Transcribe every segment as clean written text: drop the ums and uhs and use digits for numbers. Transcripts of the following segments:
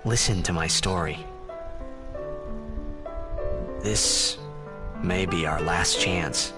listen to my story. This may be our last chance.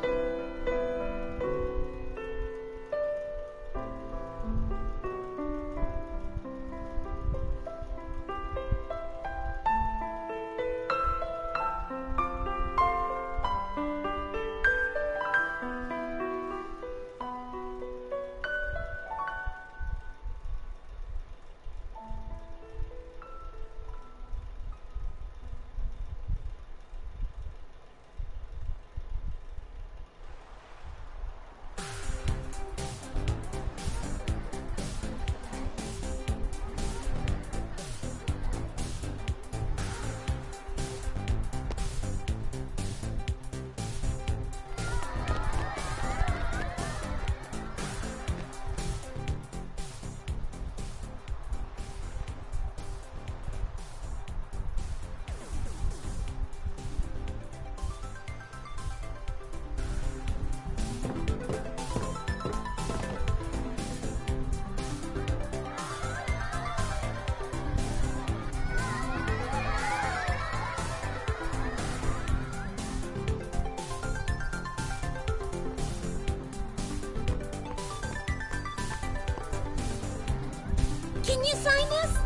Can you sign this?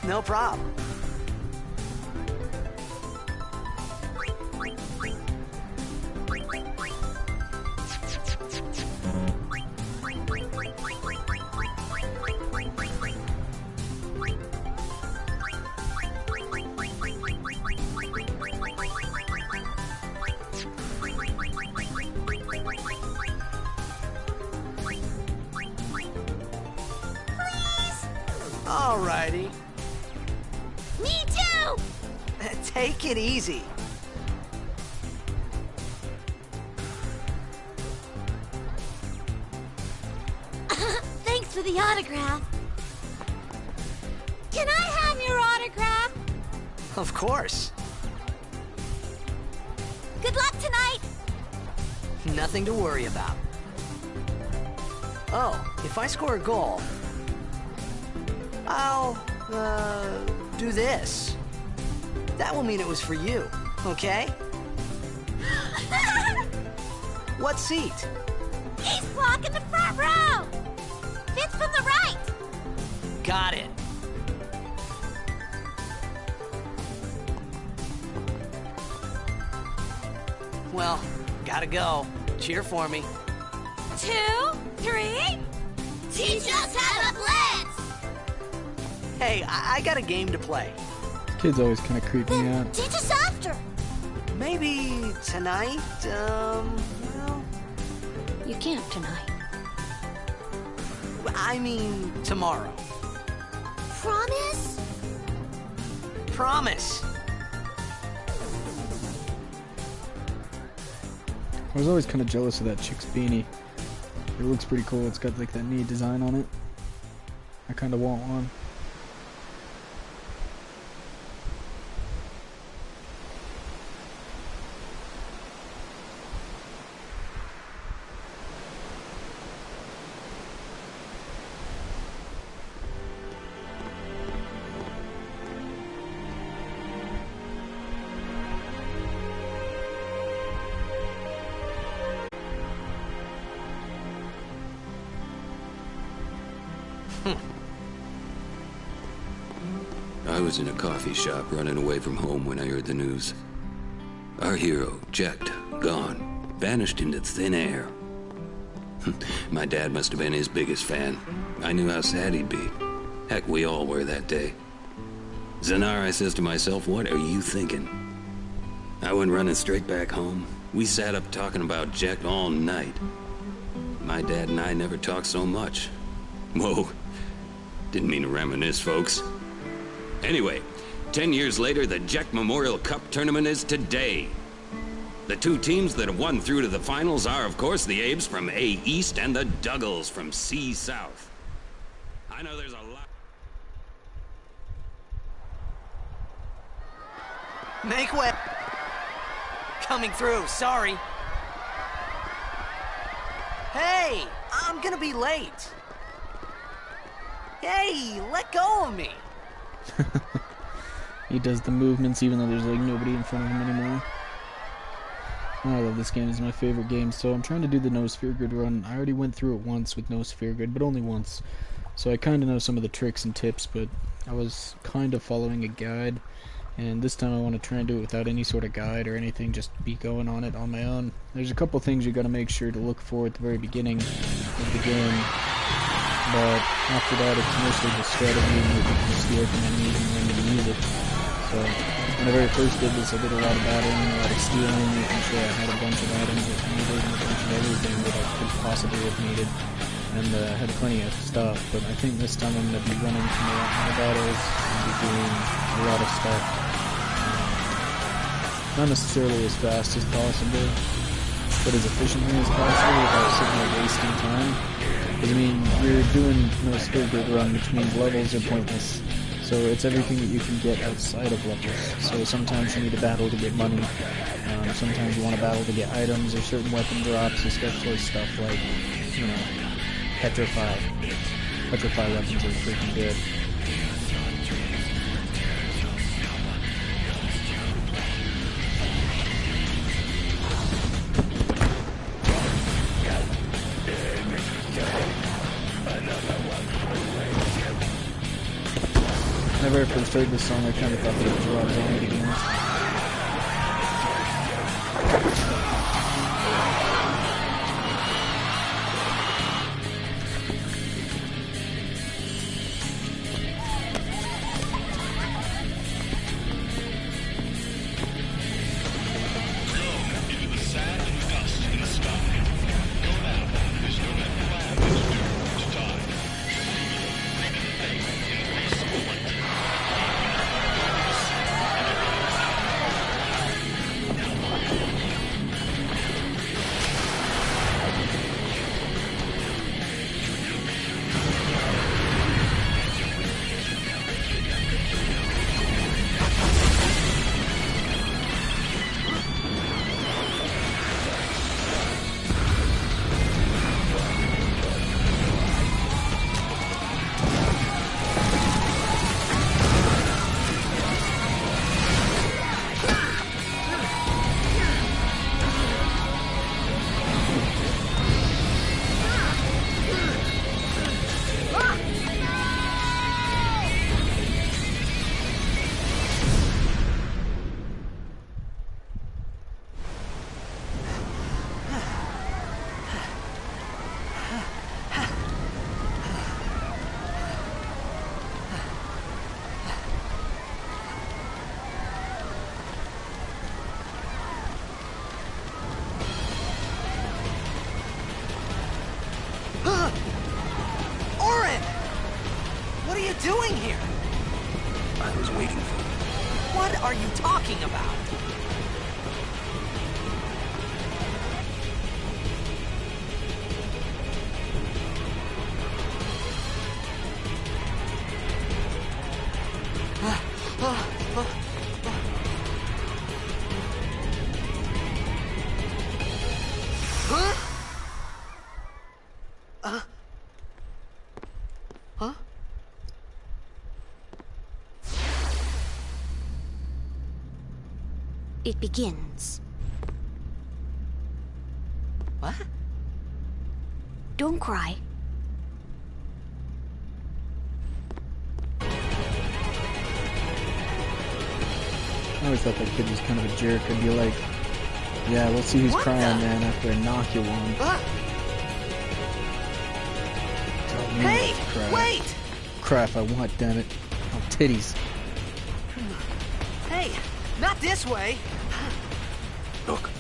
No problem. Alrighty. Me too! Take it easy. Thanks for the autograph. Can I have your autograph? Of course. Good luck tonight! Nothing to worry about. Oh, if I score a goal, I'll, do this. That will mean it was for you, okay? What seat? He's blocking the front row! Fifth from the right! Got it. Well, gotta go. Cheer for me. 2, 3... Teach us how to blitz! Hey, I got a game to play. This kid's always kind of creeping me out. Teach us after! Maybe tonight, well, You can't tonight. I mean tomorrow. Promise? Promise. I was always kind of jealous of that chick's beanie. It looks pretty cool. It's got like that neat design on it. I kind of want one. I was in a coffee shop running away from home when I heard the news. Our hero, Jecht, gone, vanished into thin air. My dad must have been his biggest fan. I knew how sad he'd be. Heck, we all were that day. Zanar, I says to myself, what are you thinking? I went running straight back home. We sat up talking about Jecht all night. My dad and I never talked so much. Whoa, didn't mean to reminisce, folks. Anyway, 10 years later, the Jecht Memorial Cup tournament is today. The two teams that have won through to the finals are, of course, the Abes from A East and the Duggles from C South. I know there's a lot... Make way. Coming through, sorry. Hey, I'm gonna be late. Hey, let go of me. He does the movements even though there's like nobody in front of him anymore. Oh, I love this game. It's my favorite game. So I'm trying to do the No Sphere Grid run. I already went through it once with No Sphere Grid, but only once. So I kind of know some of the tricks and tips, but I was kind of following a guide. And this time I want to try and do it without any sort of guide or anything, just be going on it on my own. There's a couple things you got to make sure to look for at the very beginning of the game. But after that, it's mostly the strategy and what you can steal from enemies and when to use it. So, when I very first did this, I did a lot of battling, a lot of stealing, making sure I had a bunch of items that I needed and a bunch of everything that I could possibly have needed. And I had plenty of stuff, but I think this time I'm going to be running from a lot more battles and be doing a lot of stuff. Not necessarily as fast as possible, but as efficiently as possible without sitting there wasting time. Because, I mean, you're doing No Sphere Grid run, which means levels are pointless. So it's everything that you can get outside of levels. So sometimes you need a battle to get money. Sometimes you want a battle to get items or certain weapon drops, especially stuff like, you know, Petrify. Petrify weapons are freaking good. When I very first heard this song, I kind of thought that it was Rob Zombie, to be honest. Doing here? I was waiting for you. What are you talking about? It begins. What? Don't cry. I always thought that kid was kind of a jerk. I'd be like, yeah, we'll see who's What crying, the? man, after I knock you one. Tell me Hey, to cry. wait! Cry if I want, damn it. Oh, titties. Hey, not this way! Look.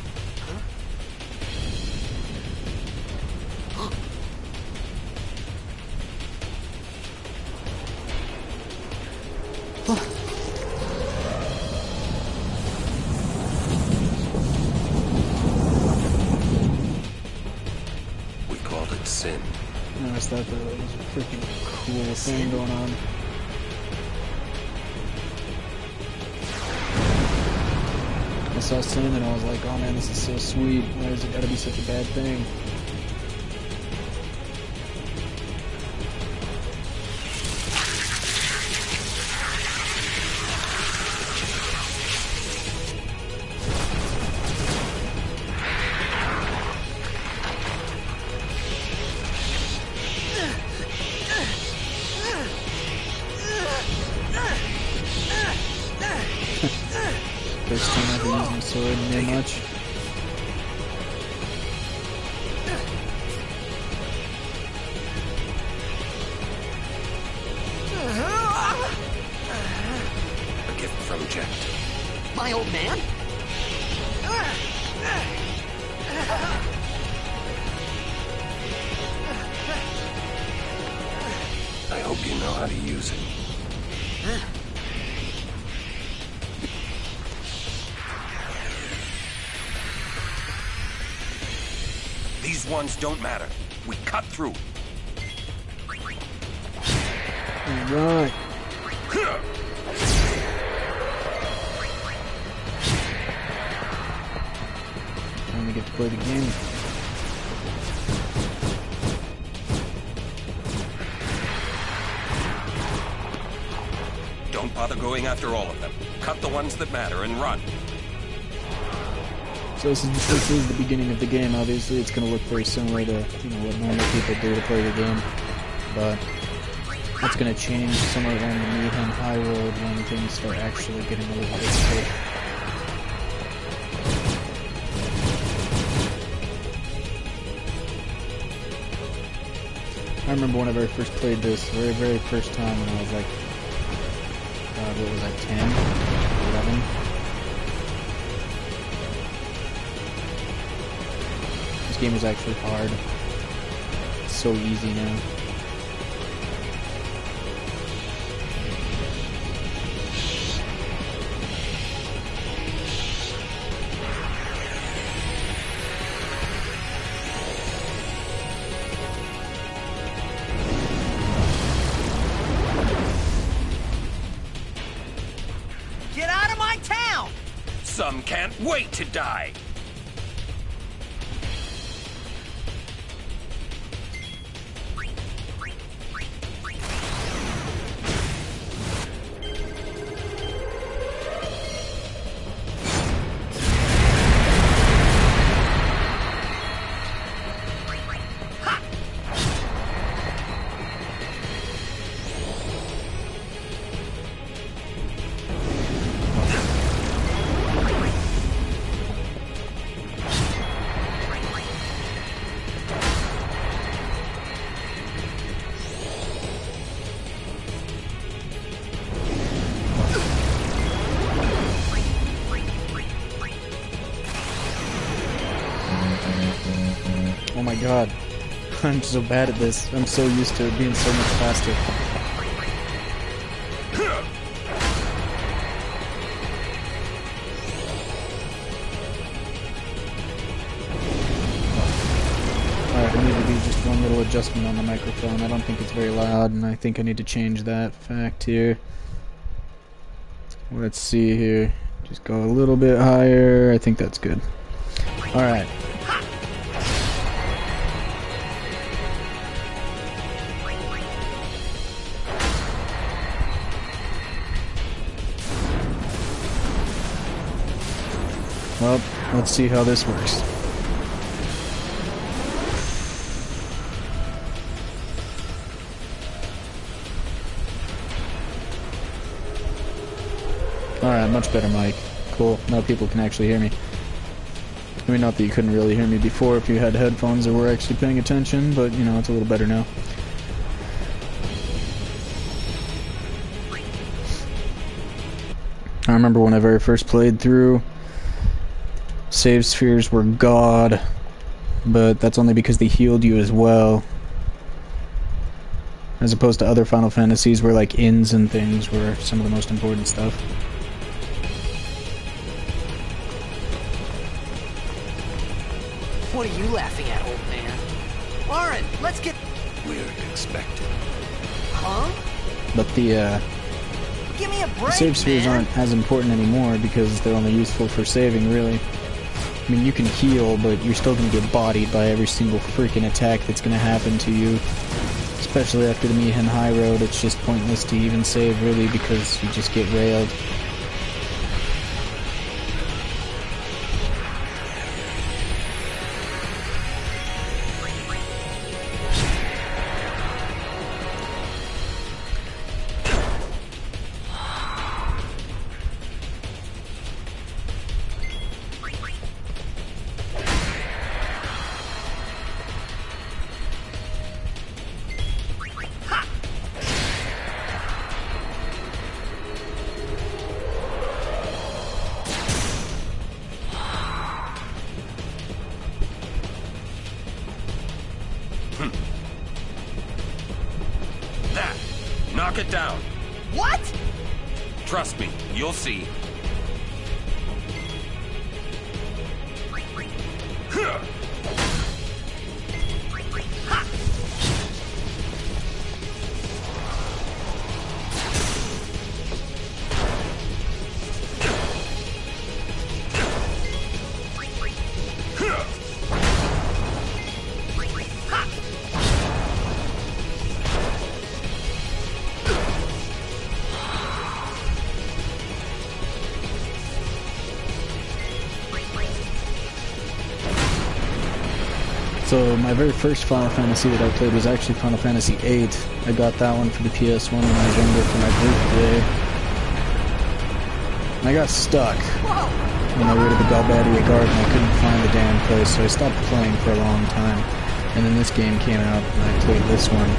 We called it sin. I always thought that was a freaking cool thing going on. I saw Sin and I was like, oh man, this is so sweet. Why has it gotta be such a bad thing? first time ever using a sword near much. A gift from Jack. My old man? I hope you know how to use it. These ones don't matter. We cut through. Alright. Finally get to play the game. Don't bother going after all of them. Cut the ones that matter and run. So this is the beginning of the game. Obviously, it's going to look very similar to what normal people do to play the game, but it's going to change somewhere along the Mayhem High Road when things start actually getting a little bit quick. I remember whenever I first played this, the very first time when I was like, what was I, 10, 11? This game is actually hard. It's so easy now. Get out of my town! Some can't wait to die. Oh my god. I'm so bad at this. I'm so used to it being so much faster. Alright, I need to do just one little adjustment on the microphone. I don't think it's very loud, and I think I need to change that fact here. Let's see here. Just go a little bit higher. I think that's good. Alright. Well, let's see how this works. Alright, much better mic. Cool. Now people can actually hear me. I mean, not that you couldn't really hear me before if you had headphones or were actually paying attention, but, you know, it's a little better now. I remember whenever I first played through, save spheres were god, but that's only because they healed you as well. As opposed to other Final Fantasies where like inns and things were some of the most important stuff. What are you laughing at, old man? Lauren, let's get... We're expected. Huh? But the Give me a break, save spheres man. aren't as important anymore because they're only useful for saving, really. I mean, you can heal, but you're still going to get bodied by every single freaking attack that's going to happen to you. Especially after the Mayhem High Road, it's just pointless to even save, really, because you just get railed. took it down. What? Trust me, you'll see. So my very first Final Fantasy that I played was actually Final Fantasy VIII. I got that one for the PS1 when I was younger for my birthday. And I got stuck when I went to the Galbadia Garden. I couldn't find the damn place, so I stopped playing for a long time. And then this game came out, and I played this one.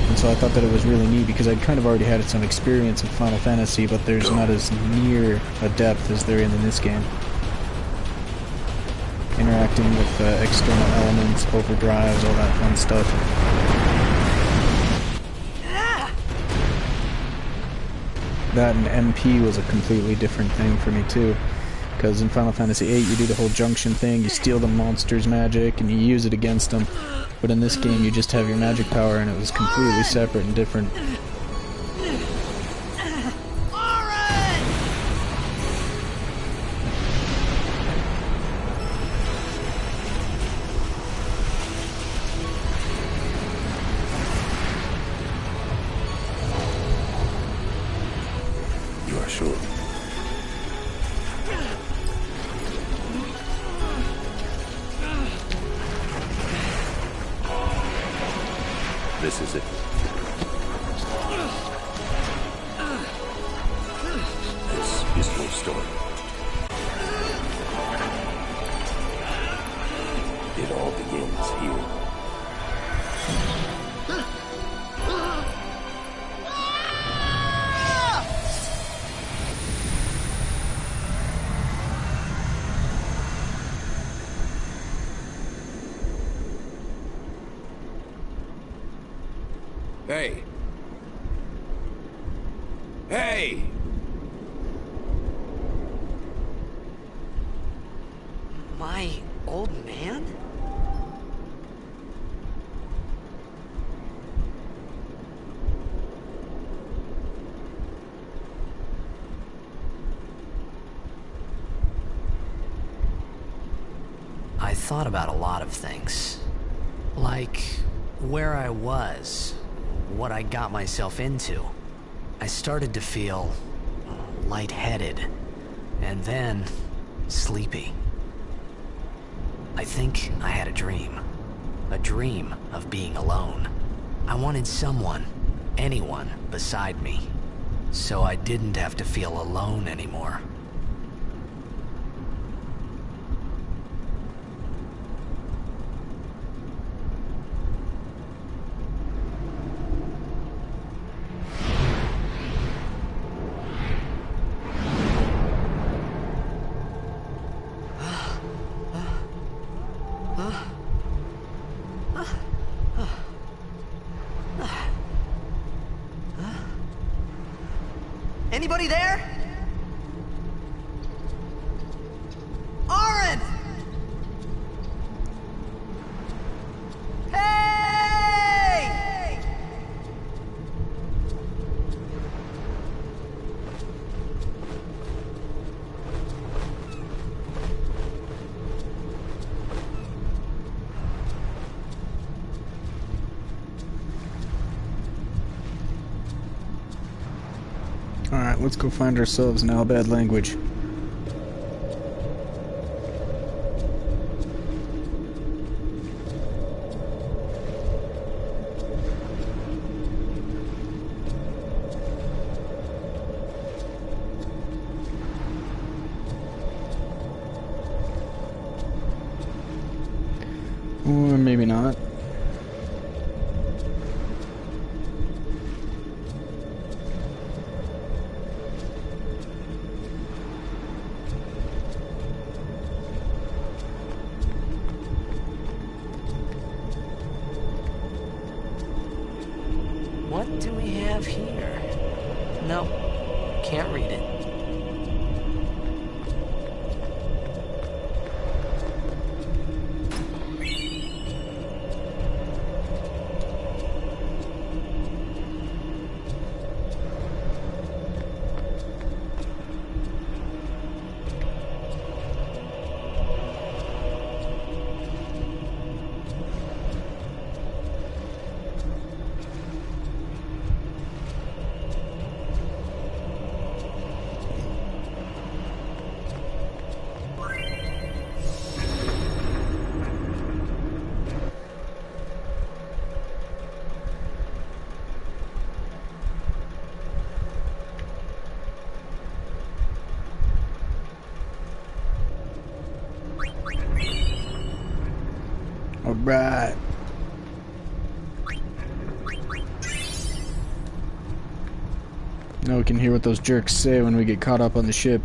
And so I thought that it was really neat because I'd kind of already had some experience with Final Fantasy, but there's not as near a depth as there is in this game. Interacting with external elements, overdrives, all that fun stuff. That and MP was a completely different thing for me too. Because in Final Fantasy VIII you do the whole junction thing, you steal the monster's magic and you use it against them. But in this game you just have your magic power and it was completely separate and different. Sure. This is it. This is your story. It all begins here. Hey! Hey! My old man? I thought about a lot of things. Like where I was. What I got myself into. I started to feel lightheaded, and then sleepy. I think I had a dream of being alone. I wanted someone, anyone beside me, so I didn't have to feel alone anymore. Anybody there? Auron! Hey! Alright, let's go find ourselves an Albad language. Or maybe not. What do we have here? No, can't read it. Alright. Now we can hear what those jerks say when we get caught up on the ship.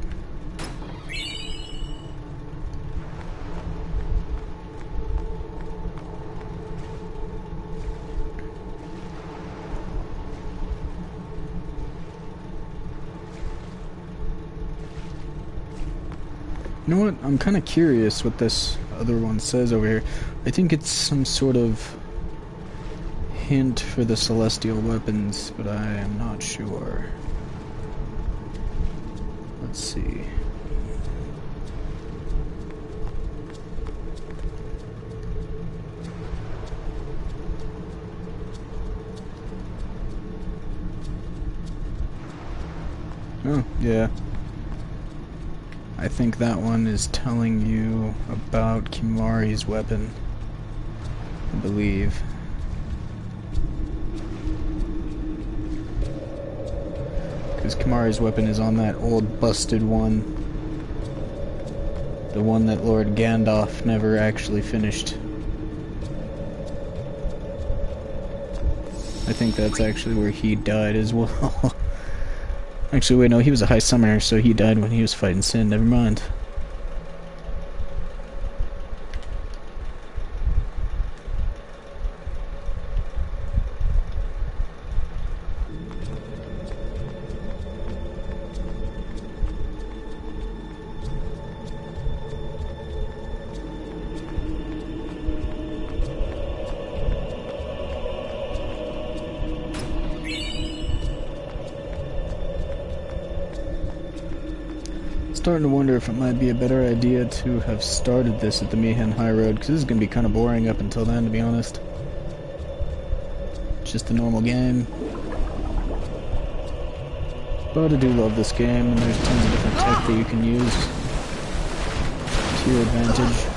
You know what? I'm kind of curious what this other one says over here. I think it's some sort of hint for the celestial weapons, but I am not sure. Let's see. Oh, yeah. I think that one is telling you about Kimahri's weapon, I believe. Because Kimahri's weapon is on that old busted one. The one that Lord Gandalf never actually finished. I think that's actually where he died as well. Actually, wait, no, he was a high summoner, so he died when he was fighting Sin. Never mind. Starting to wonder if it might be a better idea to have started this at the Mi'ihen High Road, because this is going to be kind of boring up until then, to be honest. It's just a normal game. But I do love this game, and there's tons of different tech that you can use to your advantage.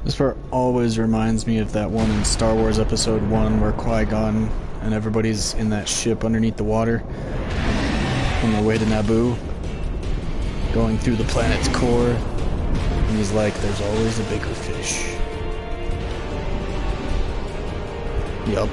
This part always reminds me of that one in Star Wars Episode 1 where Qui-Gon and everybody's in that ship underneath the water on their way to Naboo, going through the planet's core, and he's like, there's always a bigger fish. Yup.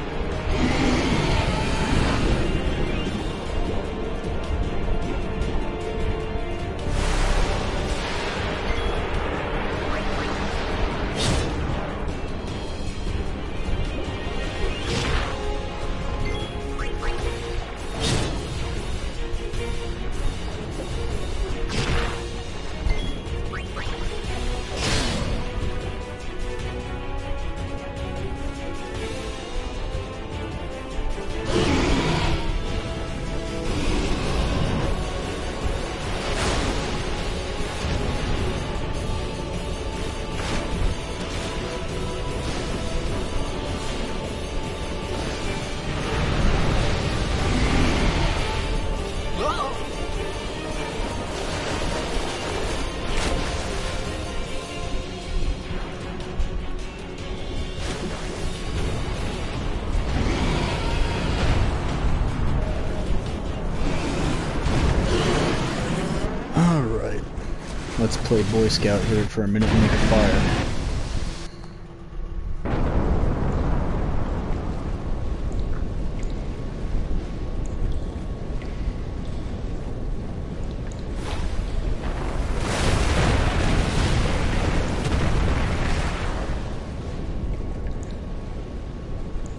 Let's play Boy Scout here for a minute and make a fire.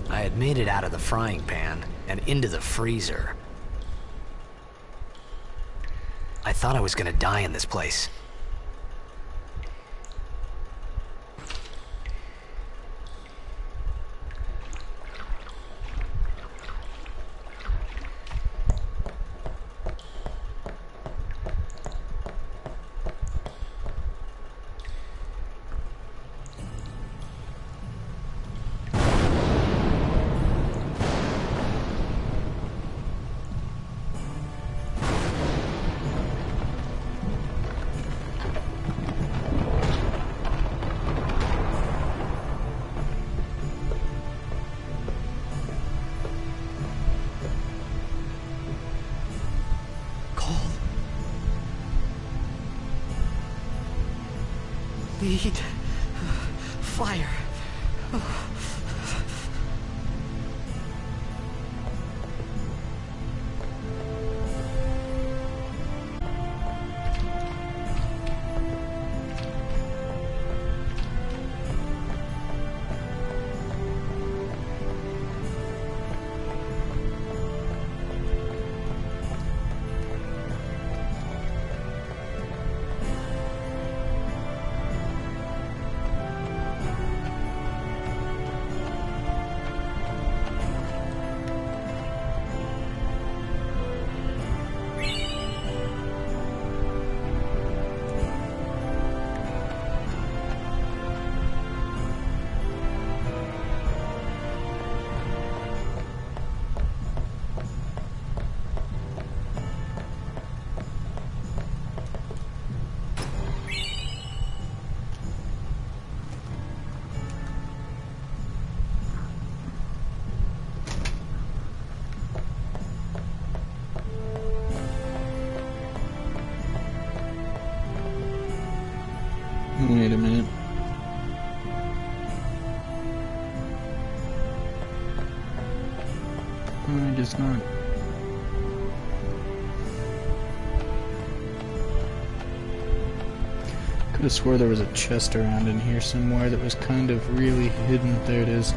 I had made it out of the frying pan and into the freezer. I thought I was gonna die in this place. Need fire. Wait a minute. I guess not. Could have swore there was a chest around in here somewhere that was kind of really hidden. There it is.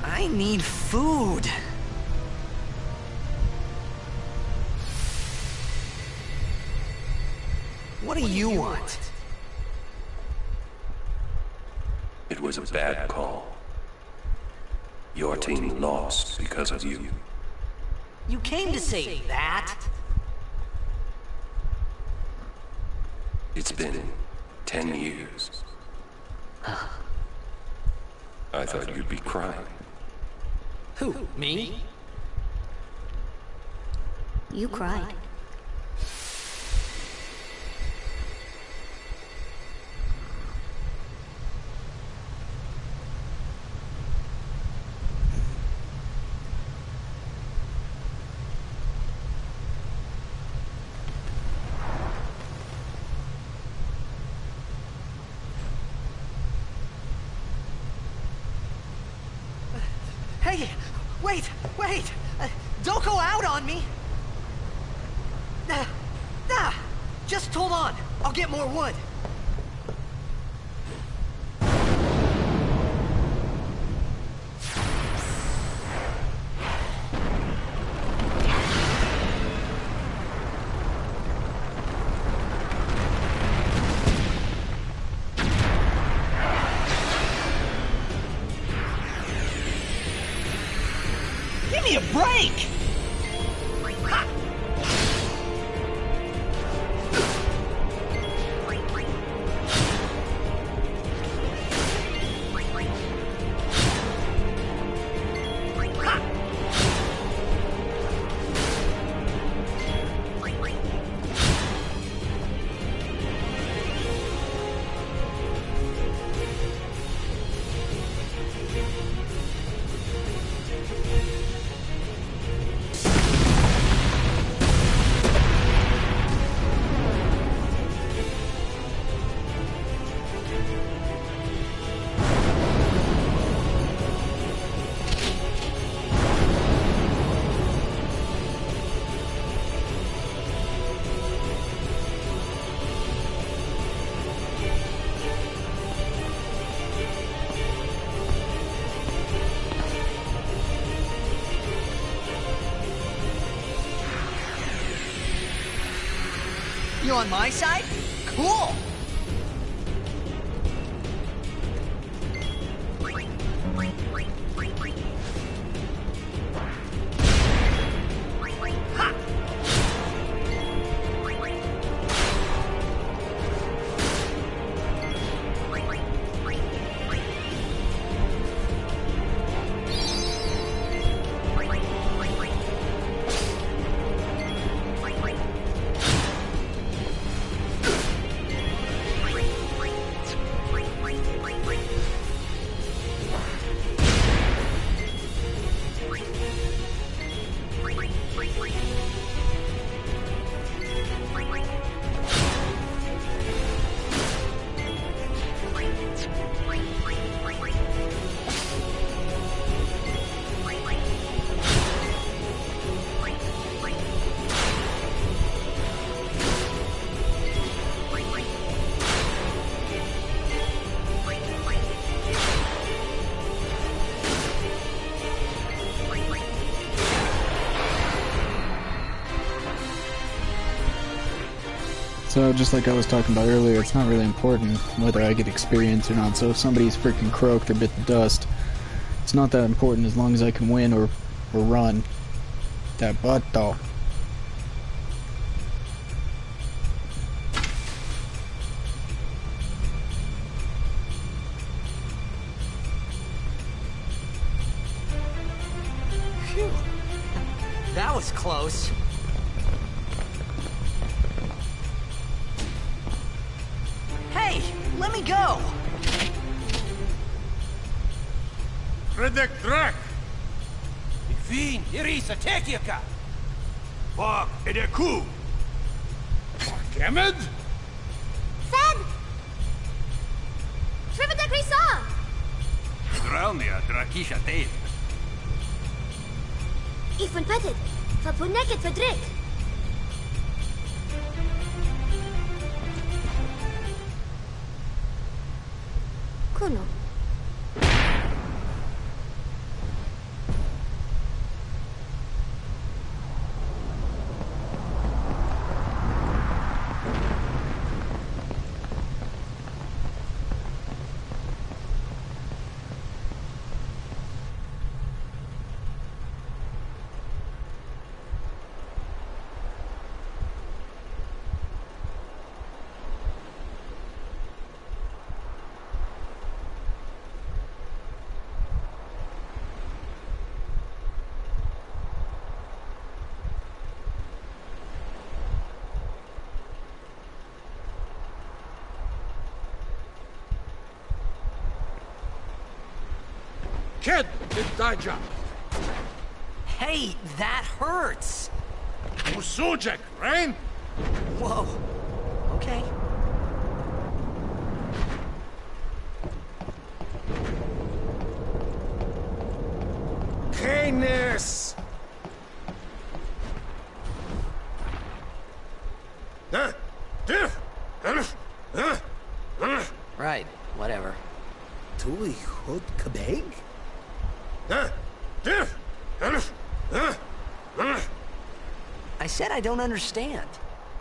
I need food. What do you want? It was a bad call. Your team lost because of you. You came to say that? It's been 10 years. I thought you'd be crying. Who, me? You cried. Hey, wait! Don't go out on me! Just hold on. I'll get more wood. Give me a break! You on my side? Cool! So, just like I was talking about earlier, it's not really important whether I get experience or not. So if somebody's freaking croaked or bit the dust, it's not that important as long as I can win or run. That butt though. Phew. That was close. Hey, let me go! Fredek Drak! Fin, Irisa, Tekiaka! Bak Edeku! Kemed? Fed! Trivida Grisa! Draunia Drakisha Tail. Ifan Petit, Fapuneket Fedrik. Kuno. Ked Daja! Hey, that hurts! Musujek, Rain? Whoa. Okay. Right, whatever. Tuli Hod Kabeg? I said I don't understand.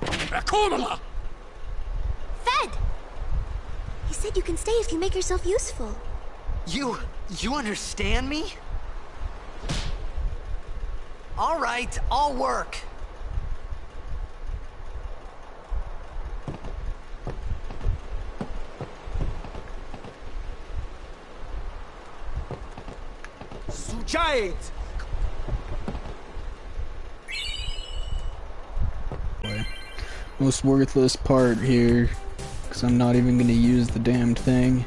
Akomala! Fed! He said you can stay if you make yourself useful. You understand me? All right, I'll work. Sujait! Most worthless part here, because I'm not even going to use the damned thing.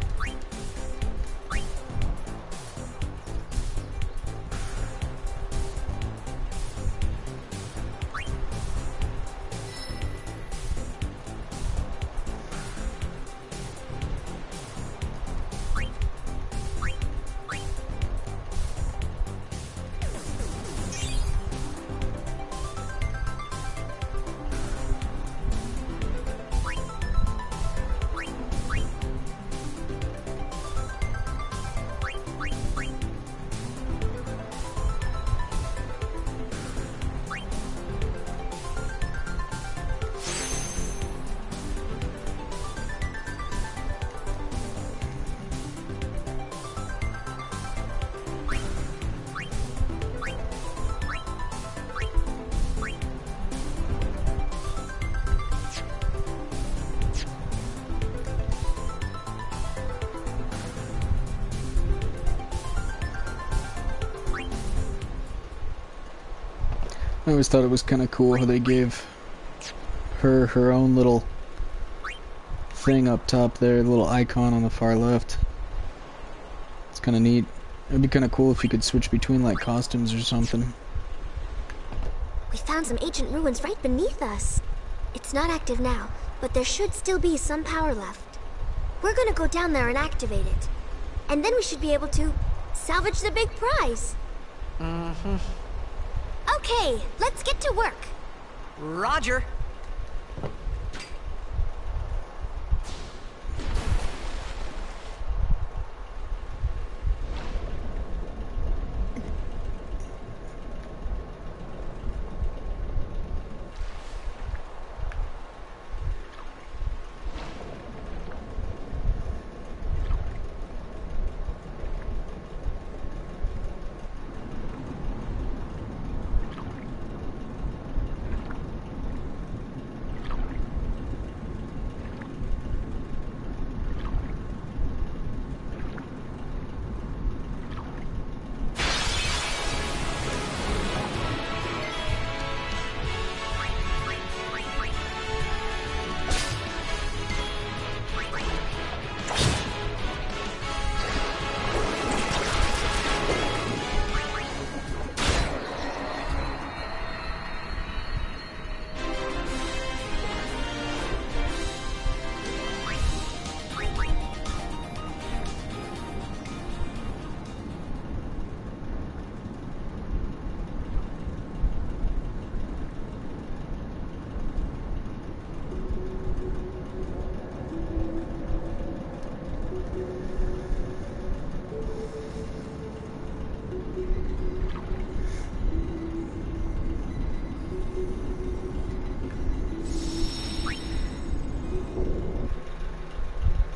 I always thought it was kind of cool how they gave her own little thing up top there, little icon on the far left. It's kind of neat. It'd be kind of cool if you could switch between like costumes or something. We found some ancient ruins right beneath us. It's not active now, but there should still be some power left. We're gonna go down there and activate it. And then we should be able to salvage the big prize. Mm-hmm. Okay, let's get to work. Roger.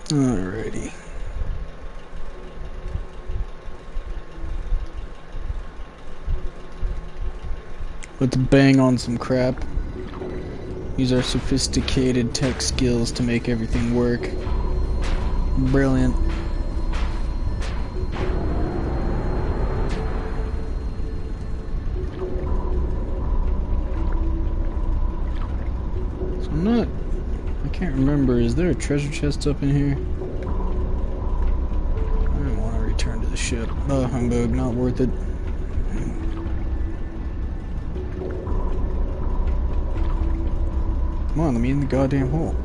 Alrighty. Let's bang on some crap. Use our sophisticated tech skills to make everything work. Brilliant. So I'm not... I can't remember, is there a treasure chest up in here? I don't want to return to the ship. Oh, humbug, not worth it. Come on, let me in the goddamn hole.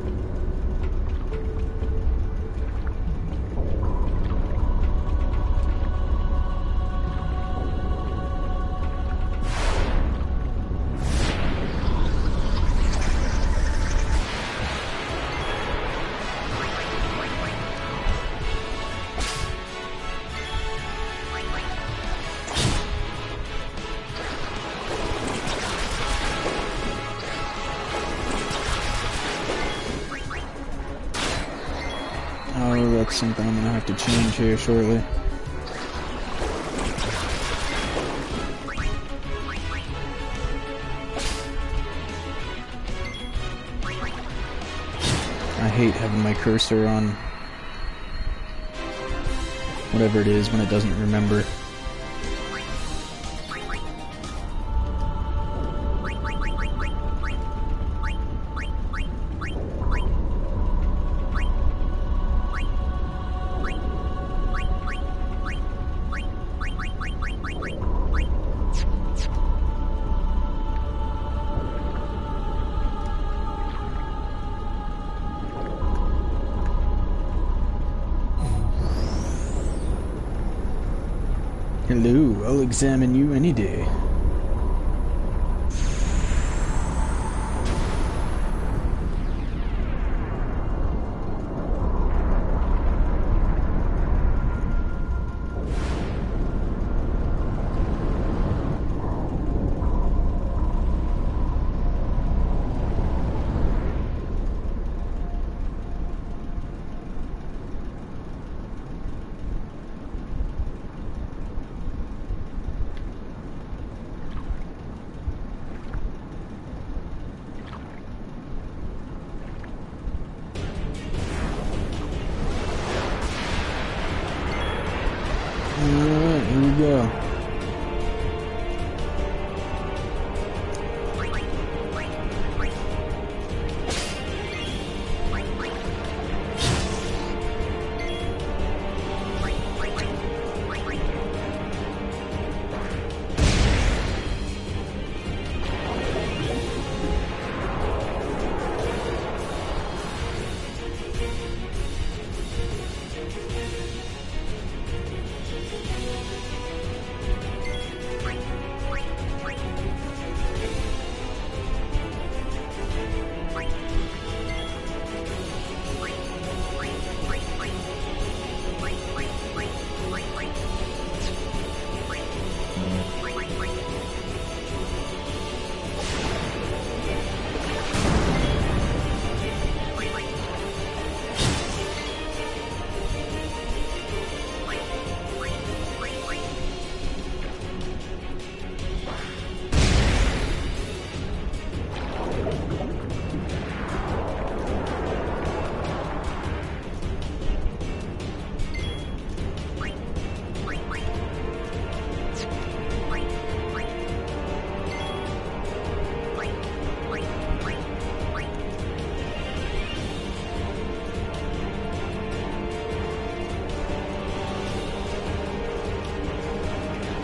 Oh, that's something I'm gonna have to change here shortly. I hate having my cursor on whatever it is when it doesn't remember. Hello, I'll examine you any day. Alright, here we go.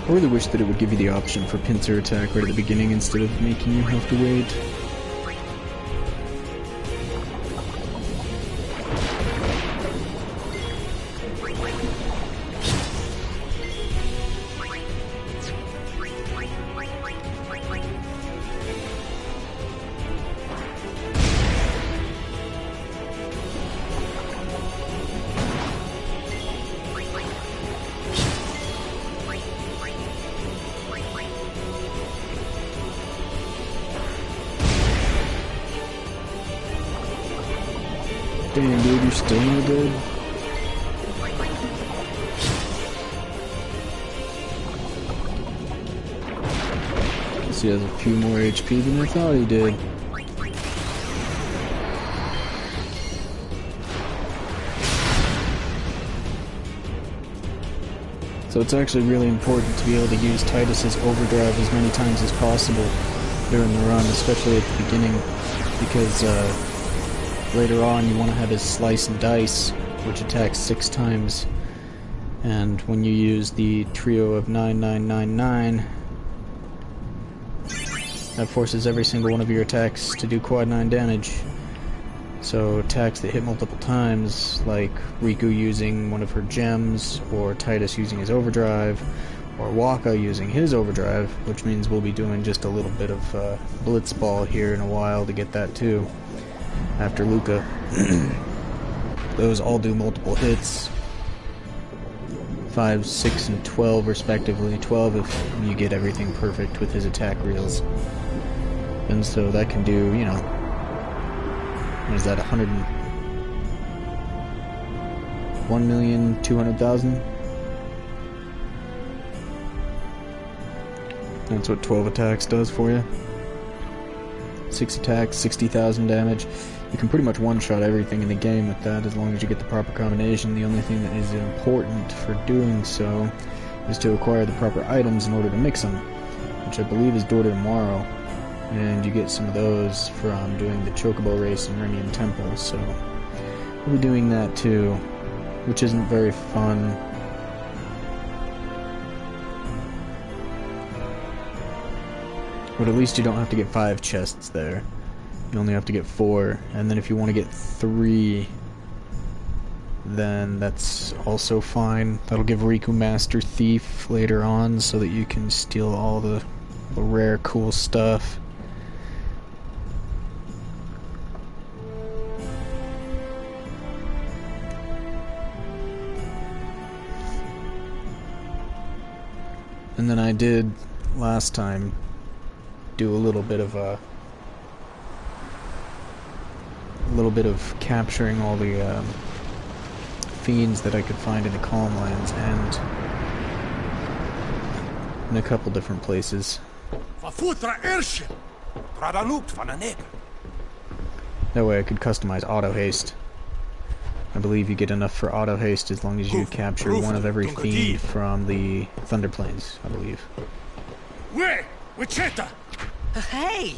I really wish that it would give you the option for pincer attack right at the beginning instead of making you have to wait. Damn, dude, you're still no good? Guess he has a few more HP than I thought he did. So it's actually really important to be able to use Tidus's overdrive as many times as possible during the run, especially at the beginning, because later on you want to have his slice and dice, which attacks 6 times, and when you use the trio of 9999, that forces every single one of your attacks to do quad 9 damage. So attacks that hit multiple times, like Riku using one of her gems, or Tidus using his overdrive, or Waka using his overdrive, which means we'll be doing just a little bit of Blitzball here in a while to get that too, after Luca. Those all do multiple hits. 5, 6, and 12 respectively. 12 if you get everything perfect with his attack reels. And so that can do, you know, what is that, 1,200,000. That's what 12 attacks does for you. 6 attacks, 60,000 damage. You can pretty much one-shot everything in the game with that as long as you get the proper combination. The only thing that is important for doing so is to acquire the proper items in order to mix them, which I believe is door to tomorrow. And you get some of those from doing the Chocobo race in Remian Temple, so we'll be doing that too, which isn't very fun. But at least you don't have to get 5 chests there. You only have to get 4, and then if you want to get 3, then that's also fine. That'll give Riku Master Thief later on so that you can steal all the rare cool stuff. And then I did last time do a little bit of capturing all the fiends that I could find in the Calm Lands and in a couple different places. That way I could customize auto haste. I believe you get enough for auto haste as long as you capture one of every fiend from the Thunder Plains, I believe. Hey!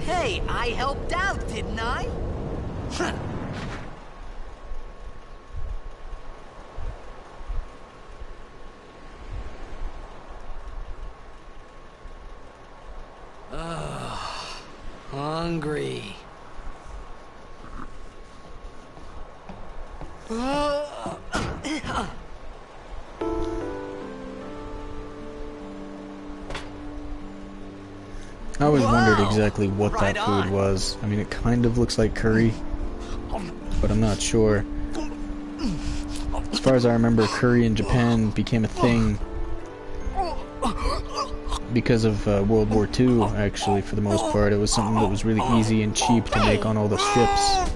Hey, I helped out, didn't I? Hungry. I always wondered exactly what that food was. I mean, it kind of looks like curry, but I'm not sure. As far as I remember, curry in Japan became a thing because of World War II, actually, for the most part. It was something that was really easy and cheap to make on all the ships.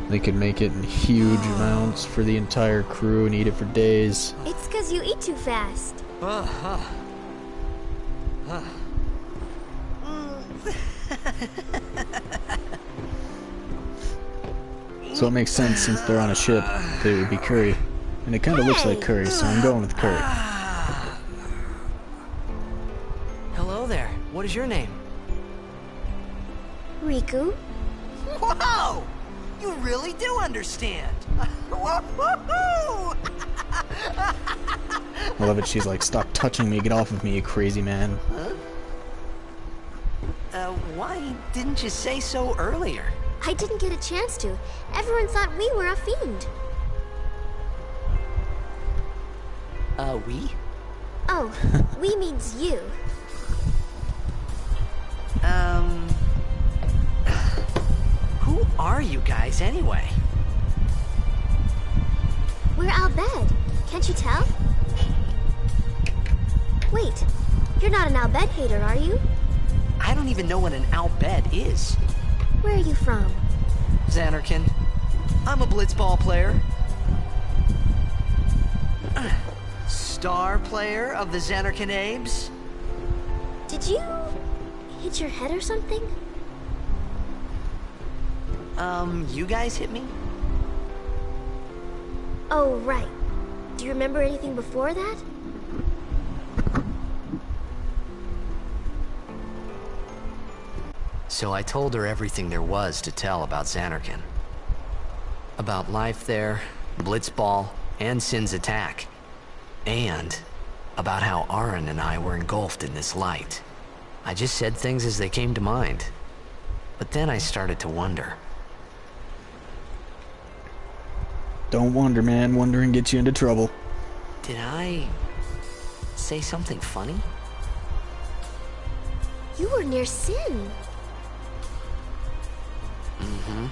They could make it in huge amounts for the entire crew and eat it for days. It's 'cause you eat too fast. So it makes sense since they're on a ship that it would be curry. And it kind of looks like curry, so I'm going with curry. Hello there. What is your name? Riku? Whoa! You really do understand. Woo-hoo-hoo! I love it. She's like, "Stop touching me. Get off of me, you crazy man." Why didn't you say so earlier? I didn't get a chance to. Everyone thought we were a fiend. We? Oh, we means you. Who are you guys anyway? We're Al Bhed. Can't you tell? Wait, you're not an Al Bhed hater, are you? I don't even know what an Al Bhed is. Where are you from? Zanarkand. I'm a blitzball player. Star player of the Zanarkand Abes. Did you hit your head or something? You guys hit me? Oh, right. Do you remember anything before that? So I told her everything there was to tell about Zanarkand. About life there, Blitzball, and Sin's attack. And about how Auron and I were engulfed in this light. I just said things as they came to mind. But then I started to wonder. Don't wonder, man. Wondering gets you into trouble. Did I say something funny? You were near Sin. Mm-hmm.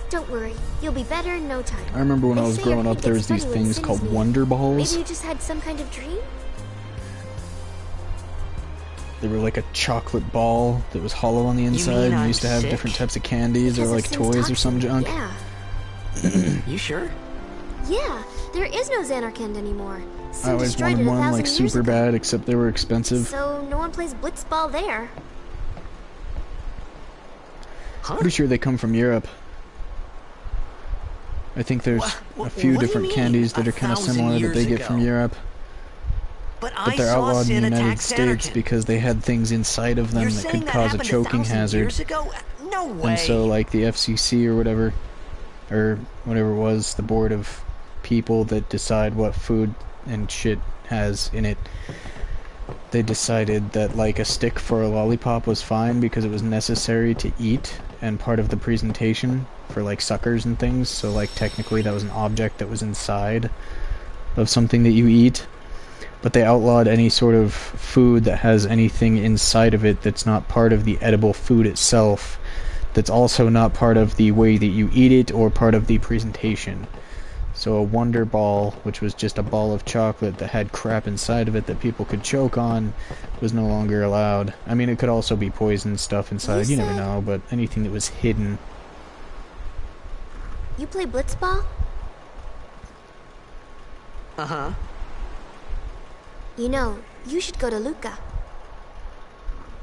Don't worry, you'll be better in no time. I remember when They I was say growing up, everything there was gets these funny when things Sin called is near. Wonder Balls. Maybe you just had some kind of dream? They were like a chocolate ball that was hollow on the inside, mean and I'm used to have sick? different types of candies or Because of like Sin's toys or some toxin, junk. Yeah. You sure? Yeah, there is no Xanarkand anymore. Sin I always destroyed wanted it one 1,000 like years super ago. bad, except they were expensive. So no one plays Blitzball there. Pretty sure they come from Europe. I think there's Wha- a few what do you different mean, candies that are 1,000 kind of similar that they years get from ago? Europe. But But I they're saw outlawed in Sin the attack United States Xanarkand. because they had things inside of them You're that saying could that cause a happened choking 1,000 hazard. years ago? No way. And so, like, the FCC or whatever, or whatever it was, the board of people that decide what food and shit has in it, they decided that, like, a stick for a lollipop was fine because it was necessary to eat and part of the presentation for, like, suckers and things. So, like, technically that was an object that was inside of something that you eat. But they outlawed any sort of food that has anything inside of it that's not part of the edible food itself, that's also not part of the way that you eat it or part of the presentation. So a Wonder Ball, which was just a ball of chocolate that had crap inside of it that people could choke on, was no longer allowed. I mean, it could also be poison stuff inside, you never said- know, but anything that was hidden. You play Blitzball? Uh-huh. You know, you should go to Luca.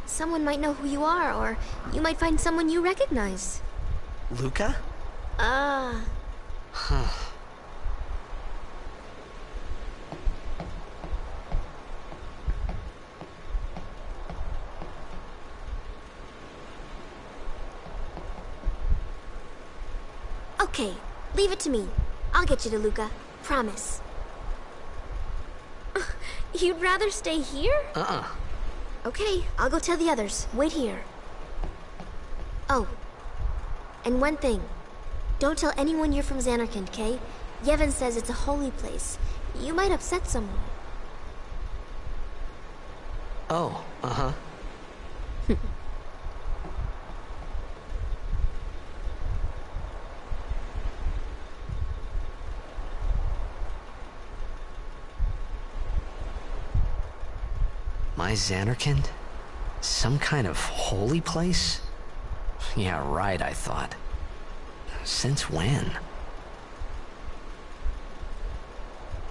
Someone might know who you are, or you might find someone you recognize. Luca? Okay, leave it to me. I'll get you to Luca. Promise. You'd rather stay here? Uh-uh. Okay, I'll go tell the others. Wait here. Oh, and one thing. Don't tell anyone you're from Xanarkand, okay? Yevon says it's a holy place. You might upset someone. Oh, uh-huh. My Xanarkand? Some kind of holy place? Yeah, right, I thought. Since when?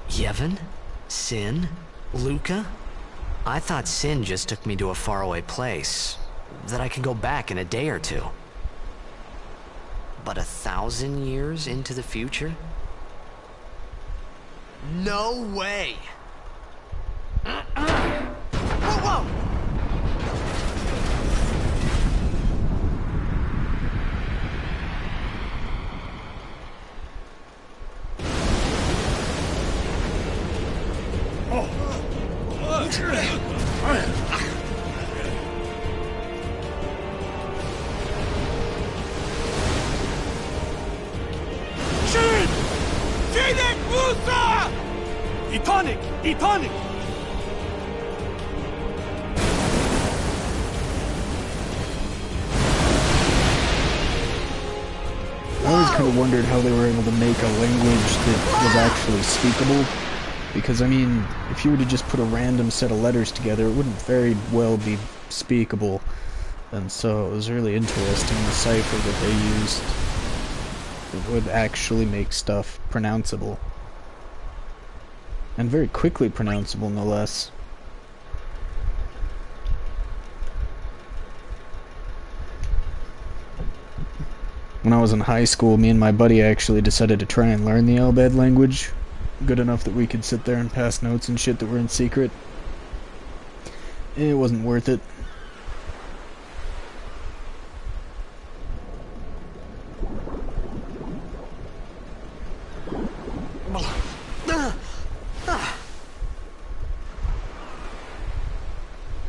Yevon? Sin? Luca? I thought Sin just took me to a faraway place, that I could go back in a day or two. But 1,000 years into the future? No way! Whoa, whoa! Shin! Sinek Musa! Etonic! Etonic! I always kind of wondered how they were able to make a language that was actually speakable. Because, I mean, if you were to just put a random set of letters together, it wouldn't very well be speakable. And so it was really interesting, the cipher that they used. It would actually make stuff pronounceable. And very quickly pronounceable, no less. When I was in high school, me and my buddy actually decided to try and learn the Elbed language. Good enough that we could sit there and pass notes and shit that were in secret. It wasn't worth it.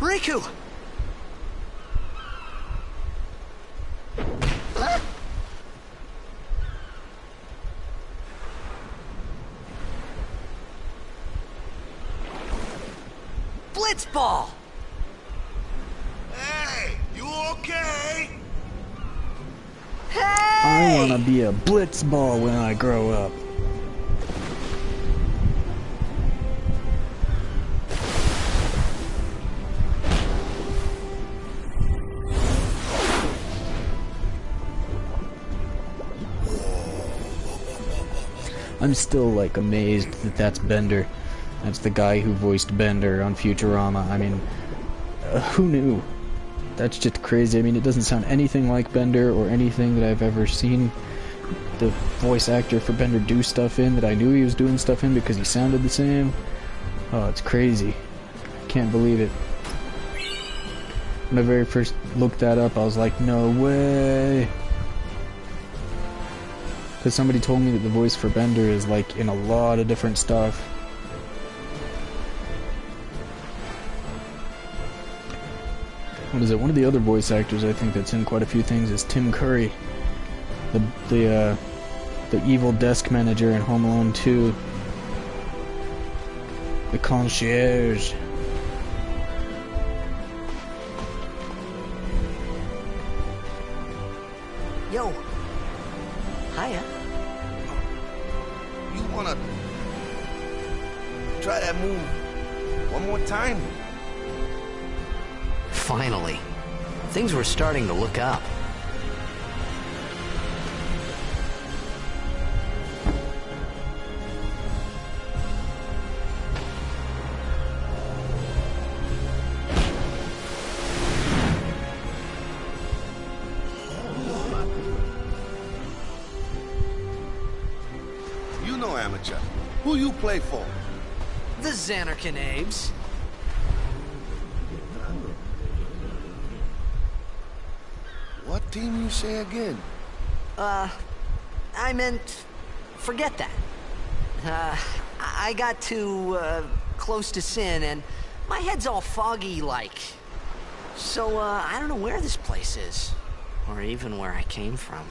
Riku! Blitzball! Hey, you okay? I wanna be a blitzball when I grow up. I'm still like amazed that that's Bender. That's the guy who voiced Bender on Futurama. I mean, who knew? That's just crazy. I mean, it doesn't sound anything like Bender or anything that I've ever seen the voice actor for Bender do stuff in that I knew he was doing stuff in because he sounded the same. Oh, it's crazy. I can't believe it. When I very first looked that up, I was like, no way. Because somebody told me that the voice for Bender is like in a lot of different stuff. What is it? One of the other voice actors I think that's in quite a few things is Tim Curry. The evil desk manager in Home Alone 2. The concierge. Yo. Hiya. You wanna try that move one more time? Finally. Things were starting to look up. You know, amateur. Who you play for? The Xanarkin Abes. What team you say again? I meant, forget that. I got too, close to Sin, and my head's all foggy like. So, I don't know where this place is, or even where I came from.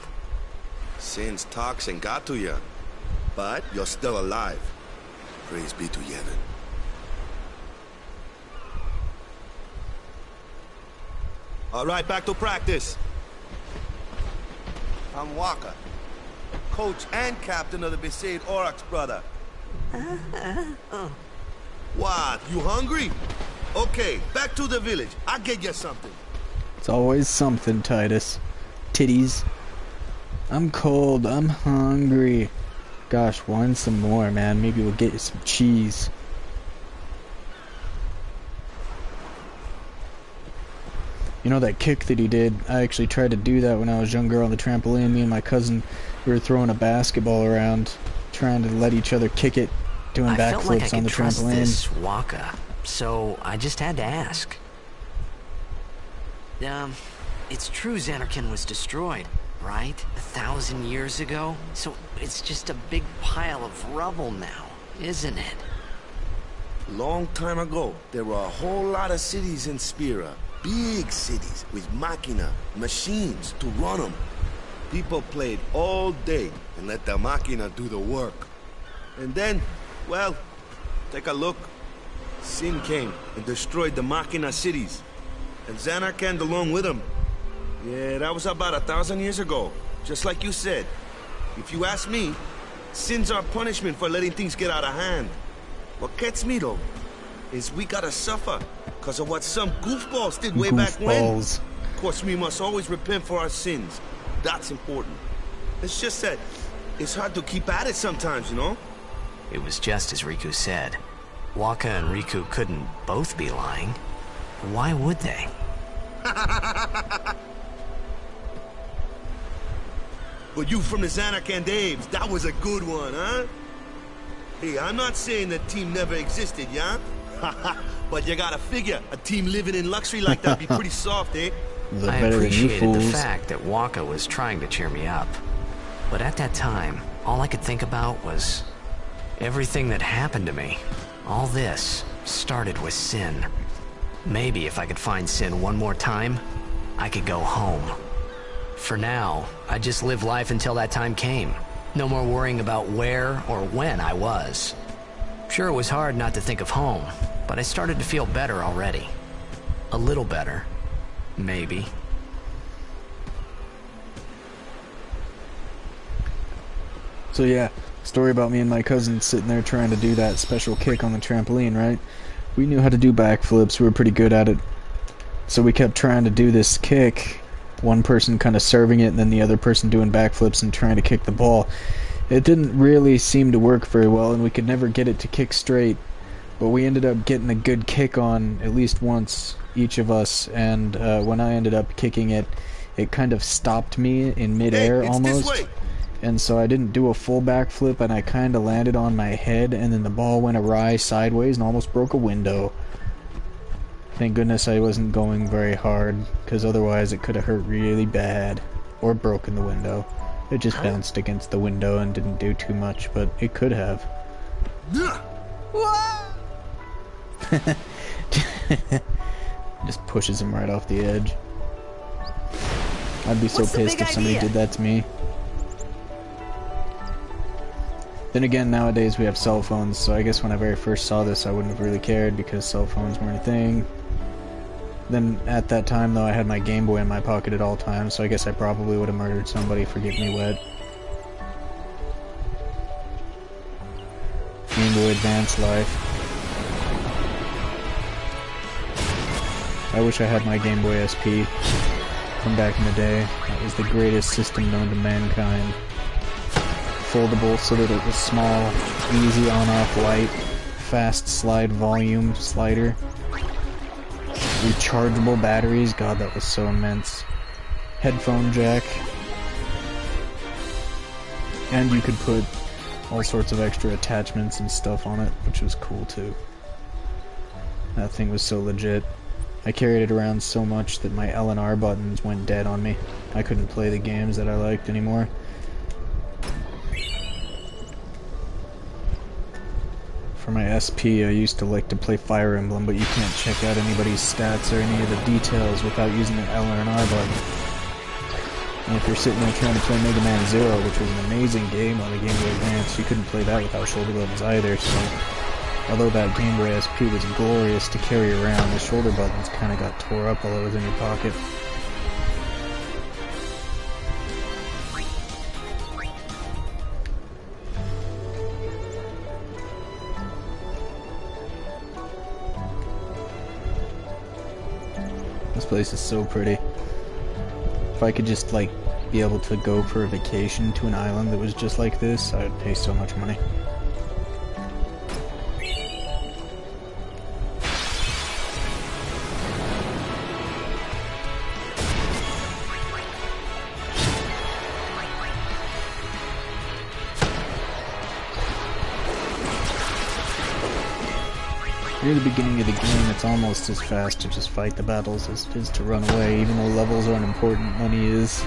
Sin's toxin got to you, but you're still alive. Praise be to Yevon. All right, back to practice. I'm Wakka, coach and captain of the Besaid Aurochs, brother. What, you hungry? Okay, back to the village. I'll get you something. It's always something, Titus. Titties. I'm cold. I'm hungry. Gosh, want some more, man. Maybe we'll get you some cheese. You know that kick that he did? I actually tried to do that when I was younger on the trampoline. Me and my cousin, we were throwing a basketball around, trying to let each other kick it, doing I felt like I backflips on could the trust trampoline. this Wakka, so I just had to ask. It's true Xanarkin was destroyed, right? 1,000 years ago? So it's just a big pile of rubble now, isn't it? Long time ago, there were a whole lot of cities in Spira. Big cities with machina, machines to run them. People played all day and let the machina do the work. And then, well, take a look. Sin came and destroyed the machina cities. And Xanarkand along with him. Yeah, that was about 1,000 years ago. Just like you said. If you ask me, Sin's our punishment for letting things get out of hand. What gets me though, is we gotta suffer because of what some goofballs did way back when. Of course, we must always repent for our sins. That's important. It's just that it's hard to keep at it sometimes, you know? It was just as Riku said. Wakka and Riku couldn't both be lying. Why would they? But you from the Xanarkand Abes, that was a good one, huh? Hey, I'm not saying that team never existed, yeah? But you gotta figure, a team living in luxury like that'd be pretty soft, eh? I appreciated the fact that Wakka was trying to cheer me up. But at that time, all I could think about was everything that happened to me. All this started with Sin. Maybe if I could find Sin one more time, I could go home. For now, I just live life until that time came. No more worrying about where or when I was. Sure, it was hard not to think of home, but I started to feel better already. A little better. Maybe. So yeah, story about me and my cousin sitting there trying to do that special kick on the trampoline, right? We knew how to do backflips, we were pretty good at it. So we kept trying to do this kick, one person kind of serving it and then the other person doing backflips and trying to kick the ball. It didn't really seem to work very well, and we could never get it to kick straight. But we ended up getting a good kick on at least once, each of us, and when I ended up kicking it, it kind of stopped me in midair almost. And so I didn't do a full backflip, and I kind of landed on my head, and then the ball went awry sideways and almost broke a window. Thank goodness I wasn't going very hard, because otherwise it could have hurt really bad, or broken the window. It just bounced against the window and didn't do too much, but it could have. Just pushes him right off the edge. I'd be so pissed if somebody did that to me. Then again, nowadays we have cell phones, so I guess when I very first saw this I wouldn't have really cared because cell phones weren't a thing. Then at that time though I had my Game Boy in my pocket at all times, so I guess I probably would have murdered somebody for getting me wet. Game Boy Advance life. I wish I had my Game Boy SP from back in the day. That was the greatest system known to mankind. Foldable so that it was small, easy on-off light, fast slide volume slider, rechargeable batteries, god that was so immense, headphone jack, and you could put all sorts of extra attachments and stuff on it, which was cool too. That thing was so legit. I carried it around so much that my L and R buttons went dead on me. I couldn't play the games that I liked anymore. For my SP, I used to like to play Fire Emblem, but you can't check out anybody's stats or any of the details without using the L or an R button. And if you're sitting there trying to play Mega Man Zero, which was an amazing game on the Game Boy Advance, you couldn't play that without shoulder buttons either, so... Although that Game Boy SP was glorious to carry around, the shoulder buttons kind of got tore up while it was in your pocket. This place is so pretty. If I could just, like, be able to go for a vacation to an island that was just like this, I would pay so much money. Near the beginning of the game, it's almost as fast to just fight the battles as it is to run away, even though levels aren't important, money is.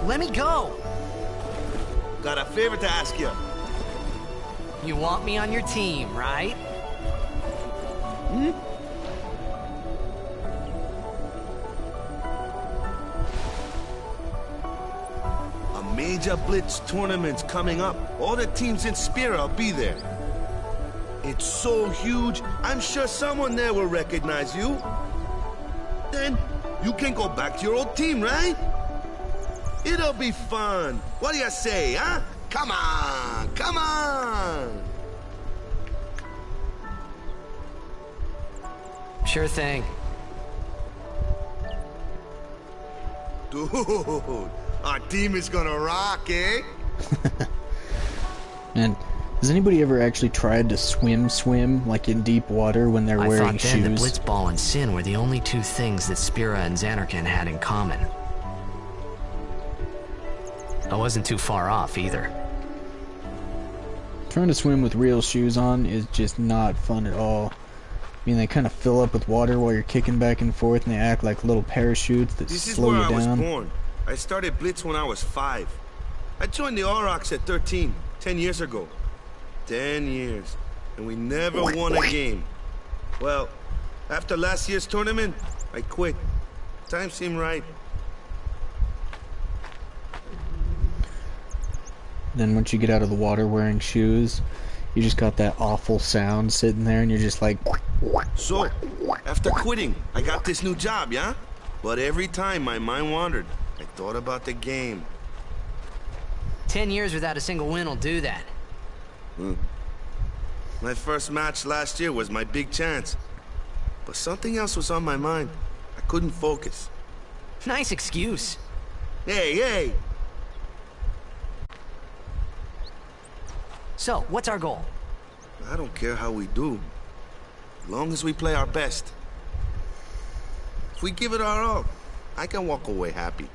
Let me go! Got a favor to ask you. You want me on your team, right? A major Blitz tournament's coming up. All the teams in Spira will be there. It's so huge, I'm sure someone there will recognize you. Then you can go back to your old team, right? It'll be fun. What do you say, huh? Come on, come on! Sure thing. Dude, our team is gonna rock, eh? Man, has anybody ever actually tried to swim, like in deep water when they're wearing shoes? I thought then the Blitzball and Sin were the only two things that Spira and Zanarkand had in common. I wasn't too far off, either. Trying to swim with real shoes on is just not fun at all. I mean, they kind of fill up with water while you're kicking back and forth, and they act like little parachutes that slow you down. This is where I was born. I started Blitz when I was 5. I joined the Aurochs at 13, 10 years ago. 10 years. And we never won a game. Well, after last year's tournament, I quit. Time seemed right. Then once you get out of the water wearing shoes, you just got that awful sound sitting there, and you're just like... So, after quitting, I got this new job, yeah? But every time my mind wandered, I thought about the game. 10 years without a single win will do that. My first match last year was my big chance. But something else was on my mind. I couldn't focus. Nice excuse. Hey! So, what's our goal? I don't care how we do. As long as we play our best. If we give it our all, I can walk away happy.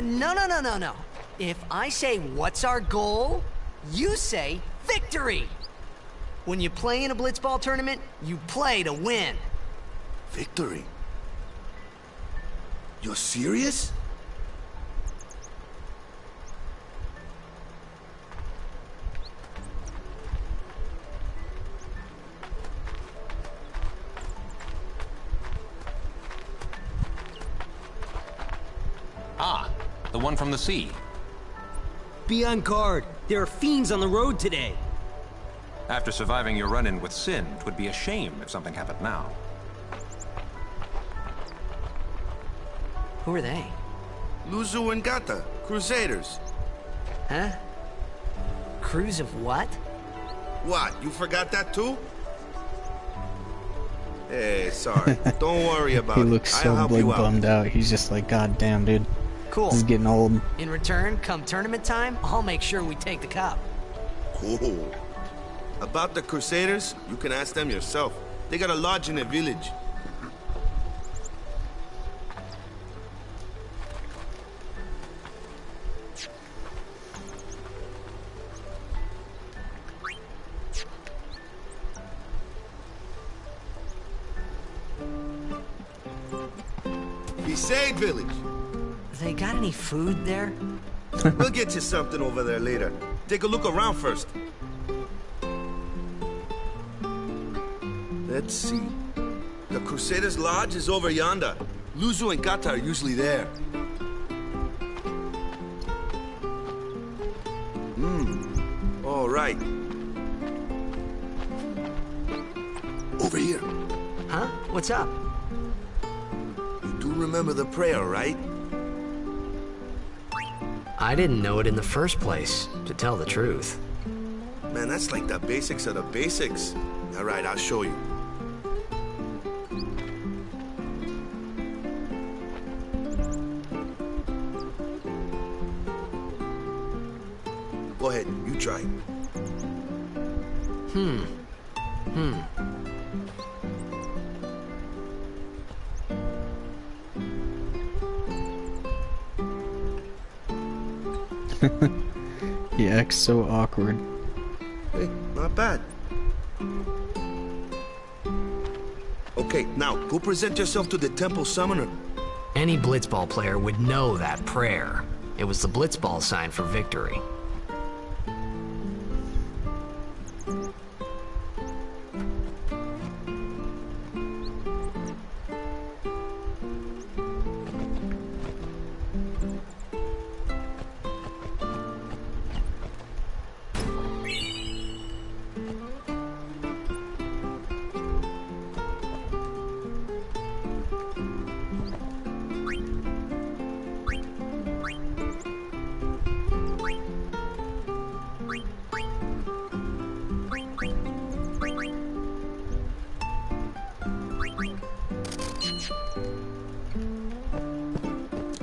No. If I say, what's our goal? You say, victory! When you play in a blitzball tournament, you play to win. Victory? You're serious? Ah, the one from the sea. Be on guard. There are fiends on the road today. After surviving your run-in with Sin, it would be a shame if something happened now. Who are they? Luzu and Gata, Crusaders. Huh? Crews of what? What, you forgot that too? Hey, sorry. Don't worry about He it. looks so I'll help you out. bummed out. He's just like, God damn, dude. Cool. This is getting old. In return, come tournament time, I'll make sure we take the cup. Cool. About the Crusaders, you can ask them yourself. They got a lodge in a village. Besaid village. They got any food there? We'll get you something over there later. Take a look around first. Let's see. The Crusaders' Lodge is over yonder. Luzu and Gata are usually there. All right. Over here. Huh? What's up? You do remember the prayer, right? I didn't know it in the first place, to tell the truth. Man, that's like the basics of the basics. All right, I'll show you. Go ahead, you try. He acts so awkward. Hey, not bad. Okay, now, go present yourself to the Temple Summoner. Any blitzball player would know that prayer. It was the blitzball sign for victory.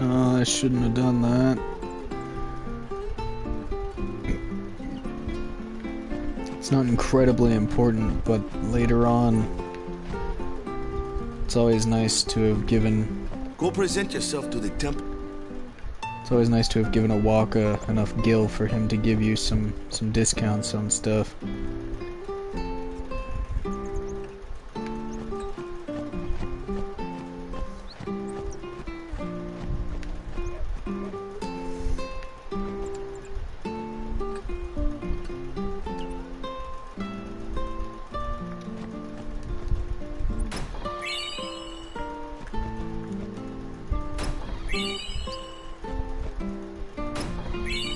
I shouldn't have done that. It's not incredibly important, but later on, it's always nice to have given... Go present yourself to the temple. It's always nice to have given a Waka enough gil for him to give you some discounts on stuff.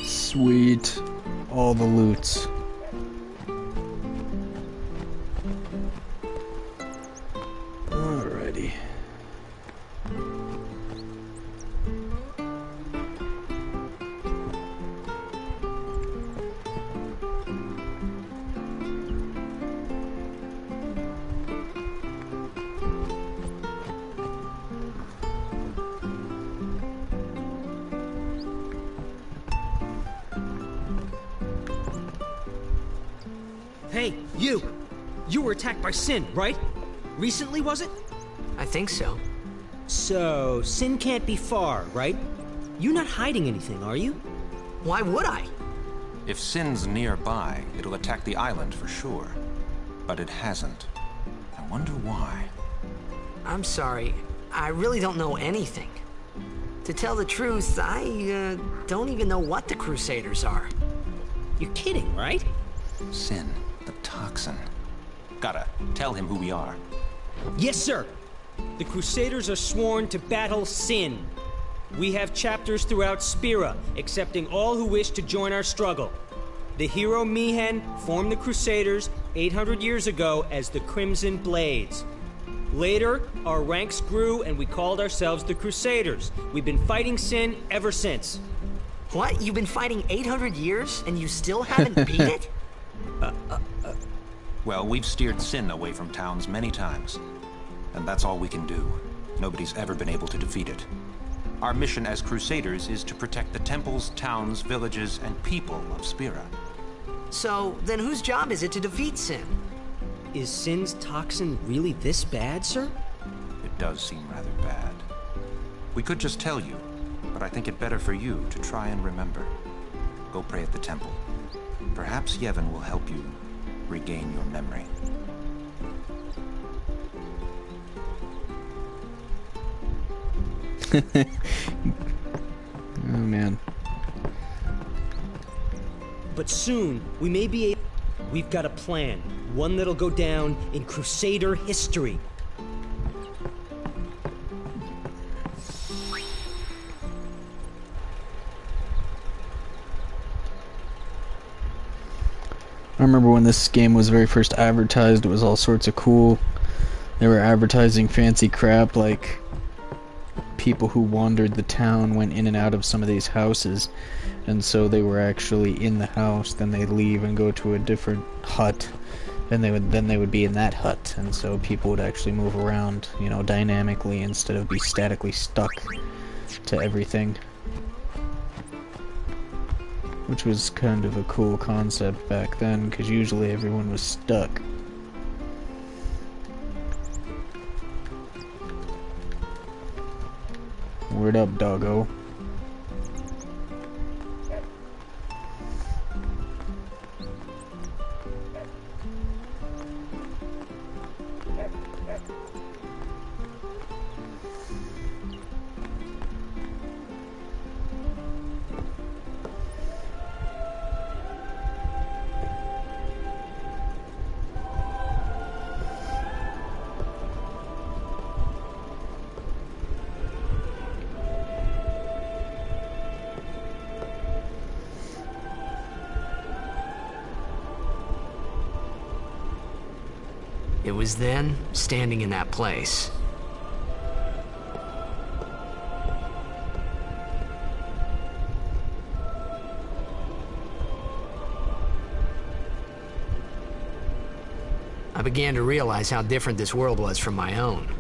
Sweet. All the loots. Alrighty. Hey, you! You were attacked by Sin, right? Recently, was it? I think so. So, Sin can't be far, right? You're not hiding anything, are you? Why would I? If Sin's nearby, it'll attack the island for sure. But it hasn't. I wonder why. I'm sorry. I really don't know anything. To tell the truth, I don't even know what the Crusaders are. You're kidding, right? Sin, the toxin. Gotta tell him who we are. Yes, sir. The Crusaders are sworn to battle Sin. We have chapters throughout Spira, accepting all who wish to join our struggle. The hero Mihen formed the Crusaders 800 years ago as the Crimson Blades. Later, our ranks grew and we called ourselves the Crusaders. We've been fighting Sin ever since. What? You've been fighting 800 years and you still haven't beat it? Well, we've steered Sin away from towns many times. And that's all we can do. Nobody's ever been able to defeat it. Our mission as Crusaders is to protect the temples, towns, villages, and people of Spira. So, then whose job is it to defeat Sin? Is Sin's toxin really this bad, sir? It does seem rather bad. We could just tell you, but I think it better for you to try and remember. Go pray at the temple. Perhaps Yevon will help you regain your memory. Oh man. But soon, we may be able... We've got a plan. One that'll go down in Crusader history. I remember when this game was very first advertised, it was all sorts of cool. They were advertising fancy crap like people who wandered the town went in and out of some of these houses, and so they were actually in the house, then they'd leave and go to a different hut, and they would be in that hut, and so people would actually move around, you know, dynamically instead of be statically stuck to everything. Which was kind of a cool concept back then, because usually everyone was stuck. Word up, doggo. It was then, standing in that place. I began to realize how different this world was from my own.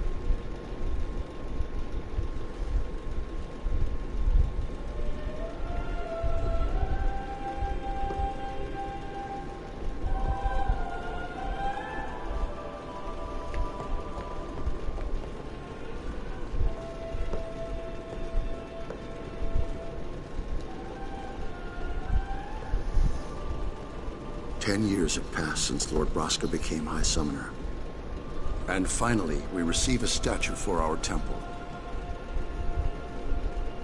10 years have passed since Lord Braska became High Summoner. And finally, we receive a statue for our temple.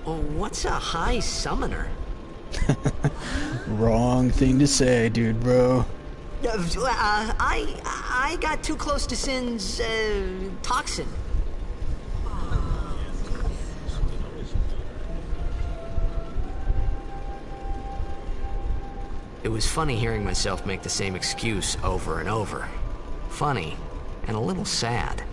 Oh, what's a High Summoner? Wrong thing to say, dude, bro. I got too close to Sin's, toxin. It was funny hearing myself make the same excuse over and over. Funny, and a little sad.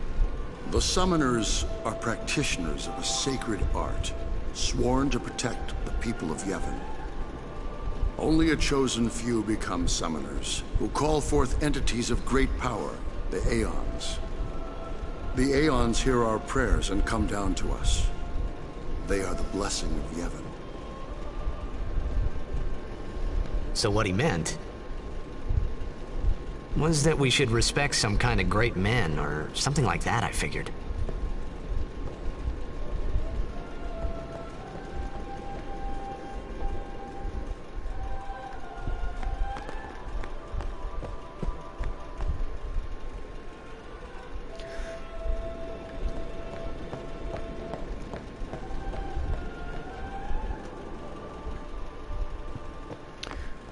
The Summoners are practitioners of a sacred art, sworn to protect the people of Yevon. Only a chosen few become Summoners, who call forth entities of great power, the Aeons. The Aeons hear our prayers and come down to us. They are the blessing of Yevon. So what he meant was that we should respect some kind of great men, or something like that, I figured.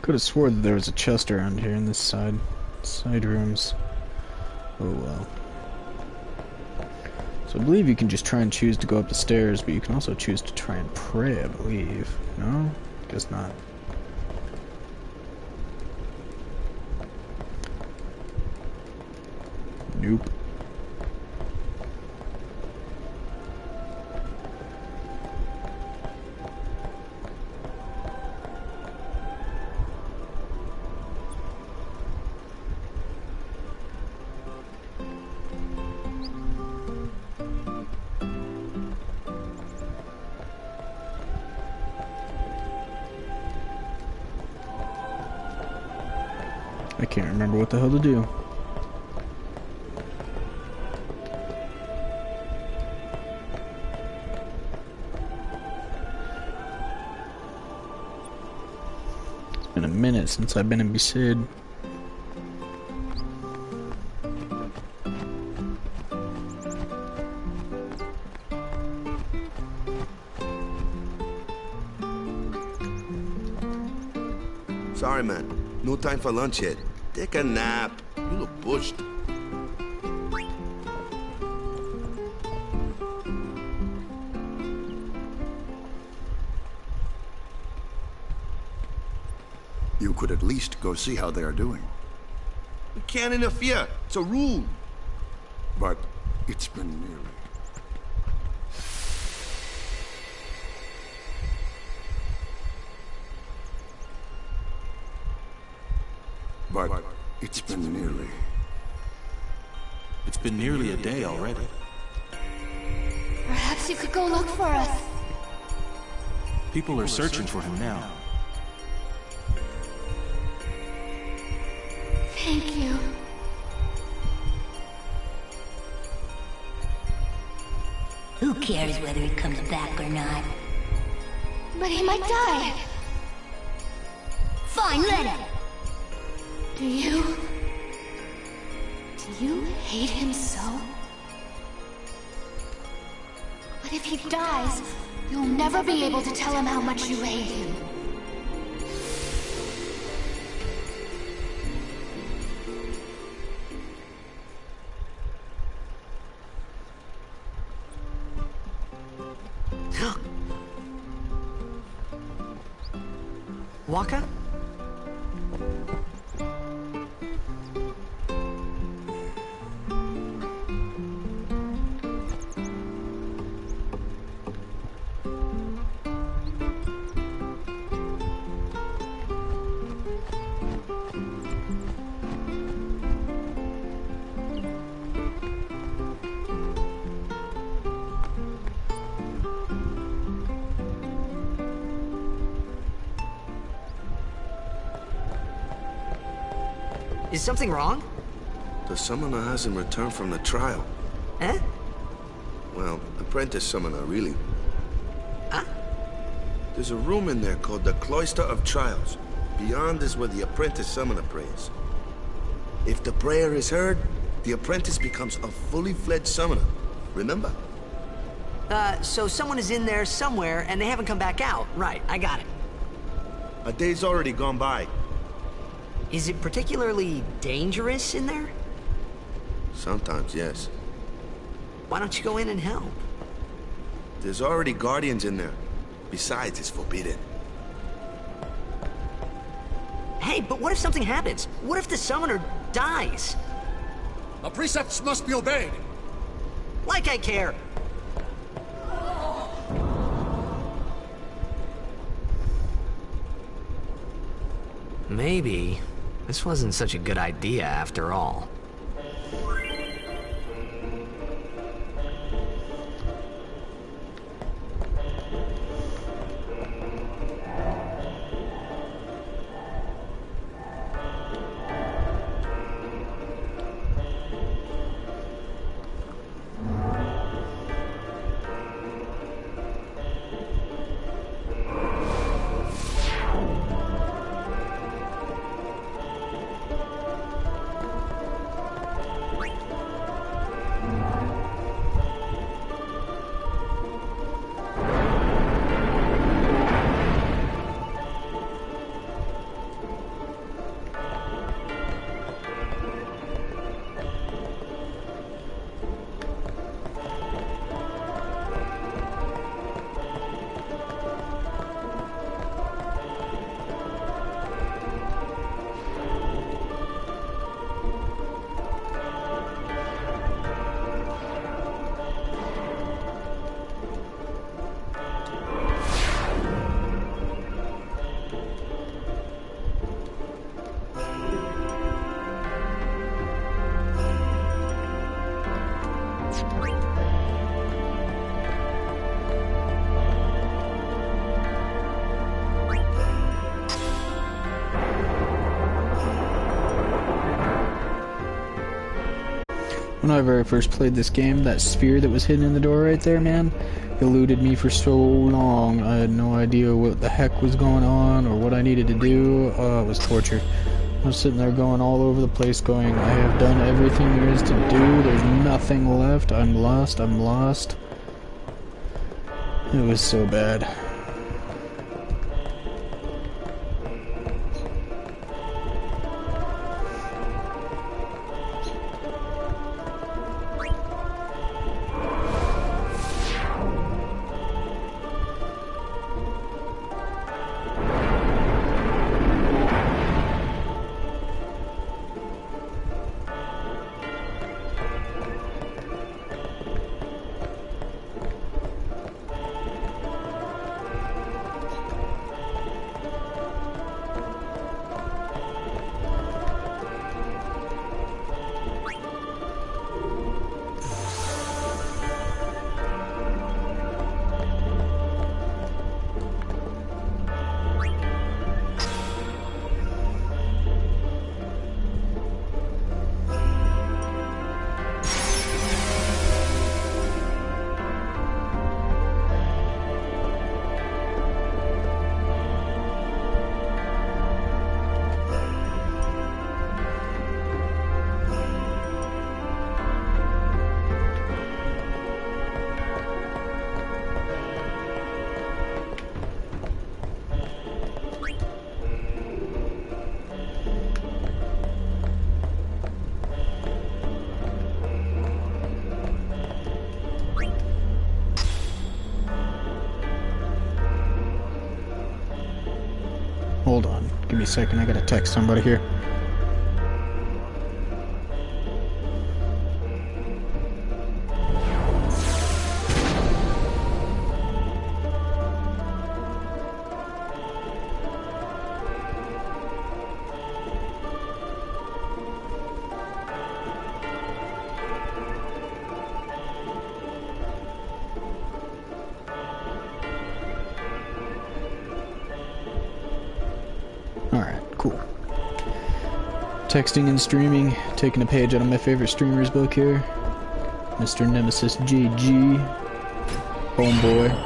Could have swore that there was a chest around here in this side rooms. Oh well. So I believe you can just try and choose to go up the stairs, but you can also choose to try and pray, I believe. No? Guess not. Nope. I can't remember what the hell to do. It's been a minute since I've been in Besaid. Sorry, man. No time for lunch yet. Take a nap. You look pushed. You could at least go see how they are doing. We can't interfere. It's a rule. But it's been nearly. But it's been nearly. It's been nearly a day already. Perhaps you could go look for us. People are searching for him now. Thank you. Who cares whether he comes back or not? But he might die. Fine, let him. Do you hate him so? But if he dies, you'll never be able to tell him how much you hate him. Wakka? Is something wrong? The summoner hasn't returned from the trial. Eh? Well, apprentice summoner, really. Huh? There's a room in there called the Cloister of Trials. Beyond is where the apprentice summoner prays. If the prayer is heard, the apprentice becomes a fully fledged summoner. Remember? So someone is in there somewhere and they haven't come back out. Right, I got it. A day's already gone by. Is it particularly dangerous in there? Sometimes, yes. Why don't you go in and help? There's already guardians in there. Besides, it's forbidden. Hey, but what if something happens? What if the summoner dies? Our precepts must be obeyed. Like I care. Maybe this wasn't such a good idea after all. When I very first played this game, that sphere that was hidden in the door right there, man, eluded me for so long. I had no idea what the heck was going on or what I needed to do. It was torture. I was sitting there going all over the place going, I have done everything there is to do, there's nothing left, I'm lost, I'm lost. It was so bad. Hold on, give me a second, I gotta text somebody here. Alright, cool. Texting and streaming, taking a page out of my favorite streamer's book here. Mr. Nemesis GG. Homeboy.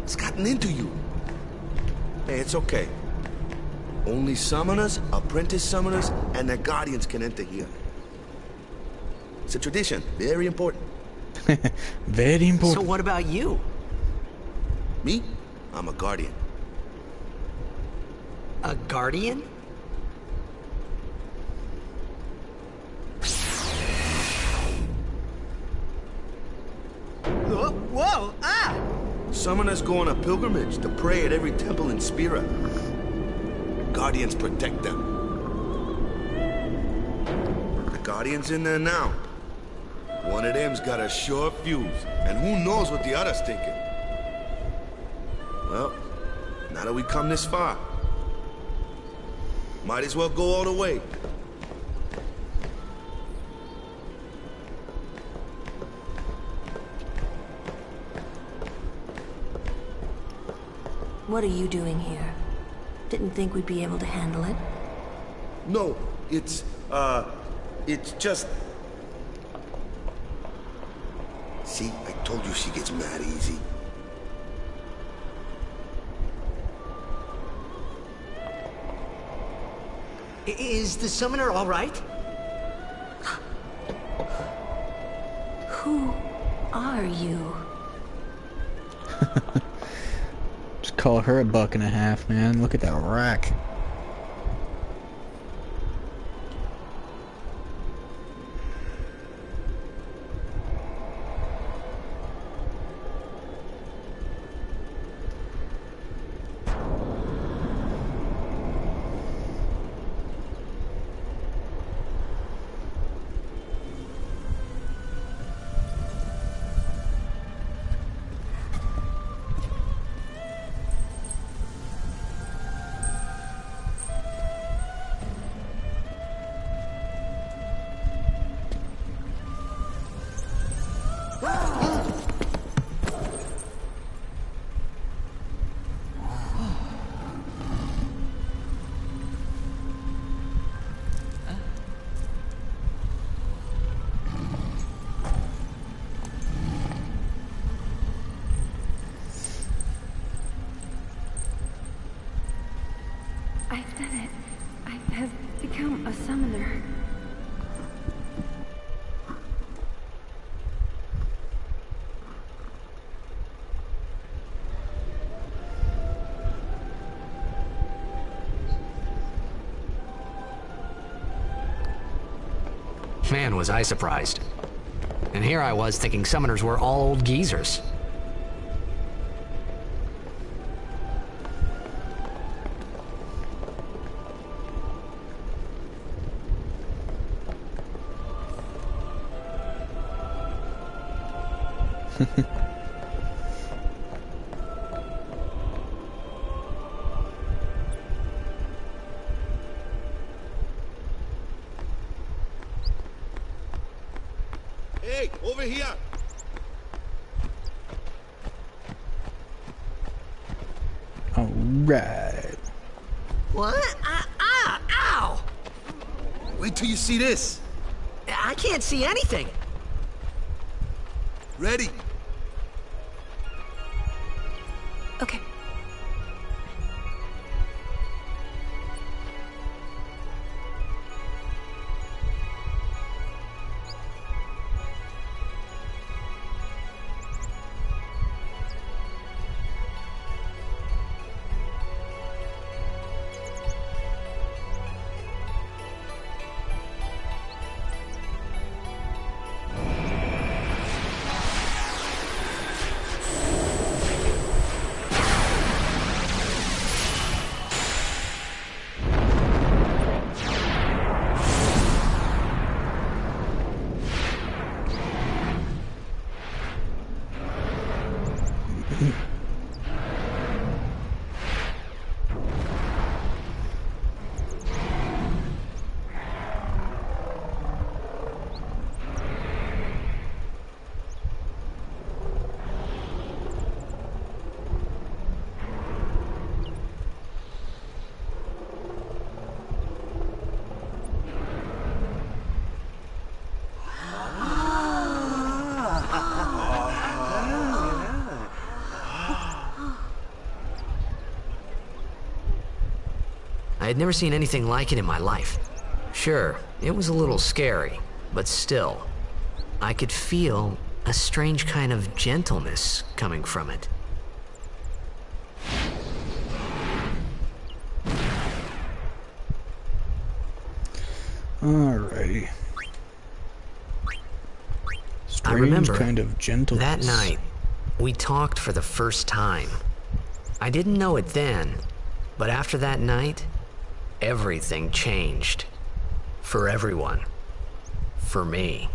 It's gotten into you. Hey, it's okay. Only summoners, apprentice summoners, and their guardians can enter here. It's a tradition. Very important. Very important. So what about you? Me? I'm a guardian. A guardian? Whoa! Ah! Summoners go on a pilgrimage to pray at every temple in Spira. Guardians protect them. The Guardian's in there now. One of them's got a sure fuse, and who knows what the other's thinking. Well, now that we come this far, might as well go all the way. What are you doing here? Didn't think we'd be able to handle it. No, it's just... See, I told you she gets mad easy. Is the summoner all right? Who are you? Just call her $1.50, man. Look at that rack. I've done it. I have become a summoner. Man, was I surprised. And here I was thinking summoners were all old geezers. Hey, over here! Alright. What? Ow! Wait till you see this. I can't see anything. Ready? Okay. I had never seen anything like it in my life. Sure, it was a little scary, but still, I could feel a strange kind of gentleness coming from it. Alrighty. I remember kind of gentleness. That night, we talked for the first time. I didn't know it then, but after that night, everything changed. For everyone. For me.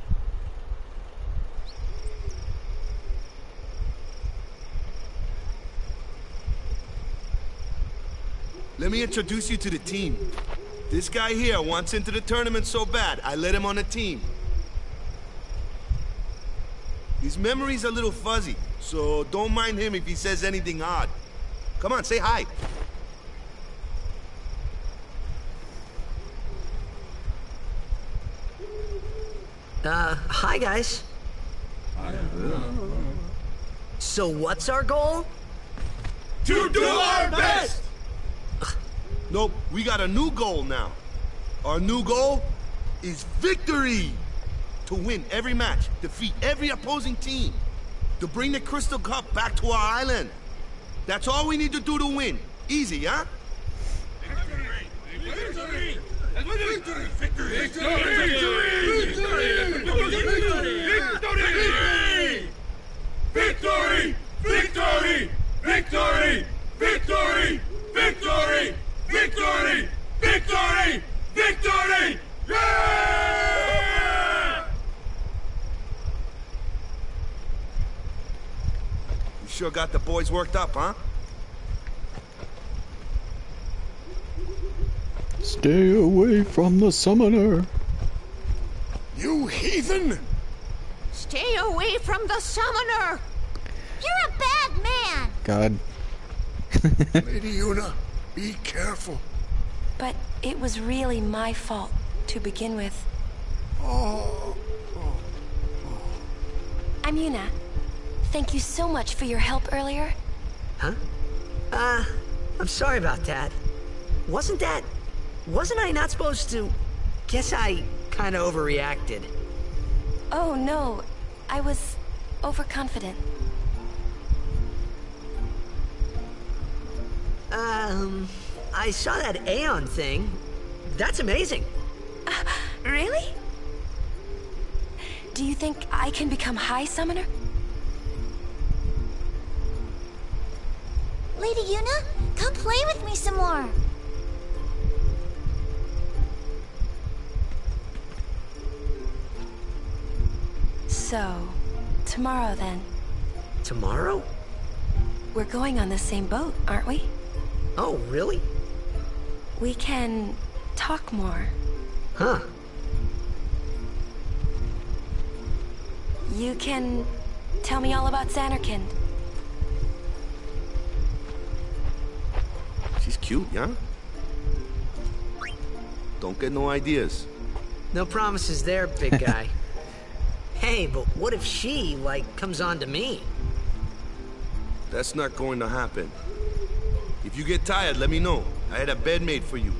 Let me introduce you to the team. This guy here wants into the tournament so bad, I let him on the team. His memory's a little fuzzy, so don't mind him if he says anything odd. Come on, say hi. Hi guys. So what's our goal? To do our best! Nope, we got a new goal now. Our new goal is victory! To win every match, defeat every opposing team, to bring the Crystal Cup back to our island. That's all we need to do to win. Easy, huh? Victory! Victory! Victory! Victory! Victory! Victory! Victory! Victory! Victory! Victory! Victory! Victory! Yeah! You sure got the boys worked up, huh? Stay away from the summoner. You heathen! Stay away from the summoner! You're a bad man! God. Lady Yuna, be careful. But it was really my fault to begin with. I'm Yuna. Thank you so much for your help earlier. Huh? I'm sorry about that. Wasn't I not supposed to... Guess I kinda overreacted. Oh no, I was overconfident. I saw that Aeon thing. That's amazing. Really? Do you think I can become High Summoner? Lady Yuna, come play with me some more. So, tomorrow then. Tomorrow? We're going on the same boat, aren't we? Oh, really? We can talk more. Huh. You can tell me all about Zanarkand. She's cute, yeah? Don't get no ideas. No promises there, big guy. Hey, but what if she, comes on to me? That's not going to happen. If you get tired, let me know. I had a bed made for you.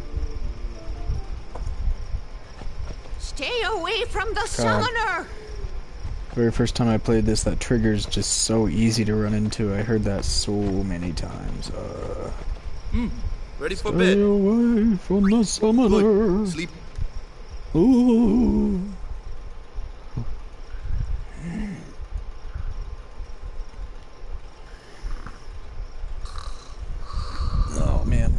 Stay away from the summoner! Very first time I played this, that trigger's just so easy to run into. I heard that so many times. Ready for Stay bed? away from the summoner. Good. Sleep. Ooh. Oh man.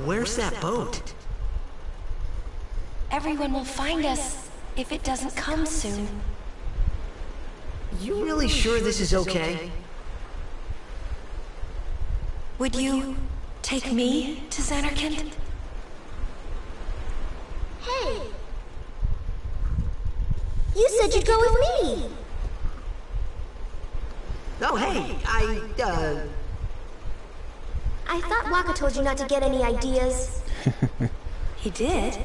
Where's that boat? Everyone will find us if it doesn't come soon. You really sure this is okay? Would you take me to Zanarkand? Hey! You said you'd go with me! Oh, hey, I thought Waka told you not to get any ideas. He did?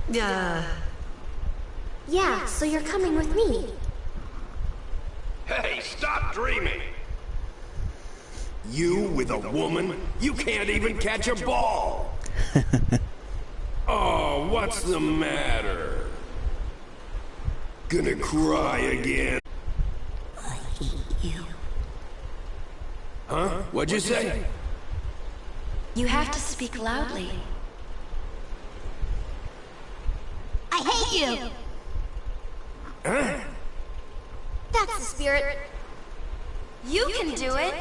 Yeah, so you're coming with me. Hey, stop dreaming! You with a woman? You can't even catch a ball! Oh, what's the matter? Gonna cry again? I hate you. Huh? What'd you say? You have to speak loudly. I hate you! Huh? That's the spirit. You can do it!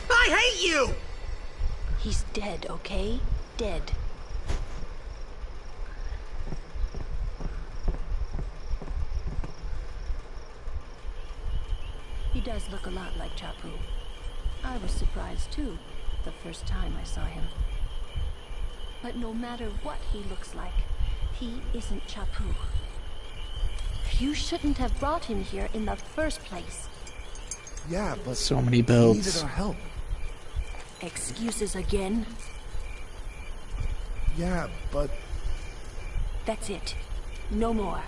I hate you! He's dead, okay? Dead. He does look a lot like Chapu. I was surprised too, the first time I saw him. But no matter what he looks like, he isn't Chapu. You shouldn't have brought him here in the first place. Yeah, but so many he belts. needed our help. Excuses again? Yeah, but... That's it. No more.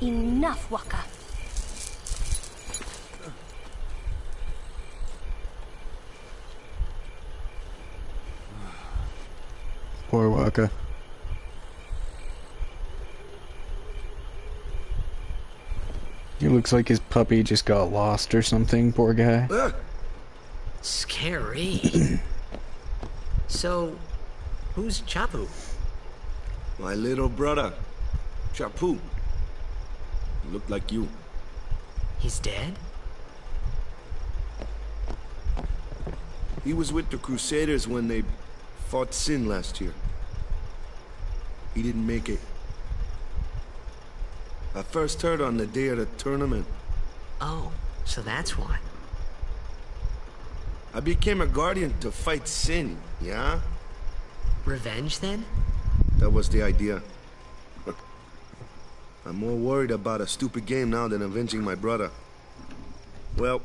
Enough, Waka. Poor Waka. He looks like his puppy just got lost or something, poor guy. Scary. So, who's Chapu? My little brother, Chapu. He looked like you. He's dead? He was with the Crusaders when they fought Sin last year. He didn't make it. I first heard on the day of the tournament. Oh, so that's why. I became a guardian to fight Sin, yeah? Revenge, then? That was the idea. I'm more worried about a stupid game now than avenging my brother. Well,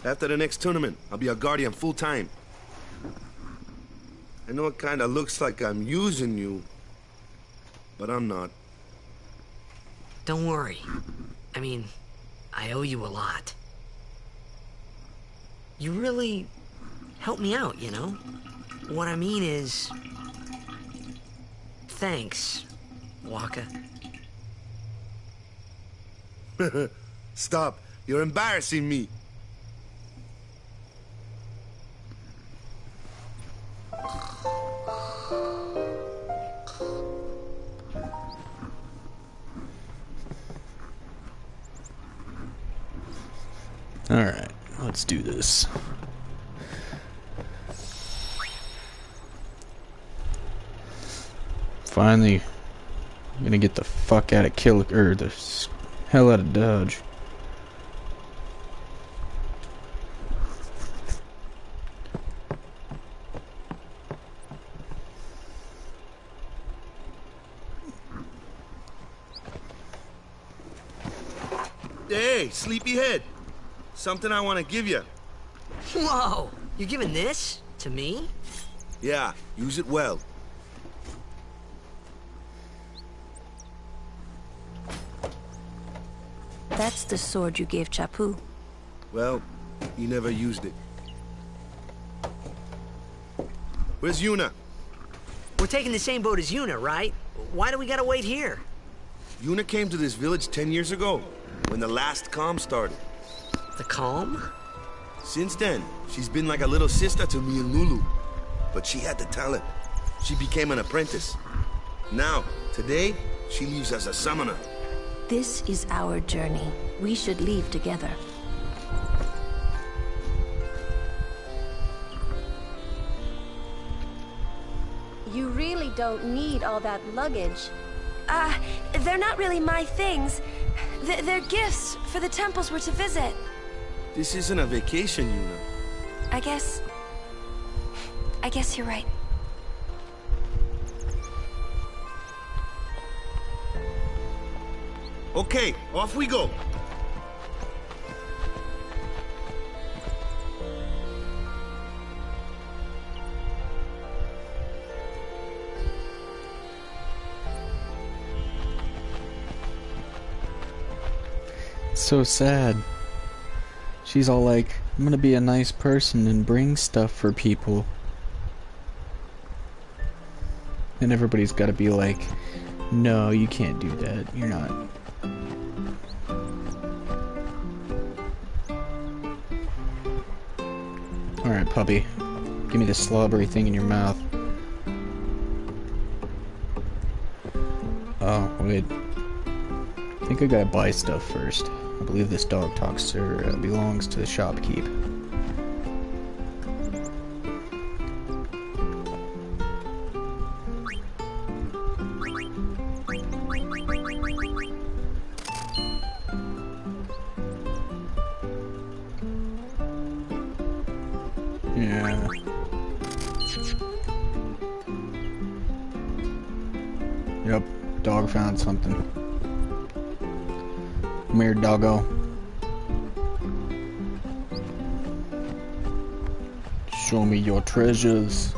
after the next tournament, I'll be a guardian full-time. I know it kinda looks like I'm using you, but I'm not. Don't worry. I mean, I owe you a lot. You really helped me out, you know? What I mean is... Thanks, Waka. Stop. You're embarrassing me. Alright, let's do this. Finally, I'm gonna get the fuck out of the hell out of Dodge. Hey, sleepyhead. Something I want to give you. Whoa! You're giving this to me? Yeah, use it well. That's the sword you gave Chapu. Well, he never used it. Where's Yuna? We're taking the same boat as Yuna, right? Why do we gotta wait here? Yuna came to this village 10 years ago, when the last calm started. The calm? Since then, she's been like a little sister to me and Lulu. But she had the talent. She became an apprentice. Now, today, she leaves as a summoner. This is our journey. We should leave together. You really don't need all that luggage. They're not really my things. They're gifts for the temples we're to visit. This isn't a vacation, Yuna. I guess you're right. Okay, off we go. So sad. She's all like, I'm gonna be a nice person and bring stuff for people. And everybody's gotta be like, no, you can't do that. You're not. Alright, puppy. Give me the slobbery thing in your mouth. Oh, wait. I think I gotta buy stuff first. I believe this dog talks or belongs to the shopkeep. Yeah. Yep, dog found something. Come here, doggo. Show me your treasures.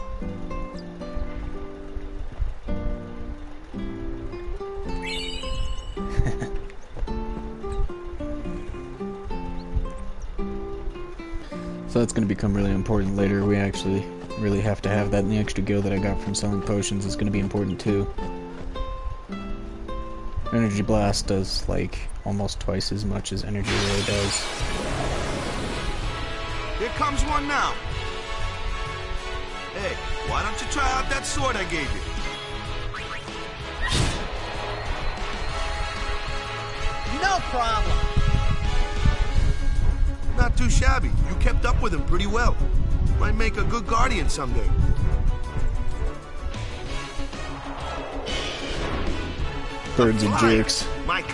So that's going to become really important later. We actually really have to have that, and the extra gil that I got from selling potions is going to be important too. Energy Blast does like almost twice as much as Energy Ray does. Here comes one now. Hey, why don't you try out that sword I gave you? No problem. Not too shabby. You kept up with him pretty well. Might make a good guardian someday. Birds and jerks. Mike.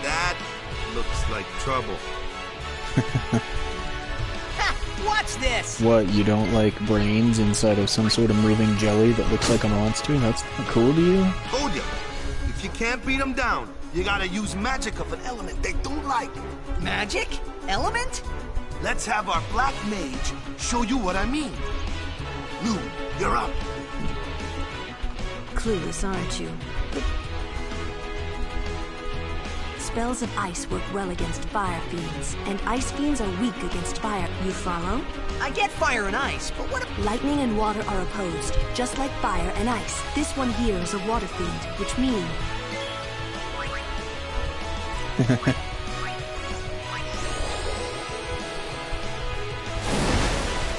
That looks like trouble. Watch this! What, you don't like brains inside of some sort of moving jelly that looks like a monster? That's not cool to you? Told ya. If you can't beat them down, you gotta use magic of an element they don't like. Magic? Element? Let's have our black mage show you what I mean. Lou, you're up. Clueless, aren't you? Spells of ice work well against fire fiends, and ice fiends are weak against fire. You follow? I get fire and ice, but what if... Lightning and water are opposed, just like fire and ice. This one here is a water fiend, which means...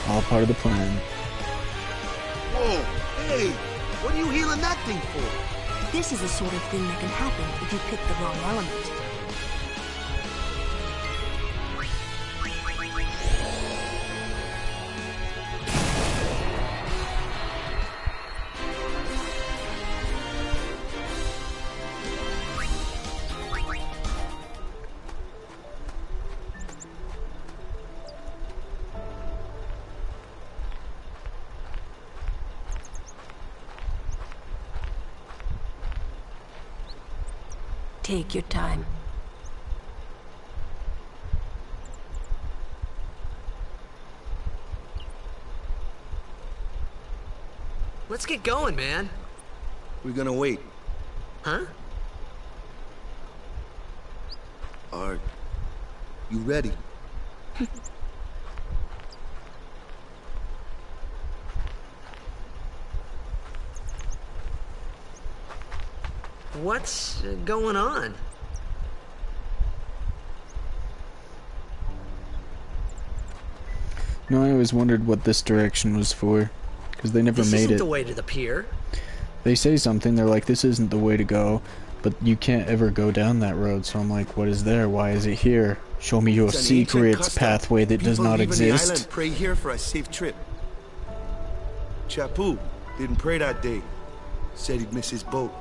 All part of the plan. Whoa, hey, what are you healing that thing for? This is the sort of thing that can happen if you pick the wrong element. Take your time. Let's get going, man. We're gonna wait. Huh? Are you ready? What's going on? No, I always wondered what this direction was for, because they never This made isn't it. the way to the pier. They say something, they're like, this isn't the way to go, but you can't ever go down that road, so I'm like, what is there? Why is it here? Show me your It's an ancient secrets custom. pathway that does People not leaving the exist. island pray here for a safe trip. Chappu didn't pray that day. Said he'd miss his boat.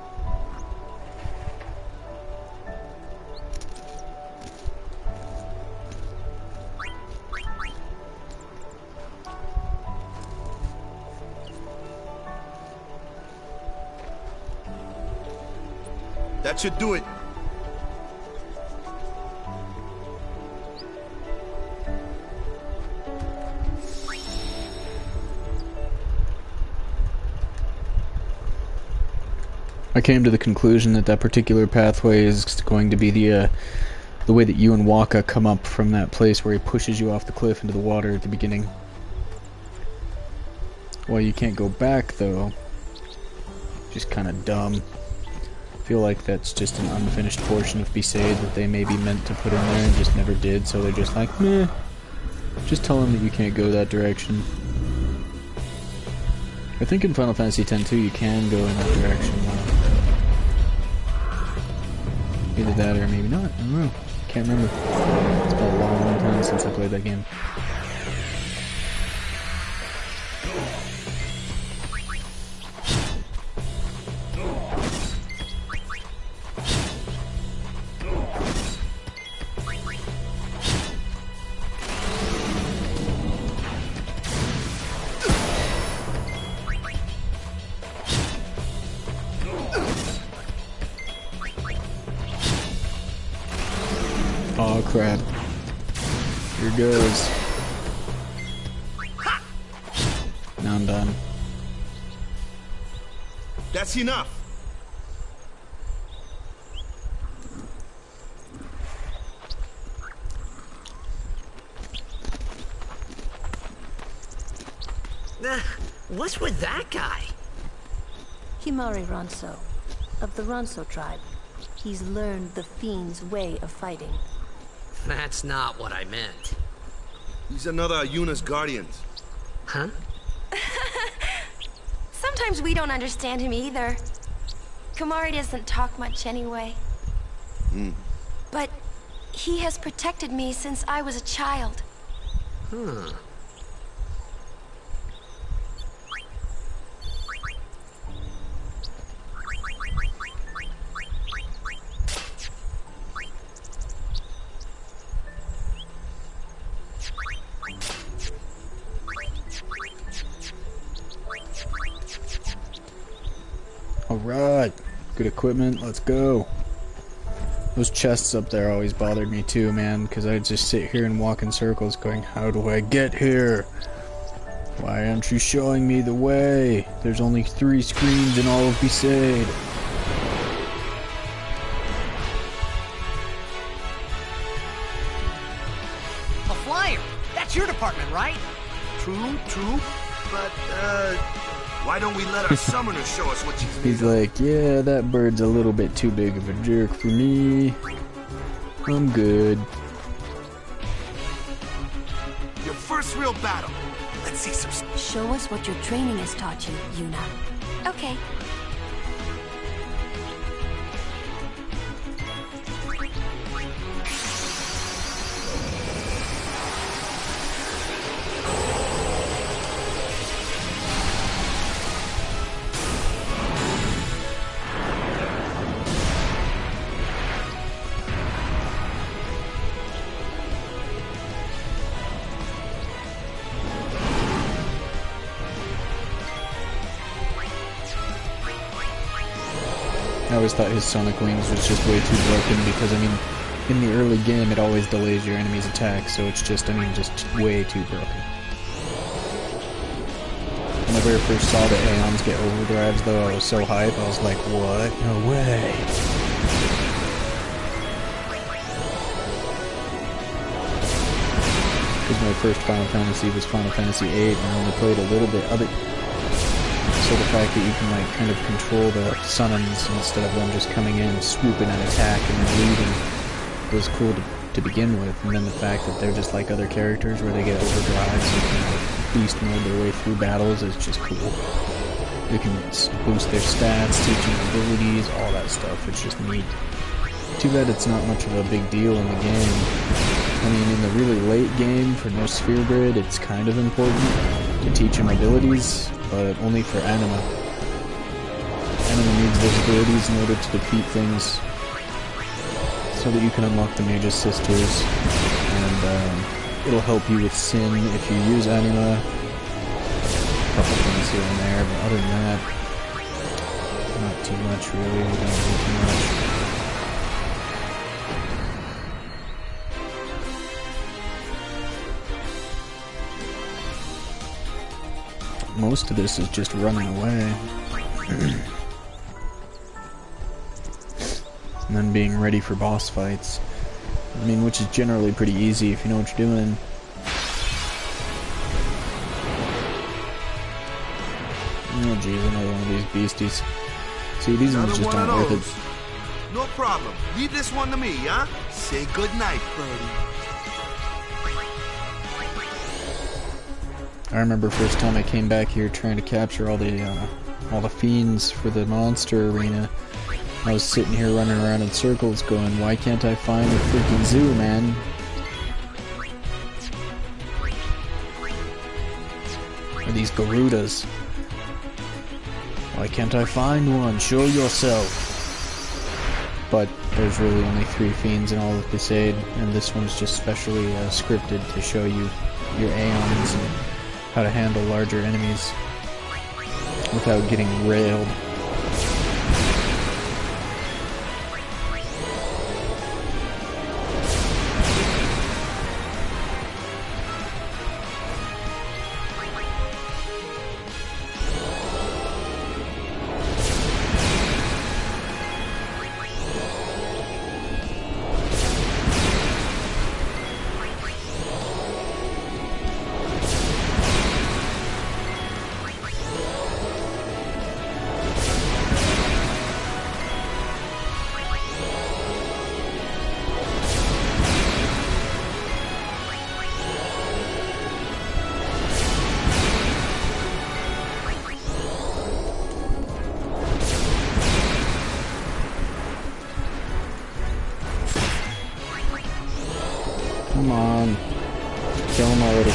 That should do it. I came to the conclusion that that particular pathway is going to be the way that you and Waka come up from that place where he pushes you off the cliff into the water at the beginning. Well, you can't go back, though. Just kind of dumb. I feel like that's just an unfinished portion of Besaid that they maybe meant to put in there and just never did, so they're just like, meh. Just tell them that you can't go that direction. I think in Final Fantasy X too, you can go in that direction, though. Either that or maybe not, I don't know. Can't remember. It's been a long time since I played that game. Oh crap. Here goes. Now I'm done. That's enough. What's with that guy? Himari Ronso, of the Ronso tribe. He's learned the Fiend's way of fighting. That's not what I meant. He's another Yuna's guardians. Huh? Sometimes we don't understand him either. Kumari doesn't talk much anyway. But he has protected me since I was a child. Huh. Alright, good equipment, let's go. Those chests up there always bothered me too, man, because I'd just sit here and walk in circles going, how do I get here? Why aren't you showing me the way? There's only 3 screens in all of Besaid. A flyer! That's your department, right? True. But, why don't we let our summoner show us what she's made He's of? like, yeah, that bird's a little bit too big of a jerk for me. I'm good. Your first real battle. Let's see some... Show us what your training has taught you, Yuna. Okay. I always thought his Sonic Wings was just way too broken because, I mean, in the early game it always delays your enemy's attack, so it's just, I mean, just way too broken. Whenever I first saw the Aeons get overdrives, though, I was so hype, I was like, what? No way! Because my first Final Fantasy was Final Fantasy VIII, and I only played a little bit of it. So the fact that you can like kind of control the summons instead of them just coming in, swooping an attack and then leaving was cool to begin with. And then the fact that they're just like other characters where they get overdrives and can like beast mode their way through battles is just cool. You can boost their stats, teach them abilities, all that stuff. It's just neat. Too bad it's not much of a big deal in the game. I mean, in the really late game for No Sphere Grid, it's kind of important to teach them abilities, but only for Anima. Anima needs those abilities in order to defeat things, so that you can unlock the Mage's Sisters, and it'll help you with Sin if you use Anima. A couple things here and there, but other than that, not too much really, we don't do too much. most of this is just running away. And then being ready for boss fights. I mean, which is generally pretty easy if you know what you're doing. Oh jeez, another one of these beasties. See, these ones just aren't worth it. No problem. Leave this one to me, huh? Say goodnight, birdie. I remember first time I came back here trying to capture all the fiends for the monster arena. I was sitting here running around in circles going, why can't I find a freaking zoo, man? Or these Garudas. Why can't I find one? Show yourself. But there's really only 3 fiends in all of Besaid, and this one's just specially scripted to show you your aeons and how to handle larger enemies without getting railed. Come on. Kill him already.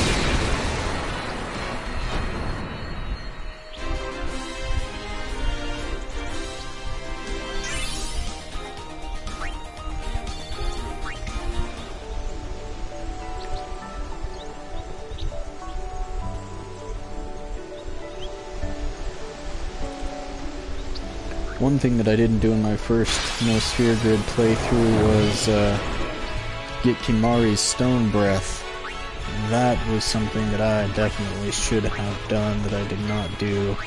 One thing that I didn't do in my first No Sphere Grid playthrough was get Kimahri's Stone Breath. That was something that I definitely should have done that I did not do.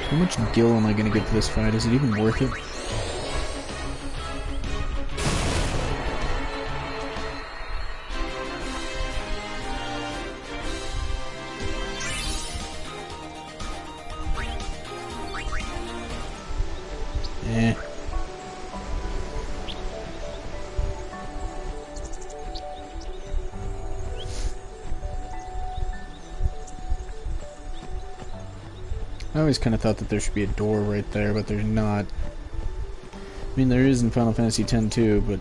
How much gil am I gonna get for this fight? Is it even worth it? Eh. I always kind of thought that there should be a door right there, but there's not. I mean, there is in Final Fantasy X too, but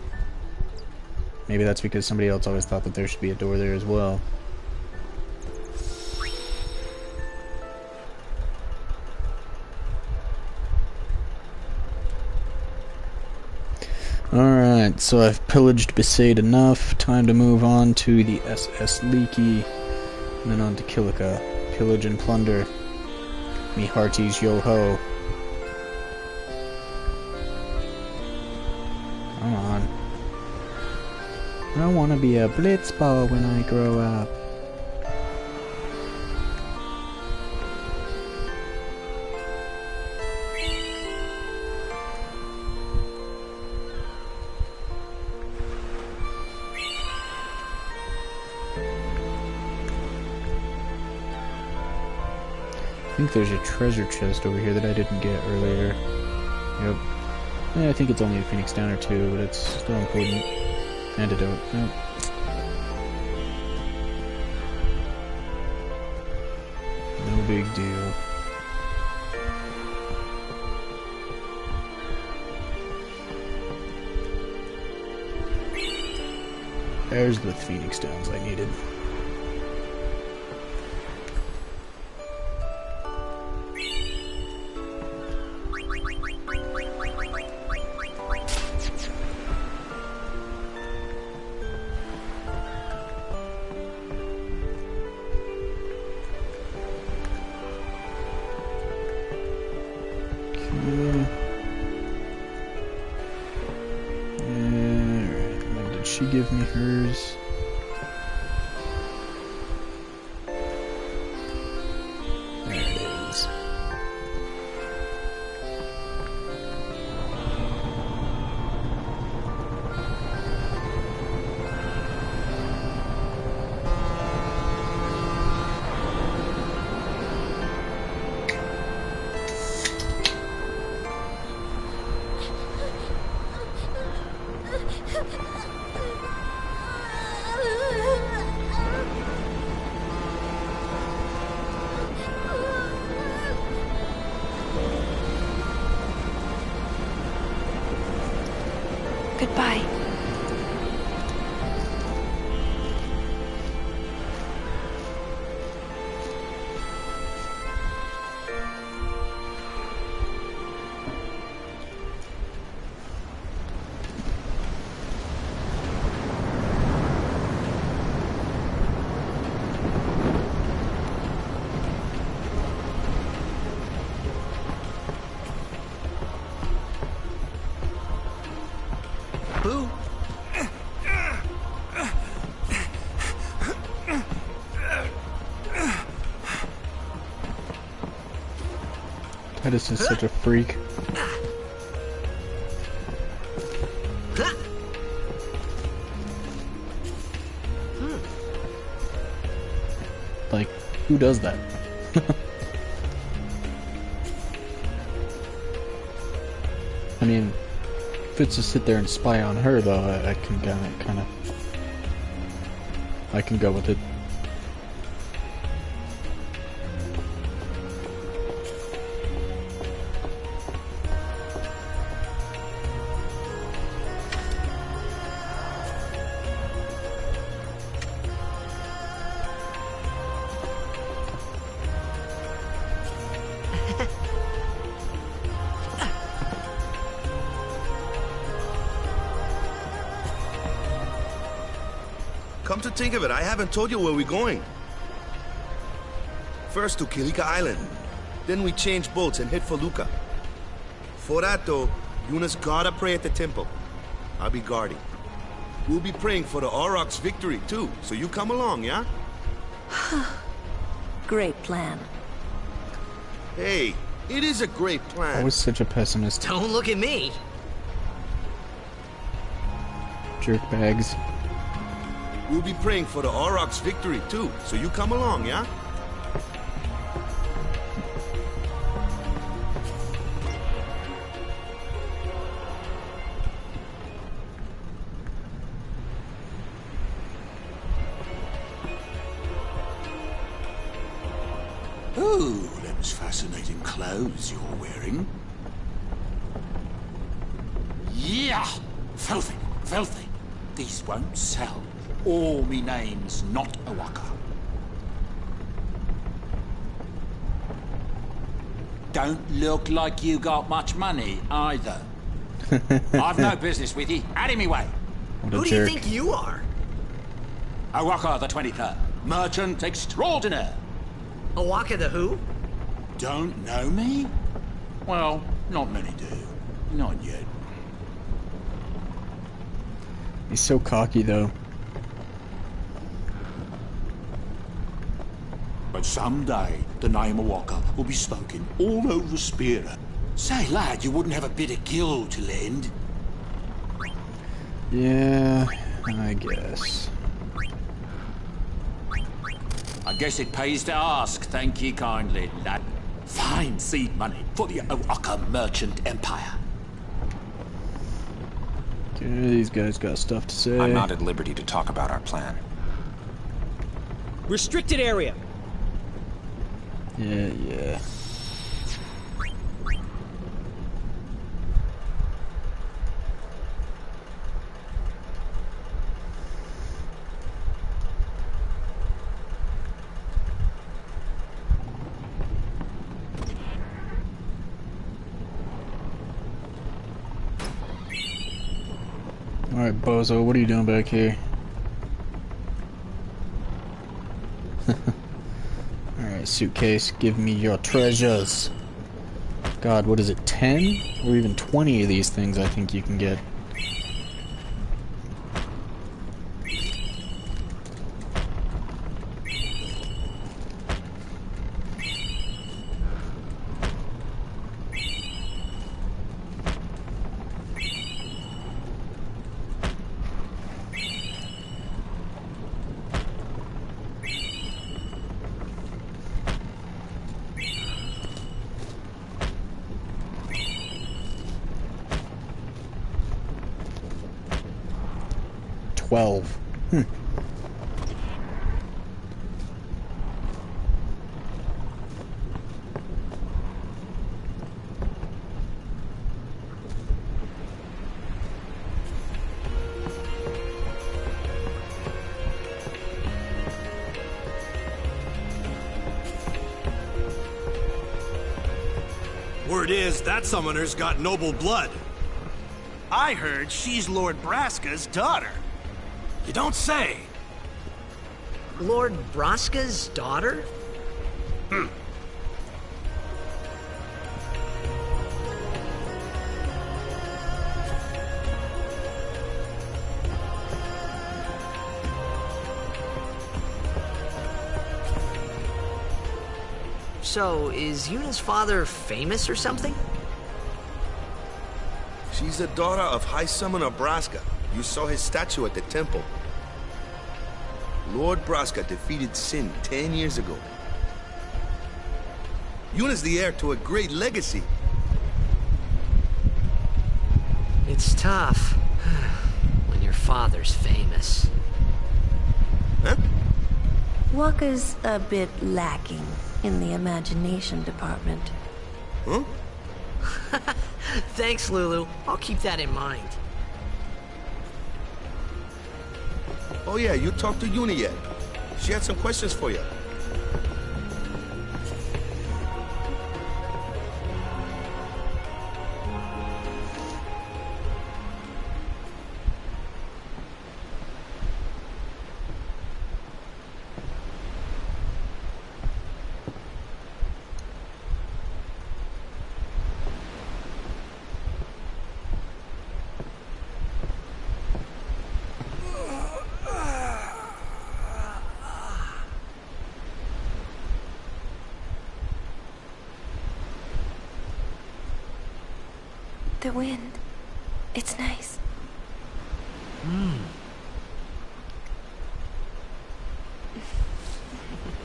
maybe that's because somebody else always thought that there should be a door there as well. Alright, so I've pillaged Besaid enough. Time to move on to the SS Leaky, and then on to Kilika. Pillage and plunder. Me hearties yo-ho. Come on. I wanna be a blitzball when I grow up. I think there's a treasure chest over here that I didn't get earlier. Yep. Yeah, I think it's only a Phoenix Down or 2, but it's still important. Antidote. Nope. No big deal. There's the Phoenix Downs I needed. She give me hers. That is just such a freak. Like, who does that? I mean, if it's to sit there and spy on her, though, I can kind of, I can go with it. Come to think of it, I haven't told you where we're going. First to Kilika Island. Then we change boats and head for Luca. For that though, Yuna's gotta pray at the temple. I'll be guarding. We'll be praying for the Aurochs' victory too, so you come along, yeah? Great plan. Hey, it is a great plan. I was such a pessimist. Don't look at me. Jerkbags. We'll be praying for the Aurochs' victory too, so you come along, yeah? Oh, them's fascinating clothes you're wearing. Yeah! Filthy, filthy. These won't sell. Or me name's not O'aka. Don't look like you got much money, either. I've no business with you. Out of me way. Who do you think you are? O'aka the 23rd. Merchant extraordinaire. O'aka the who? Don't know me? Well, not many do. Not yet. He's so cocky, though. But someday, the name O'aka will be spoken all over Spira. Say, lad, you wouldn't have a bit of gill to lend? Yeah, I guess. I guess it pays to ask, thank ye kindly, lad. Fine seed money for the O'aka merchant empire. Okay, these guys got stuff to say. I'm not at liberty to talk about our plan. Restricted area. Yeah. Alright, Bozo, what are you doing back here? Alright, suitcase, give me your treasures. God, what is it, 10? Or even 20 of these things I think you can get. Hmm. Word is, that summoner's got noble blood. I heard she's Lord Braska's daughter. You don't say. Lord Braska's daughter? So, is Yuna's father famous or something? She's the daughter of High Summoner Braska. You saw his statue at the temple. Lord Braska defeated Sin 10 years ago. Yuna's the heir to a great legacy. It's tough when your father's famous. Huh? Wakka's a bit lacking in the imagination department. Huh? Thanks, Lulu. I'll keep that in mind. Oh yeah, you talked to Yuna yet? She had some questions for you. The wind. It's nice.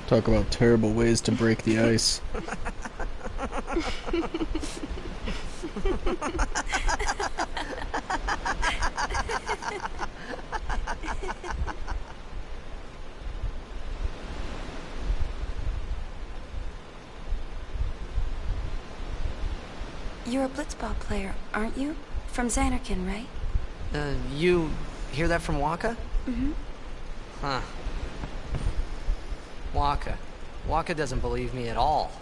Talk about terrible ways to break the ice. You're a blitzball player, aren't you? From Xanarkand, right? You hear that from Wakka? Mm-hmm. Huh. Wakka. Wakka doesn't believe me at all.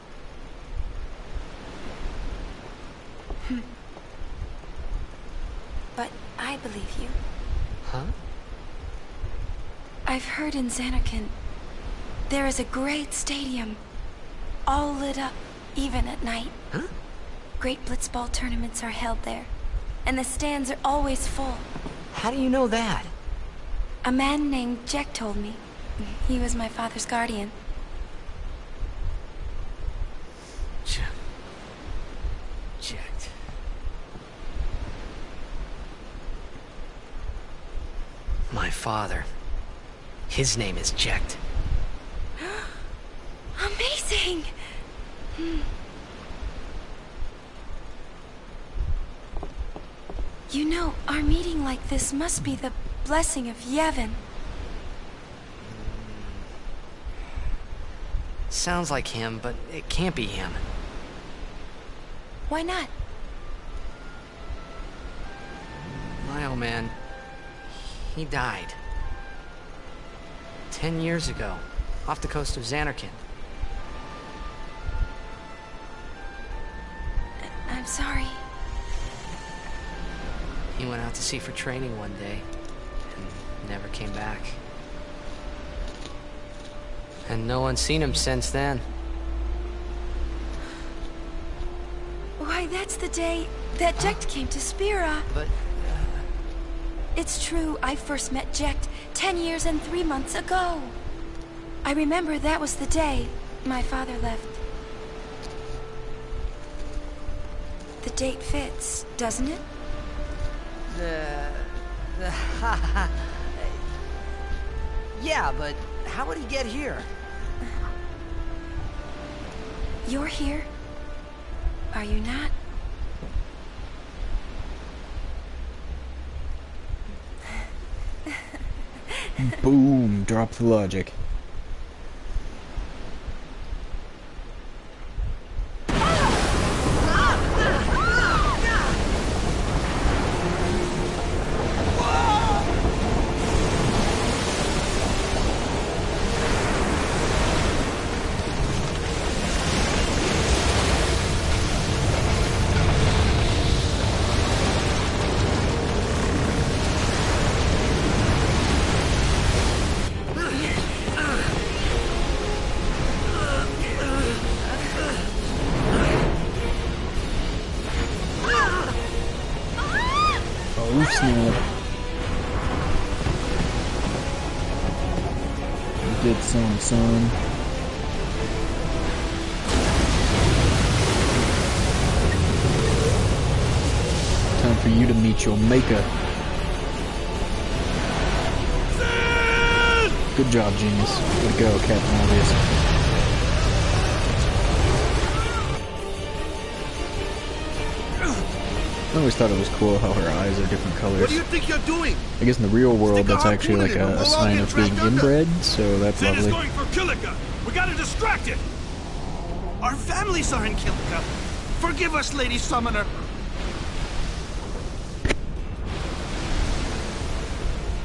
But I believe you. Huh? I've heard in Xanarkand there is a great stadium, all lit up, even at night. Huh? Great blitzball tournaments are held there, and the stands are always full. How do you know that? A man named Jecht told me. He was my father's guardian. Jecht. My father. His name is Jecht. Amazing! You know, our meeting like this must be the blessing of Yevon. Sounds like him, but it can't be him. Why not? My old man, he died. 10 years ago, off the coast of Xanarkand. I'm sorry. He went out to sea for training one day, and never came back. And no one's seen him since then. Why, that's the day that Jecht came to Spira. But... It's true, I first met Jecht 10 years and 3 months ago. I remember that was the day my father left. The date fits, doesn't it? Yeah, but how would he get here? You're here, are you not? Boom, drop the logic. Oh snap. You did some, son. you to meet your maker. Good job, genius. Good go, Captain Obvious. I always thought it was cool how her eyes are different colors. What do you think you're doing? I guess in the real world, that's actually like a sign of being inbred, so that's Zin is lovely. going for Kilika. We gotta distract it. Our families are in Kilika. Forgive us, Lady Summoner.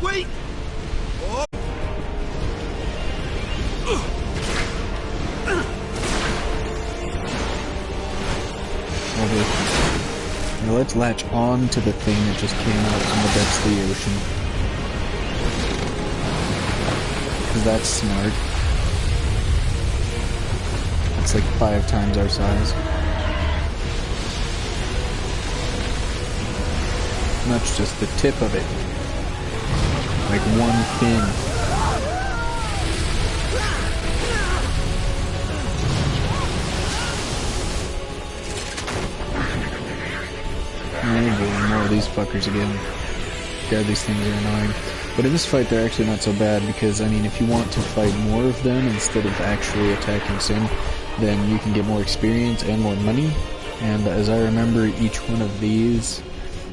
Wait! Oh. Lovely. Now let's latch on to the thing that just came out from the depths of the ocean. Because that's smart. It's like 5 times our size. And that's just the tip of it. Like one fin. Oh boy, more of these fuckers again. God, these things are annoying. But in this fight, they're actually not so bad because, I mean, if you want to fight more of them instead of actually attacking Sin, then you can get more experience and more money. And as I remember, each one of these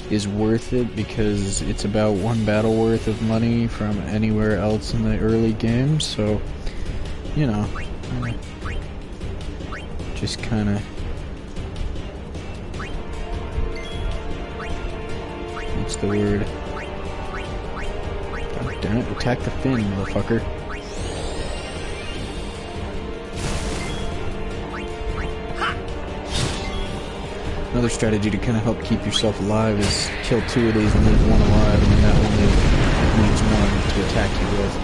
is worth it because it's about 1 battle worth of money from anywhere else in the early game. So, you know, just kind of... What's the word? God damn it, attack the fin, motherfucker. Another strategy to kind of help keep yourself alive is kill 2 of these and leave 1 alive, and then that one leaves 1 to attack you with.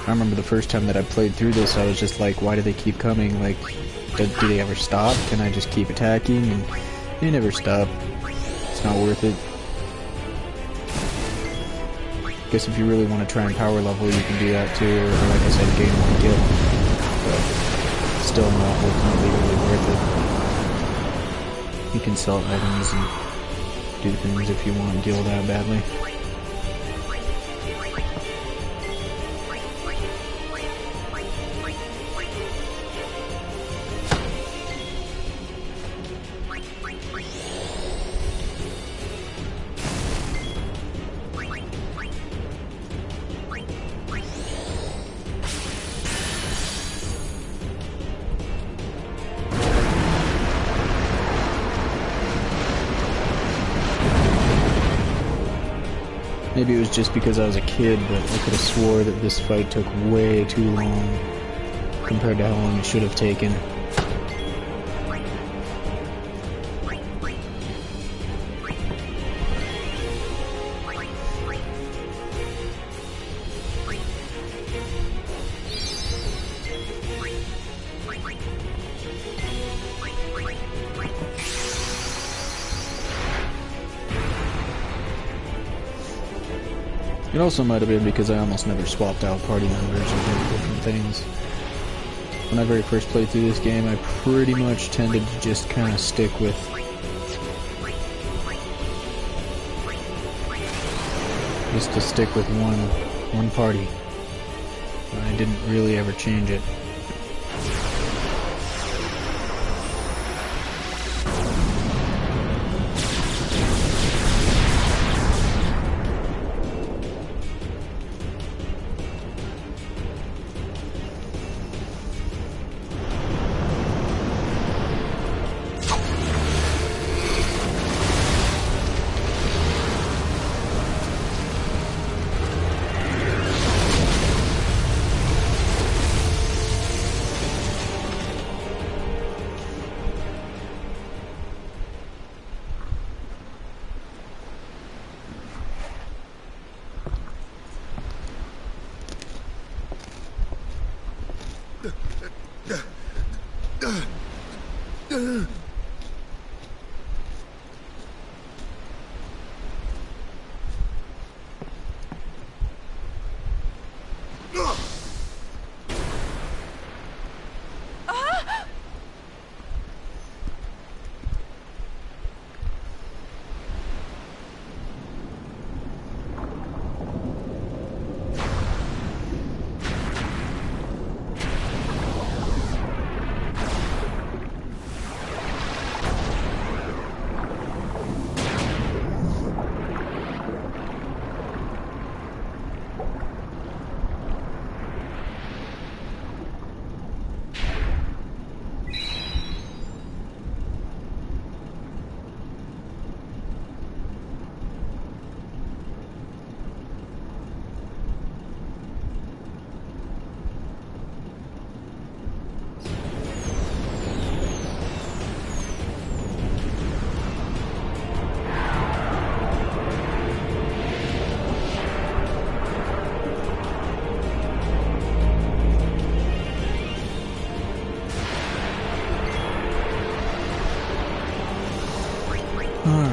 I remember the first time that I played through this, I was just like, why do they keep coming? Like, do they ever stop? Can I just keep attacking? And they never stop. It's not worth it. I guess if you really want to try and power level, you can do that too, or like I said, gain 1 kill. But still not ultimately really worth it. You can sell items and do things if you want gil that badly. Maybe it was just because I was a kid, but I could have swore that this fight took way too long compared to how long it should have taken. It also might have been because I almost never swapped out party members or did different things. When I very first played through this game, I pretty much tended to just kind of stick with one party. I didn't really ever change it.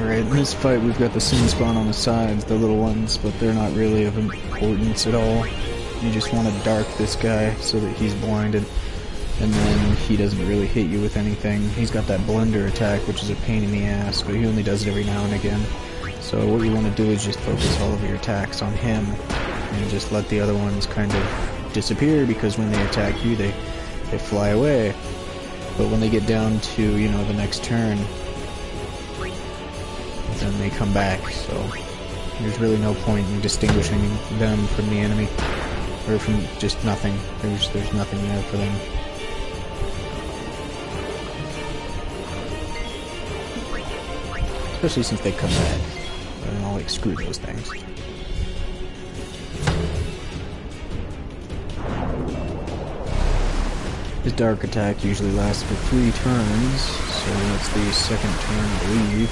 Alright, in this fight we've got the Sin Spawn on the sides, the little ones, but they're not really of importance at all. You just want to dark this guy so that he's blinded, and then he doesn't really hit you with anything. He's got that blender attack, which is a pain in the ass, but he only does it every now and again. So what you want to do is just focus all of your attacks on him, and just let the other ones kind of disappear, because when they attack you, they fly away. But when they get down to, you know, the next turn, then they come back, so there's really no point in distinguishing them from the enemy, or from just nothing. There's nothing there for them. Especially since they come back. And I'll like screw those things. His dark attack usually lasts for 3 turns, so that's the second turn, I believe.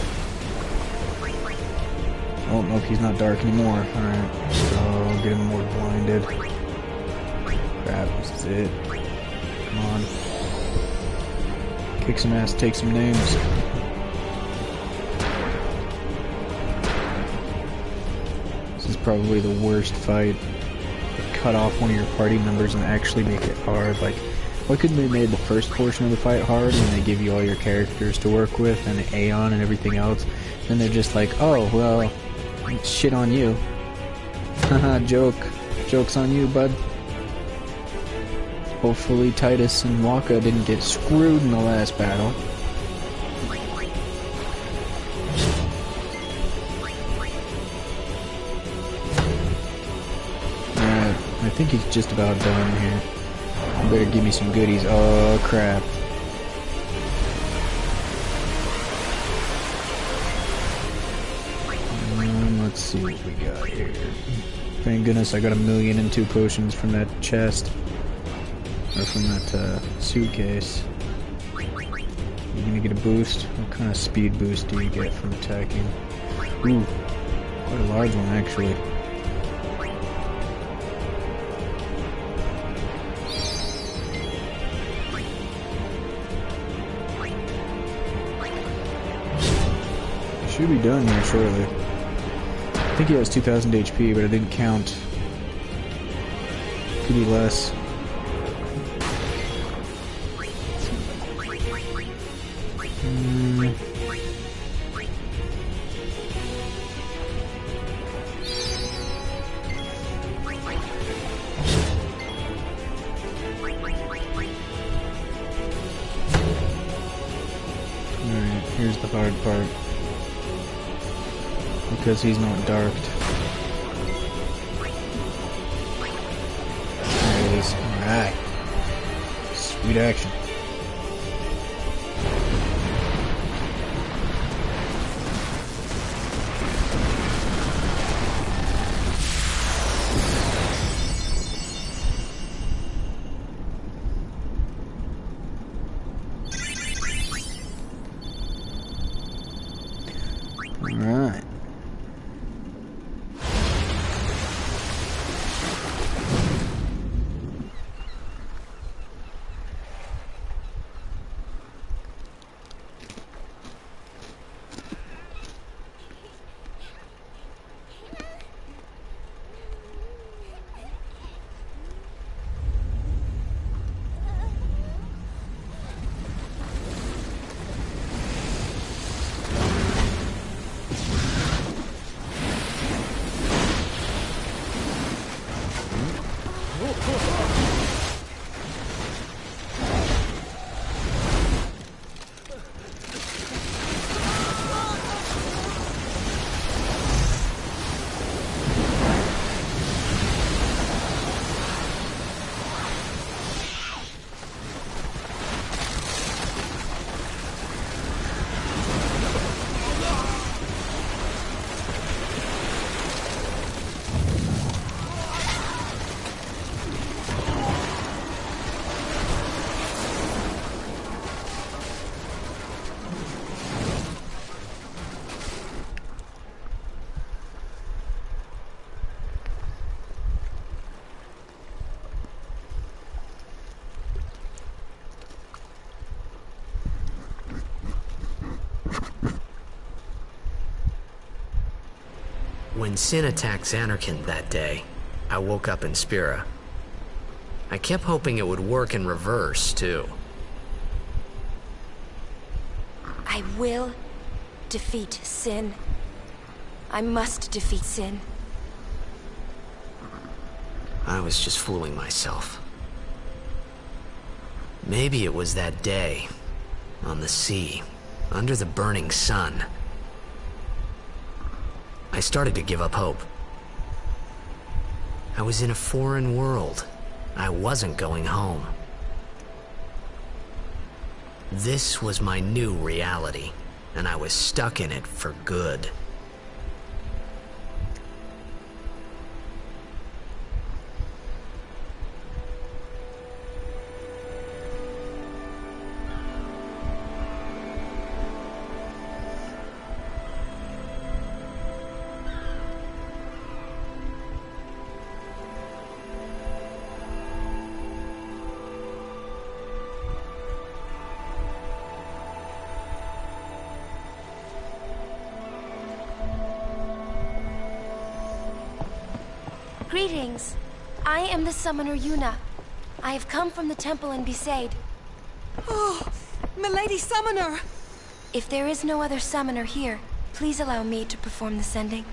Oh, nope, he's not dark anymore. Alright, so I'll get him more blinded. Crap, this is it. Come on. Kick some ass, take some names. This is probably the worst fight. Cut off one of your party members and actually make it hard. Like, why couldn't they made the first portion of the fight hard when they give you all your characters to work with and Aeon and everything else? Then they're just like, oh, well, shit on you. Haha, joke. Joke's on you, bud. Hopefully Titus and Waka didn't get screwed in the last battle. I think he's just about done here. You better give me some goodies. Oh, crap. Let's see what we got here. Thank goodness I got 1,000,002 potions from that chest. Or from that suitcase. You're gonna get a boost? What kind of speed boost do you get from attacking? Ooh, quite a large one actually. Should be done here shortly. I think he has 2,000 HP, but I didn't count. Could be less. Alright, here's the hard part. Because he's not darked. There it is. Alright. Sweet action. Alright. When Sin attacked Zanarkand that day, I woke up in Spira. I kept hoping it would work in reverse, too. I will defeat Sin. I must defeat Sin. I was just fooling myself. Maybe it was that day, on the sea, under the burning sun. I started to give up hope. I was in a foreign world. I wasn't going home. This was my new reality, and I was stuck in it for good. Greetings. I am the summoner Yuna. I have come from the temple in Besaid. Oh, Milady Summoner! If there is no other summoner here, please allow me to perform the sending.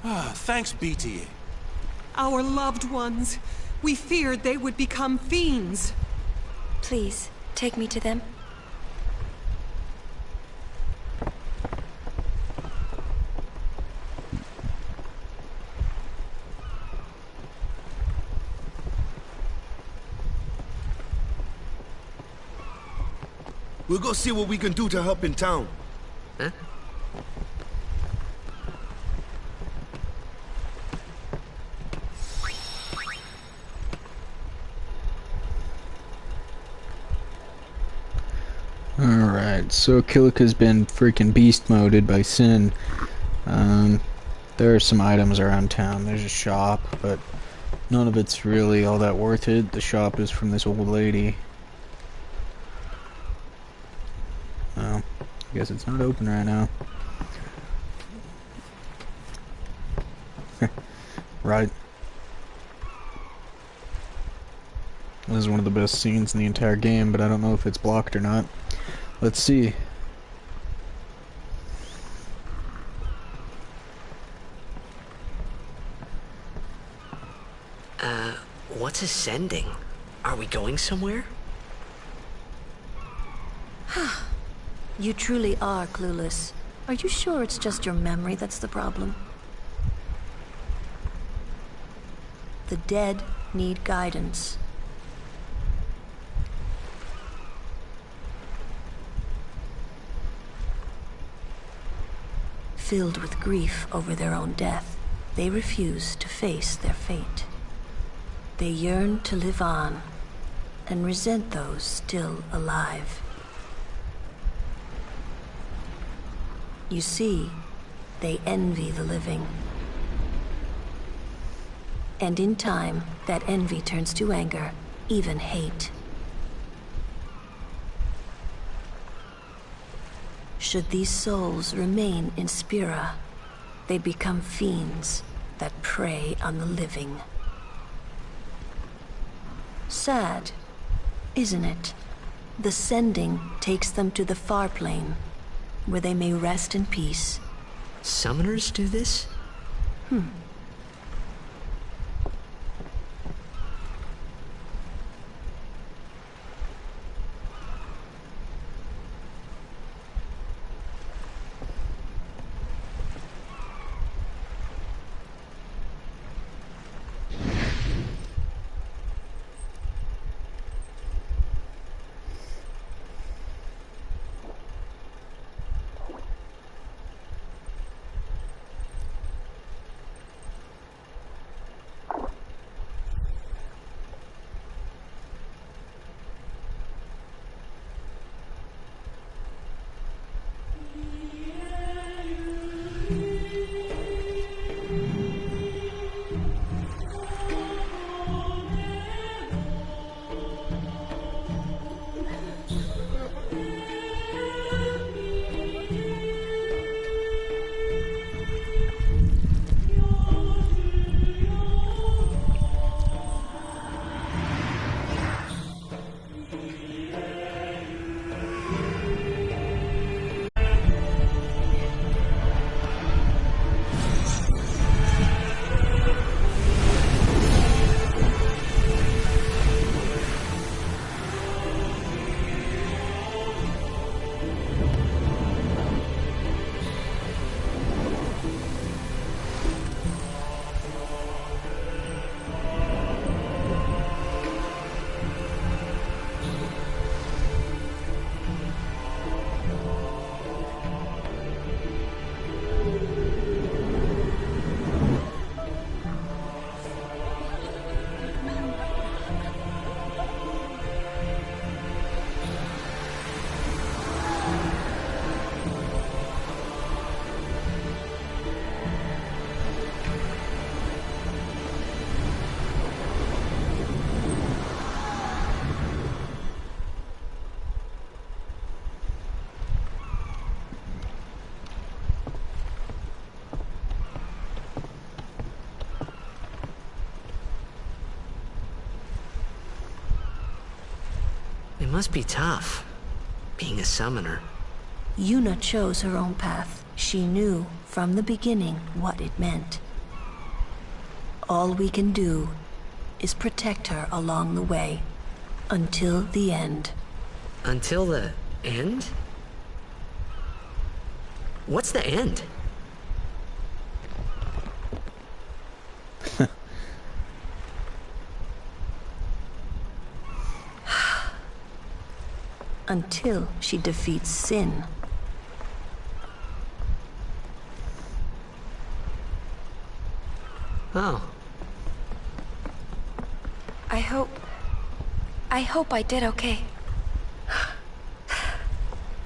Thanks, BT. Our loved ones. We feared they would become fiends. Please, take me to them. We'll go see what we can do to help in town. Huh? Alright, so Kilika's been freaking beast moded by Sin. There are some items around town. There's a shop, but none of it's really all that worth it. The shop is from this old lady. Oh, I guess it's not open right now. Right. This is one of the best scenes in the entire game, but I don't know if it's blocked or not. Let's see. What's ascending? Are we going somewhere? You truly are clueless. Are you sure it's just your memory that's the problem? The dead need guidance. Filled with grief over their own death, they refuse to face their fate. They yearn to live on and resent those still alive. You see, they envy the living. And in time, that envy turns to anger, even hate. Should these souls remain in Spira, they become fiends that prey on the living. Sad, isn't it? The sending takes them to the far plane, where they may rest in peace. Summoners do this? must be tough, being a summoner. Yuna chose her own path. She knew from the beginning what it meant. All we can do is protect her along the way, until the end. Until the end? What's the end? Until she defeats Sin. Oh. I hope I did okay.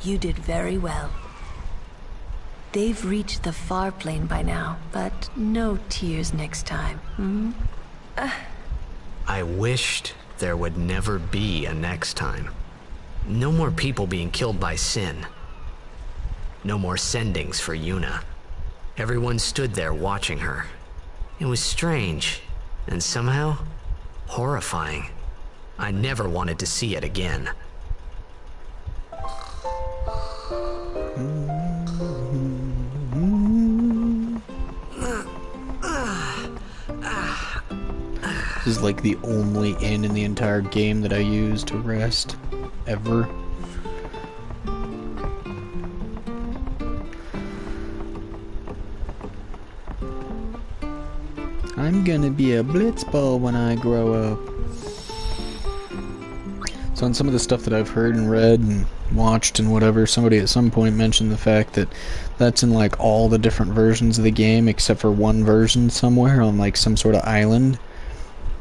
You did very well. They've reached the far plane by now, but no tears next time, hmm? I wished there would never be a next time. No more people being killed by Sin. No more sendings for Yuna. Everyone stood there watching her. It was strange, and somehow horrifying. I never wanted to see it again. This is like the only inn in the entire game that I use to rest, ever. I'm gonna be a blitzball when I grow up. So on some of the stuff that I've heard and read and watched and whatever, somebody at some point mentioned the fact that that's in like all the different versions of the game except for one version somewhere on like some sort of island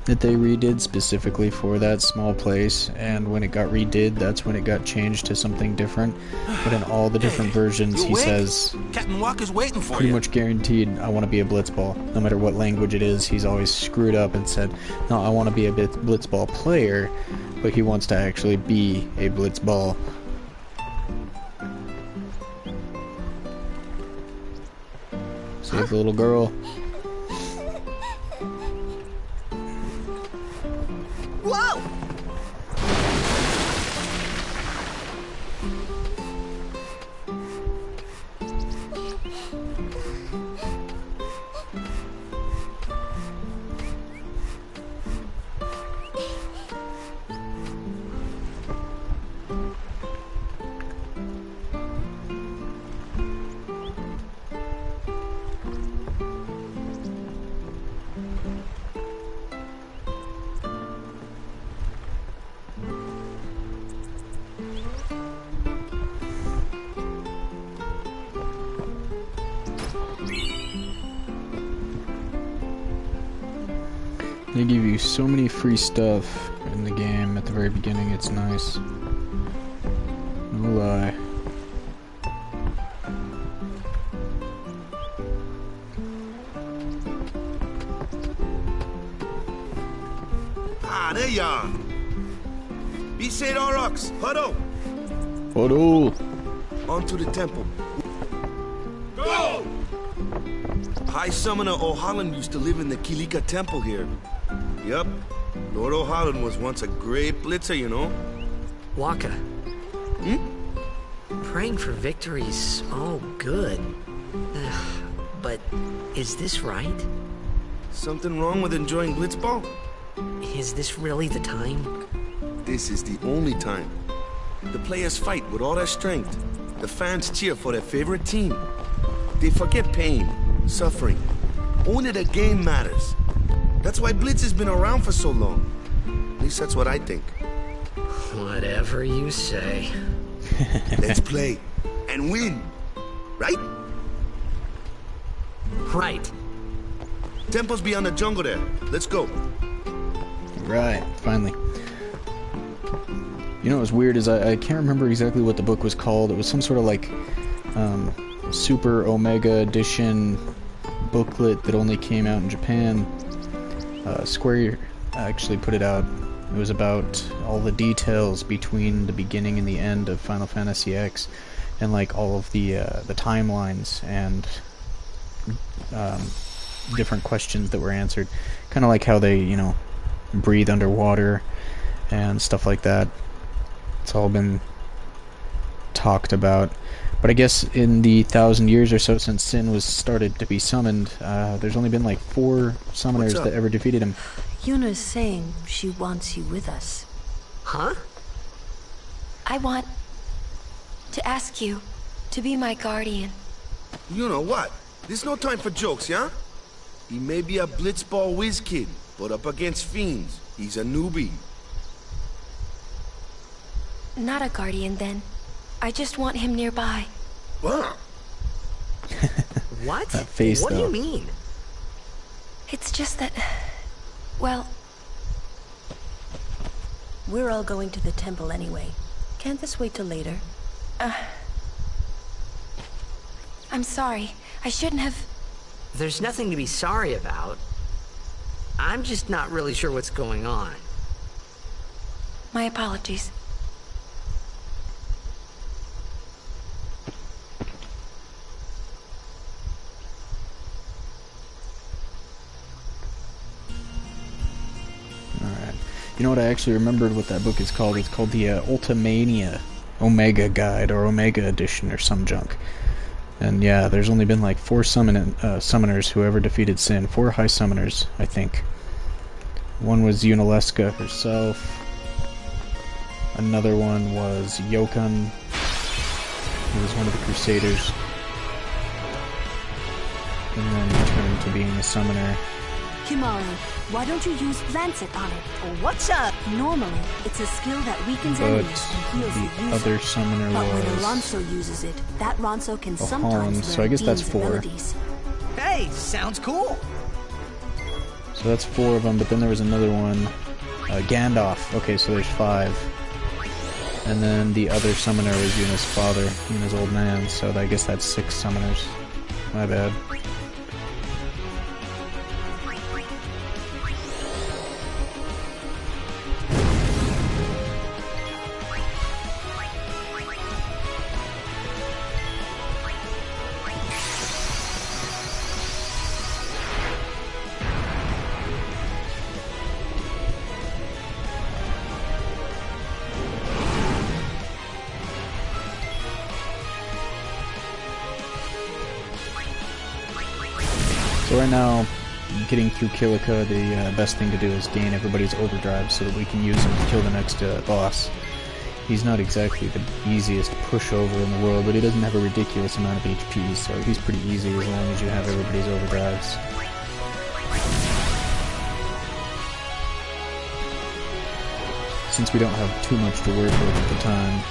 that they redid specifically for that small place, and when it got redid, that's when it got changed to something different. But in all the different versions, he says, Captain Walker's waiting for pretty you. much guaranteed, I want to be a blitzball. No matter what language it is, he's always screwed up and said, no, I want to be a blitzball player, but he wants to actually be a blitzball. Save the little girl. Whoa! They give you so many free stuff in the game at the very beginning, it's nice. No lie. Ah, there you are. Besaid Aurochs, huddle. Huddle. On to the temple. Go! High Summoner O'Holland used to live in the Kilika Temple here. Yup. Lord O'Holland was once a great blitzer, you know. Waka. Praying for victory's all good. But is this right? Something wrong with enjoying blitzball? Is this really the time? This is the only time. The players fight with all their strength. The fans cheer for their favorite team. They forget pain, suffering. Only the game matters. That's why Blitz has been around for so long. At least that's what I think. Whatever you say. Let's play. And win. Right? Right. Temple's beyond the jungle there. Let's go. Right, finally. You know what's weird is I can't remember exactly what the book was called. It was some sort of like Super Omega Edition booklet that only came out in Japan. Square actually put it out. It was about all the details between the beginning and the end of Final Fantasy X, and like all of the timelines and different questions that were answered. Kind of like how they, you know, breathe underwater and stuff like that. It's all been talked about. But I guess in the 1,000 years or so since Sin was started to be summoned, there's only been like 4 summoners that ever defeated him. Yuna's saying she wants you with us. Huh? I want to ask you to be my guardian. You know what? There's no time for jokes, yeah? He may be a blitzball whiz kid, but up against fiends, he's a newbie. Not a guardian, then. I just want him nearby. What? What? That face, what though. do you mean? It's just that... well... We're all going to the temple anyway. Can't this wait till later? I'm sorry. I shouldn't have... There's nothing to be sorry about. I'm just not really sure what's going on. My apologies. Alright. You know what, I actually remembered what that book is called. It's called the Ultimania Omega Guide, or Omega Edition, or some junk. And yeah, there's only been like 4 summoners who ever defeated Sin. 4 high summoners, I think. One was Yunalesca herself. Another one was Yokon. He was one of the Crusaders. And then turned to being a summoner. Kimahri, why don't you use Lancet on it? What's up? Normally, it's a skill that weakens But enemies and heals the user. other summoner But when was Alonso uses it, that Ronso can Holland, sometimes so I learn guess that's Dean's 4. abilities. Hey, sounds cool. So that's 4 of them, but then there was another one. Gandalf. Okay, so there's 5. And then the other summoner was Yuna's father, Yuna's old man, so I guess that's 6 summoners. My bad. So right now, getting through Kilika, the best thing to do is gain everybody's overdrive so that we can use him to kill the next boss. He's not exactly the easiest pushover in the world, but he doesn't have a ridiculous amount of HP, so he's pretty easy as long as you have everybody's overdrives. Since we don't have too much to work with at the time,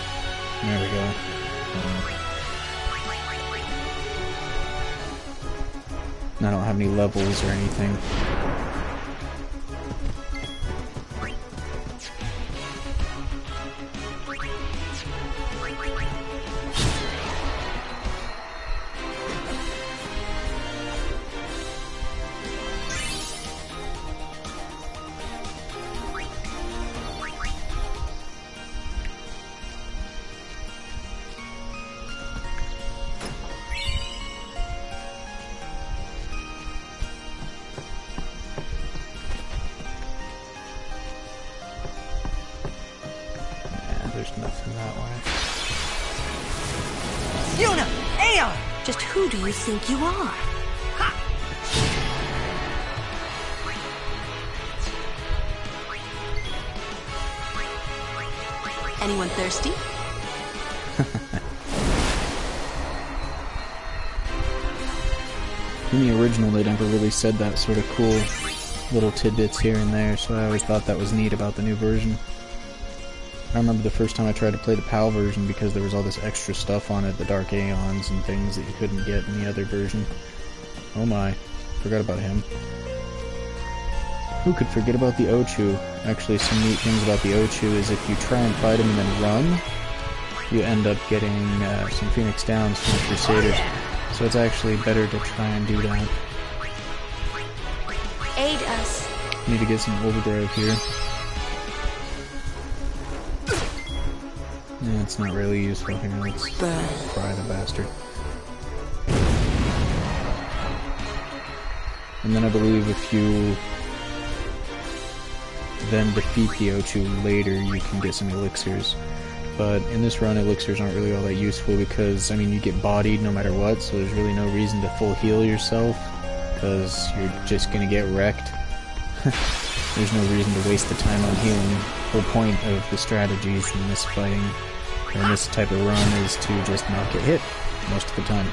there we go. I don't have any levels or anything. There's nothing that way. Yuna! Aeon! Just who do you think you are? Anyone thirsty? In the original, they never really said that sort of cool little tidbits here and there, so I always thought that was neat about the new version. I remember the first time I tried to play the PAL version because there was all this extra stuff on it, the Dark Aeons and things that you couldn't get in the other version. Oh my, forgot about him. Who could forget about the Ochu? Actually, some neat things about the Ochu is if you try and fight him and then run, you end up getting some Phoenix Downs from the Crusaders. So it's actually better to try and do that. Aid us. Need to get some overdrive here. Yeah, it's not really useful here. Let's fry the bastard. And then I believe if you then defeat the Ochu later, you can get some elixirs but in this run elixirs aren't really all that useful because, I mean, you get bodied no matter what, so there's really no reason to full heal yourself, because you're just gonna get wrecked. There's no reason to waste the time on healing. The whole point of the strategies in this fighting, or in this type of run, is to just not get hit most of the time.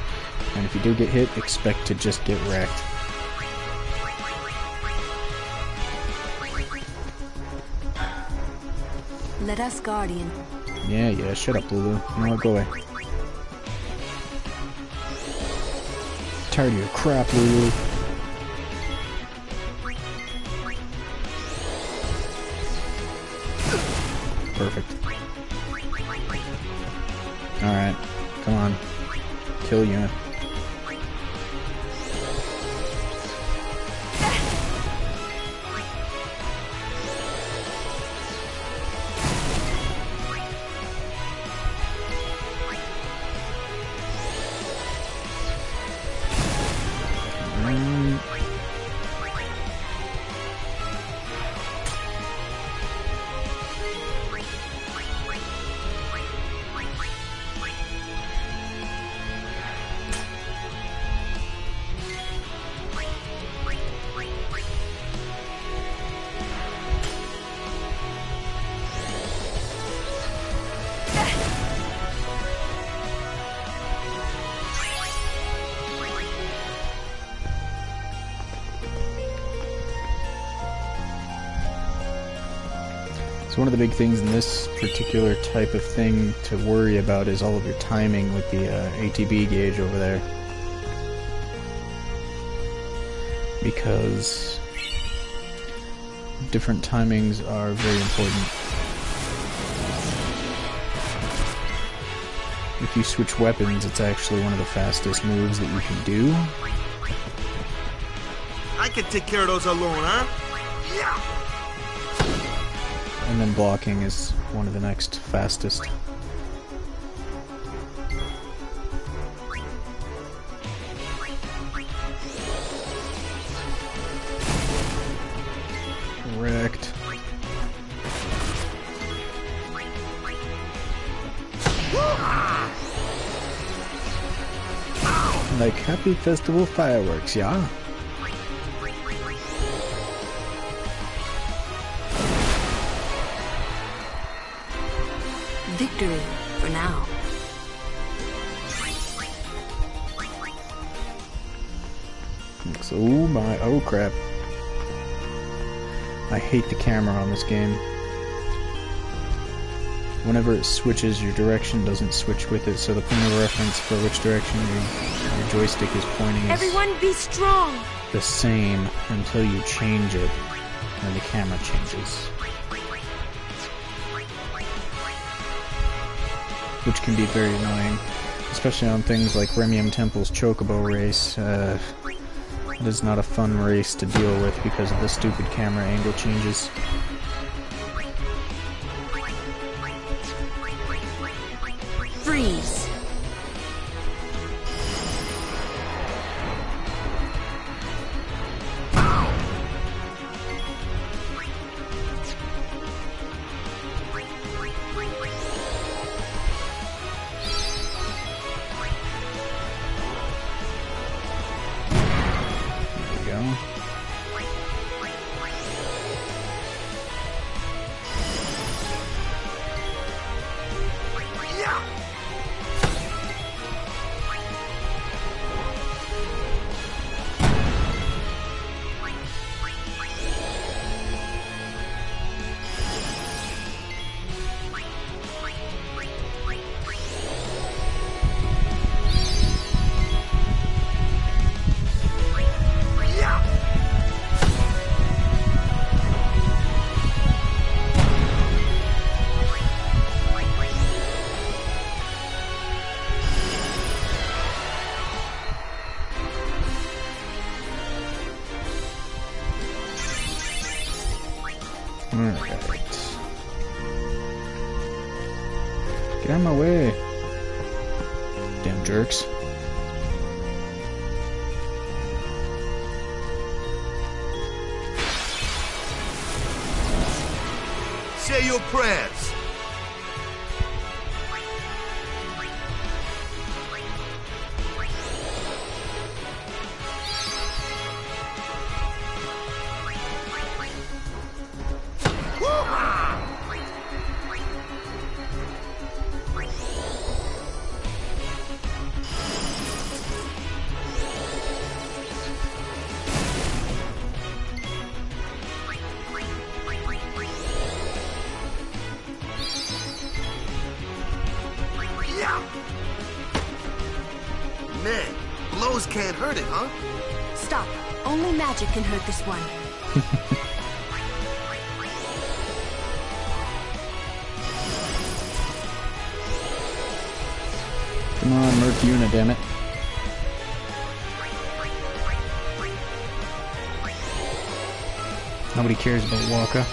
And if you do get hit, expect to just get wrecked. Let us, Guardian. Yeah, shut up, Lulu. You know what, go away. Tired of your crap, Lulu. Perfect. Alright, come on. Kill you. So one of the big things in this particular type of thing to worry about is all of your timing with the ATB gauge over there. Because different timings are very important. If you switch weapons, it's actually one of the fastest moves that you can do. I can take care of those alone, huh? Yeah! And then blocking is one of the next fastest. Wrecked. Like happy festival fireworks, yeah? Victory, for now. Oh my, oh crap. I hate the camera on this game. Whenever it switches, your direction doesn't switch with it, so the point of reference for which direction your joystick is pointing is Everyone be strong! the same until you change it, and the camera changes. Which can be very annoying, especially on things like Remium Temple's Chocobo race. It is not a fun race to deal with because of the stupid camera angle changes. Freeze! Alright. Get out of my way. Damn jerks. Say your prayers. arrows can't hurt it, huh? Stop. Only magic can hurt this one. Come on, Merc Yuna, damn it. Nobody cares about Wakka.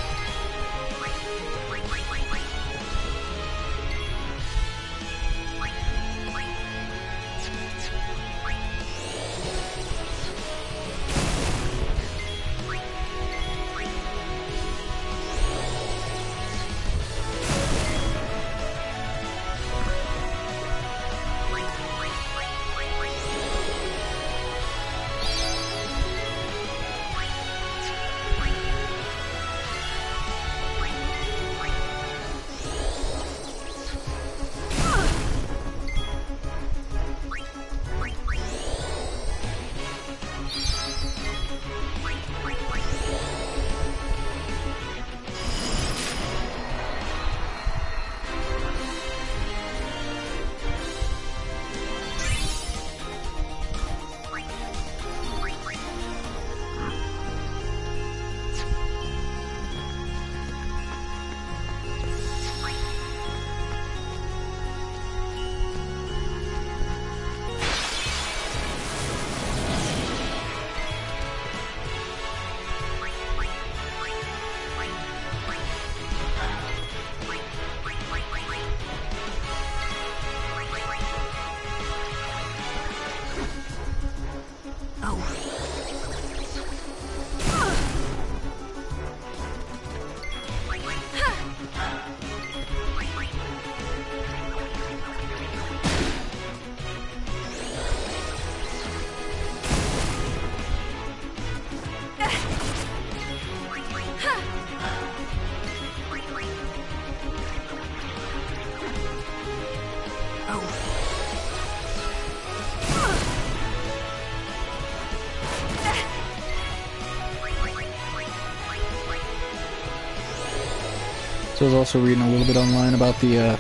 So I was also reading a little bit online about the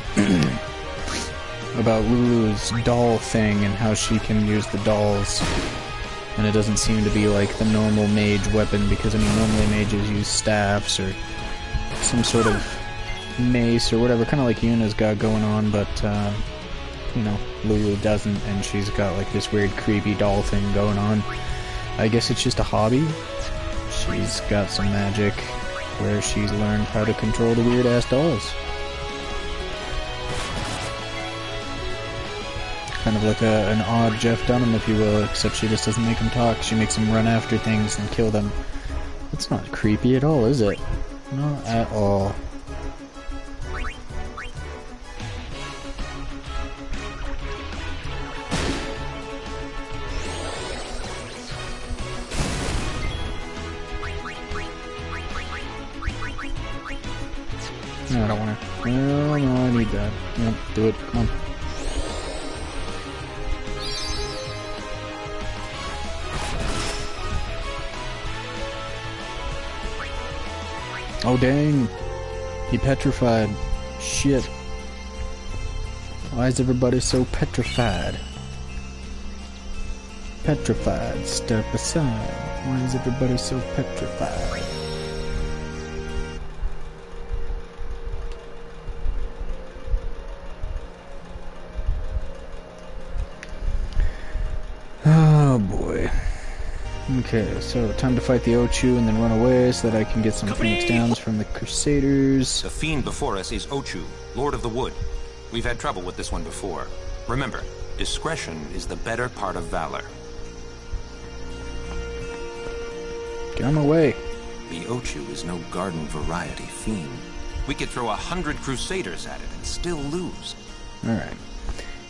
about Lulu's doll thing and how she can use the dolls, and it doesn't seem to be like the normal mage weapon, because I mean normally mages use staffs or some sort of mace or whatever, kind of like Yuna's got going on, but you know, Lulu doesn't, and she's got like this weird creepy doll thing going on. I guess it's just a hobby. She's got some magic where she's learned how to control the weird-ass dolls. Kind of like an odd Jeff Dunham, if you will, except she just doesn't make them talk. She makes them run after things and kill them. It's not creepy at all, is it? Not at all. No, I don't want to. No, no, I need that. Yep, do it. Come on. Oh, dang. He petrified. Shit. Why is everybody so petrified? Petrified. Step aside. Why is everybody so petrified? Oh boy. Okay, so time to fight the Ochu and then run away so that I can get some Phoenix Downs from the Crusaders. The fiend before us is Ochu, Lord of the Wood. We've had trouble with this one before. Remember, discretion is the better part of valor. Get on my way. The Ochu is no garden variety fiend. We could throw 100 Crusaders at it and still lose. Alright.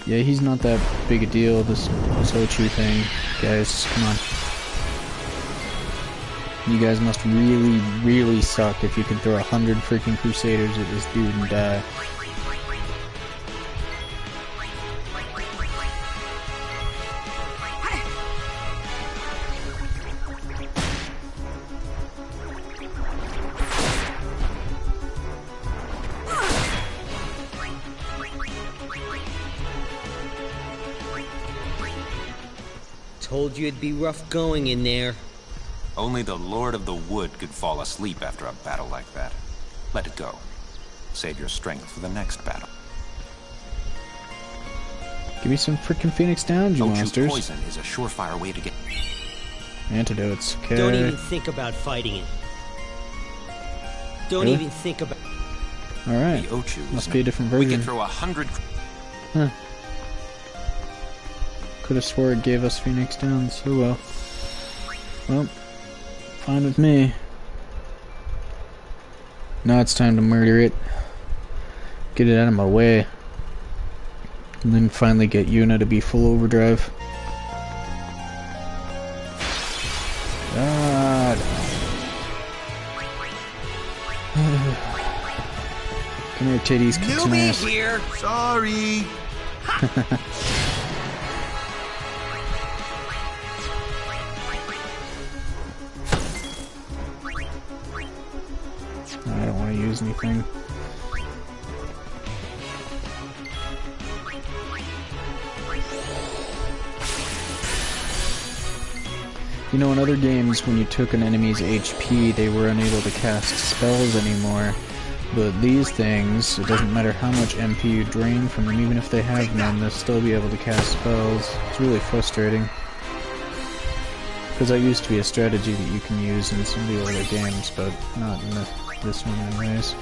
Yeah, he's not that big a deal, this Ochu thing. Guys, come on. You guys must really, really suck if you can throw 100 freaking Crusaders at this dude and die. Told you it'd be rough going in there. Only the Lord of the Wood could fall asleep after a battle like that. Let it go. Save your strength for the next battle. Give me some freaking Phoenix Downs, you monsters. Poison is a surefire way to get... Antidotes, okay. Don't even think about fighting it. Don't even think about... Alright, must be a different version. We can throw 100... Huh. Could have swore it gave us Phoenix Downs. Oh well. Well, fine with me. Now it's time to murder it. Get it out of my way. And then finally get Yuna to be full overdrive. God. Come here, titties. Kick some ass. Here. Sorry. I don't want to use anything. You know, in other games, when you took an enemy's HP, they were unable to cast spells anymore. But these things, it doesn't matter how much MP you drain from them, even if they have none, they'll still be able to cast spells. It's really frustrating. Because that used to be a strategy that you can use in some of the older games, but not in this one anyways.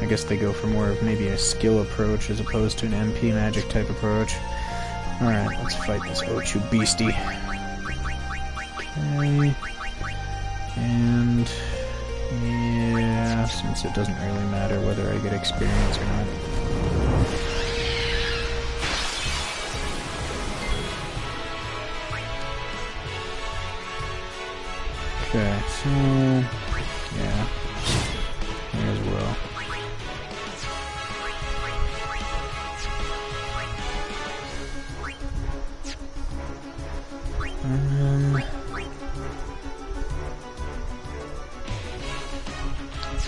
I guess they go for more of maybe a skill approach as opposed to an MP magic type approach. Alright, let's fight this Ochu beastie. Okay. And... yeah, since it doesn't really matter whether I get experience or not. Okay, so... yeah. May as well.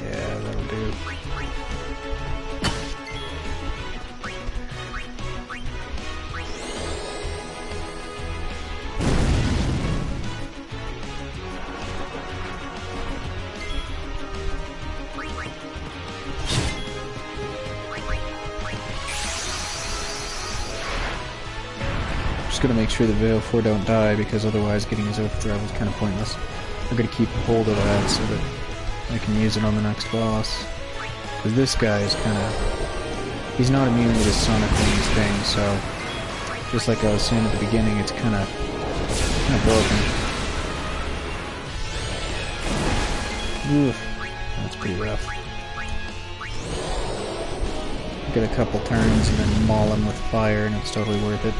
Yeah, that'll do. Just gotta make sure the Veil 4 don't die, because otherwise getting his overdrive is kind of pointless. I'm gonna keep hold of that so that I can use it on the next boss. Because this guy is kind of... he's not immune to the Sonic Wings thing, so... just like I was saying at the beginning, it's kind of broken. Oof. That's pretty rough. Get a couple turns and then maul him with fire, and it's totally worth it.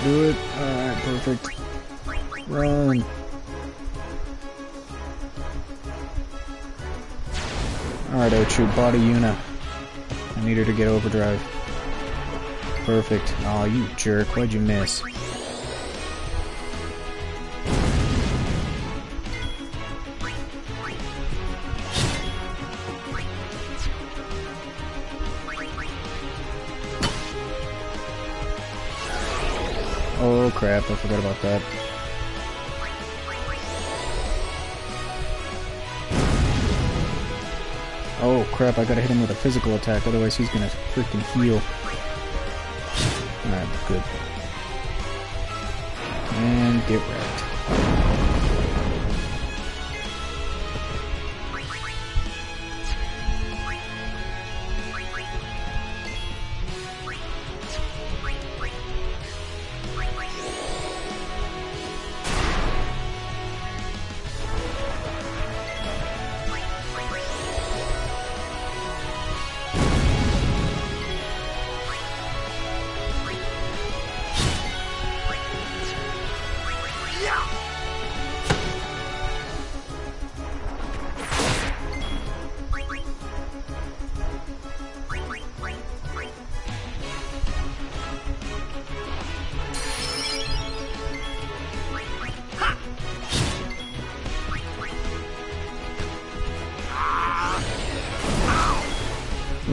Do it. Alright, perfect. Run. Alright, Ochu, body Yuna. I need her to get overdrive. Perfect. Aw, you jerk. Why'd you miss? Oh crap, I forgot about that. Oh crap, I gotta hit him with a physical attack, otherwise he's gonna freaking heal. Alright, good. And get wrecked.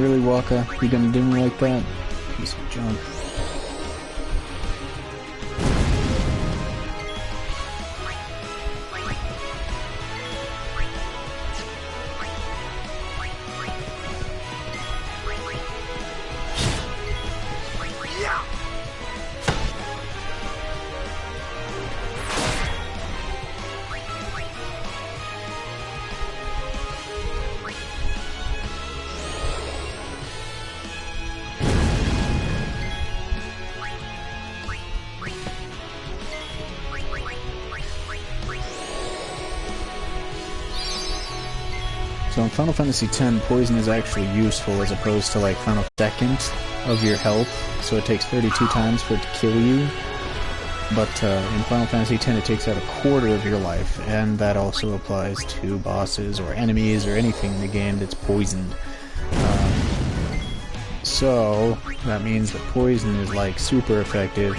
Really, Waka? You gonna do me like that? Piece of junk. So in Final Fantasy X, poison is actually useful as opposed to like Final Second of your health, so it takes 32 times for it to kill you. But in Final Fantasy X it takes out a quarter of your life, and that also applies to bosses or enemies or anything in the game that's poisoned. So that means that poison is like super effective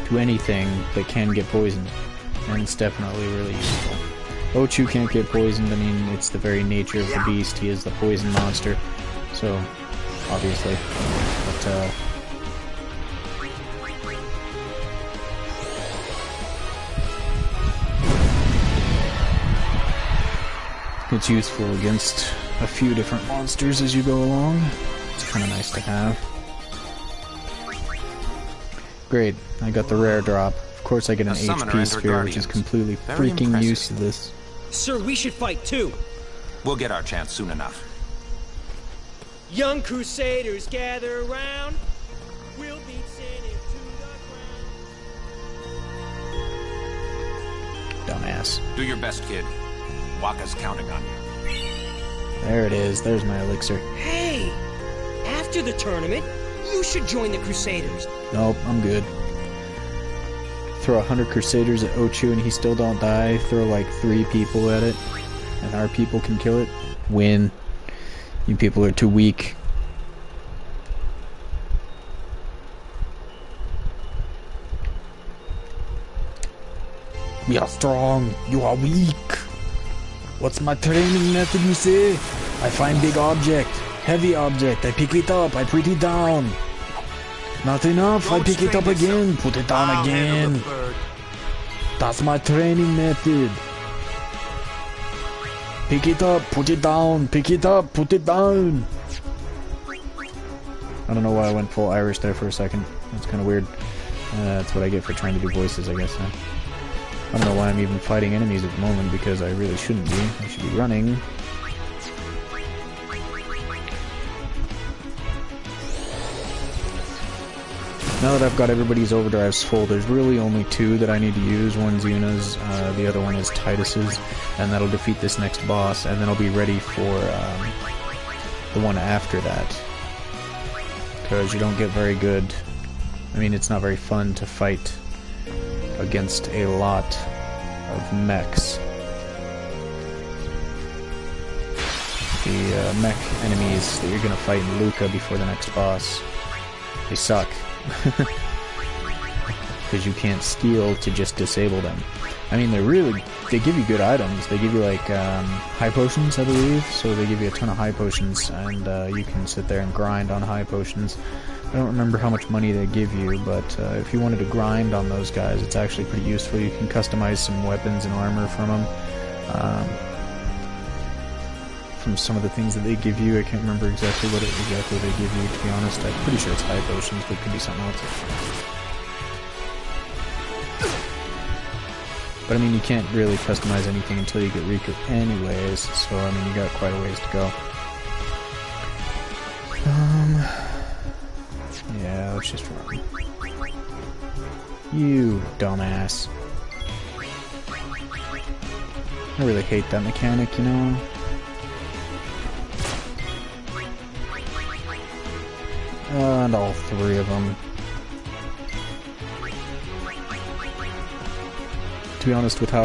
to anything that can get poisoned, and it's definitely really useful. Ochu can't get poisoned. I mean, it's the very nature of the beast. He is the poison monster, so obviously. But it's useful against a few different monsters as you go along. It's kind of nice to have. Great, I got the rare drop. Of course I get an HP sphere, which is completely freaking useless. Sir, we should fight too. We'll get our chance soon enough. Young Crusaders, gather around. We'll beat sin into the ground. Dumbass. Do your best, kid. Waka's counting on you. There it is. There's my elixir. Hey! After the tournament, you should join the Crusaders. Nope, I'm good. Throw 100 Crusaders at Ochu and he still don't die. Throw like 3 people at it, and our people can kill it. Win. You people are too weak. We are strong. You are weak. What's my training method, you say? I find big object, heavy object. I pick it up. I put it down. Not enough, I pick it up again, put it down again. That's my training method. Pick it up, put it down, pick it up, put it down. I don't know why I went full Irish there for a second. That's kind of weird. That's what I get for trying to do voices, I guess. I don't know why I'm even fighting enemies at the moment, because I really shouldn't be. I should be running. Now that I've got everybody's overdrives full, there's really only 2 that I need to use. One's Yuna's, the other one is Titus's, and that'll defeat this next boss, and then I'll be ready for the one after that. Because you don't get very good... I mean, it's not very fun to fight against a lot of mechs. The mech enemies that you're going to fight in Luca before the next boss, they suck. Because you can't steal to just disable them. I mean, they give you good items. They give you like high potions, I believe, so they give you a ton of high potions, and you can sit there and grind on high potions. I don't remember how much money they give you, but if you wanted to grind on those guys, it's actually pretty useful. You can customize some weapons and armor from them. From some of the things that they give you. I can't remember exactly what they give you, to be honest. I'm pretty sure it's high potions, but it could be something else. But I mean, you can't really customize anything until you get Riku anyways, so I mean, you got quite a ways to go. Yeah, let's just run. You dumbass. I really hate that mechanic, you know? And all 3 of them. To be honest, with how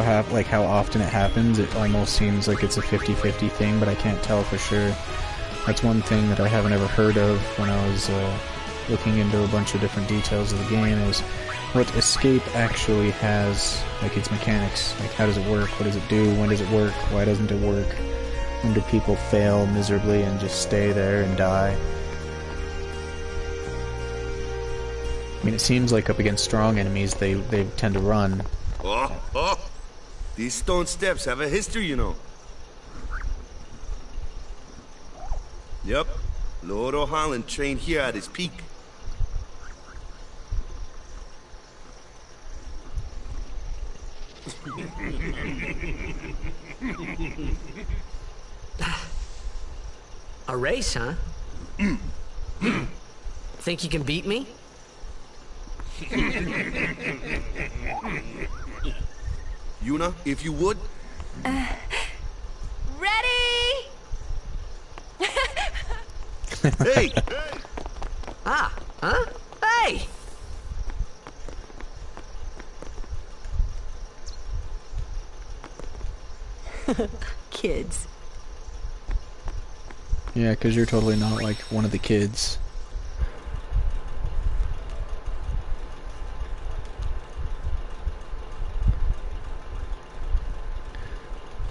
often it happens, it almost seems like it's a 50-50 thing, but I can't tell for sure. That's one thing that I haven't ever heard of when I was looking into a bunch of different details of the game, is what Escape actually has, like its mechanics. Like, how does it work? What does it do? When does it work? Why doesn't it work? When do people fail miserably and just stay there and die? I mean, it seems like up against strong enemies, they tend to run. Oh! These stone steps have a history, you know. Yep. Lord O'Holland trained here at his peak. A race, huh? Think you can beat me? Yuna, if you would. Ready? Hey! Ah, huh? Hey! Kids. Yeah, because you're totally not like one of the kids.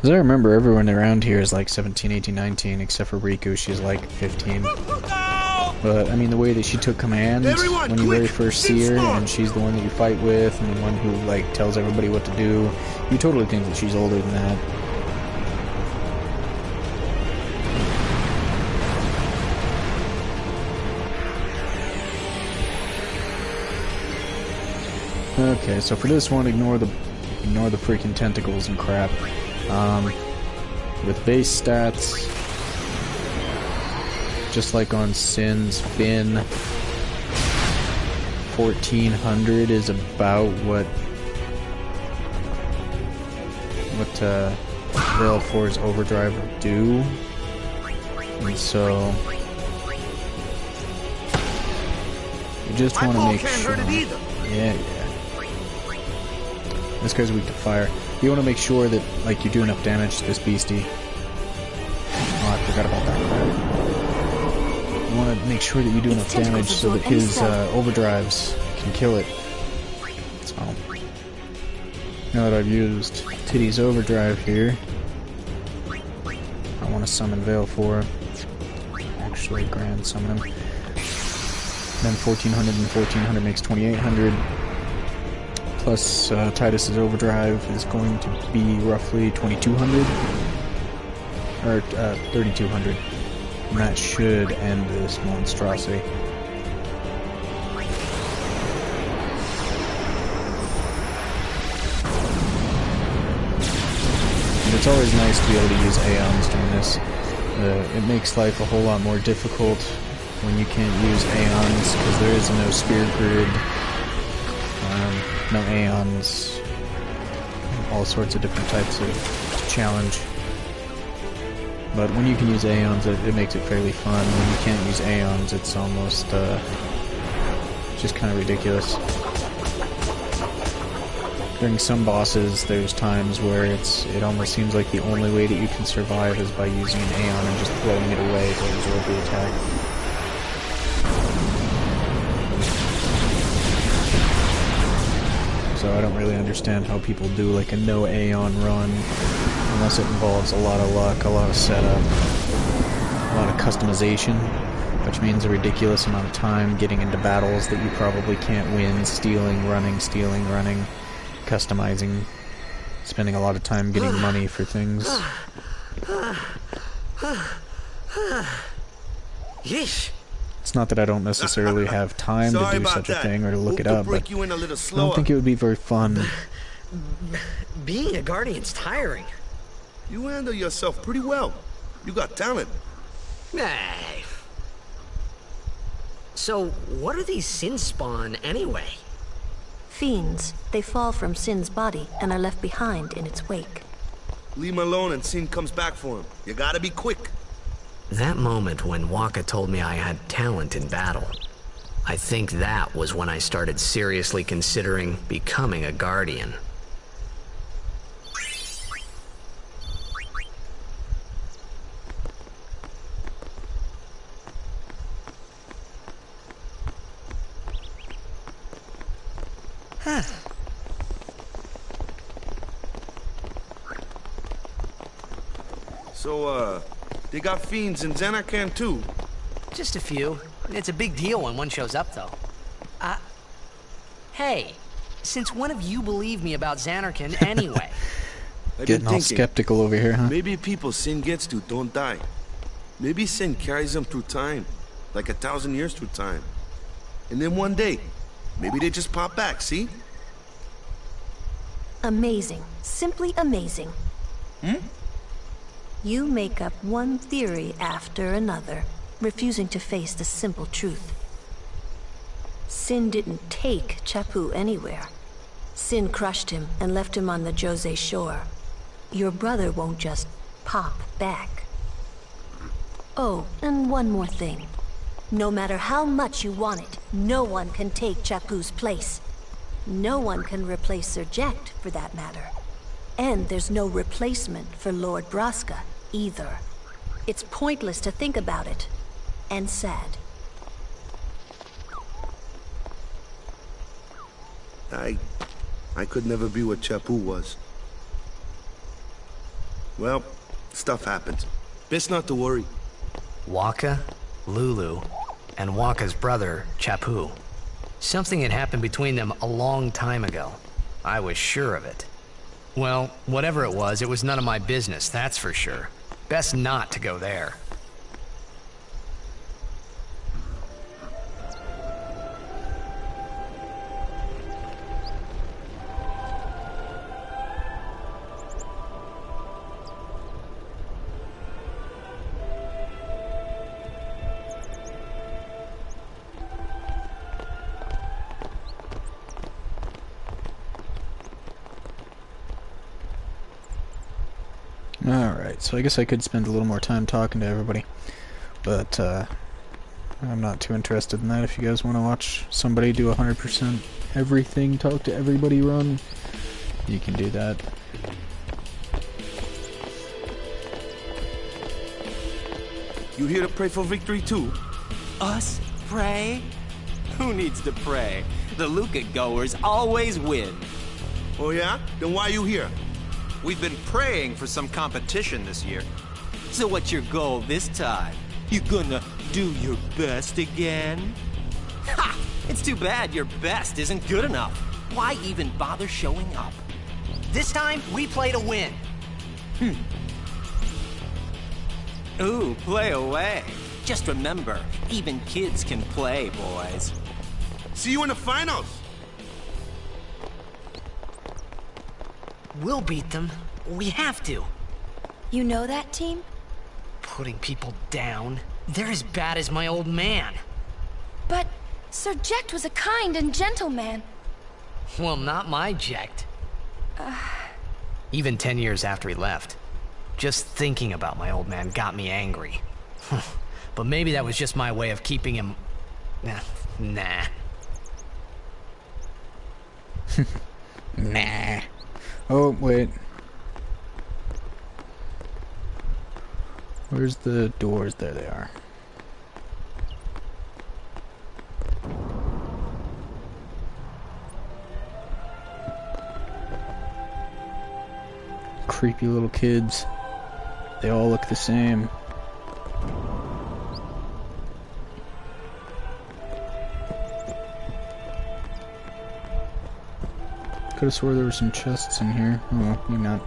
As I remember, everyone around here is like 17, 18, 19, except for Riku, she's like 15. But, I mean, the way that she took command when you very first see her, and she's the one that you fight with, and the one who, like, tells everybody what to do, you totally think that she's older than that. Okay, so for this one, ignore the freaking tentacles and crap. With base stats, just like on Sin's Fin, 1400 is about what Veil 4's Overdrive will do, and so you just want to make sure. Yeah. This guy's weak to fire. You want to make sure that, like, you do enough damage to this beastie. Oh, I forgot about that. You want to make sure that you do enough damage so that his overdrives can kill it. So, now that I've used Titty's overdrive here, I want to summon Veil 4. Actually, grand summon him. Then 1400 and 1400 makes 2800. Plus Tidus's overdrive is going to be roughly 2200 or 3200, and that should end this monstrosity. And it's always nice to be able to use Aeons during this. It makes life a whole lot more difficult when you can't use Aeons because there is no Spear Grid. No Aeons, all sorts of different types of challenge. But when you can use Aeons, it makes it fairly fun. When you can't use Aeons, it's almost just kind of ridiculous. During some bosses, there's times where it almost seems like the only way that you can survive is by using an Aeon and just throwing it away to absorb the attack. So I don't really understand how people do like a no Aeon run unless it involves a lot of luck, a lot of setup, a lot of customization, which means a ridiculous amount of time getting into battles that you probably can't win, stealing, running, customizing, spending a lot of time getting money for things. Yeesh. It's not that I don't necessarily have time to do such a thing or to look it up, but I don't think it would be very fun. Being a guardian's tiring. You handle yourself pretty well. You got talent. Hey. So, what are these Sin Spawn anyway? Fiends. They fall from Sin's body and are left behind in its wake. Leave him alone and Sin comes back for him. You gotta be quick. That moment when Wakka told me I had talent in battle, I think that was when I started seriously considering becoming a guardian. So, they got fiends in Zanarkand too? Just a few. It's a big deal when one shows up, though. Hey, since when have you believed me about Zanarkand anyway? Getting all skeptical over here, huh? Maybe people Sin gets to don't die. Maybe Sin carries them through time, like 1,000 years through time. And then one day, maybe they just pop back, see? Amazing. Simply amazing. Hmm? You make up one theory after another, refusing to face the simple truth. Sin didn't take Chappu anywhere. Sin crushed him and left him on the Jose shore. Your brother won't just pop back. Oh, and one more thing. No matter how much you want it, no one can take Chappu's place. No one can replace Sir Jecht, for that matter. And there's no replacement for Lord Braska, either. It's pointless to think about it. And sad. I could never be what Chappu was. Well, stuff happens. Best not to worry. Wakka, Lulu, and Wakka's brother, Chappu. Something had happened between them a long time ago. I was sure of it. Well, whatever it was none of my business, that's for sure. Best not to go there. Alright, so I guess I could spend a little more time talking to everybody, but I'm not too interested in that. If you guys want to watch somebody do 100% everything, talk to everybody run, you can do that. You here to pray for victory too? Us? Pray? Who needs to pray? The Luca goers always win. Oh yeah? Then why are you here? We've been praying for some competition this year. So what's your goal this time? You gonna do your best again? Ha! It's too bad your best isn't good enough. Why even bother showing up? This time, we play to win. Ooh, play away. Just remember, even kids can play, boys. See you in the finals! We'll beat them. We have to. You know that team? Putting people down. They're as bad as my old man. But Sir Jecht was a kind and gentle man. Well, not my Jecht. Even 10 years after he left. Just thinking about my old man got me angry. But maybe that was just my way of keeping him... Nah. Nah. Oh, wait. Where's the doors? There they are. Creepy little kids. They all look the same. Could have swore there were some chests in here. Oh, maybe not.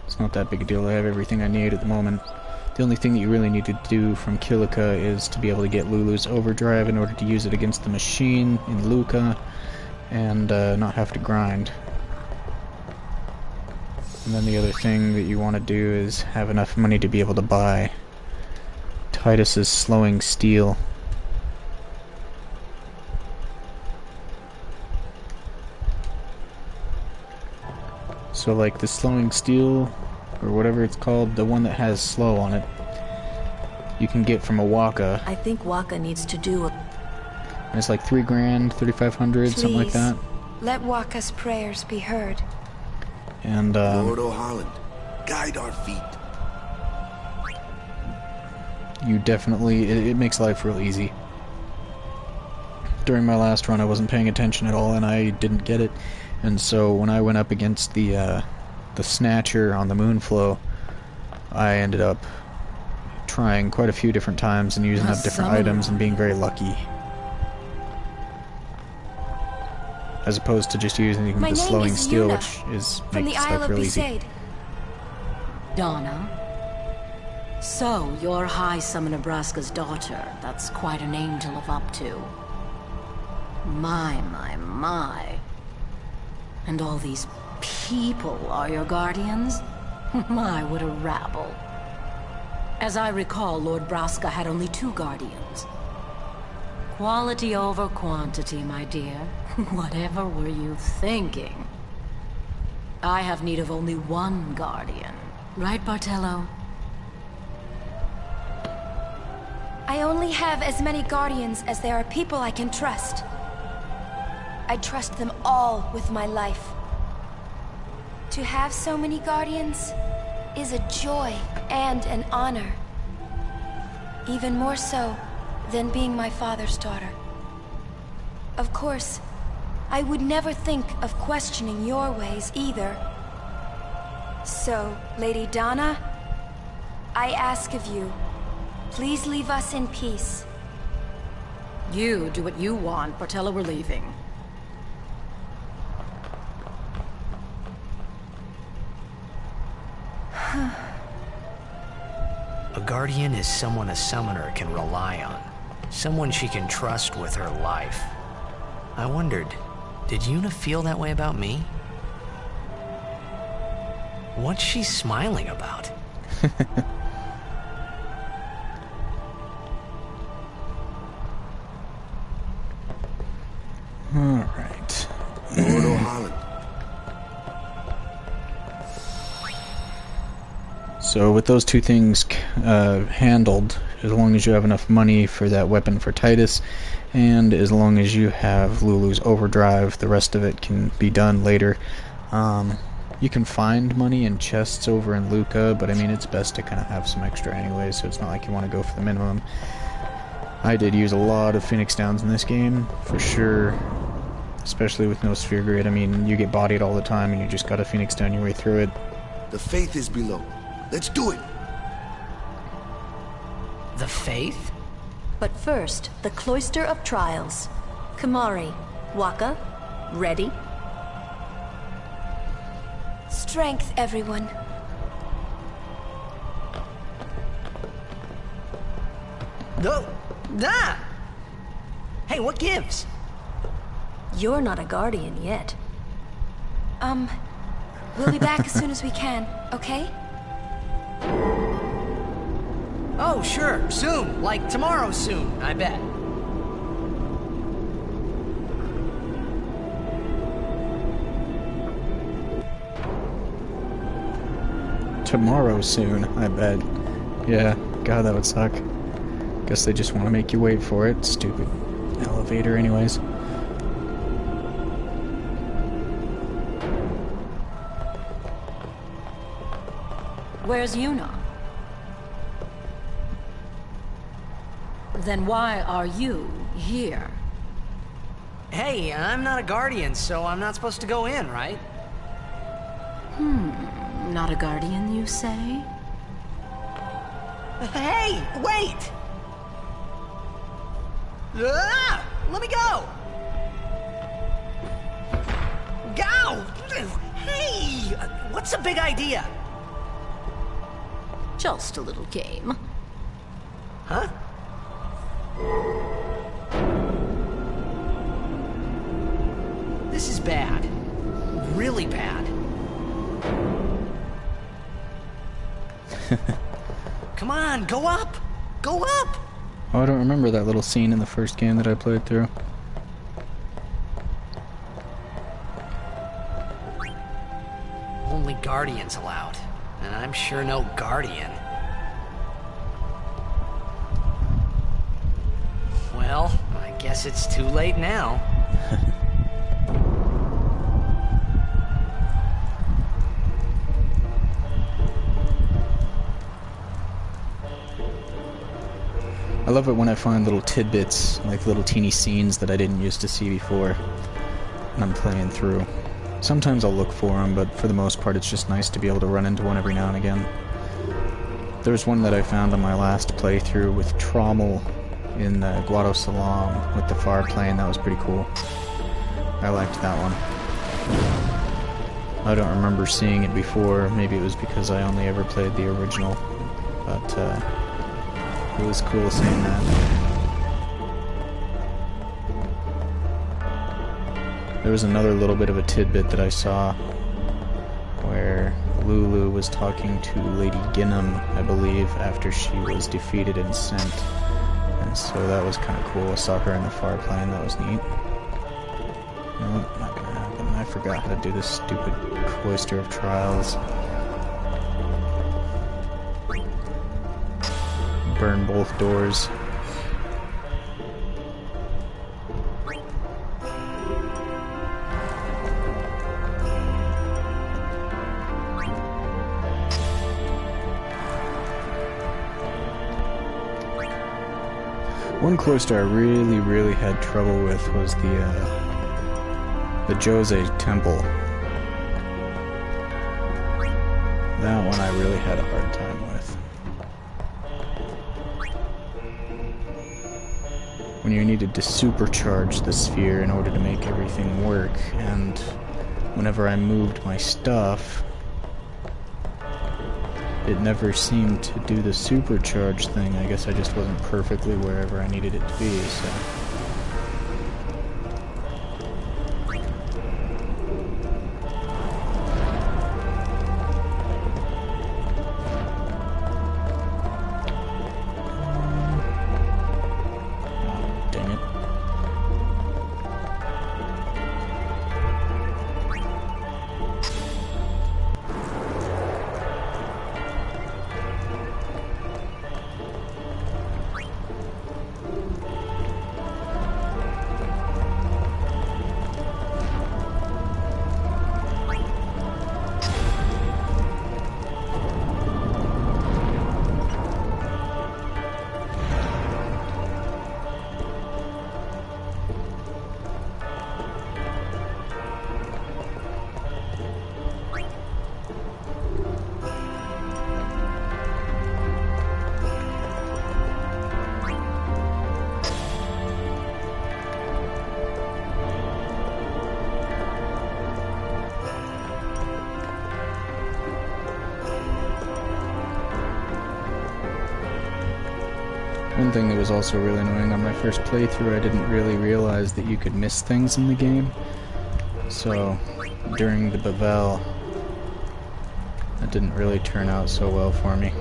It's not that big a deal. I have everything I need at the moment. The only thing that you really need to do from Kilika is to be able to get Lulu's overdrive in order to use it against the machine in Luca, and not have to grind. And then the other thing that you want to do is have enough money to be able to buy Tidus's slowing steel. So like the slowing steel, or whatever it's called, the one that has slow on it, you can get from a Wakka. I think Wakka needs to do a... And it's like $3 grand, 3,500, something like that. Let Wakka's prayers be heard. And Lord O'Holland, guide our feet. You definitely, it makes life real easy. During my last run I wasn't paying attention at all and I didn't get it. And so when I went up against the the Snatcher on the Moonflow, I ended up trying quite a few different times and using up different items and being very lucky. As opposed to just using the slowing steel, which makes life real easy. Donna. So, you're High Summoner Braska's daughter. That's quite a name to live up to. My. And all these people are your guardians? My, what a rabble. As I recall, Lord Braska had only 2 guardians. Quality over quantity, my dear. Whatever were you thinking? I have need of only 1 guardian. Right, Bartello? I only have as many guardians as there are people I can trust. I trust them all with my life. To have so many guardians is a joy and an honor. Even more so than being my father's daughter. Of course, I would never think of questioning your ways either. So, Lady Donna, I ask of you, please leave us in peace. You do what you want, Bartello, we're leaving. A guardian is someone a summoner can rely on. Someone she can trust with her life. I wondered, did Yuna feel that way about me? What's she smiling about? Alright. Lord O'Holland. So with those 2 things handled, as long as you have enough money for that weapon for Titus, and as long as you have Lulu's overdrive, the rest of it can be done later. You can find money in chests over in Luca, but I mean it's best to kind of have some extra anyway, so it's not like you want to go for the minimum. I did use a lot of Phoenix Downs in this game, for sure, especially with no Sphere Grid. I mean, you get bodied all the time and you just gotta Phoenix Down your way through it. The Faith is below. Let's do it! The Faith? But first, the Cloister of Trials. Kamari, Waka, ready? Strength, everyone. No! Ah! Hey, what gives? You're not a guardian yet. We'll be back as soon as we can, okay? Oh, sure, soon. Like tomorrow soon, I bet. Tomorrow soon, I bet. Yeah, God, that would suck. Guess they just want to make you wait for it. Stupid elevator anyways. Where's Yuna? Then why are you here? Hey, I'm not a guardian, so I'm not supposed to go in, right? Not a guardian, you say? Hey, wait! Ah, let me go! Go! Hey! What's the big idea? Just a little game. Huh? This is bad. Really bad. Come on, go up! Go up! Oh, I don't remember that little scene in the first game that I played through. Only guardians allowed. And I'm sure no guardian. Well, I guess it's too late now. I love it when I find little tidbits, like little teeny scenes that I didn't used to see before, and I'm playing through. Sometimes I'll look for them, but for the most part it's just nice to be able to run into one every now and again. There's one that I found on my last playthrough with Trommel in Guado Salam with the far plane. That was pretty cool. I liked that one. I don't remember seeing it before. Maybe it was because I only ever played the original, but it was cool seeing that. There was another little bit of a tidbit that I saw where Lulu was talking to Lady Ginham, I believe, after she was defeated and sent. And so that was kind of cool. I saw her in the far plane. That was neat. Nope, not gonna happen. I forgot how to do this stupid Cloister of Trials. Burn both doors. One cloister I really had trouble with was the Jose Temple. That one I really had a hard time with. When you needed to supercharge the sphere in order to make everything work, and whenever I moved my stuff, it never seemed to do the supercharge thing. I guess I just wasn't perfectly wherever I needed it to be, so... One thing that was also really annoying on my first playthrough, I didn't really realize that you could miss things in the game. So, during the Bavel, that didn't really turn out so well for me.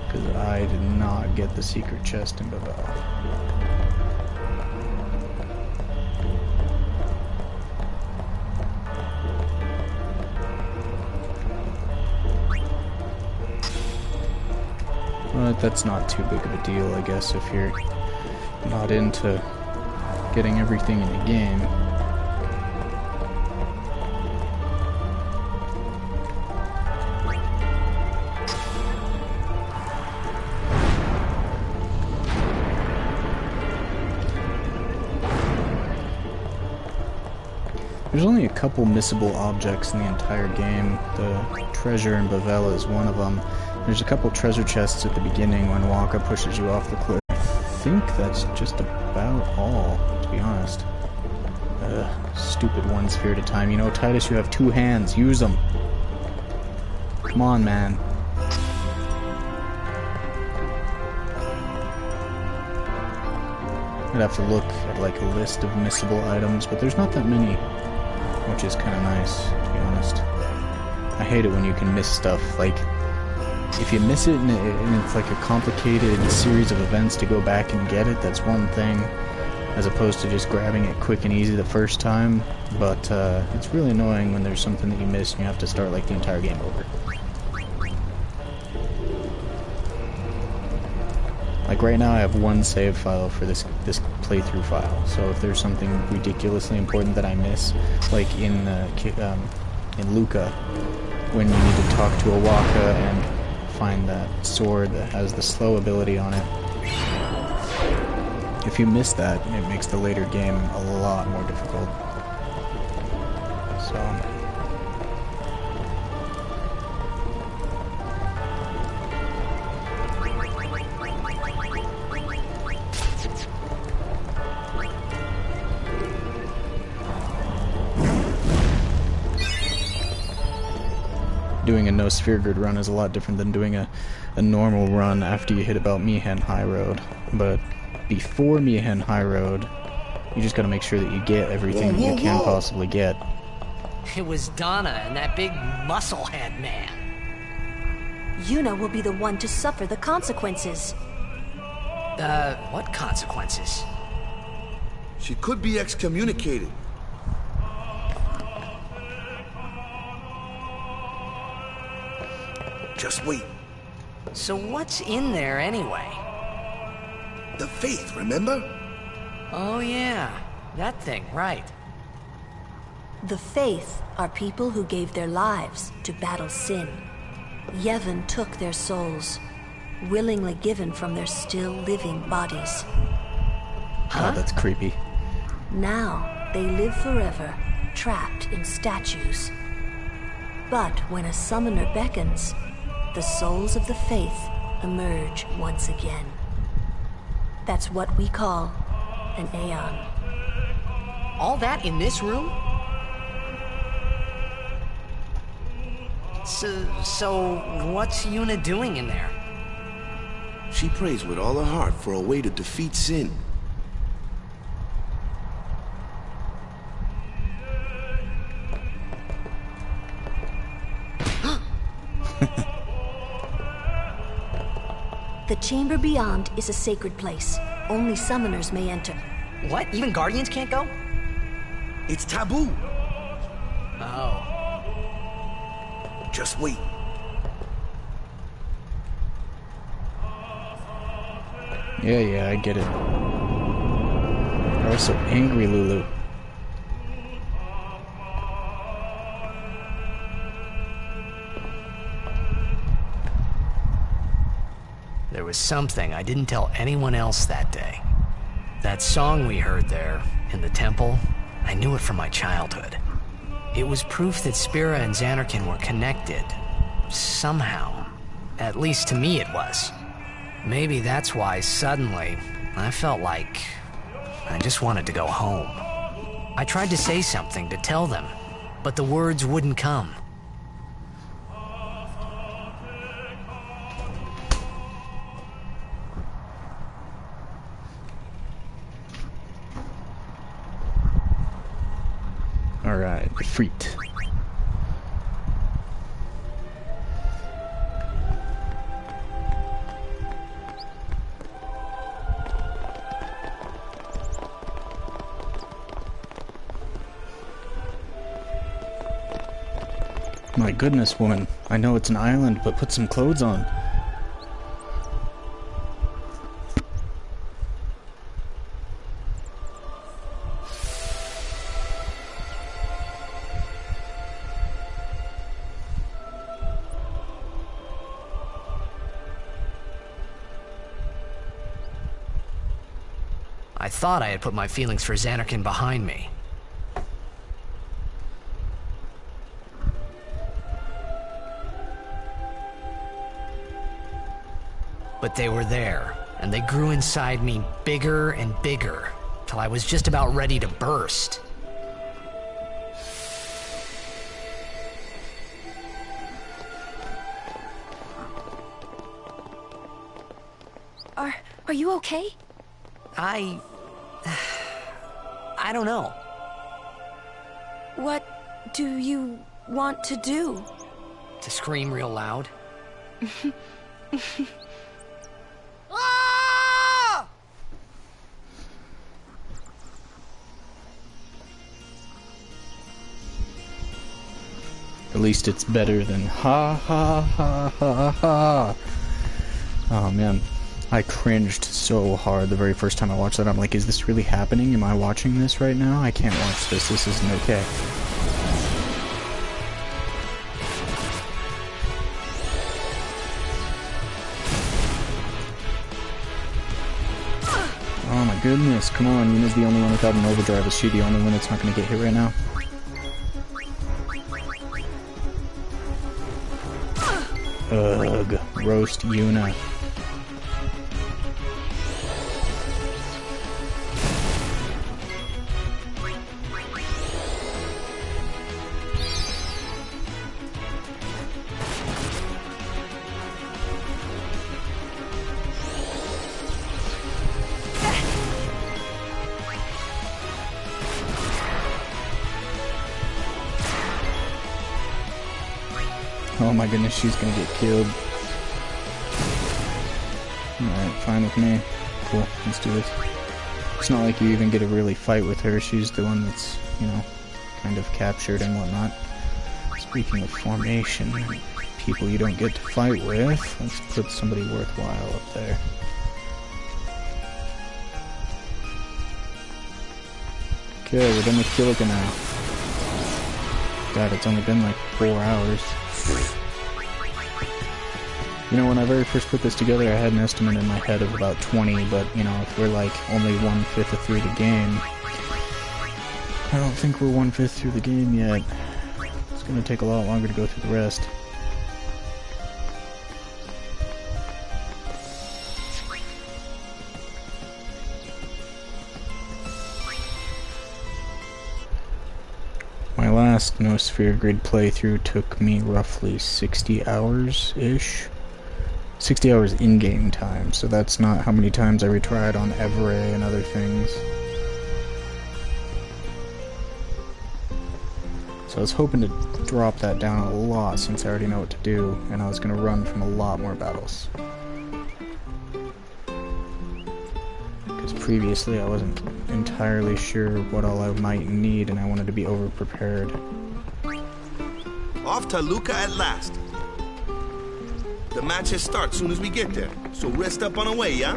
Because I did not get the secret chest in Bavel. But that's not too big of a deal, I guess, if you're not into getting everything in the game. There's only a couple missable objects in the entire game. The treasure in Bavel is one of them. There's a couple treasure chests at the beginning when Wakka pushes you off the cliff. I think that's just about all, to be honest. Stupid one sphere at a time. You know, Tidus, you have two hands. Use them. Come on, man. I'd have to look at like a list of missable items, but there's not that many, which is kind of nice, to be honest. I hate it when you can miss stuff. Like, if you miss it and it's like a complicated series of events to go back and get it, that's one thing, as opposed to just grabbing it quick and easy the first time. But it's really annoying when there's something that you miss and you have to start like the entire game over. Like right now I have one save file for this playthrough file, so if there's something ridiculously important that I miss, like in Luca, when you need to talk to a Wakka and find that sword that has the slow ability on it. If you miss that, it makes the later game a lot more difficult. So. Doing a no sphere grid run is a lot different than doing a normal run after you hit about Mi'ihen High Road. But before Mi'ihen High Road, you just gotta make sure that you get everything that you can possibly get. It was Donna and that big musclehead man. Yuna will be the one to suffer the consequences. What consequences? She could be excommunicated. Just wait. So what's in there anyway? The faith, remember? Oh yeah, that thing, right. The Faith are people who gave their lives to battle sin. Yevon took their souls, willingly given from their still living bodies. Huh? Oh, that's creepy. Now they live forever, trapped in statues. But when a summoner beckons, the souls of the Faith emerge once again. That's what we call an Aeon. All that in this room? So what's Yuna doing in there? She prays with all her heart for a way to defeat sin. The chamber beyond is a sacred place. Only summoners may enter. What? Even Guardians can't go? It's taboo. Oh. Just wait. Yeah, I get it. You're so angry, Lulu. There was something I didn't tell anyone else that day. That song we heard there, in the temple, I knew it from my childhood. It was proof that Spira and Zanarkand were connected. Somehow. At least to me it was. Maybe that's why suddenly, I felt like I just wanted to go home. I tried to say something to tell them, but the words wouldn't come. Alright, Ifrit. My goodness, woman. I know it's an island, but put some clothes on. I thought I had put my feelings for Zanarkand behind me. But they were there, and they grew inside me bigger and bigger, till I was just about ready to burst. Are you okay? I don't know. What do you want to do? To scream real loud. At least it's better than ha ha ha ha ha. Oh man, I cringed so hard the very first time I watched that. I'm like, is this really happening? Am I watching this right now? I can't watch this. This isn't okay. Oh my goodness, come on, Yuna's the only one without an overdrive. Is she the only one that's not going to get hit right now? Ugh, roast Yuna. Oh my goodness, she's gonna get killed. Alright, fine with me. Cool, let's do this. It's not like you even get to really fight with her, she's the one that's, you know, kind of captured and whatnot. Speaking of formation, people you don't get to fight with, let's put somebody worthwhile up there. Okay, we're done with Kilika now. God, it's only been like 4 hours. You know, when I very first put this together, I had an estimate in my head of about 20, but, you know, if we're like only 1/5 through the game, I don't think we're 1/5 through the game yet. It's gonna take a lot longer to go through the rest. My last Nosphere Grid playthrough took me roughly 60 hours-ish. 60 hours in-game time, so that's not how many times I retried on Evere and other things. So I was hoping to drop that down a lot since I already know what to do, and I was going to run from a lot more battles. Because previously I wasn't entirely sure what all I might need, and I wanted to be over-prepared. Off to Luca at last. The matches start soon as we get there, so rest up on the way, yeah?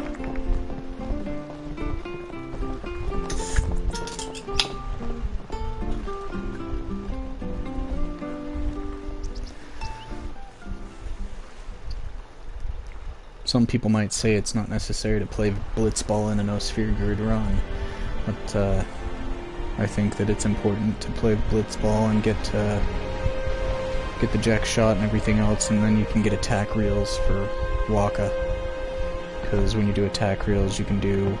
Some people might say it's not necessary to play Blitzball in a Nosphere Grid run, but I think that it's important to play Blitzball and get the jack shot and everything else, and then you can get attack reels for Wakka. Because when you do attack reels, you can do,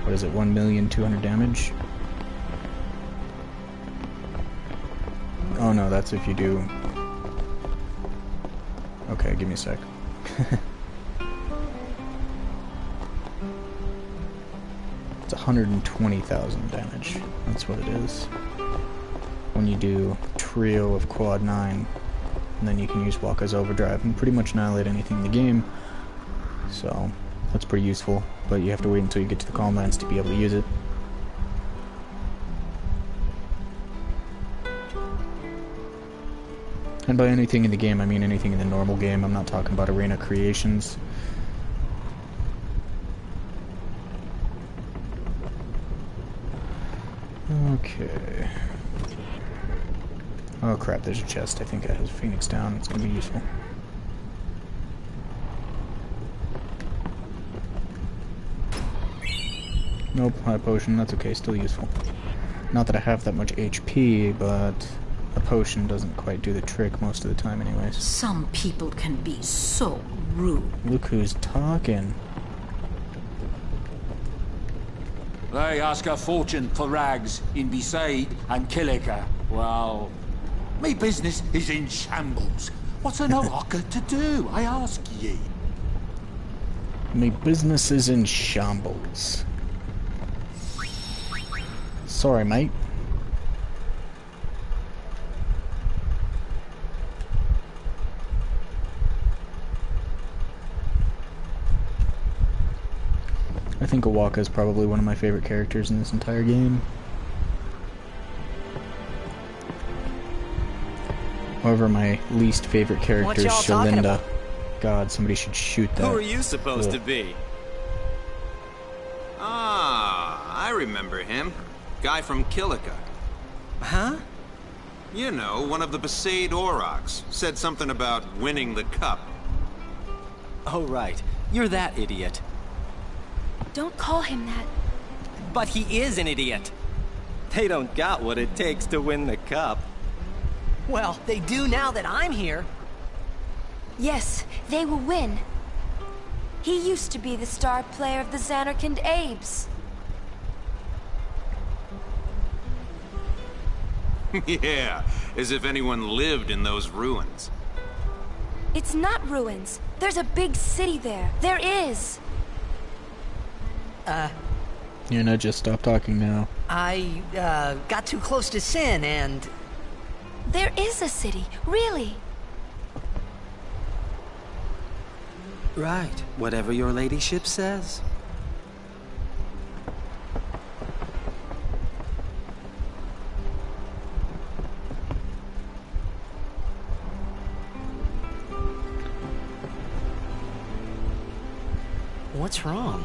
what is it, 1,200,000 damage? Oh no, that's if you do... Okay, give me a sec. It's 120,000 damage. That's what it is. When you do trio of quad 9, and then you can use Wakka's Overdrive and pretty much annihilate anything in the game. So that's pretty useful, but you have to wait until you get to the Calm Lands to be able to use it. And by anything in the game, I mean anything in the normal game. I'm not talking about Arena Creations. Okay. Oh crap, there's a chest. I think it has Phoenix down. It's gonna be useful. Nope, high potion. That's okay, still useful. Not that I have that much HP, but a potion doesn't quite do the trick most of the time anyways. Some people can be so rude. Look who's talking. They ask a fortune for rags in Besaid and Kilika. Well, me business is in shambles. What's an Araka to do, I ask ye? Me business is in shambles. Sorry, mate. I think Wakka is probably one of my favorite characters in this entire game. However, my least favorite character is Shalinda. God, somebody should shoot that. Who are you supposed to be? Ah, I remember him. Guy from Kilika. Huh? You know, one of the Besaid Aurochs. Said something about winning the cup. Oh, right. You're that idiot. Don't call him that. But he is an idiot. They don't got what it takes to win the cup. Well, they do now that I'm here. Yes, they will win. He used to be the star player of the Zanarkand Abes. Yeah, as if anyone lived in those ruins. It's not ruins. There's a big city there. There is. Yuna, just stop talking now. I, got too close to Sin and... There is a city, really. Right, whatever your ladyship says. What's wrong?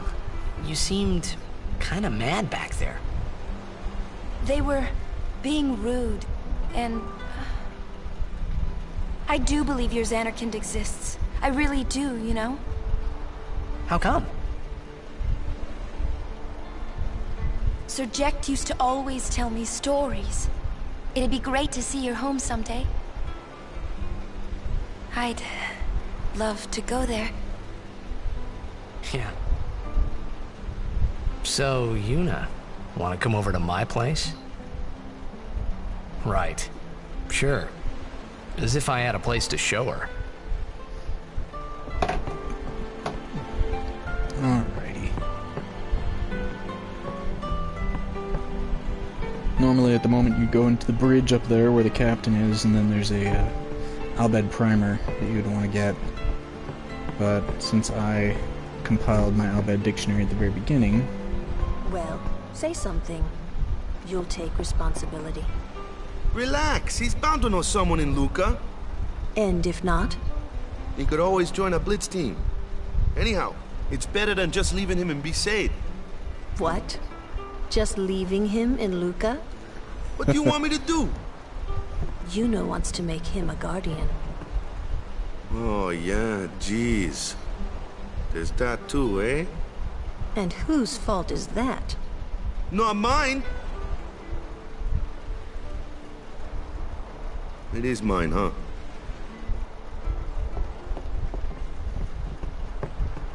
You seemed kind of mad back there. They were being rude, and... I do believe your Zanarkand exists. I really do, you know? How come? Sir Jecht used to always tell me stories. It'd be great to see your home someday. I'd love to go there. Yeah. So, Yuna, want to come over to my place? Right. Sure. As if I had a place to show her. Alrighty. Normally at the moment you go into the bridge up there where the captain is, and then there's a Al Bhed primer that you'd want to get. But since I compiled my Al Bhed dictionary at the very beginning... Well, say something. You'll take responsibility. Relax, he's bound to know someone in Luca. And if not? He could always join a blitz team. Anyhow, it's better than just leaving him in Besaid. What? Just leaving him in Luca? What do you want me to do? Yuna wants to make him a guardian. Oh, yeah, jeez. There's that too, eh? And whose fault is that? Not mine. It is mine, huh?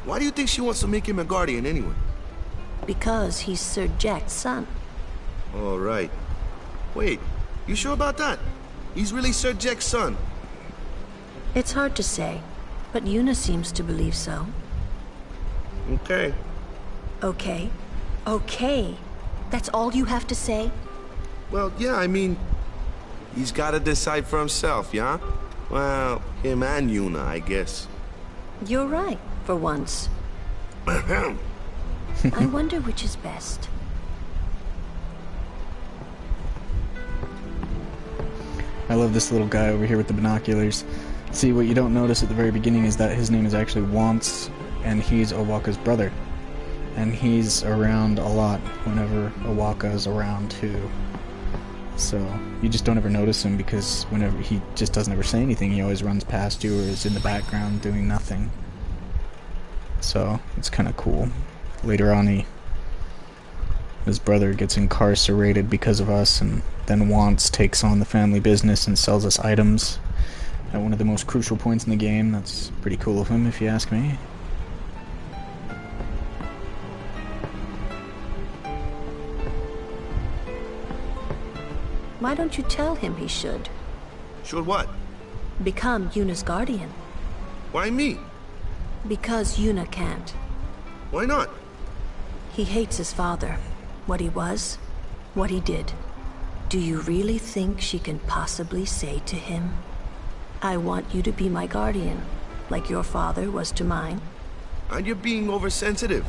Why do you think she wants to make him a guardian anyway? Because he's Sir Jecht's son. All right. Wait, you sure about that? He's really Sir Jecht's son? It's hard to say, but Yuna seems to believe so. Okay. Okay. Okay. That's all you have to say? Well, yeah, I mean, he's got to decide for himself, yeah? Well, him and Yuna, I guess. You're right, for once. I wonder which is best. I love this little guy over here with the binoculars. See, what you don't notice at the very beginning is that his name is actually Wance, and he's O'aka's brother. And he's around a lot whenever O'aka is around too. So you just don't ever notice him because whenever he just doesn't ever say anything, he always runs past you or is in the background doing nothing. So it's kind of cool. Later on, his brother gets incarcerated because of us, and then Wance takes on the family business and sells us items at one of the most crucial points in the game. That's pretty cool of him, if you ask me. Why don't you tell him he should? Should what? Become Yuna's guardian. Why me? Because Yuna can't. Why not? He hates his father. What he was, what he did. Do you really think she can possibly say to him, I want you to be my guardian, like your father was to mine? And you're being oversensitive.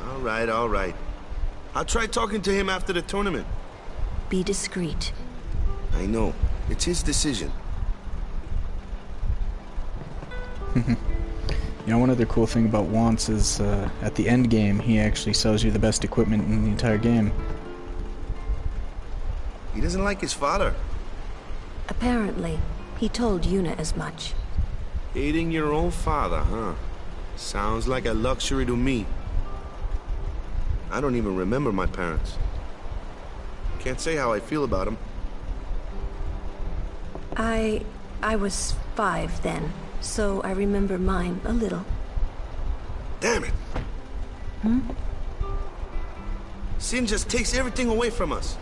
All right, all right. I'll try talking to him after the tournament. Be discreet. I know. It's his decision. You know, one other cool thing about Wance is, at the end game, he actually sells you the best equipment in the entire game. He doesn't like his father. Apparently, he told Yuna as much. Hating your own father, huh? Sounds like a luxury to me. I don't even remember my parents. Can't say how I feel about them. I I was 5 then, so I remember mine a little. Damn it. Hmm? Sin just takes everything away from us.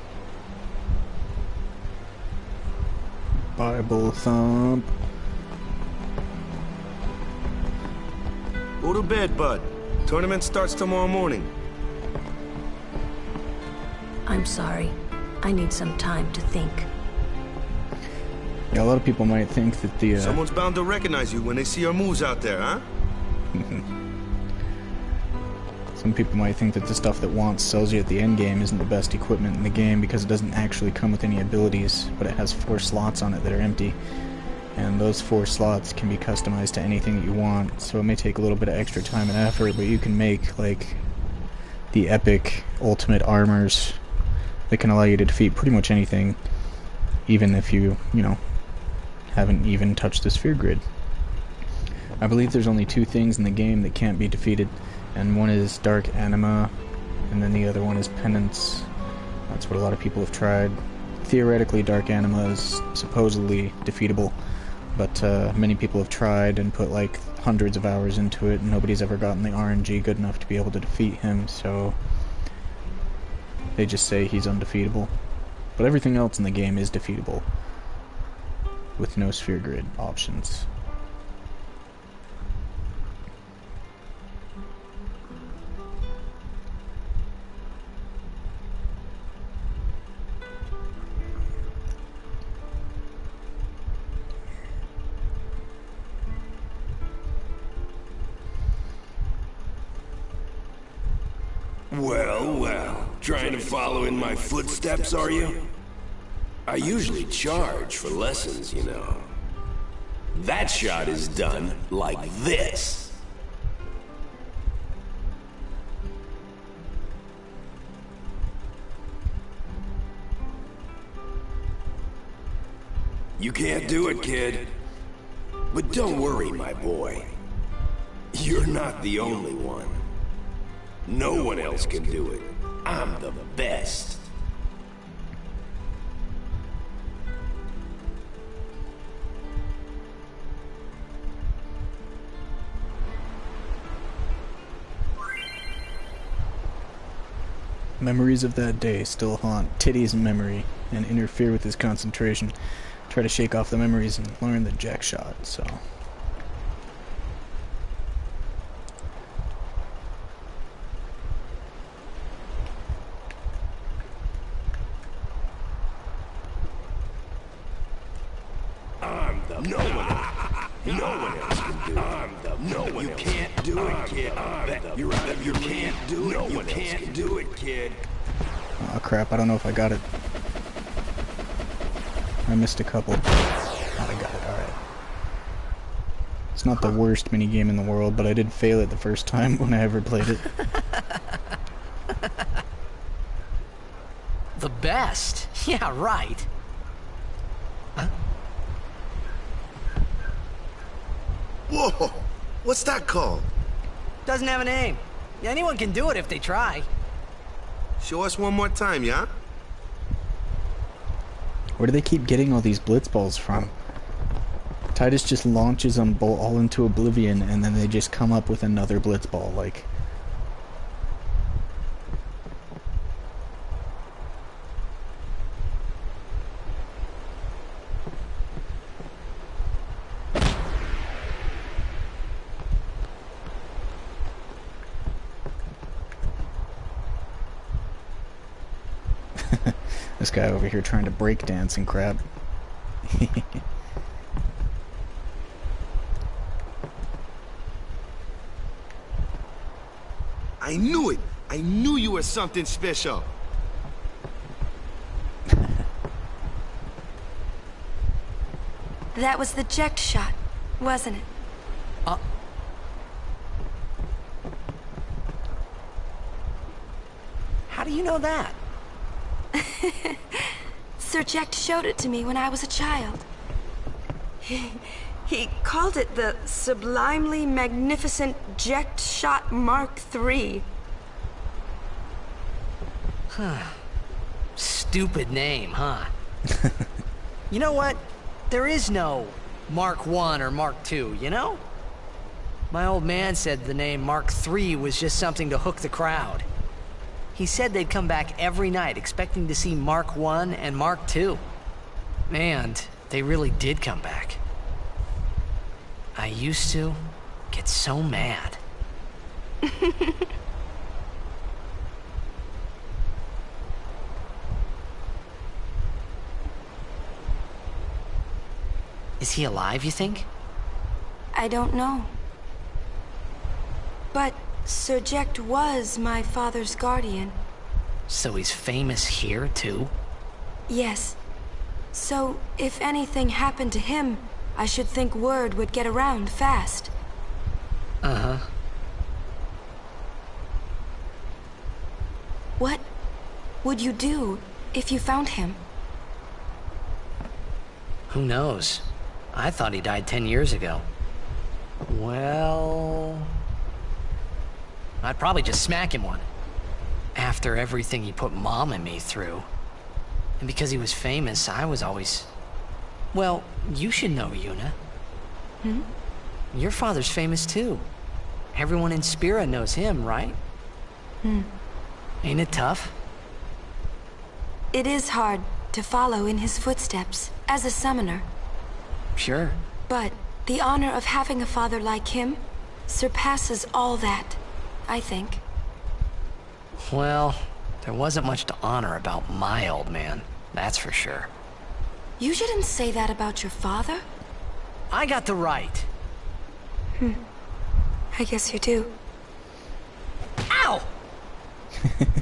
Bible thump. Go to bed, bud. Tournament starts tomorrow morning. I'm sorry. I need some time to think. Yeah, a lot of people might think that the Someone's bound to recognize you when they see our moves out there, huh? Some people might think that the stuff that Wants sells you at the end game isn't the best equipment in the game because it doesn't actually come with any abilities, but it has 4 slots on it that are empty. And those 4 slots can be customized to anything that you want, so it may take a little bit of extra time and effort, but you can make, like, the epic ultimate armors that can allow you to defeat pretty much anything, even if you know, haven't even touched the sphere grid. I believe there's only 2 things in the game that can't be defeated, and one is Dark Anima, and then the other one is Penance. That's what a lot of people have tried. Theoretically, Dark Anima is supposedly defeatable, but many people have tried and put like hundreds of hours into it, and nobody's ever gotten the RNG good enough to be able to defeat him, so they just say he's undefeatable. But everything else in the game is defeatable, with no sphere grid options. Well, well. Trying to follow in my footsteps, are you? I usually charge for lessons, you know. That shot is done like this. You can't do it, kid. But don't worry, my boy. You're not the only one. No one else can do it. I'm the best. Memories of that day still haunt Titty's memory and interfere with his concentration. Try to shake off the memories and learn the jack shot, so... No one else can do it. No one you can't do it, kid. You're right. You can't do it. You can't do it, kid. Oh crap, I don't know if I got it. I missed a couple. Oh, I got it, alright. It's not the worst minigame in the world, but I did fail it the first time when I ever played it. The best? Yeah, right. Huh? Whoa! What's that called? Doesn't have a name. Anyone can do it if they try. Show us one more time, yeah? Where do they keep getting all these blitzballs from? Tidus just launches them all into oblivion, and then they just come up with another blitzball, like... This guy over here trying to break dance and crap. I knew it! I knew you were something special! That was the eject shot, wasn't it? How do you know that? Sir Jecht showed it to me when I was a child. He called it the Sublimely Magnificent Jecht Shot Mark III. Huh. Stupid name, huh? You know what? There is no Mark 1 or Mark 2, you know? My old man said the name Mark 3 was just something to hook the crowd. He said they'd come back every night expecting to see Mark 1 and Mark 2. And they really did come back. I used to get so mad. Is he alive, you think? I don't know. But Serject was my father's guardian. So he's famous here, too? Yes. So, if anything happened to him, I should think word would get around fast. Uh-huh. What would you do if you found him? Who knows? I thought he died 10 years ago. Well... I'd probably just smack him one. After everything he put Mom and me through. And because he was famous, I was always... Well, you should know, Yuna. Hmm? Your father's famous too. Everyone in Spira knows him, right? Ain't it tough? It is hard to follow in his footsteps as a summoner. Sure. But the honor of having a father like him surpasses all that, I think. Well, there wasn't much to honor about my old man, that's for sure. You shouldn't say that about your father. I got the right. I guess you do. Ow!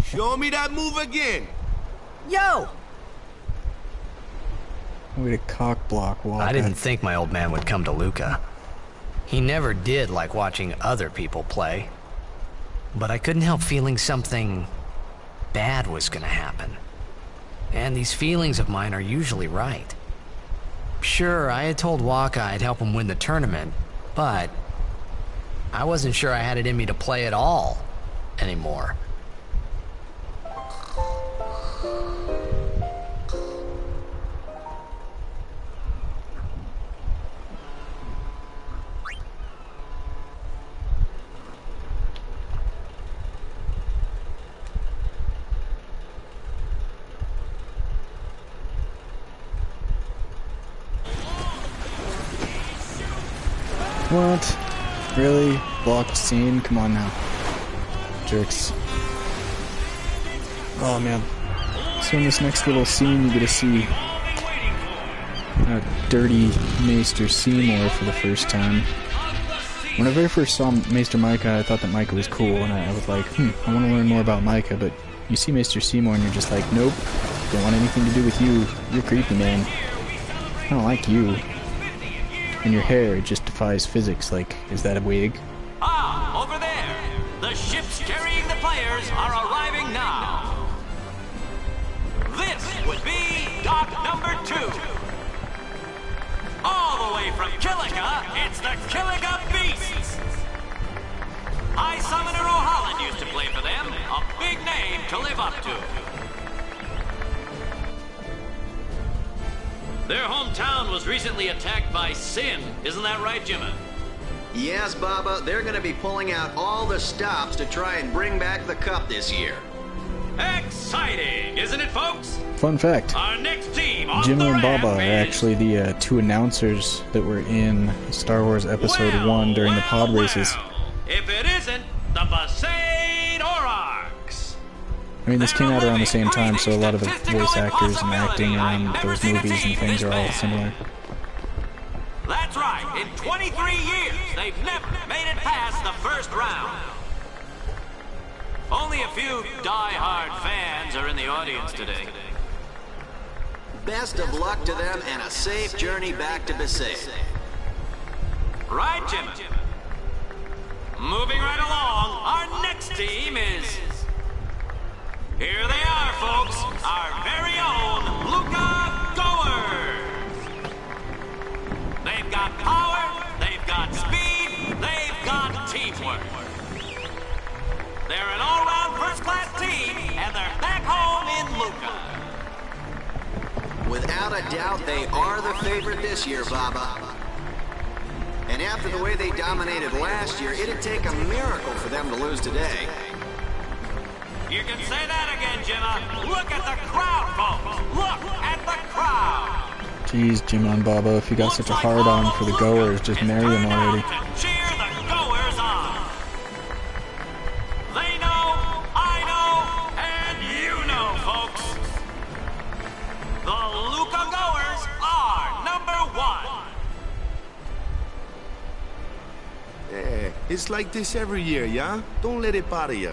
Show me that move again. Yo! Way to cock block, Walker. I didn't think my old man would come to Luca. He never did like watching other people play. But I couldn't help feeling something bad was gonna happen. And these feelings of mine are usually right. Sure, I had told Waka I'd help him win the tournament, but I wasn't sure I had it in me to play at all anymore. What? Really? Blocked scene? Come on now. Jerks. Oh man. So in this next little scene you get to see dirty Maester Seymour for the first time. When I very first saw Maester Micah, I thought that Micah was cool, and I was like, I want to learn more about Micah, but you see Maester Seymour and you're just like, nope, don't want anything to do with you. You're creepy, man. I don't like you. And your hair, it just defies physics. Like, is that a wig? Ah, over there! The ships carrying the players are arriving now. This would be dock number 2. All the way from Kilika, it's the Kilika Beasts! High Summoner O'Holland used to play for them, a big name to live up to. Their hometown was recently attacked by Sin, isn't that right, Jimmy? Yes, Baba, they're gonna be pulling out all the stops to try and bring back the cup this year. Exciting, isn't it, folks? Fun fact. Our next team on Jimmy the and Baba ramp are actually the two announcers that were in Star Wars Episode 1 during the pod races. If it isn't, the Besaid Aurochs. I mean, this came out around the same time, so a lot of the voice actors and acting around those movies and things are all similar. That's right. In 23 years, they've never made it past the first round. Only a few die-hard fans are in the audience today. Best of luck to them and a safe journey back to Besaid. Right, Jimmy? Moving right along, our next team is... Here they are, folks, our very own Luca Goers. They've got power, they've got speed, they've got teamwork. They're an all-round first-class team, and they're back home in Luca. Without a doubt, they are the favorite this year, Baba. And after the way they dominated last year, it'd take a miracle for them to lose today. You can say that again, Jimma. Look at the crowd, folks. Look at the crowd. Jeez, Jimma and Baba, if you got such a hard-on for the goers, just marry them already. Cheer the goers on. They know, I know, and you know, folks. The Luca goers are #1. Yeah, it's like this every year, yeah? Don't let it bother you.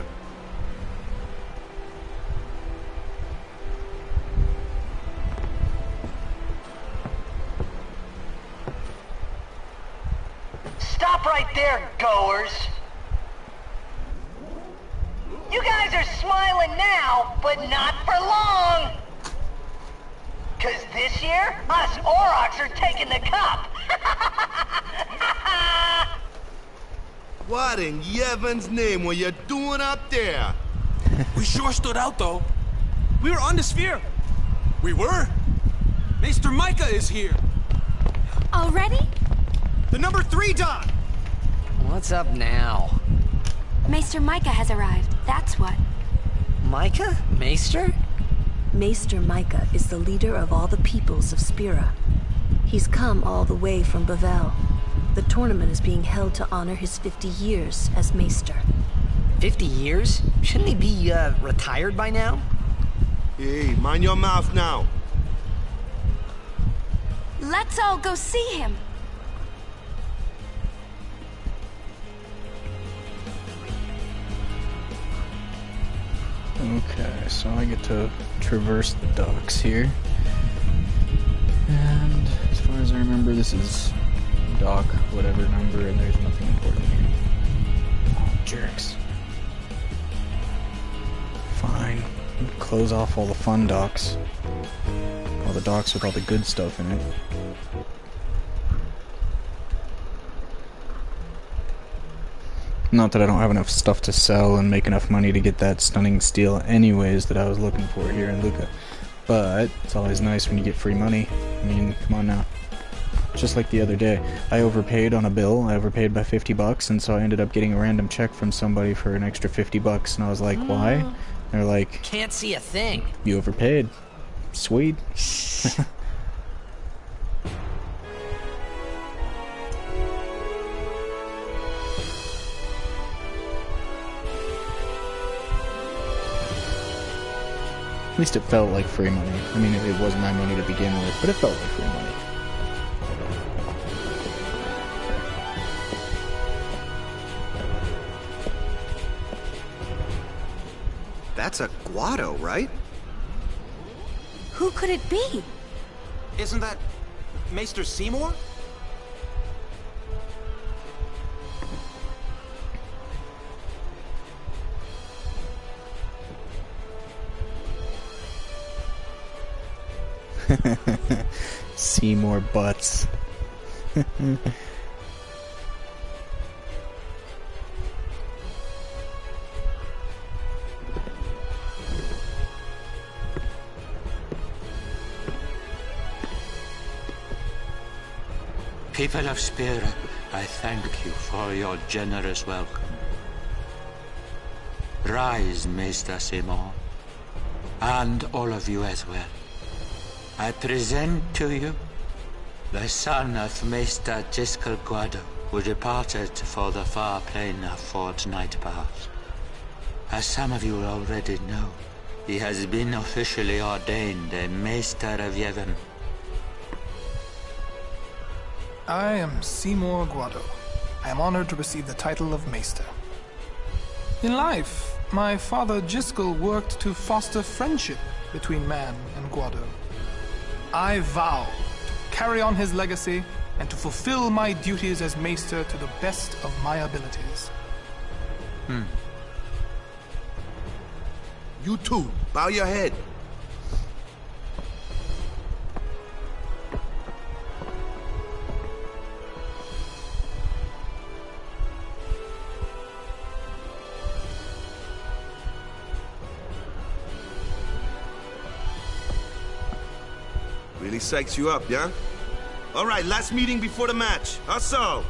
Stop right there, goers! You guys are smiling now, but not for long! 'Cause this year, us Aurochs are taking the cup! What in Yevon's name were you doing up there? We sure stood out, though. We were on the sphere. We were. Maester Micah is here. Already? The #3 Don. What's up now? Maester Micah has arrived, that's what. Micah? Maester? Maester Micah is the leader of all the peoples of Spira. He's come all the way from Bavel. The tournament is being held to honor his 50 years as Maester. 50 years? Shouldn't he be, retired by now? Hey, mind your mouth now. Let's all go see him. Okay, so I get to traverse the docks here. And as far as I remember, this is dock, whatever number, and there's nothing important here. Oh, jerks. Fine. Close off all the fun docks. All the docks with all the good stuff in it. Not that I don't have enough stuff to sell and make enough money to get that stunning steel anyways that I was looking for here in Luca. But it's always nice when you get free money. I mean, come on now. Just like the other day, I overpaid on a bill. I overpaid by 50 bucks, and so I ended up getting a random check from somebody for an extra 50 bucks, and I was like, why? And they're like, can't see a thing. You overpaid. Sweet. At least it felt like free money. I mean, it wasn't my money to begin with, but it felt like free money. That's a Guado, right? Who could it be? Isn't that Maester Seymour? Seymour Butts. People of Spira, I thank you for your generous welcome. Rise, Maester Seymour, and all of you as well. I present to you the son of Maester Jyscal Guado, who departed for the far plain a fortnight past. As some of you already know, he has been officially ordained a Maester of Yevon. I am Seymour Guado. I am honored to receive the title of Maester. In life, my father Jyscal worked to foster friendship between man and Guado. I vow to carry on his legacy and to fulfill my duties as Maester to the best of my abilities. You too, bow your head. Really psychs you up, yeah? All right, last meeting before the match. How so?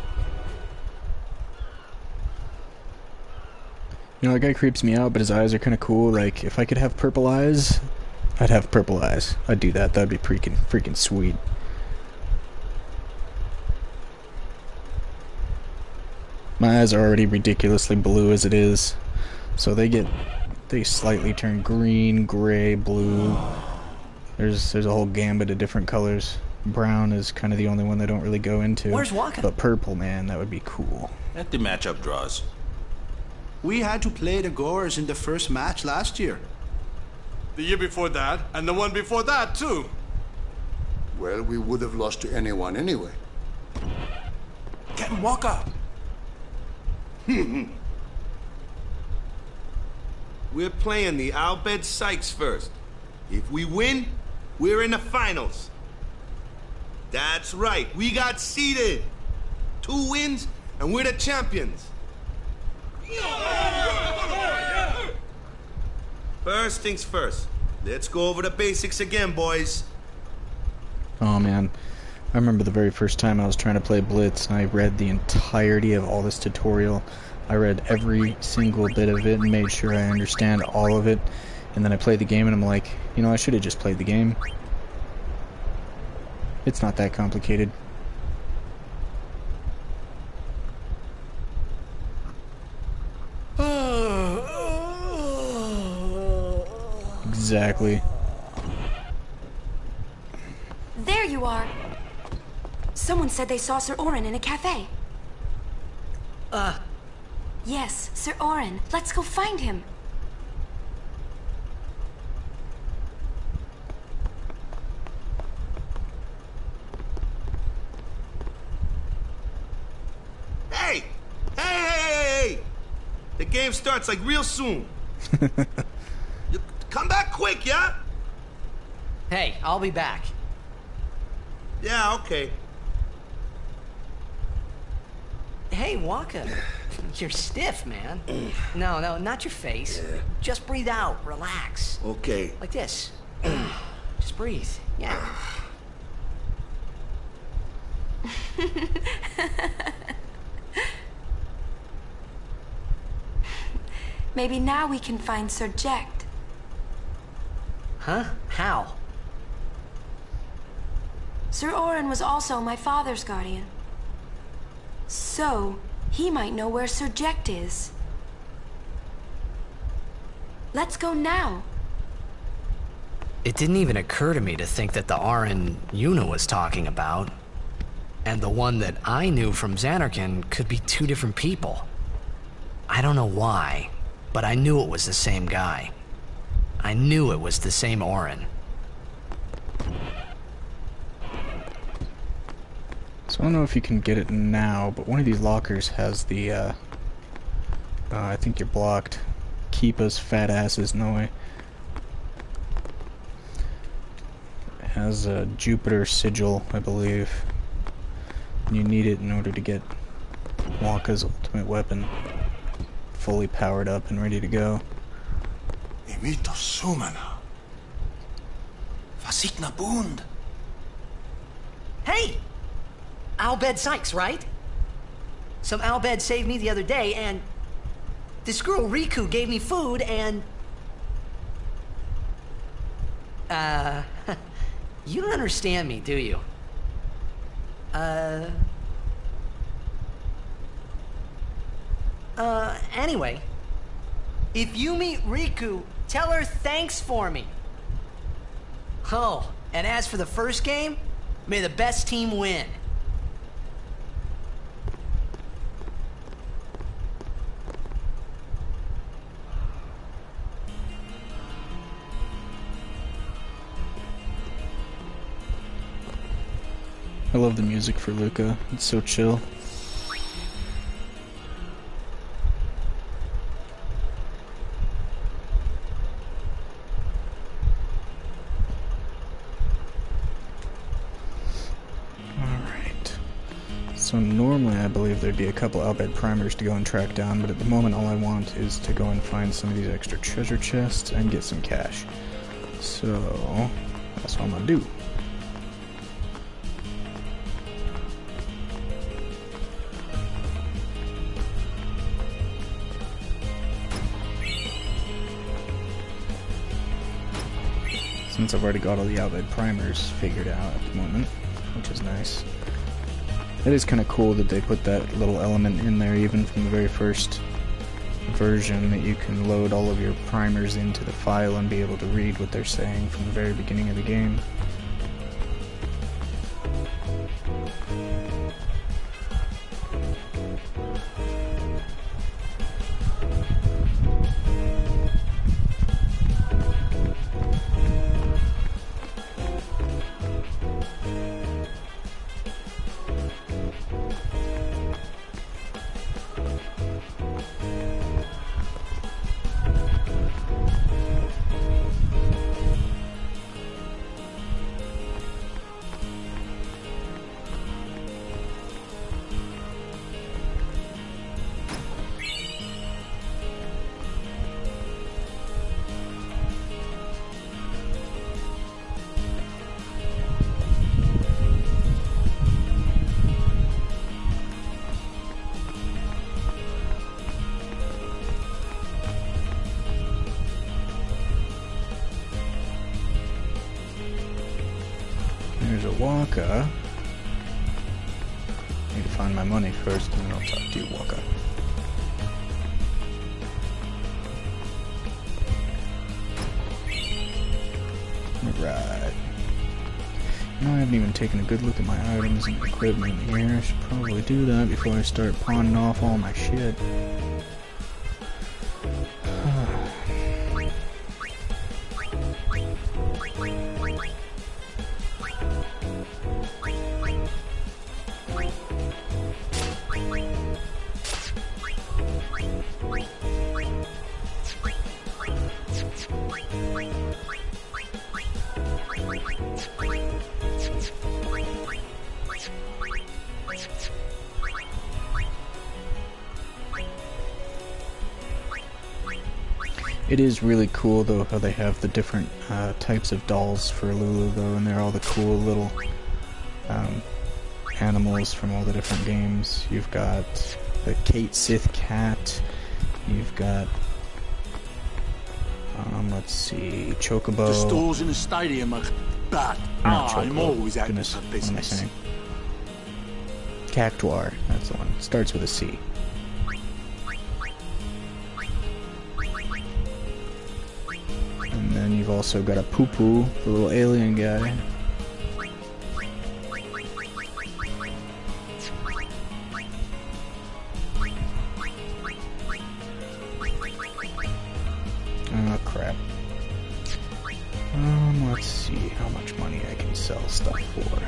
You know, that guy creeps me out, but his eyes are kind of cool. Like, if I could have purple eyes, I'd have purple eyes. I'd do that. That'd be freaking sweet. My eyes are already ridiculously blue as it is, so they slightly turn green, gray, blue. There's a whole gambit of different colors. Brown is kind of the only one they don't really go into. Where's Waka? But purple, man, that would be cool. Let the matchup draws. We had to play the Gorers in the first match last year. The year before that, and the one before that, too. Well, we would have lost to anyone anyway. Captain Walker! We're playing the Al Bhed Sykes first. If we win, we're in the finals. That's right, we got seeded. 2 wins, and we're the champions. First things first. Let's go over the basics again, boys. Oh man, I remember the very first time I was trying to play Blitz, and I read the entirety of all this tutorial. I read every single bit of it and made sure I understand all of it. And then I played the game and I'm like, you know, I should have just played the game. It's not that complicated. Exactly. There you are. Someone said they saw Sir Orin in a cafe. Yes, Sir Orin. Let's go find him. Hey! Hey! The game starts like real soon. You come back quick, yeah? Hey, I'll be back. Yeah, okay. Hey, Waka. You're stiff, man. No, not your face. Just breathe out. Relax. Okay. Like this. Just breathe. Yeah. Maybe now we can find Sir Jecht. Huh? How? Sir Orin was also my father's guardian. So, he might know where Sir Jecht is. Let's go now. It didn't even occur to me to think that the Orin Yuna was talking about, and the one that I knew from Zanarkand could be 2 different people. I don't know why, but I knew it was the same guy. I knew it was the same Orin. So I don't know if you can get it now, but one of these lockers has the, I think you're blocked. Keep us fat asses, no way. It has a Jupiter sigil, I believe. And you need it in order to get Waka's ultimate weapon fully powered up and ready to go. Imito Sumana. Vasikna Bund. Hey! Al Bhed Sykes, right? Some Al Bhed saved me the other day, and this girl Riku gave me food, and you don't understand me, do you? Anyway, if you meet Riku, tell her thanks for me. Oh, and as for the first game, may the best team win. I love the music for Luca. It's so chill. Alright. So normally I believe there'd be a couple Al Bhed primers to go and track down, but at the moment all I want is to go and find some of these extra treasure chests and get some cash. So that's what I'm gonna do. since I've already got all the outlet primers figured out at the moment, which is nice. It is kind of cool that they put that little element in there even from the very first version, that you can load all of your primers into the file and be able to read what they're saying from the very beginning of the game. There's a Waka. Need to find my money first, and then I'll talk to you, Waka. Alright. Now I haven't even taken a good look at my items and equipment here. I should probably do that before I start pawning off all my shit. It is really cool though how they have the different types of dolls for Lulu though, and they're all the cool little animals from all the different games. You've got the Kate Sith cat, you've got let's see, Chocobo. The stores in the stadium are bad. I'm always out for business. Cactuar, that's the one. It starts with a C. And then you've also got a Poo-Poo, the little alien guy. Oh crap. Let's see how much money I can sell stuff for.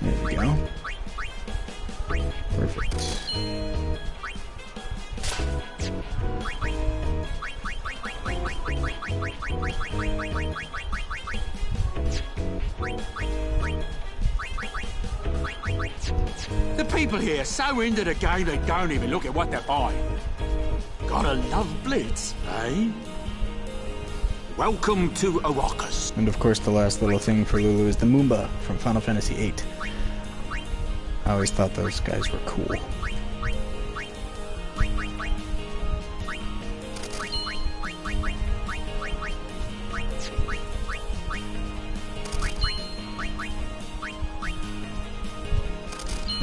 There we go. Perfect. The people here are so into the game they don't even look at what they're buying. Gotta love Blitz, eh? Welcome to Arrakis. And of course the last little thing for Lulu is the Moomba from Final Fantasy VIII. I always thought those guys were cool.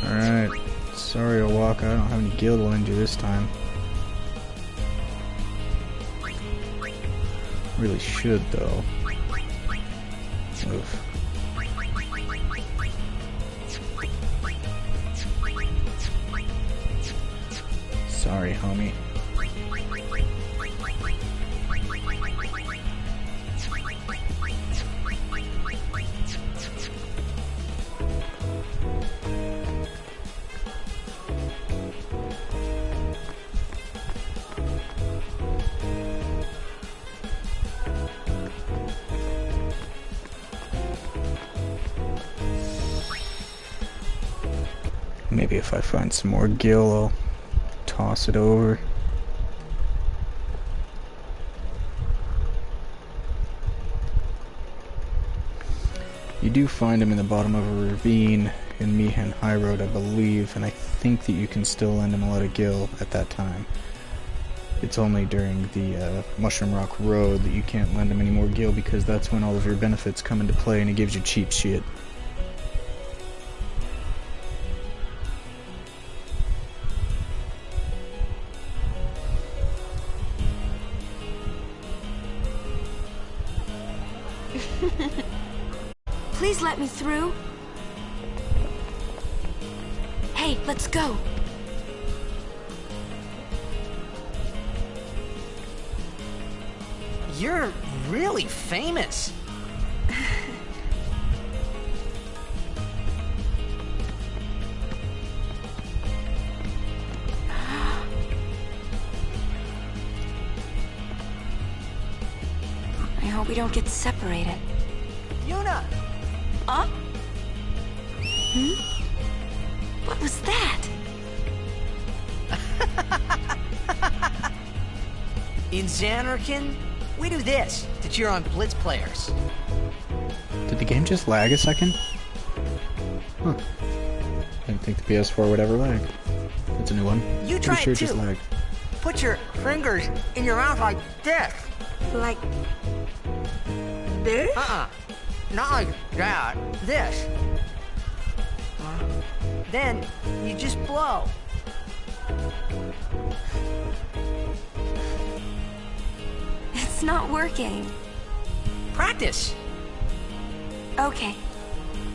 Alright, sorry Owaka, I don't have any guild lend you this time. Really should though. Oof. Sorry, homie. Maybe if I find some more gil, I'll toss it over. You do find him in the bottom of a ravine in Mi'ihen High Road, I believe, and I think that you can still lend him a lot of gil at that time. It's only during the Mushroom Rock Road that you can't lend him any more gil, because that's when all of your benefits come into play and he gives you cheap shit. Please let me through. Hey, let's go. You're really famous. I hope we don't get separated. Yuna! Huh? What was that? In Zanarkand, we do this to cheer on Blitz players. Did the game just lag a second? Huh. Didn't think the PS4 would ever lag. It's a new one. You try Pretty sure it too. Just lagged. Put your fingers in your mouth like this. Like this? Not like that. This. Then you just blow. It's not working. Practice. Okay.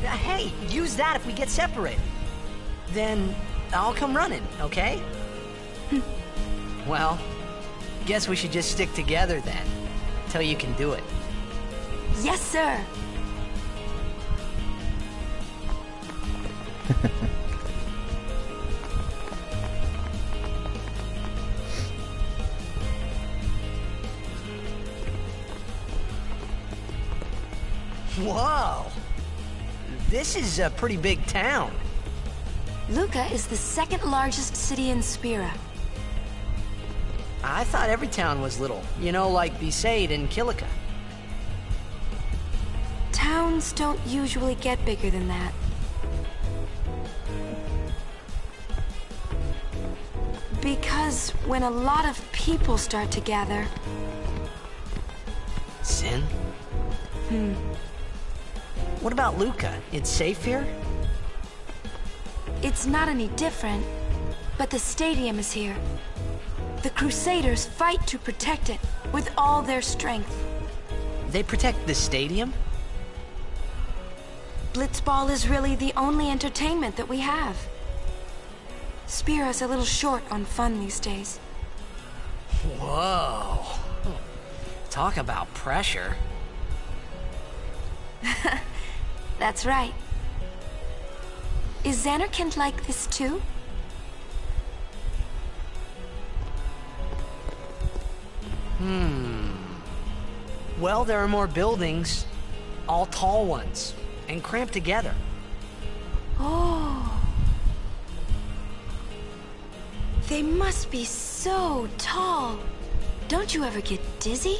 Hey, use that if we get separated. Then I'll come running, okay? Well, guess we should just stick together then, till you can do it. Yes, sir. Whoa! This is a pretty big town. Luca is the second largest city in Spira. I thought every town was little. You know, like Besaid and Kilika. Towns don't usually get bigger than that. Because when a lot of people start to gather... Sin? What about Luca? It's safe here? It's not any different, but the stadium is here. The Crusaders fight to protect it with all their strength. They protect the stadium? Blitzball is really the only entertainment that we have. Spira's a little short on fun these days. Whoa. Talk about pressure. That's right. Is Zanarkand like this too? Well, there are more buildings, all tall ones, and cramped together. Oh. They must be so tall. Don't you ever get dizzy?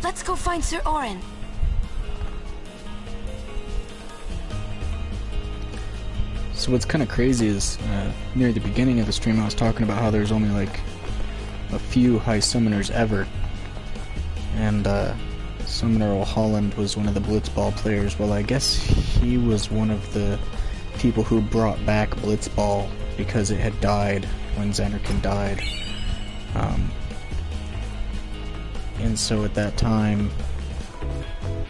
Let's go find Sir Auron. So what's kind of crazy is, near the beginning of the stream I was talking about how there's only like a few high summoners ever. And Summoner O'Holland was one of the Blitzball players. Well, I guess he was one of the people who brought back Blitzball because it had died when Zanarkand died. And so at that time,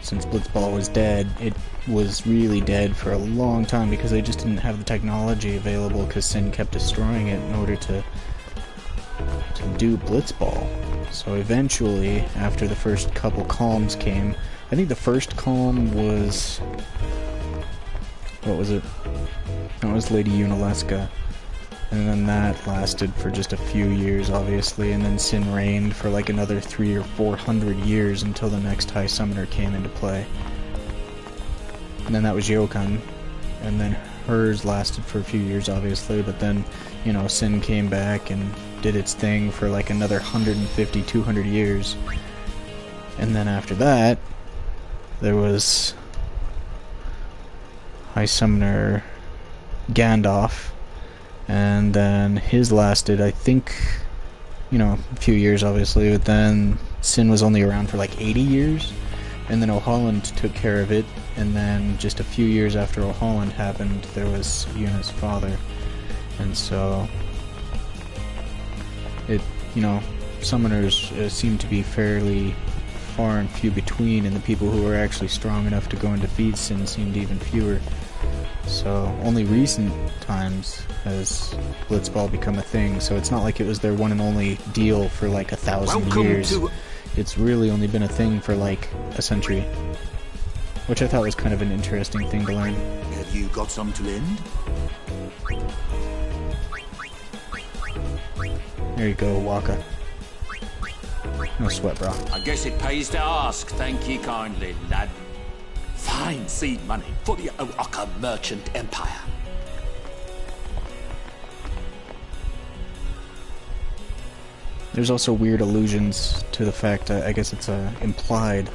since Blitzball was dead, it was really dead for a long time because they just didn't have the technology available because Sin kept destroying it in order to do Blitzball. So eventually, after the first couple calms came, I think the first calm was... what was it? That was Lady Yunalesca. And then that lasted for just a few years, obviously, and then Sin reigned for like another 300 or 400 years until the next High Summoner came into play. And then that was Ryokan. And then hers lasted for a few years, obviously, but then, you know, Sin came back and did its thing for like another 150, 200 years. And then after that, there was High Summoner Gandalf, and then his lasted, I think, you know, a few years, obviously, but then Sin was only around for like 80 years, and then O'Holland took care of it, and then just a few years after O'Holland happened, there was Yuna's father, and so it, you know, summoners seem to be fairly far and few between, and the people who were actually strong enough to go and defeat Sin seemed even fewer. So only recent times has Blitzball become a thing, so it's not like it was their one and only deal for like 1,000 years. It's really only been a thing for like a century, which I thought was kind of an interesting thing to learn. Have you got some to lend? There you go, Waka. No sweat, bro. I guess it pays to ask. Thank you kindly, lad. Fine seed money for the O'aka merchant empire. There's also weird allusions to the fact, I guess it's implied,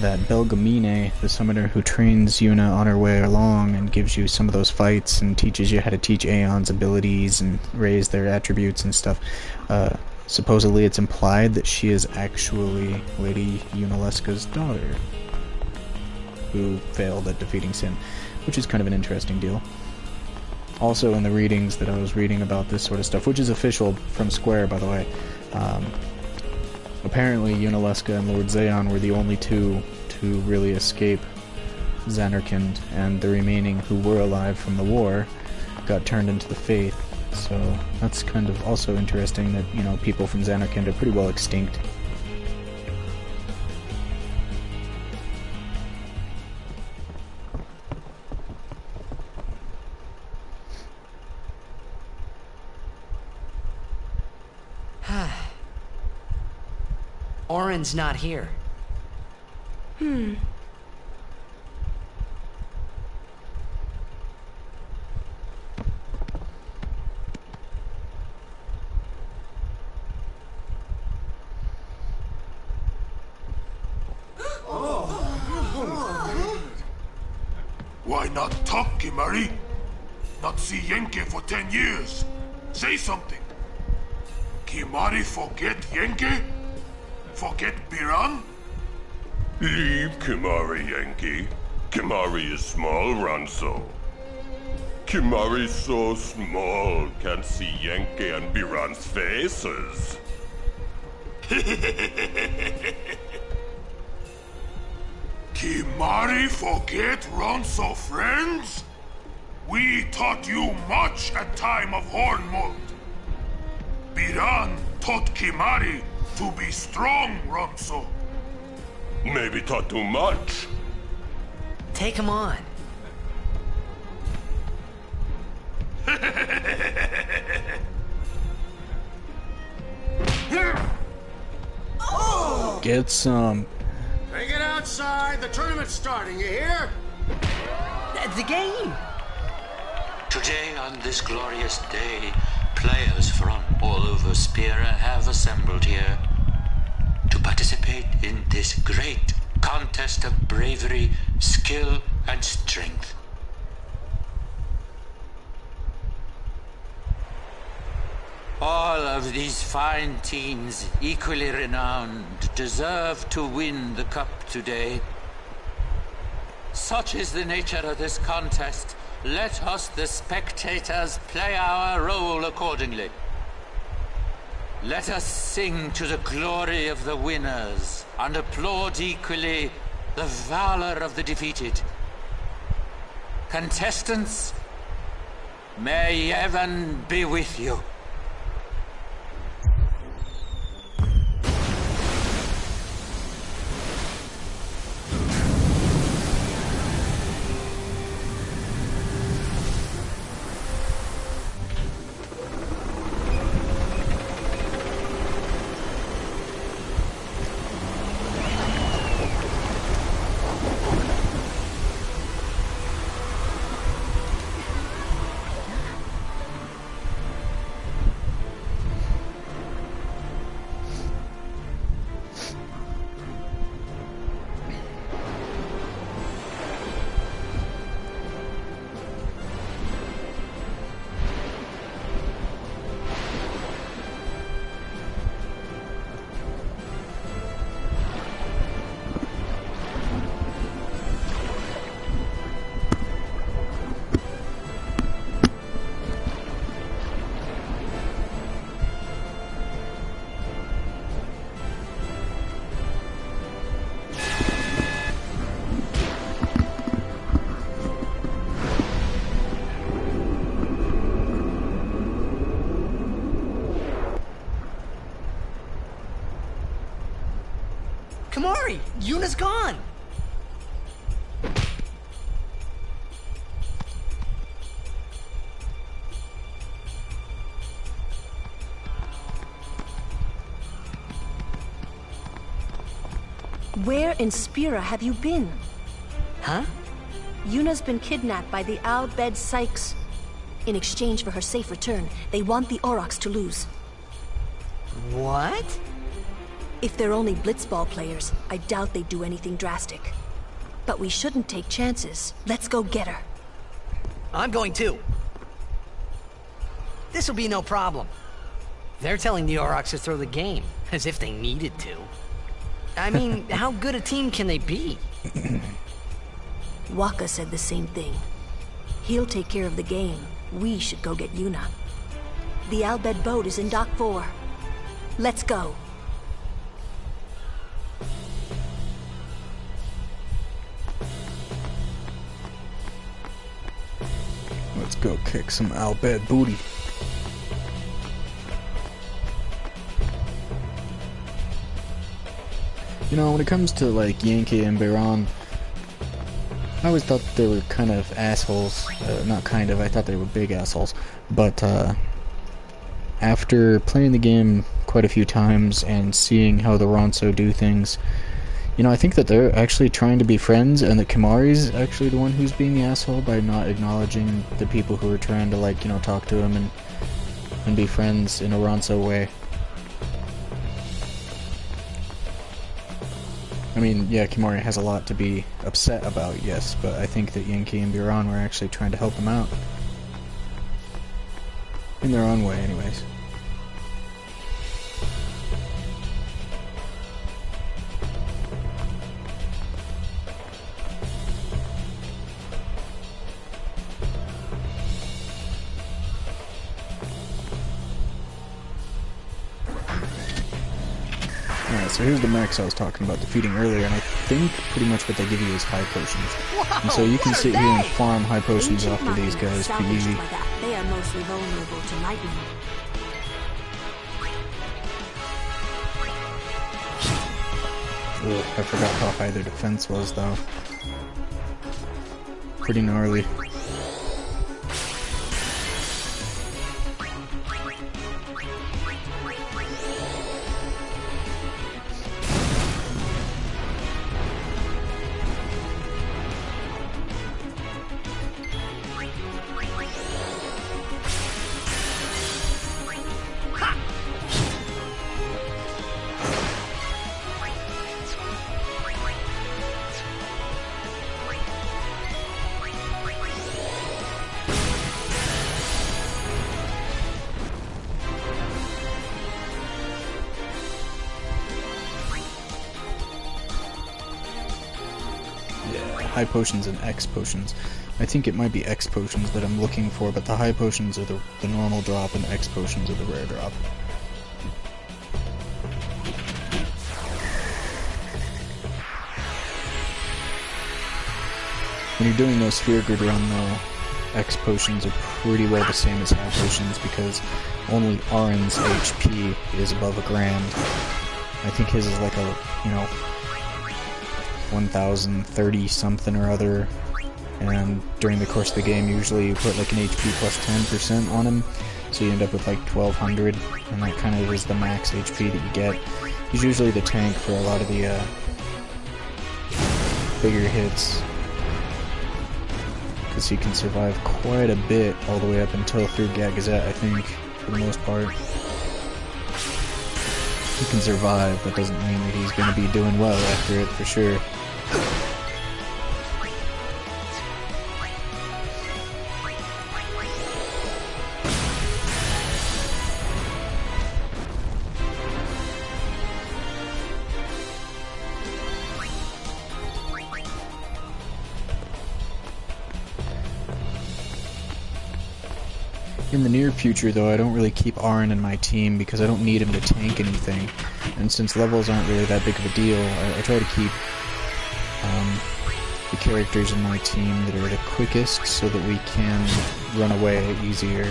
that Belgamine, the summoner who trains Yuna on her way along and gives you some of those fights and teaches you how to teach Aeon's abilities and raise their attributes and stuff, supposedly it's implied that she is actually Lady Yunalesca's daughter, who failed at defeating Sin, which is kind of an interesting deal. Also in the readings that I was reading about this sort of stuff, which is official from Square, by the way, apparently Yunalesca and Lord Xeon were the only two to really escape Zanarkand, and the remaining who were alive from the war got turned into the Faith. So that's kind of also interesting that, you know, people from Zanarkand are pretty well extinct. Orin's not here. Why not talk, Kimari? Not see Yenke for 10 years. Say something. Kimari forget Yenke? Forget Biran? Leave Kimari, Yankee. Kimari is small, Ranso. Kimari so small, can't see Yankee and Biran's faces. Kimari forget Ronso friends? We taught you much at time of Hornmold. Biran taught Kimari to be strong, Ronso. Maybe taught too much. Take him on. Get some. Take it outside. The tournament's starting, you hear? The game. Today, on this glorious day, players from all over Spira have assembled here to participate in this great contest of bravery, skill, and strength. All of these fine teams, equally renowned, deserve to win the cup today. Such is the nature of this contest. Let us, the spectators, play our role accordingly. Let us sing to the glory of the winners and applaud equally the valor of the defeated. Contestants, may Yevon be with you. Yuna's gone! Where in Spira have you been? Huh? Yuna's been kidnapped by the Al Bhed Sykes. In exchange for her safe return, they want the Aurochs to lose. What? If they're only blitzball players, I doubt they'd do anything drastic. But we shouldn't take chances. Let's go get her. I'm going too. This'll be no problem. They're telling the Aurochs to throw the game, as if they needed to. I mean, how good a team can they be? Waka said the same thing. He'll take care of the game. We should go get Yuna. The Al Bhed boat is in Dock 4. Let's go. Let's go kick some Al Bhed booty. You know, when it comes to like Yankee and Biran, I always thought they were kind of assholes. Not kind of, I thought they were big assholes. But after playing the game quite a few times and seeing how the Ronso do things, you know, I think that they're actually trying to be friends, and that Kimahri's actually the one who's being the asshole by not acknowledging the people who are trying to, like, you know, talk to him and be friends in a Ronso way. I mean, yeah, Kimahri has a lot to be upset about, yes, but I think that Yankee and Biran were actually trying to help him out. In their own way, anyways. Alright, so here's the max I was talking about defeating earlier, and I think pretty much what they give you is high potions. Whoa, and so you can sit here and farm high potions Ancient off of these guys pretty salvaged easy. by that. They are mostly vulnerable to lightning. Ugh, I forgot how high their defense was, though. Pretty gnarly. High potions and X potions. I think it might be X potions that I'm looking for, but the high potions are the normal drop and X potions are the rare drop. When you're doing those Sphere Grid run though, X potions are pretty well the same as high potions because only Arin's HP is above 1,000,000. I think his is like a, you know, 1,030 something or other, and during the course of the game usually you put like an HP plus 10% on him, so you end up with like 1,200, and that kind of is the max HP that you get. He's usually the tank for a lot of the bigger hits, because he can survive quite a bit all the way up until through Gagazette, I think, for the most part. He can survive, but doesn't mean that he's going to be doing well after it, for sure. In the near future, though, I don't really keep Arin in my team because I don't need him to tank anything. And since levels aren't really that big of a deal, I try to keep the characters in my team that are the quickest so that we can run away easier.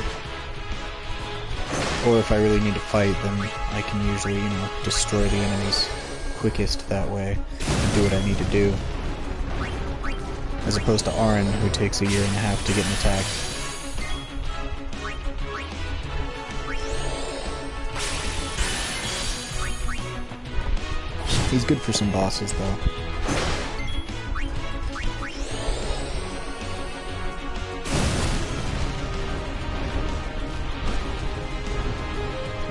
Or if I really need to fight, then I can usually, you know, destroy the enemies quickest that way. And do what I need to do. As opposed to Auron, who takes a year and a half to get an attack. He's good for some bosses, though.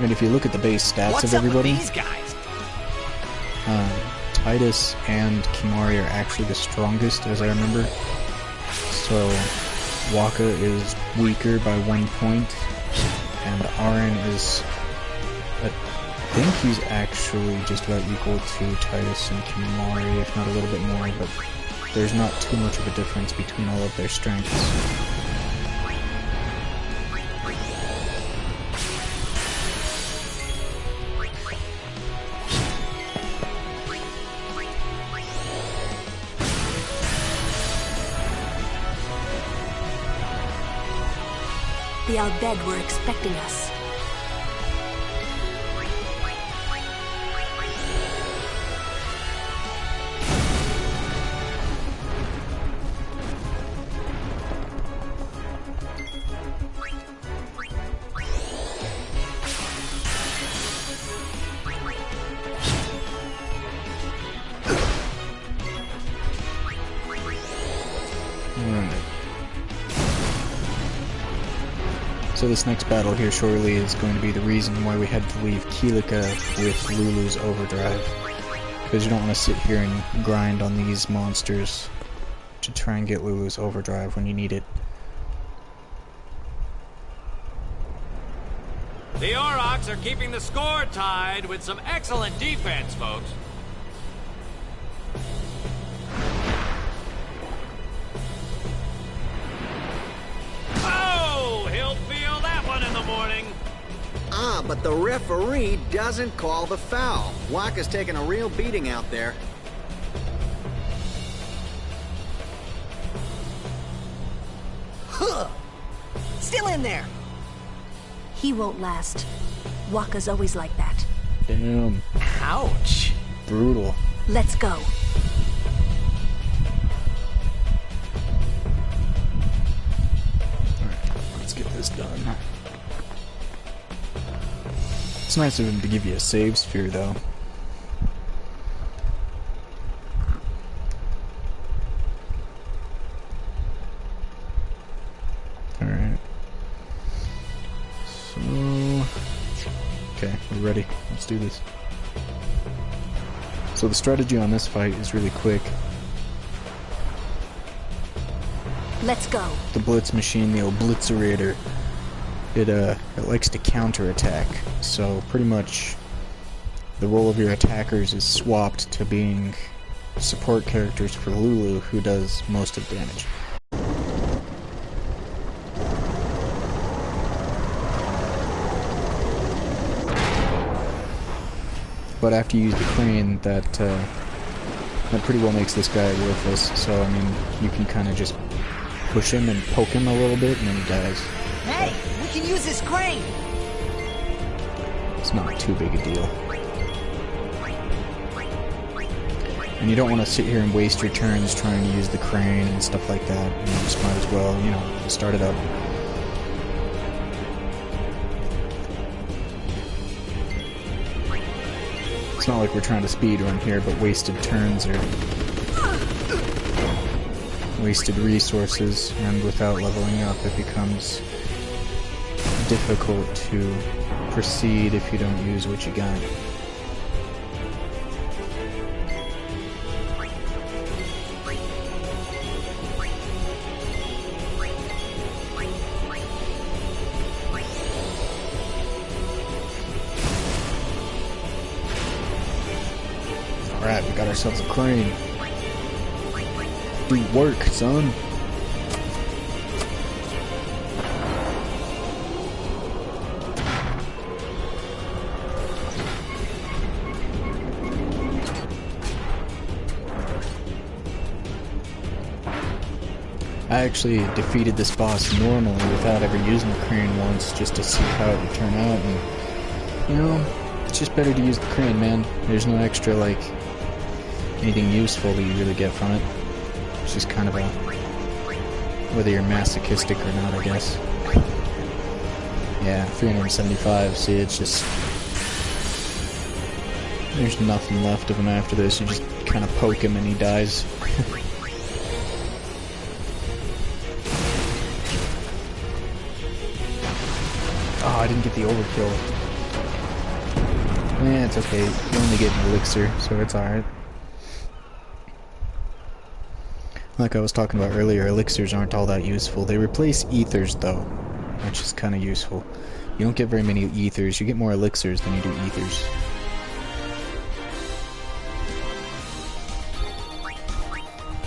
And if you look at the base stats of everybody, What's up with these guys? Titus and Kimahri are actually the strongest, as I remember. So Wakka is weaker by 1 point, and Auron is, I think he's actually just about equal to Titus and Kimahri, if not a little bit more, but there's not too much of a difference between all of their strengths. The Al Bhed were expecting us. So this next battle here shortly is going to be the reason why we had to leave Kilika with Lulu's Overdrive. Because you don't want to sit here and grind on these monsters to try and get Lulu's Overdrive when you need it. The Aurochs are keeping the score tied with some excellent defense, folks. Oh, he'll feel that one in the morning. Ah, but the referee doesn't call the foul. Wakka's taking a real beating out there. Huh! Still in there! He won't last. Wakka's always like that. Damn. Ouch. Brutal. Let's go. Let's get this done. It's nice of him to give you a save sphere, though. Alright. So... okay, we're ready. Let's do this. So the strategy on this fight is really quick. Let's go. The Blitz machine, the Obliterator, it likes to counterattack. So pretty much the role of your attackers is swapped to being support characters for Lulu, who does most of the damage. But after you use the crane, that pretty well makes this guy worthless. So I mean, you can kind of just push him and poke him a little bit, and then he dies. Hey, we can use this crane! It's not too big a deal. And you don't want to sit here and waste your turns trying to use the crane and stuff like that. You just might as well, you know, start it up. It's not like we're trying to speedrun here, but wasted turns are wasted resources, and without leveling up it becomes difficult to proceed if you don't use what you got. Alright, we got ourselves a crane. Do work, son. I actually defeated this boss normally without ever using the crane once, just to see how it would turn out, and you know, it's just better to use the crane, man. There's no extra, like, anything useful that you really get from it. It's just kind of a, whether you're masochistic or not, I guess. Yeah, 375, see, it's just, there's nothing left of him after this. You just kind of poke him and he dies. Oh, I didn't get the overkill. Eh, it's okay. You only get an elixir, so it's alright. Like I was talking about earlier, elixirs aren't all that useful. They replace ethers, though, which is kind of useful. You don't get very many ethers. You get more elixirs than you do ethers.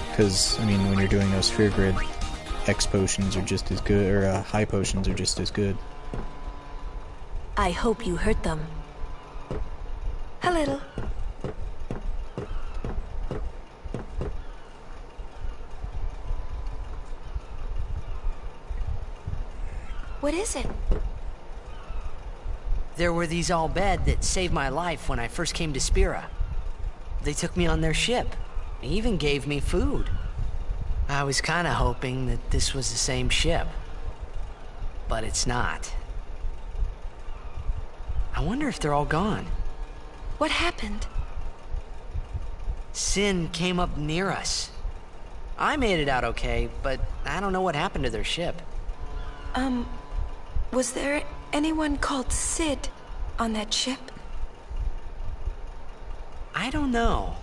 Because, I mean, when you're doing those sphere grid, X potions are just as good, or high potions are just as good. I hope you hurt them. A little. What is it? There were these Al Bhed that saved my life when I first came to Spira. They took me on their ship. They even gave me food. I was kinda hoping that this was the same ship. But it's not. I wonder if they're all gone. What happened? Sin came up near us. I made it out okay, but I don't know what happened to their ship. Was there anyone called Sid on that ship? I don't know.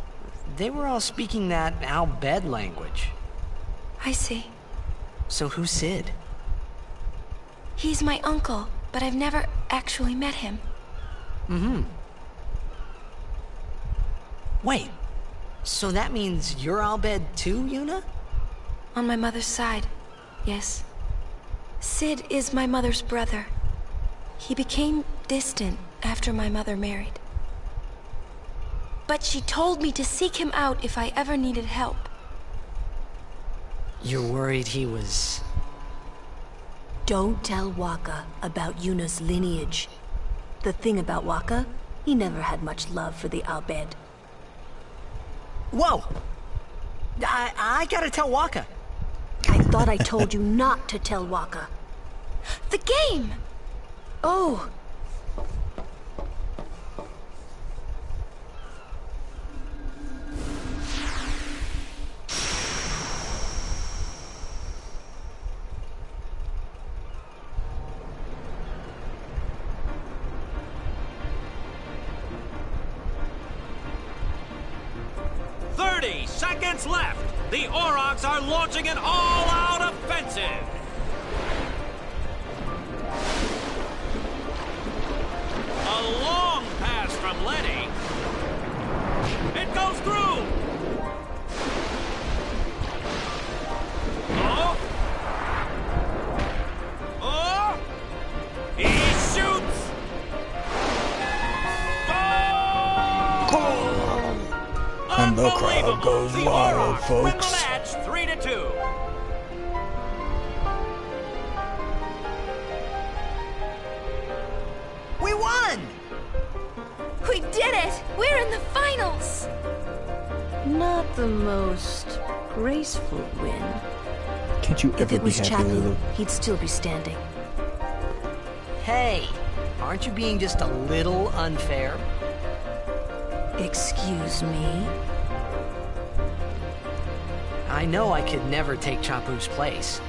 They were all speaking that Al Bhed language. I see. So who's Sid? He's my uncle, but I've never actually met him. Mm-hmm. Wait, so that means you're Al Bhed too, Yuna? On my mother's side, yes. Sid is my mother's brother. He became distant after my mother married. But she told me to seek him out if I ever needed help. You're worried he was... Don't tell Wakka about Yuna's lineage. The thing about Wakka, he never had much love for the Al Bhed. Whoa! I gotta tell Wakka. I thought I told you not to tell Wakka. The game! Oh! Seconds left. The Aurochs are launching an all-out offensive. A long pass from Letty. It goes through. Oh. Oh. He shoots. Goal! And the crowd goes wild, folks. Win the match 3-2. We won! We did it! We're in the finals! Not the most graceful win. Can't you If ever it be was happy, Chapu, Lulu? he'd still be standing. Hey, aren't you being just a little unfair? Excuse me? I know I could never take Chapu's place.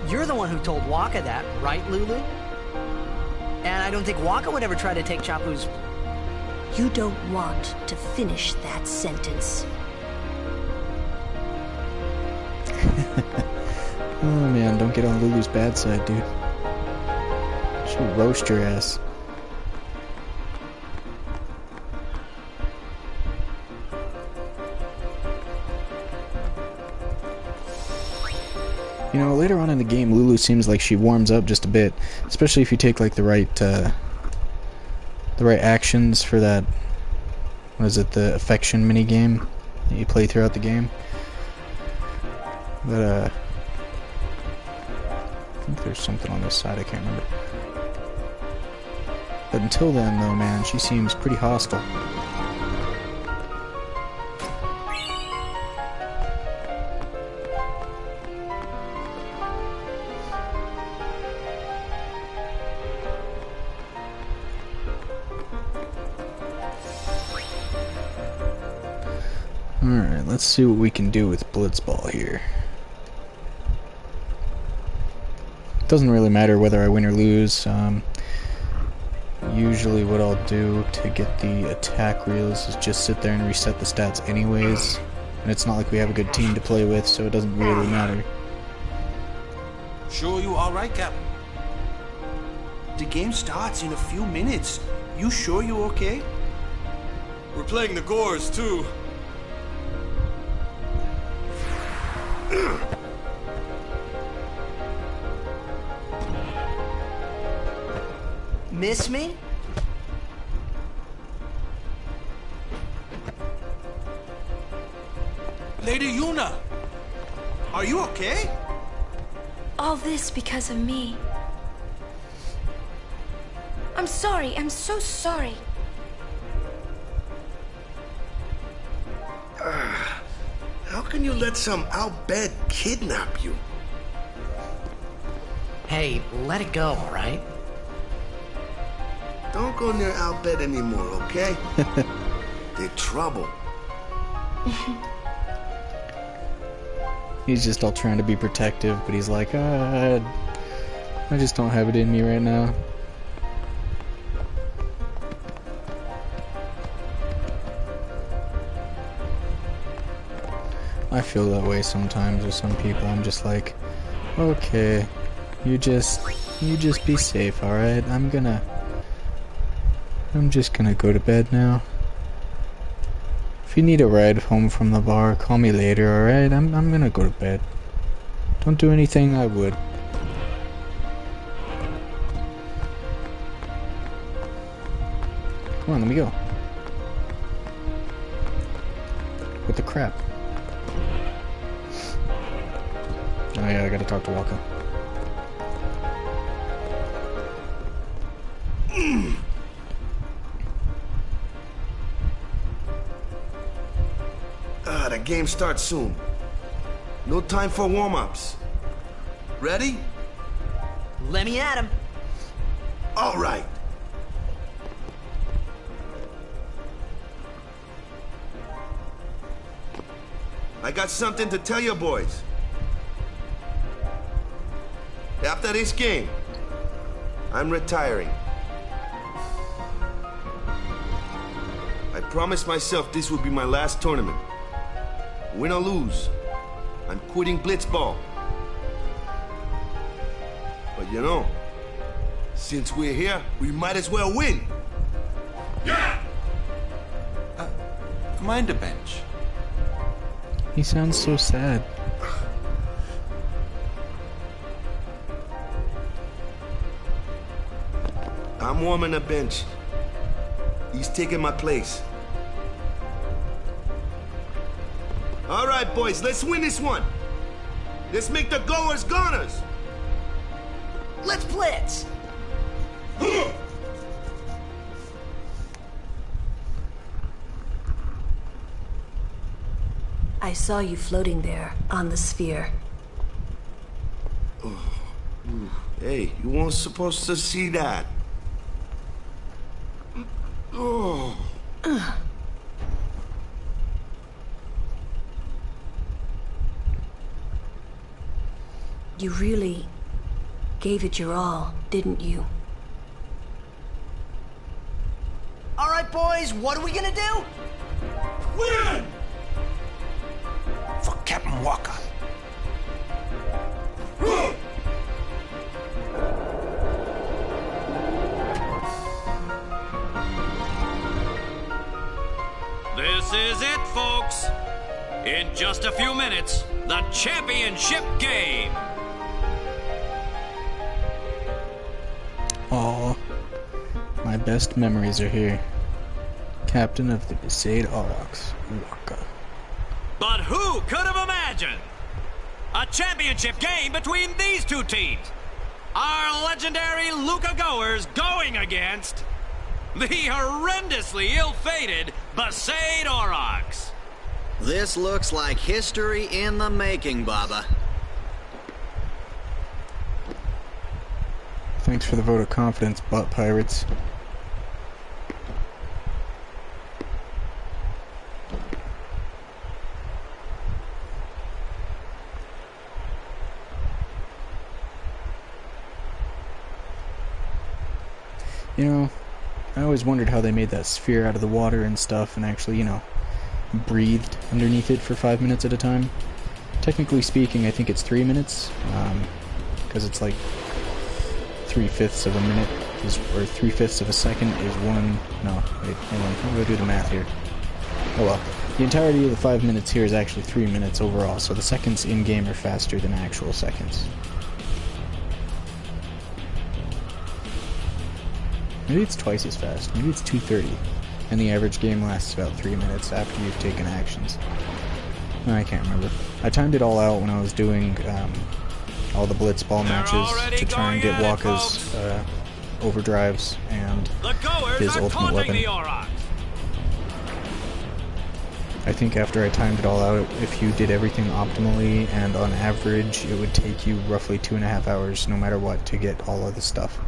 You're the one who told Wakka that, right, Lulu? And I don't think Wakka would ever try to take Chapu's... You don't want to finish that sentence. Oh man, don't get on Lulu's bad side, dude. She'll roast your ass. You know, later on in the game, Lulu seems like she warms up just a bit, especially if you take like the right actions for that. What is it? The affection mini game that you play throughout the game. But I think there's something on this side. I can't remember. But until then, though, man, she seems pretty hostile. Alright, let's see what we can do with Blitzball here. Doesn't really matter whether I win or lose. Usually what I'll do to get the attack reels is just sit there and reset the stats anyways. And it's not like we have a good team to play with, so it doesn't really matter. Sure you all right, Captain? The game starts in a few minutes. You sure you okay? We're playing the Gores, too. Miss me? Lady Yuna! Are you okay? All this because of me. I'm sorry. I'm so sorry. How can you let some Al-Bhed kidnap you? Hey, let it go, alright? Don't go near Al-Bhed anymore, okay? They're trouble. He's just all trying to be protective, but he's like, I just don't have it in me right now. I feel that way sometimes with some people. I'm just like, okay, you just be safe, alright? I'm just gonna go to bed now. If you need a ride home from the bar, call me later, alright? I'm gonna go to bed. Don't do anything I would. Come on, let me go. What the crap? Oh yeah, I gotta talk to Walker. The game starts soon. No time for warm-ups. Ready? Let me at him. All right. I got something to tell you boys. After this game, I'm retiring. I promised myself this would be my last tournament. Win or lose, I'm quitting Blitzball. But you know, since we're here, we might as well win. Yeah! Mind a bench. He sounds so sad. I'm warming a bench. He's taking my place. All right, boys, let's win this one. Let's make the goers goners. Let's blitz. I saw you floating there on the sphere. Hey, you weren't supposed to see that. Oh. You really gave it your all, didn't you? All right, boys, what are we gonna do? Win! For Captain Walker. This is it, folks. In just a few minutes, the championship game. Aw, my best memories are here. Captain of the Besaid Aurochs, Waka. But who could have imagined a championship game between these two teams? Our legendary Luca Goers going against the horrendously ill-fated Besaid Aurochs. This looks like history in the making, Baba. Thanks for the vote of confidence, butt pirates. You know, I always wondered how they made that sphere out of the water and stuff and actually, you know, breathed underneath it for 5 minutes at a time. Technically speaking, I think it's 3 minutes, because it's like 3/5 of a minute, or 3/5 of a second is one, no, wait, hold on, I'm going to do the math here. Oh well, the entirety of the 5 minutes here is actually 3 minutes overall, so the seconds in-game are faster than actual seconds. Maybe it's twice as fast, maybe it's 2:30, and the average game lasts about 3 minutes after you've taken actions. I can't remember. I timed it all out when I was doing all the blitzball matches to try and get Wakka's overdrives and his ultimate weapon. I think after I timed it all out, if you did everything optimally and on average, it would take you roughly 2.5 hours no matter what to get all of the stuff.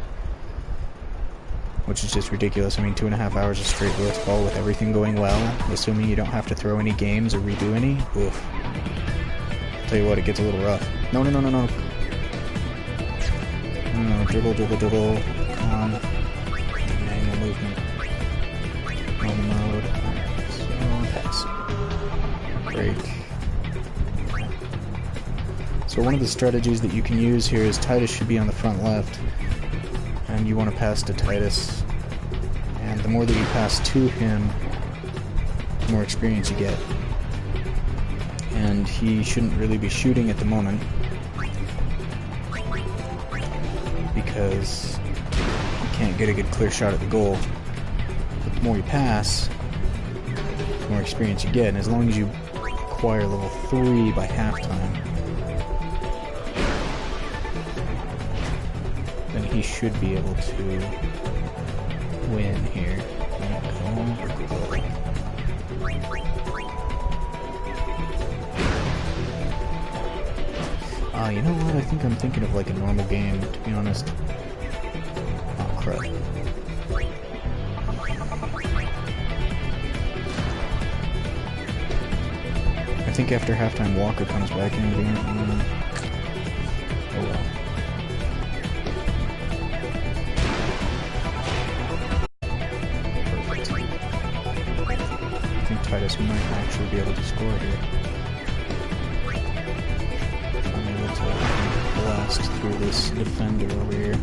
Which is just ridiculous. I mean, 2.5 hours of straight blitzball with everything going well, assuming you don't have to throw any games or redo any. Oof. Tell you what, it gets a little rough. No, no, no, no, no. Dribble, dribble, dribble. Come on. Manual movement. Normal mode. So, pass. Break. So one of the strategies that you can use here is Tidus should be on the front left. And you want to pass to Tidus, and the more that you pass to him, the more experience you get. And he shouldn't really be shooting at the moment, because you can't get a good clear shot at the goal. But the more you pass, the more experience you get, and as long as you acquire level 3 by halftime, then he should be able to win here. You know what? I think I'm thinking of like a normal game, to be honest. Oh, crap. I think after halftime, Wakka comes back in again. Oh well. Tidus might actually be able to score here. I'm able to blast through this defender over here.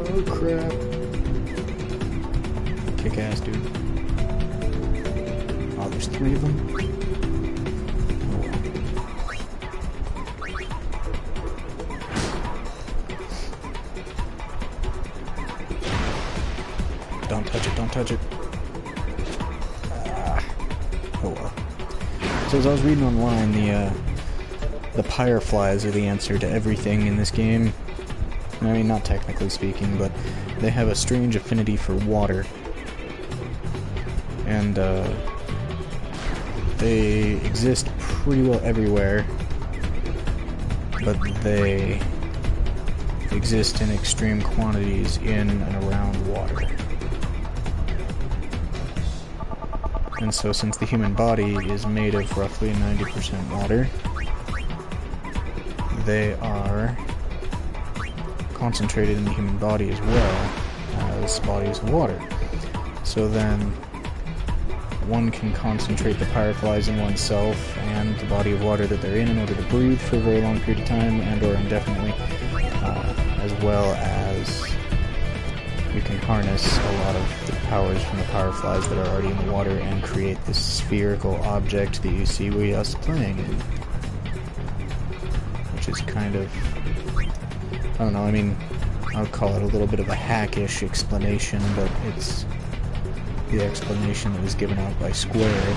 Oh crap. Kick ass, dude. Oh, there's 3 of them? Oh. Don't touch it, don't touch it. Oh well. So as I was reading online, the Pyreflies are the answer to everything in this game. I mean, not technically speaking, but they have a strange affinity for water. And they exist pretty well everywhere, but they exist in extreme quantities in and around water. And so since the human body is made of roughly 90% water, they are concentrated in the human body as well as bodies of water. So then one can concentrate the Pyreflies in oneself and the body of water that they're in order to breathe for a very long period of time and or indefinitely, as well as you can harness a lot of the powers from the Pyreflies that are already in the water and create this spherical object that you see us playing in. Which is kind of, I don't know, I mean, I would call it a little bit of a hackish explanation, but it's the explanation that was given out by Square.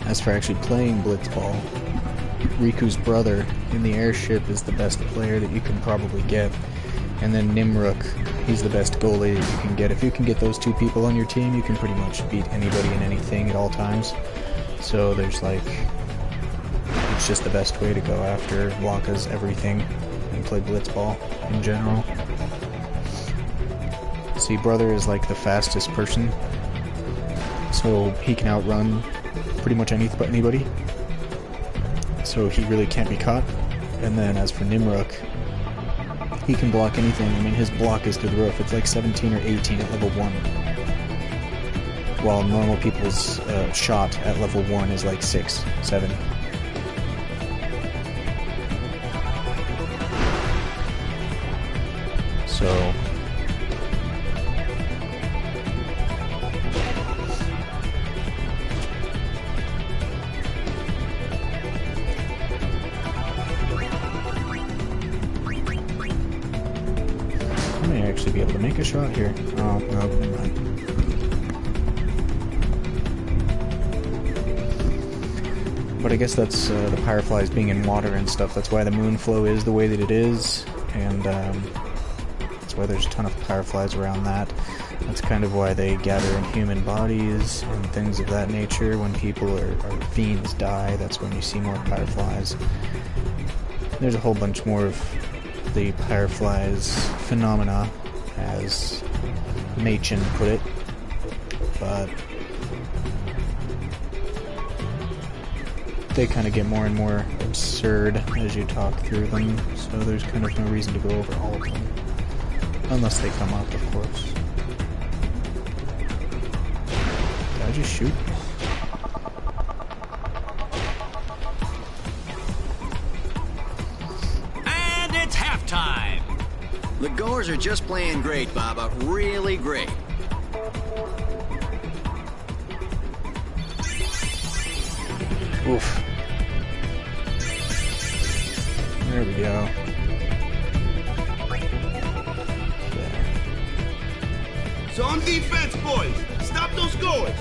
As for actually playing Blitzball, Riku's brother in the airship is the best player that you can probably get. And then Nimruk, he's the best goalie that you can get. If you can get those 2 people on your team, you can pretty much beat anybody in anything at all times. So there's like, it's just the best way to go after Wakka's everything and play Blitzball in general. See, brother is like the fastest person, so he can outrun pretty much anybody. So he really can't be caught. And then as for Nimruk, he can block anything. I mean, his block is through the roof. It's like 17 or 18 at level 1. While normal people's shot at level 1 is like 6, 7. So... I may actually be able to make a shot here. Oh, no, never mind. But I guess that's the Fireflies being in water and stuff. That's why the moon flow is the way that it is, and that's why there's a ton of Fireflies around that. That's kind of why they gather in human bodies and things of that nature. When people or fiends die, that's when you see more Fireflies. There's a whole bunch more of the Fireflies phenomena, as Machen put it, but they kind of get more and more absurd as you talk through them, so there's kind of no reason to go over all of them. Unless they come up, of course. Did I just shoot? And it's halftime! The Goers are just playing great, Baba. Really great. Oof. There we go. There. So on defense, boys. Stop those Goers.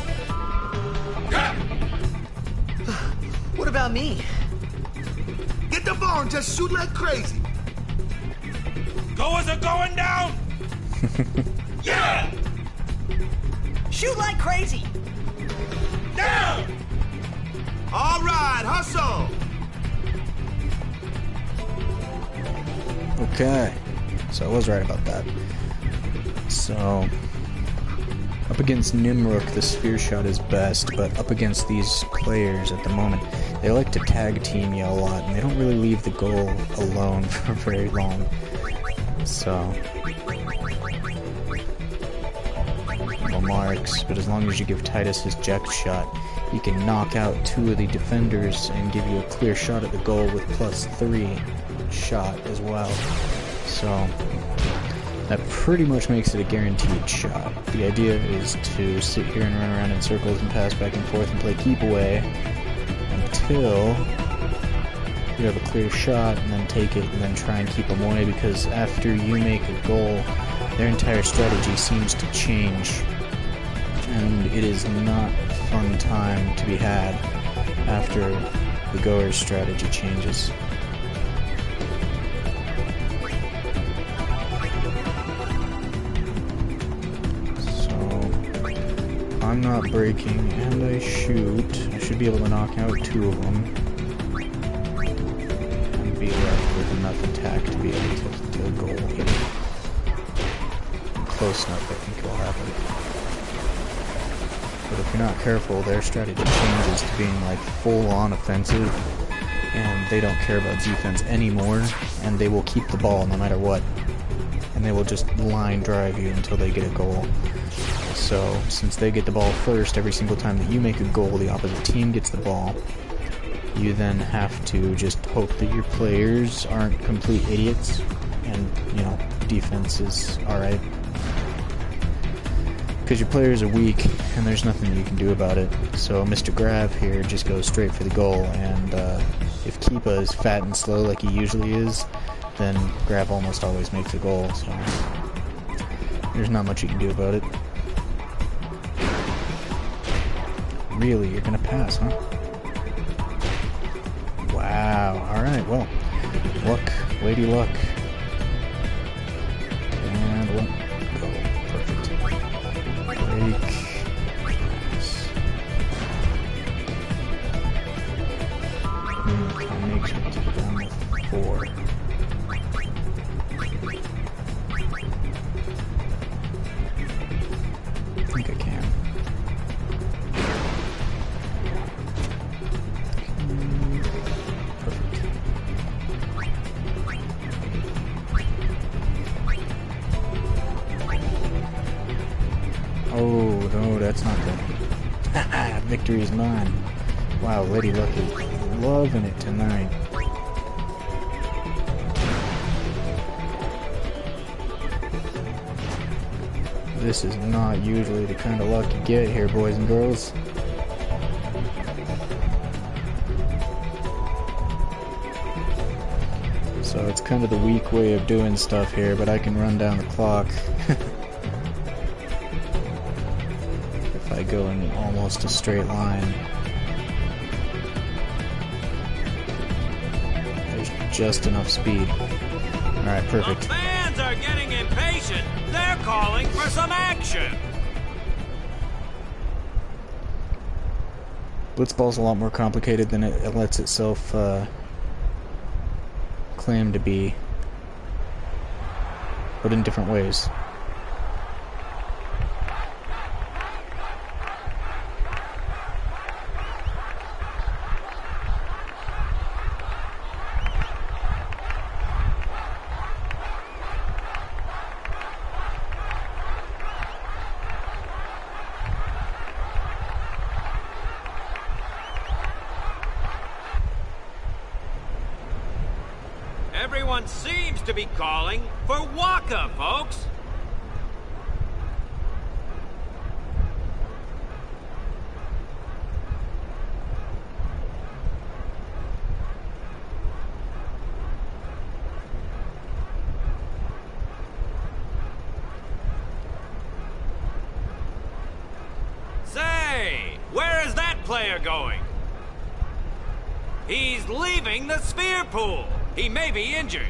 What about me? Get the ball and just shoot like crazy. Goers are going down! Yeah! Shoot like crazy. Down! All right, hustle. Okay, so I was right about that. So, up against Nimruk, the Sphere Shot is best, but up against these players at the moment, they like to tag team you a lot, and they don't really leave the goal alone for very long. So, no marks, but as long as you give Titus his Jack Shot, he can knock out 2 of the defenders and give you a clear shot at the goal with +3 shot as well. So that pretty much makes it a guaranteed shot. The idea is to sit here and run around in circles and pass back and forth and play keep away until you have a clear shot, and then take it and then try and keep them away, because after you make a goal, their entire strategy seems to change, and it is not a fun time to be had after the Goer's strategy changes. I'm not breaking, and I shoot. I should be able to knock out 2 of them. And be left with enough attack to be able to get a goal here. Close enough, I think it'll happen. But if you're not careful, their strategy changes to being like full-on offensive, and they don't care about defense anymore, and they will keep the ball no matter what. And they will just line drive you until they get a goal. So, since they get the ball first, every single time that you make a goal, the opposite team gets the ball. You then have to just hope that your players aren't complete idiots, and, you know, defense is alright. Because your players are weak, and there's nothing you can do about it. So Mr. Grav here just goes straight for the goal, and if Keepa is fat and slow like he usually is, then Grav almost always makes a goal, so there's not much you can do about it. Really, you're gonna pass, huh? Wow, alright, well, luck, lady luck. And one, go, perfect. Break, pass. Combination to the down with 4. I think I can. victory is mine. Wow, Lady Luck is loving it tonight. This is not usually the kind of luck you get here, boys and girls. So it's kind of the weak way of doing stuff here, but I can run down the clock. If I go in almost a straight line. There's just enough speed. Alright, perfect. The fans are getting impatient. They're calling for some action. Blitzball's a lot more complicated than it lets itself claim to be, but in different ways. Everyone seems to be calling for Waka, folks. Say, where is that player going? He's leaving the sphere pool. He may be injured.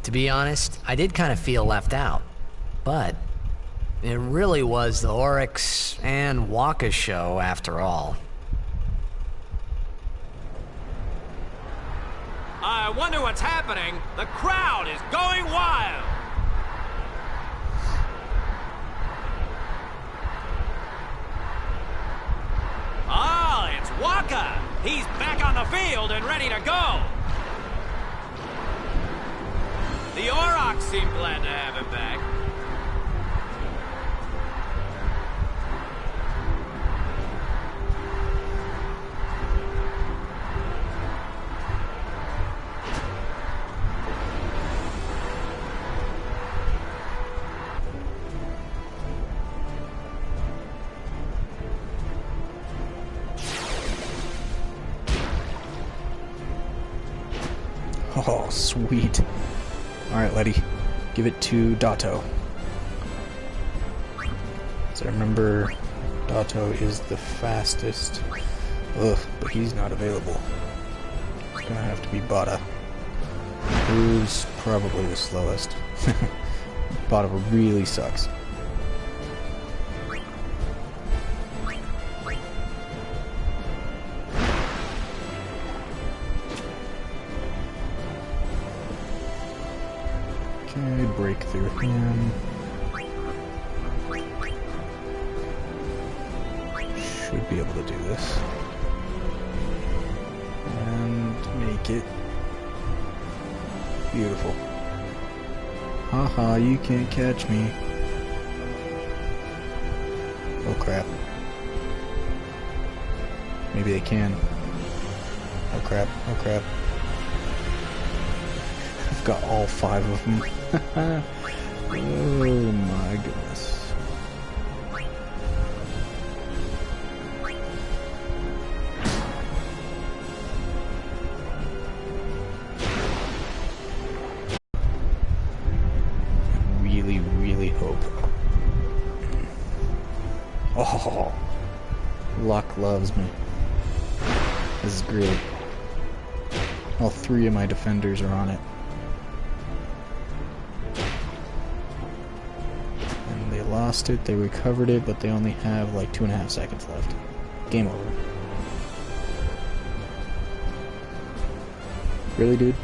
To be honest, I did kind of feel left out. But it really was the Oryx and Waka show after all. I wonder what's happening. The crowd is going wild. Oh, it's Waka. He's back on the field and ready to go. The Aurochs seem glad to have him back. Oh, sweet. Alright, Letty. Give it to Dato. So I remember Dato is the fastest. Ugh, but he's not available. It's gonna have to be Bada. Who's probably the slowest. Bada really sucks. Okay, break through him. Should be able to do this. And make it beautiful. Haha, you can't catch me. Oh crap. Maybe they can. Oh crap, oh crap. I've got all 5 of them. Oh my goodness. Really, really hope. Oh, luck loves me. This is great. All 3 of my defenders are on it. Lost it, they recovered it, but they only have like 2.5 seconds left. Game over. Really, dude?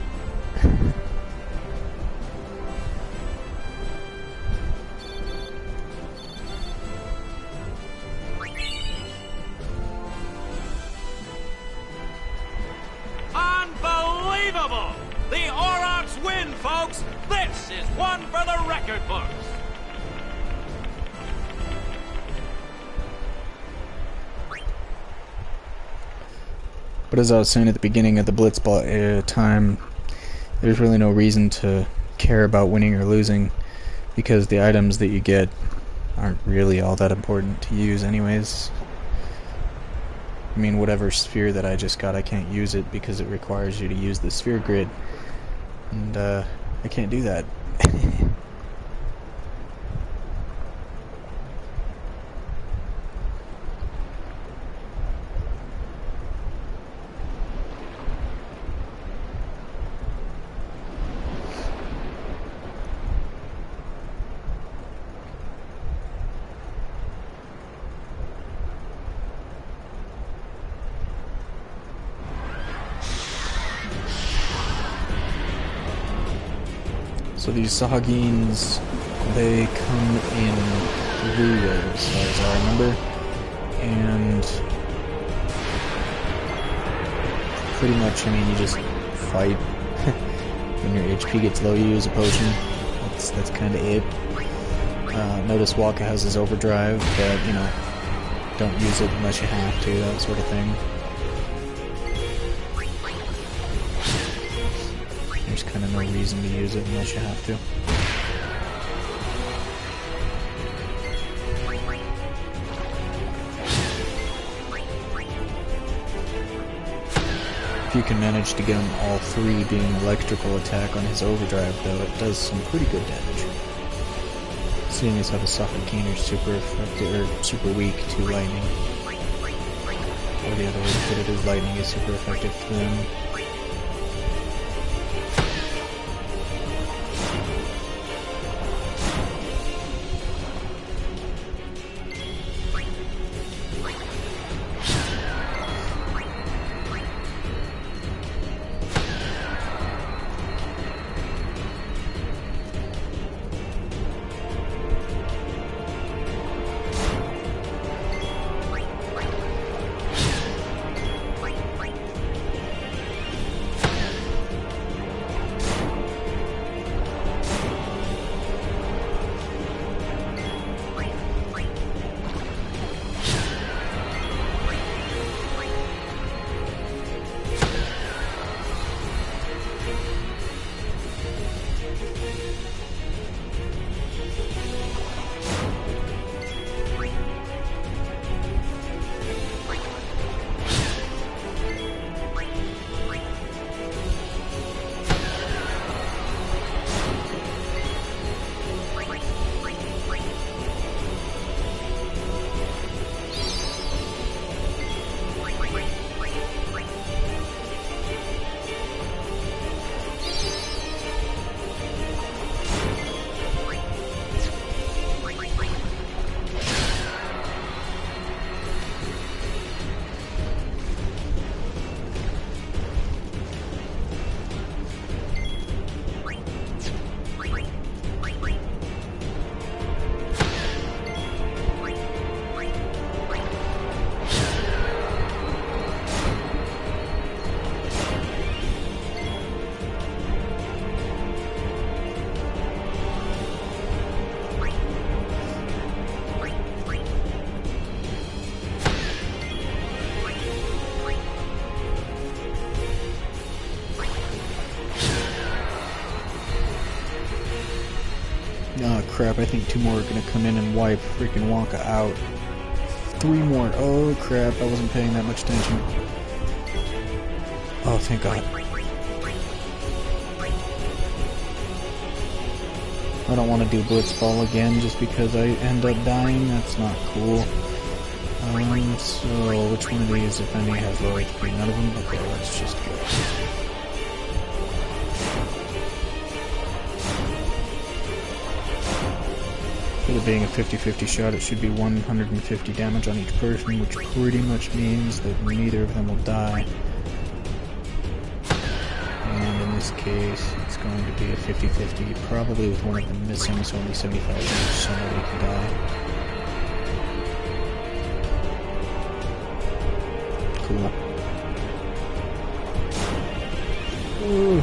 Unbelievable! The Aurochs win, folks! This is one for the record books! But as I was saying at the beginning of the Blitzball time, there's really no reason to care about winning or losing, because the items that you get aren't really all that important to use anyways. I mean, whatever sphere that I just got, I can't use it because it requires you to use the sphere grid, and I can't do that. So these Sahagins, they come in blue waves, as I remember, and pretty much, I mean, you just fight. When your HP gets low, you use a potion. That's kind of it. Notice Waka has his overdrive, but, you know, don't use it unless you have to, that sort of thing. There's kind of no reason to use it unless you have to. If you can manage to get them all three being electrical attack on his overdrive, though, it does some pretty good damage. Seeing as how the Sahagin are super effective, or super weak to lightning. Or the other way to put it is lightning is super effective to them. Oh crap, I think two more are gonna come in and wipe freaking Wonka out. Three more. Oh crap, I wasn't paying that much attention. Oh, thank God. I don't want to do Blitzball again just because I end up dying. That's not cool. So which one of these, if any, has low HP? None of them? Okay, let's just go. With it being a 50-50 shot, it should be 150 damage on each person, which pretty much means that neither of them will die. And in this case, it's going to be a 50-50, probably with one of them missing, so only 75 damage, so nobody can die. Cool. Ooh.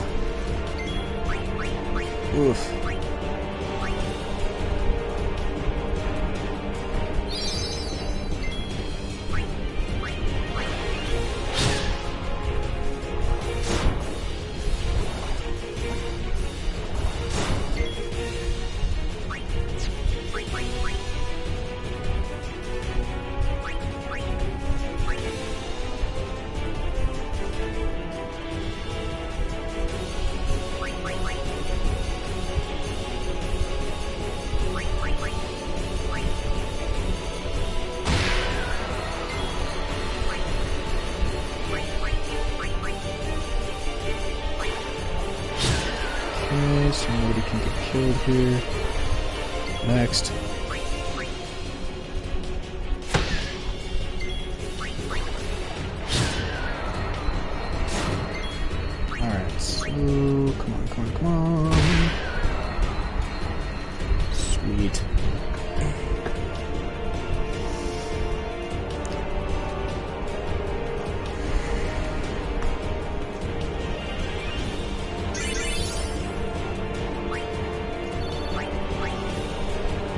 so nobody can get killed here. Next. Alright, so come on. Sweet.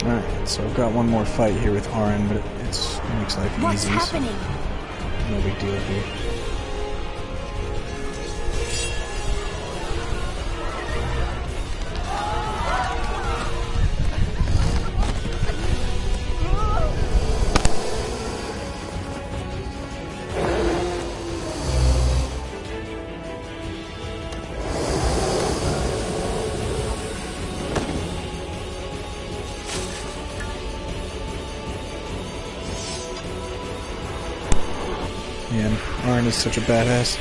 Alright, so I've got one more fight here with Auron, but it makes life easy. What's happening? So no big deal here. Man, Auron is such a badass.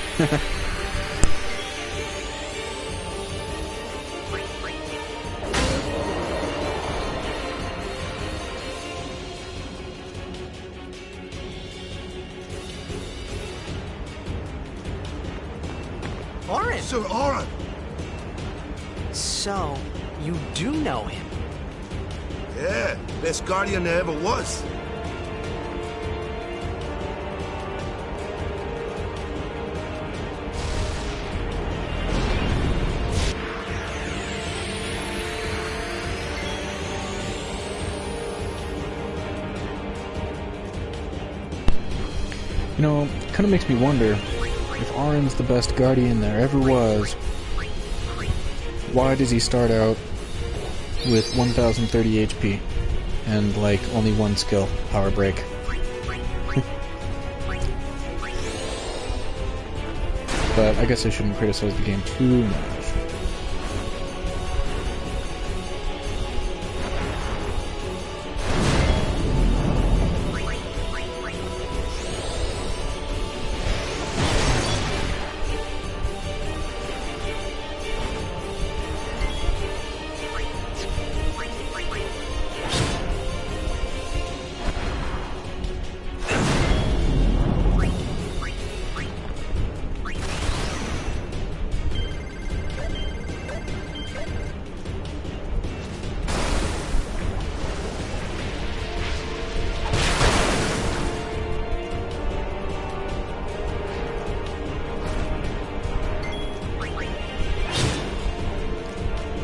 Auron! Sir Auron! So, you do know him? Yeah, best guardian there ever was. You know, it kind of makes me wonder, if Auron's the best guardian there ever was, why does he start out with 1030 HP and, like, only one skill, Power Break? But I guess I shouldn't criticize the game too much.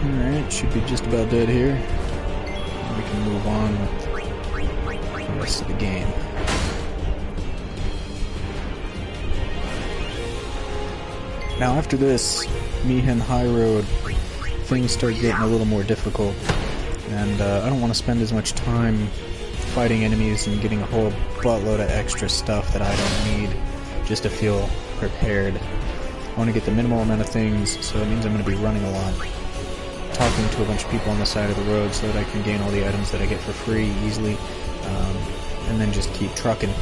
Alright, should be just about dead here. We can move on with the rest of the game. Now after this, Mi'ihen High Road, things start getting a little more difficult. And I don't want to spend as much time fighting enemies and getting a whole buttload of extra stuff that I don't need just to feel prepared. I want to get the minimal amount of things, so it means I'm going to be running a lot. Talking to a bunch of people on the side of the road so that I can gain all the items that I get for free easily, and then just keep trucking.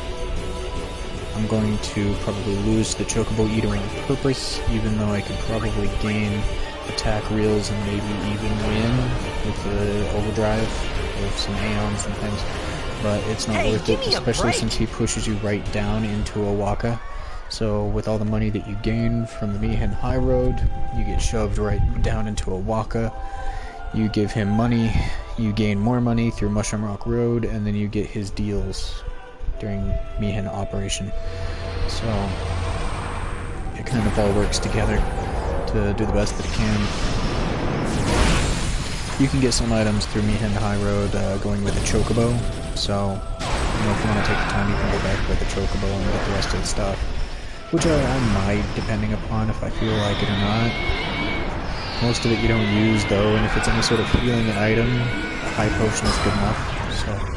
I'm going to probably lose the Chocobo Eater on purpose, even though I could probably gain attack reels and maybe even win with the overdrive of some Aeons and things. But it's not worth it, especially since he pushes you right down into a Waka. So with all the money that you gain from the Mi'ihen High Road, you get shoved right down into a Waka. You give him money, you gain more money through Mushroom Rock Road, and then you get his deals during Mi'ihen Operation. So it kind of all works together to do the best that it can. You can get some items through Mi'ihen High Road going with the Chocobo, so if you want to take the time, you can go back with the Chocobo and get the rest of the stuff. Which I might, depending upon if I feel like it or not. Most of it you don't use, though, and if it's any sort of healing item, a high potion is good enough, so...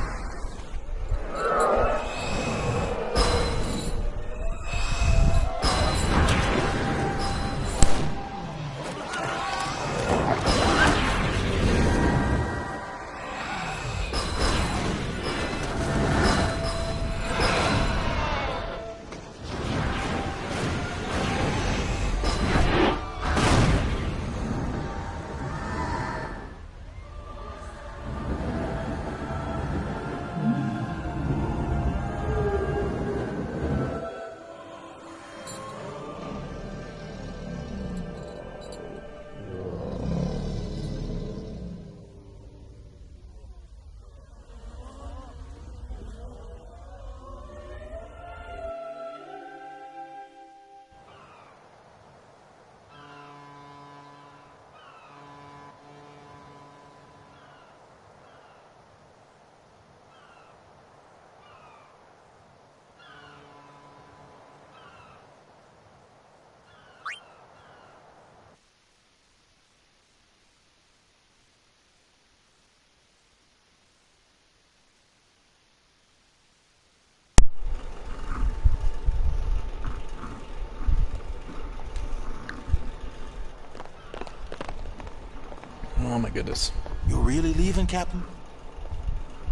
Oh my goodness. You're really leaving, Captain?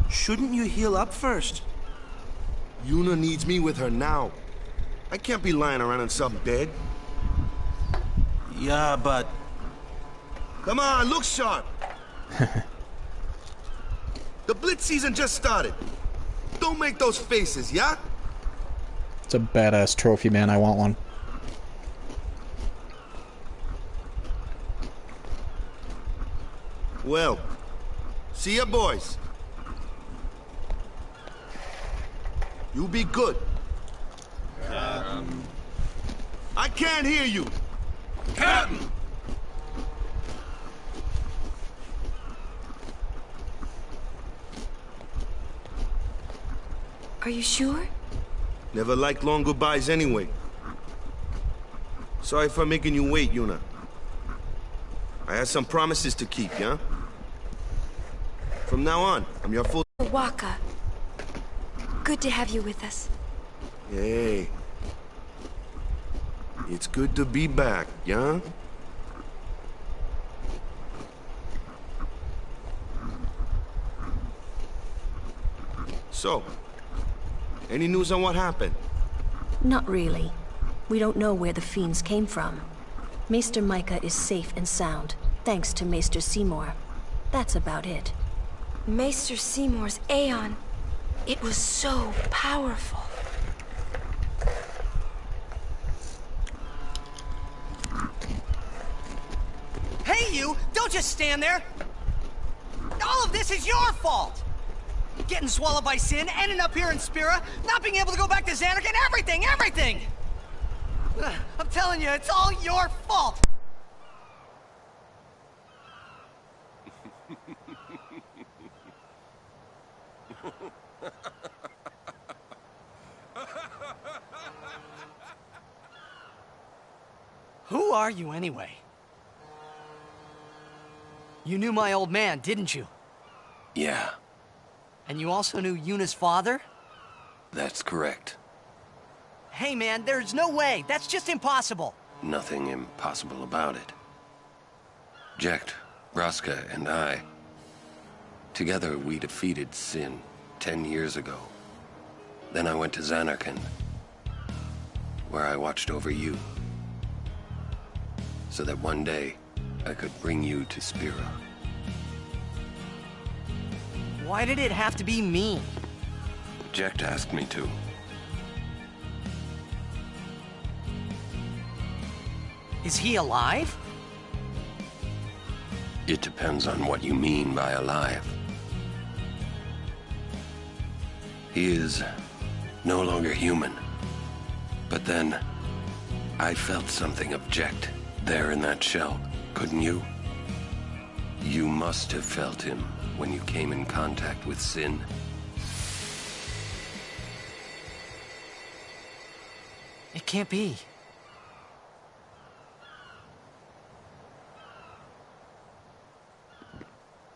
Shouldn't you heal up first? Yuna needs me with her now. I can't be lying around in some bed. Yeah, but... Come on, look sharp. The Blitz season just started. Don't make those faces, yeah? It's a badass trophy, man. I want one. Well, see ya, boys. You be good. I can't hear you. Captain! Are you sure? Never liked long goodbyes anyway. Sorry for making you wait, Yuna. I had some promises to keep, yeah? From now on, I'm your full... Wakka. Good to have you with us. Hey. It's good to be back, yeah? So, any news on what happened? Not really. We don't know where the fiends came from. Maester Micah is safe and sound, thanks to Maester Seymour. That's about it. Maester Seymour's Aeon. It was so powerful. Hey, you! Don't just stand there! All of this is your fault! Getting swallowed by sin, ending up here in Spira, not being able to go back to Xanark, and everything! I'm telling you, it's all your fault! Who are you, anyway? You knew my old man, didn't you? Yeah, And you also knew Yuna's father? that's correct. Hey, man, there's no way. That's just impossible. Nothing impossible about it. Jecht, Vraska, and I... Together we defeated Sin 10 years ago. Then I went to Xanarkand, where I watched over you. So that one day, I could bring you to Spira. Why did it have to be me? Jecht asked me to. Is he alive? It depends on what you mean by alive. He is no longer human. But then, I felt something of Jecht there in that shell, couldn't you? You must have felt him when you came in contact with Sin. It can't be.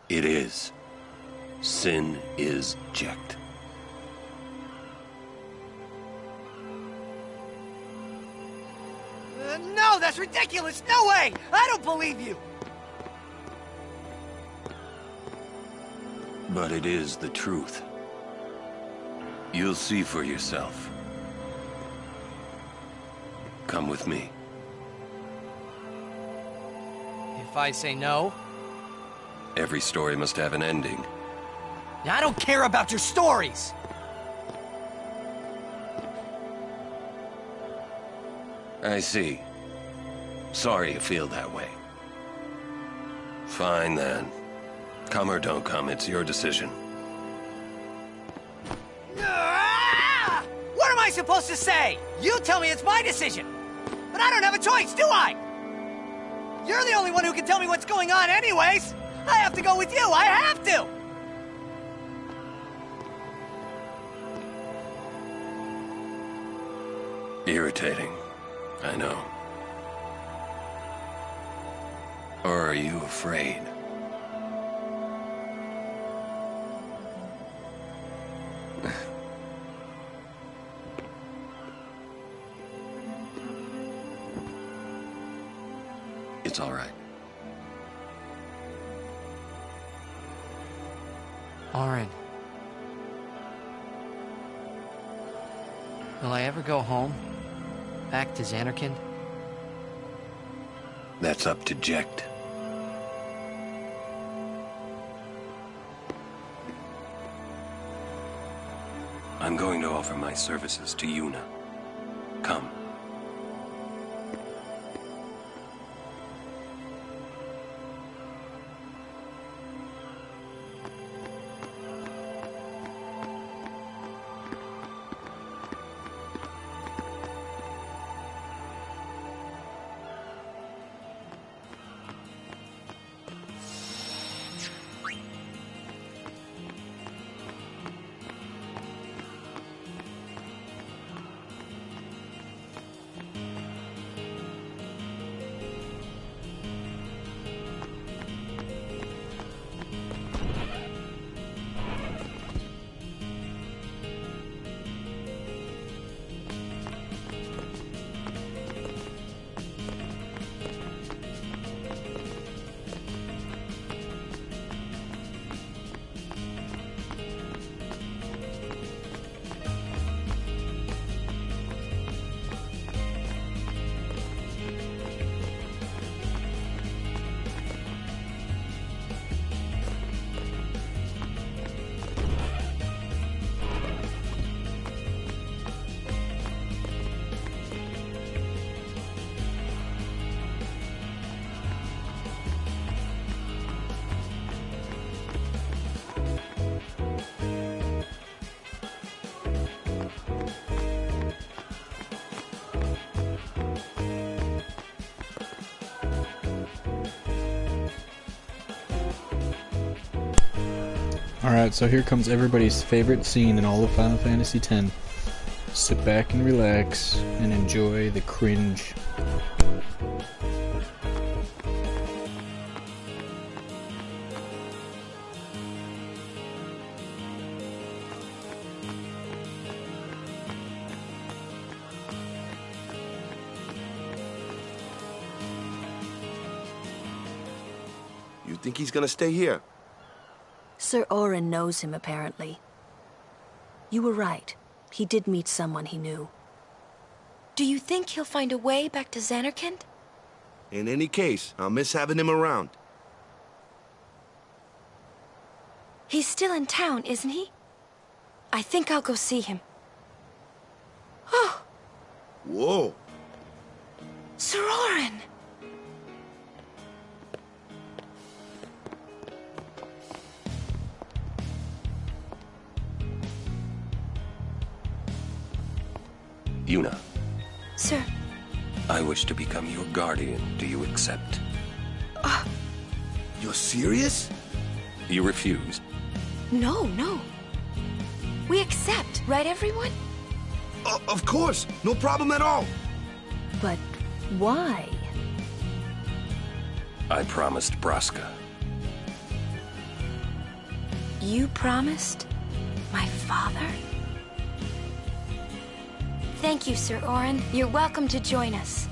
It is. Sin is Jecht. No, that's ridiculous! No way! I don't believe you! But it is the truth. You'll see for yourself. Come with me. If I say no? Every story must have an ending. I don't care about your stories! I see. Sorry you feel that way. Fine then. Come or don't come, it's your decision. Ah! What am I supposed to say? You tell me it's my decision. But I don't have a choice, do I? You're the only one who can tell me what's going on anyways. I have to go with you. I have to. Irritating. I know. Or are you afraid? It's all right. Auron. Will I ever go home? Back to Zanarkand? That's up to Jecht. I'm going to offer my services to Yuna. Come. Alright, so here comes everybody's favorite scene in all of Final Fantasy X. Sit back and relax and enjoy the cringe. You think he's gonna stay here? Sir Auron knows him, apparently. You were right. He did meet someone he knew. Do you think he'll find a way back to Zanarkand? In any case, I'll miss having him around. He's still in town, isn't he? I think I'll go see him. Oh! Whoa! Sir Auron! Yuna. Sir. I wish to become your guardian. Do you accept? You're serious? You refuse? No. We accept, right, everyone? Of course! No problem at all! But why? I promised Braska. You promised? My father? Thank you, Sir Auron. You're welcome to join us.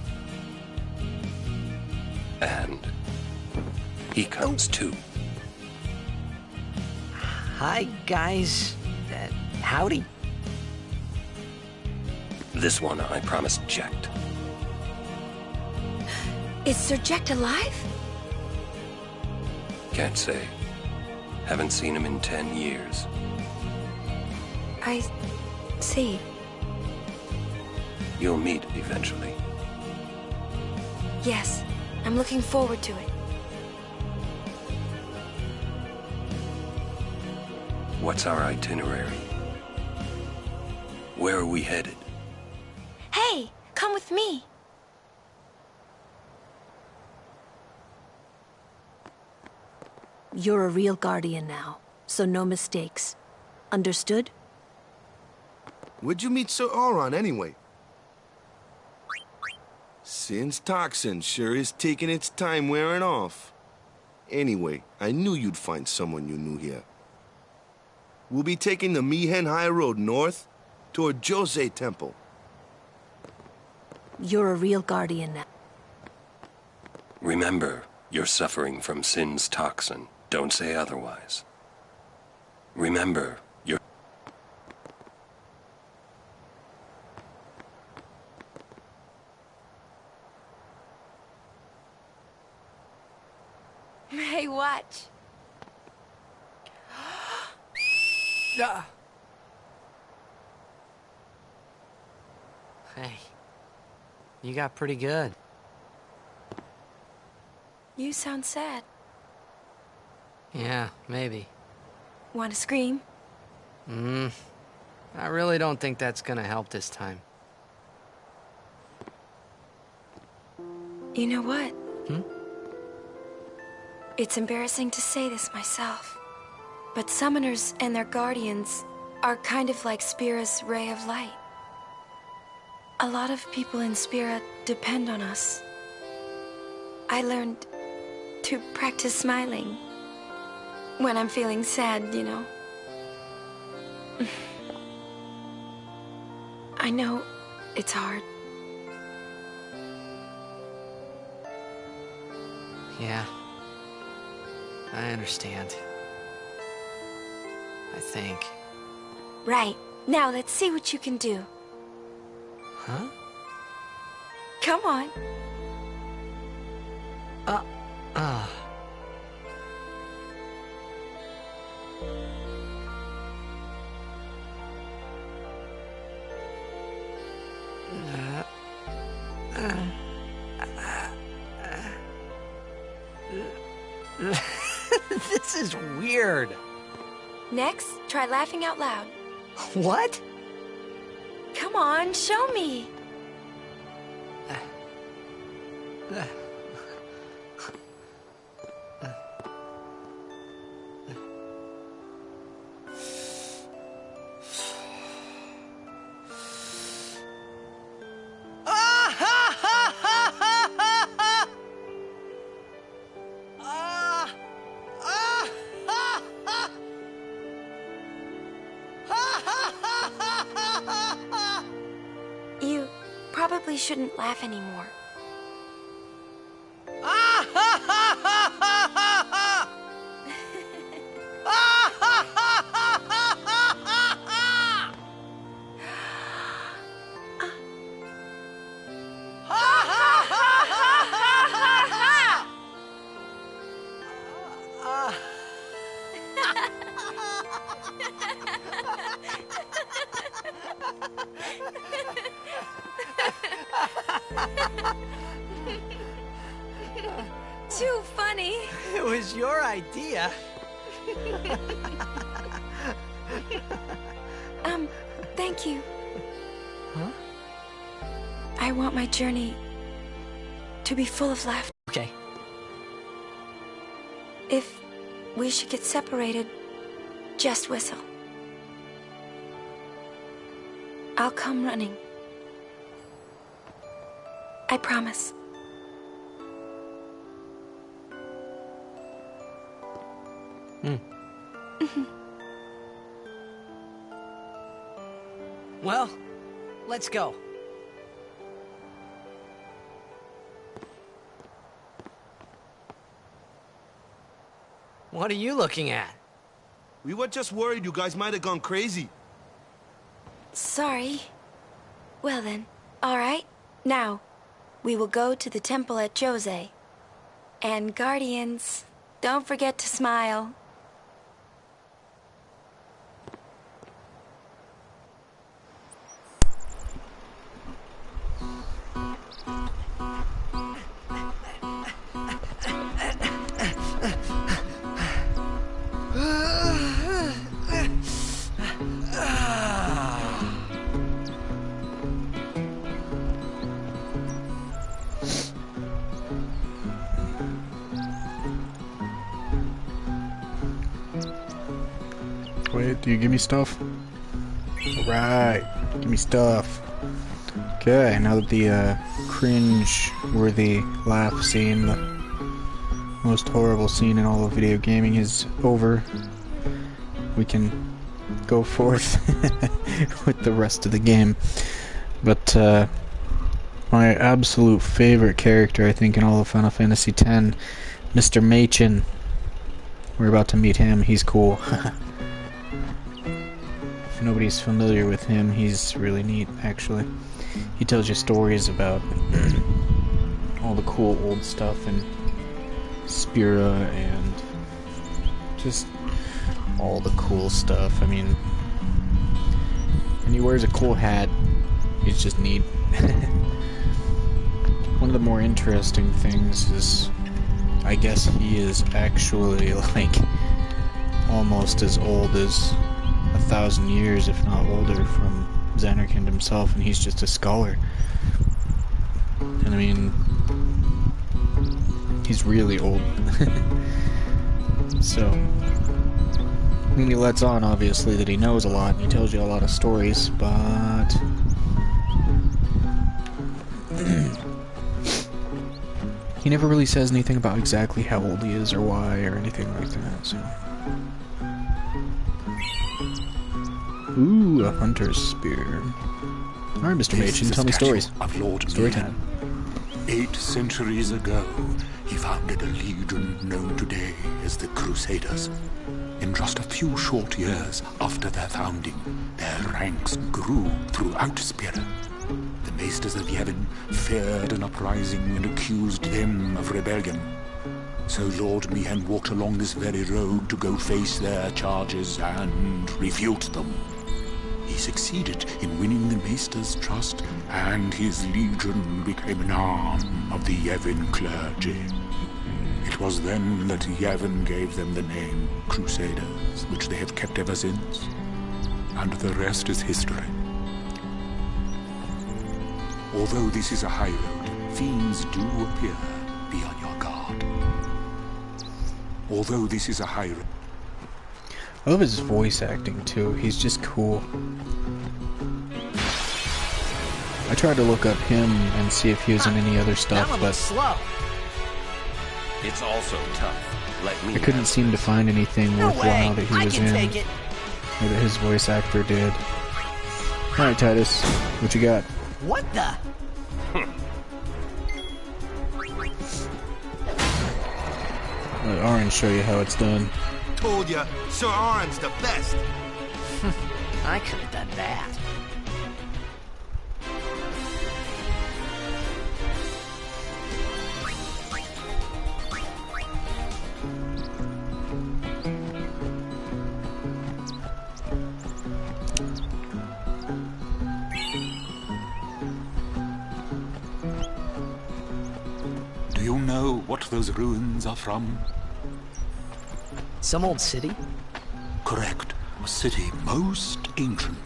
And he comes too. Hi, guys. Howdy. This one I promised Jecht. Is Sir Jecht alive? Can't say. Haven't seen him in 10 years. I see. You'll meet eventually. Yes, I'm looking forward to it. What's our itinerary? Where are we headed? Hey, come with me. You're a real guardian now, so no mistakes. Understood? Where'd you meet Sir Auron anyway? Sin's toxin sure is taking its time wearing off. Anyway, I knew you'd find someone you knew here. We'll be taking the Mi'ihen High Road north toward Jose Temple. You're a real guardian now. Remember, you're suffering from Sin's toxin. Don't say otherwise. Remember, you're... Hey, watch. Hey, you got pretty good. You sound sad. Yeah, maybe. Want to scream? I really don't think that's gonna help this time. You know what? Hmm? It's embarrassing to say this myself, but summoners and their guardians are kind of like Spira's ray of light. A lot of people in Spira depend on us. I learned to practice smiling when I'm feeling sad, you know. I know it's hard. Yeah. I understand. I think. Right. Now let's see what you can do. Huh? Come on. This is weird. Next, try laughing out loud. What? Come on, show me. You probably shouldn't laugh anymore. Too funny. It was your idea. Thank you. Huh? I want my journey to be full of laughter. Okay. If we should get separated, just whistle. I'll come running. I promise. Well, let's go. What are you looking at? We were just worried you guys might have gone crazy. Sorry. Well then, all right. Now, we will go to the temple at Jose. And Guardians, don't forget to smile. Wait, do you give me stuff? Alright, give me stuff. Okay, now that the cringe-worthy laugh scene, the most horrible scene in all of video gaming is over, we can go forth with the rest of the game. But my absolute favorite character, I think, in all of Final Fantasy X, Mr. Machin. We're about to meet him. He's cool. if nobody's familiar with him, he's really neat, actually. He tells you stories about all the cool old stuff in Spira and just all the cool stuff. I mean, and he wears a cool hat. He's just neat. One of the more interesting things is, I guess he is actually like almost as old as 1,000 years, if not older, from Zanarkand himself, and he's just a scholar. And I mean, he's really old. So, I mean, he lets on, obviously, that he knows a lot, and he tells you a lot of stories, but he never really says anything about exactly how old he is or why or anything like that, so. Ooh, a hunter's spear. Alright, Mr. Machin, tell me stories. Of Lord Story time. 8 centuries ago, he founded a legion known today as the Crusaders. In just a few short years after their founding, their ranks grew throughout Spira. The Maesters of Yevon feared an uprising and accused them of rebellion. So Lord Mihen walked along this very road to go face their charges and refute them. He succeeded in winning the Maester's trust, and his legion became an arm of the Yevon clergy. It was then that Yevon gave them the name Crusaders, which they have kept ever since. And the rest is history. Although this is a high road, fiends do appear. Be on your guard. Although this is a high road. I love his voice acting too. He's just cool. I tried to look up him and see if he was in any other stuff, but slow. It's also tough. Let me I couldn't seem to find anything worthwhile that he was in, take it. or that his voice actor did. Alright, Titus, what you got? What the? Let Orange show you how it's done. Told ya, Sir Arn's the best. I could have done that. Do you know what those ruins are from? Some old city? Correct. A city most ancient.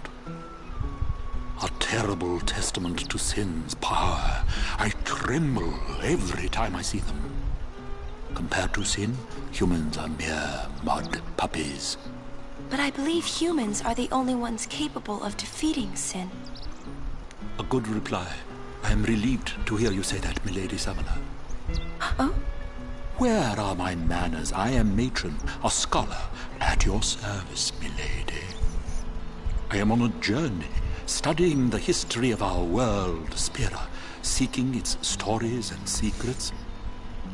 A terrible testament to sin's power. I tremble every time I see them. Compared to sin, humans are mere mud puppies. But I believe humans are the only ones capable of defeating sin. A good reply. I am relieved to hear you say that, Milady Summoner. Oh? Where are my manners? I am matron, a scholar, at your service, milady. I am on a journey, studying the history of our world, Spira, seeking its stories and secrets.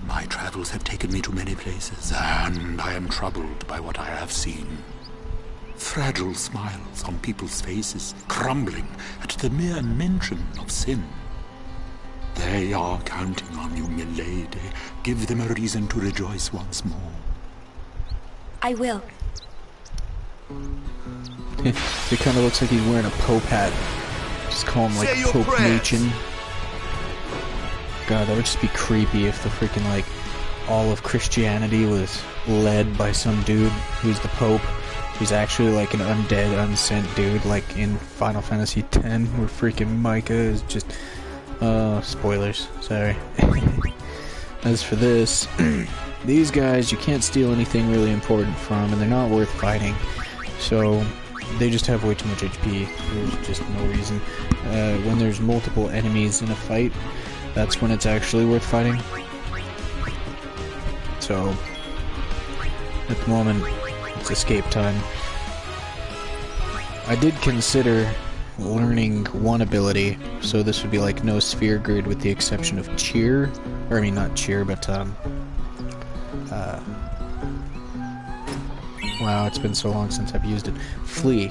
My travels have taken me to many places, and I am troubled by what I have seen. Fragile smiles on people's faces, crumbling at the mere mention of sin. They are counting on you, milady. Give them a reason to rejoice once more. I will. It kind of looks like he's wearing a Pope hat. Just call him like Pope Machin. God, that would just be creepy if the freaking like all of Christianity was led by some dude who's the Pope, who's actually like an undead, unsent dude, like in Final Fantasy X, where freaking Micah is just spoilers, sorry. As for this, these guys you can't steal anything really important from, and they're not worth fighting. So they just have way too much HP. There's just no reason. When there's multiple enemies in a fight, that's when it's actually worth fighting. So at the moment, it's escape time. I did consider learning one ability, so this would be like no sphere grid with the exception of cheer, or I mean not cheer, but wow, it's been so long since I've used it. Flee.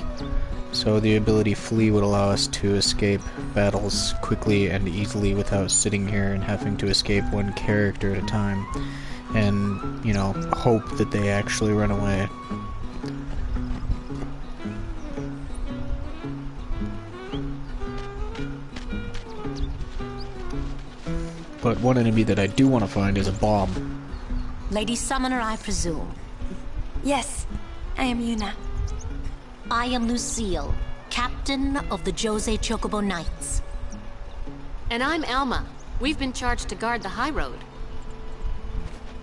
So the ability Flee would allow us to escape battles quickly and easily without sitting here and having to escape one character at a time and, you know, hope that they actually run away. But one enemy that I do want to find is a bomb. Lady Summoner, I presume. Yes, I am Yuna. I am Lucille, captain of the Jose Chocobo Knights. And I'm Elma. We've been charged to guard the high road.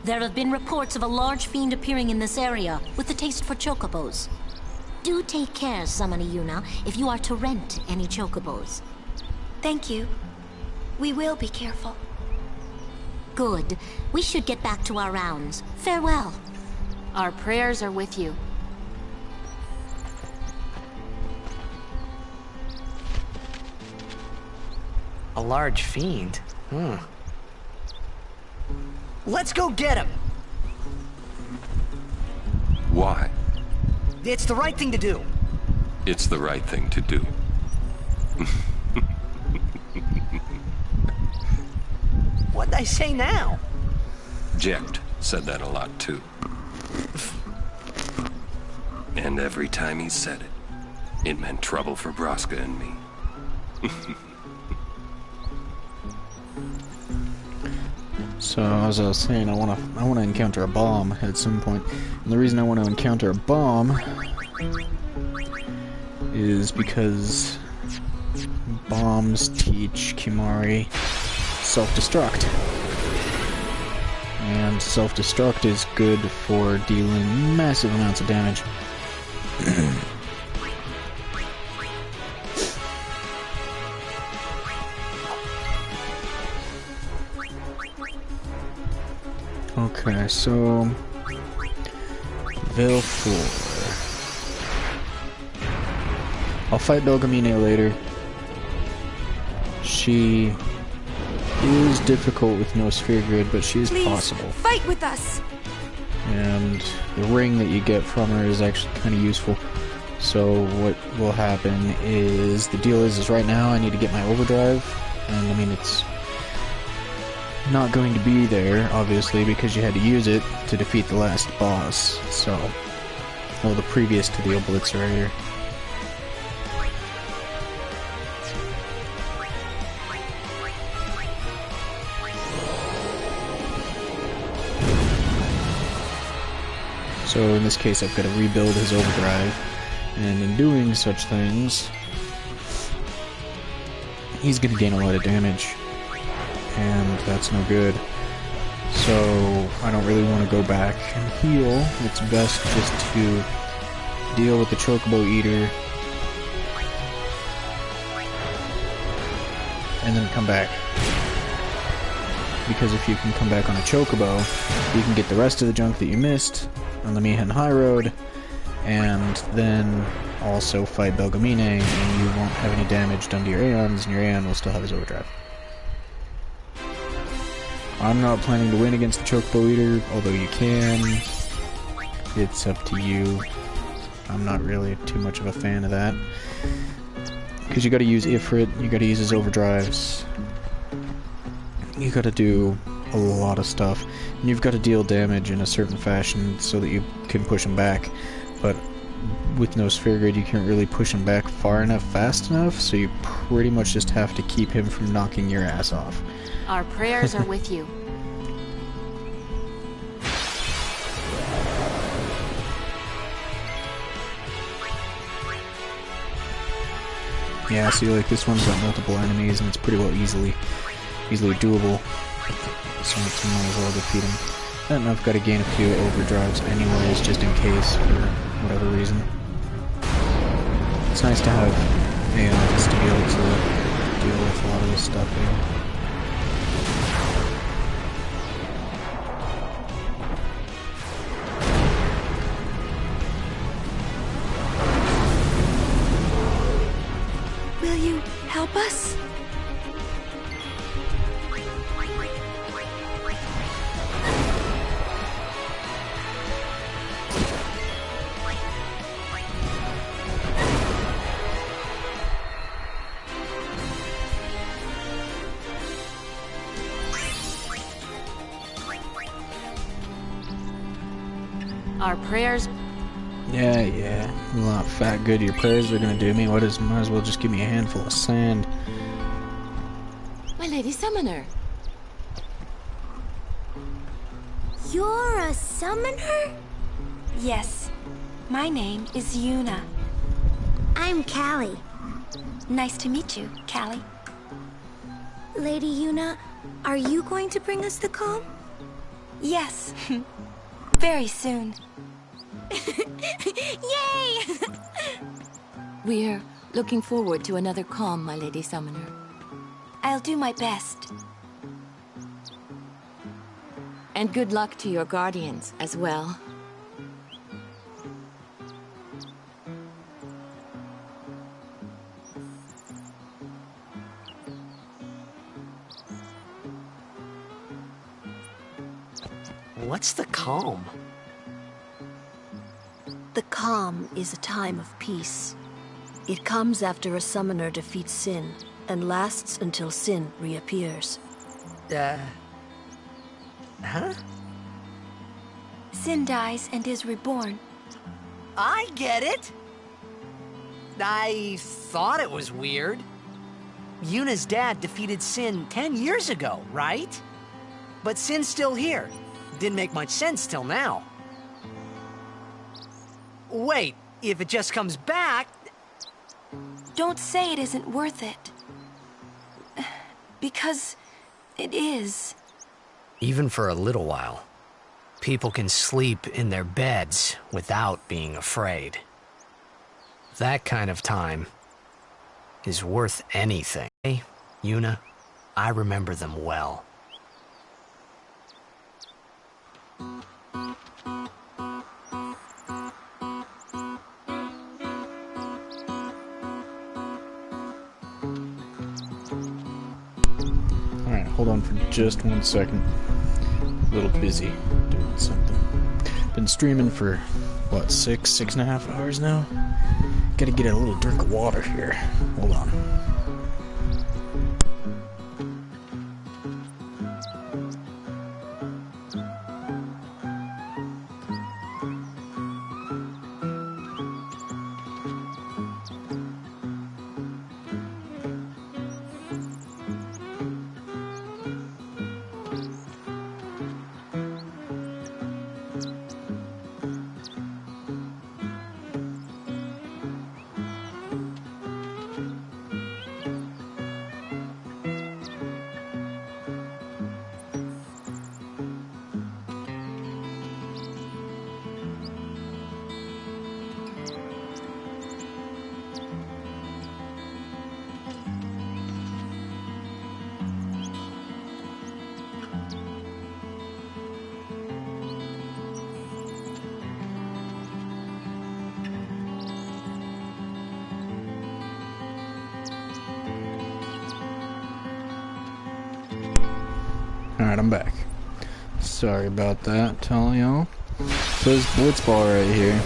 There have been reports of a large fiend appearing in this area with a taste for chocobos. Do take care, Summoner Yuna, if you are to rent any chocobos. Thank you. We will be careful. Good. We should get back to our rounds. Farewell. Our prayers are with you. A large fiend? Let's go get him! Why? It's the right thing to do. It's the right thing to do. What'd I say now? Jecht said that a lot too. And every time he said it, it meant trouble for Braska and me. So as I was saying, I wanna encounter a bomb at some point. And the reason I want to encounter a bomb is because bombs teach Kimahri self-destruct. And self-destruct is good for dealing massive amounts of damage. Okay, so Valefor. I'll fight Belgemine later. She is difficult with no sphere grid, but she is possible. Fight with us! And the ring that you get from her is actually kind of useful. So what will happen is, the deal is right now I need to get my overdrive, and I mean it's not going to be there, obviously, because you had to use it to defeat the last boss, so, well, the previous to the Obliterator. So in this case I've got to rebuild his overdrive, and in doing such things, he's going to gain a lot of damage, and that's no good. So I don't really want to go back and heal. It's best just to deal with the Chocobo Eater and then come back. Because if you can come back on a Chocobo, you can get the rest of the junk that you missed on the Mi'ihen High Road, and then also fight Belgemine, and you won't have any damage done to your Aeons, and your Aeon will still have his overdrive. I'm not planning to win against the Chocobo Eater, although you can. It's up to you. I'm not really too much of a fan of that. Because you gotta use Ifrit, you gotta use his overdrives. You gotta do a lot of stuff. And you've got to deal damage in a certain fashion so that you can push him back. But with no sphere grid, you can't really push him back far enough, fast enough, so you pretty much just have to keep him from knocking your ass off. Our prayers are with you. Yeah, see, like, this one's got multiple enemies, and it's pretty well easily doable. So I might as well defeat him. And I've got to gain a few overdrives anyways, just in case, for whatever reason. It's nice to have Aeons to be able to deal with a lot of this stuff here. Will you help us? Our prayers... Yeah. Well, fat good. Your prayers are gonna do me. Might as well just give me a handful of sand. My Lady Summoner. You're a summoner? Yes. My name is Yuna. I'm Callie. Nice to meet you, Callie. Lady Yuna, are you going to bring us the calm? Yes. Very soon. Yay! We're looking forward to another calm, my Lady Summoner. I'll do my best. And good luck to your guardians as well. What's the calm? The calm is a time of peace. It comes after a summoner defeats sin, and lasts until sin reappears. Huh? Sin dies and is reborn. I get it. I thought it was weird. Yuna's dad defeated Sin 10 years ago, right? But Sin's still here. Didn't make much sense till now. Wait, if it just comes back... Don't say it isn't worth it. Because it is. Even for a little while, people can sleep in their beds without being afraid. That kind of time is worth anything. Hey, Yuna, I remember them well. Alright, hold on for just 1 second. A little busy doing something. Been streaming for, what, 6.5 hours now? Gotta get a little drink of water here. Hold on. Alright, I'm back. Sorry about that, tell y'all. So this Blitzball right here,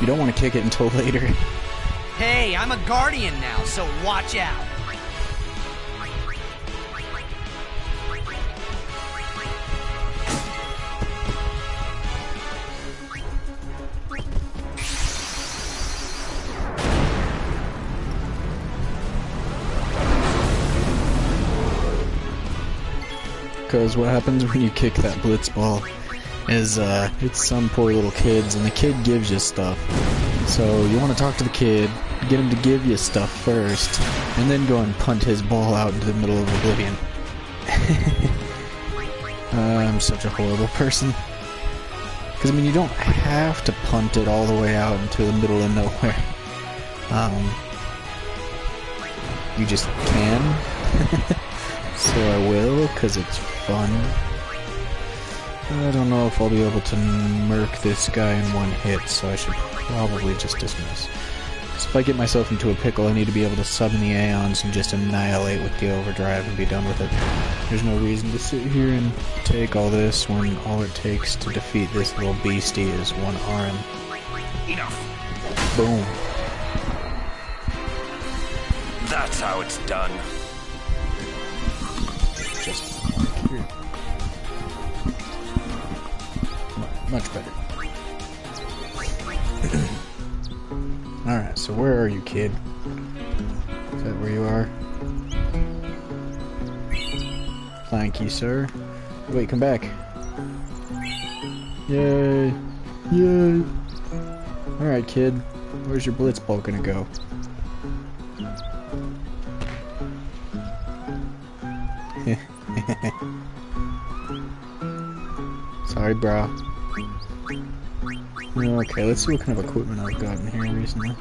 you don't want to kick it until later. Hey, I'm a guardian now, so watch out. Because what happens when you kick that Blitzball is, it's some poor little kids, and the kid gives you stuff. So you want to talk to the kid, get him to give you stuff first, and then go and punt his ball out into the middle of oblivion. I'm such a horrible person. Because, I mean, you don't have to punt it all the way out into the middle of nowhere. You just can. So I will, because it's fun. I don't know if I'll be able to murk this guy in one hit, so I should probably just dismiss. So if I get myself into a pickle, I need to be able to summon the Aeons and just annihilate with the overdrive and be done with it. There's no reason to sit here and take all this when all it takes to defeat this little beastie is one arm. Enough. Boom. That's how it's done. Just here. Much better. kid. Is that where you are? Thank you, sir. Wait, come back. Yay! Yay! Alright, kid. Where's your blitzball gonna go? Sorry, bro. Okay, let's see what kind of equipment I've gotten here recently.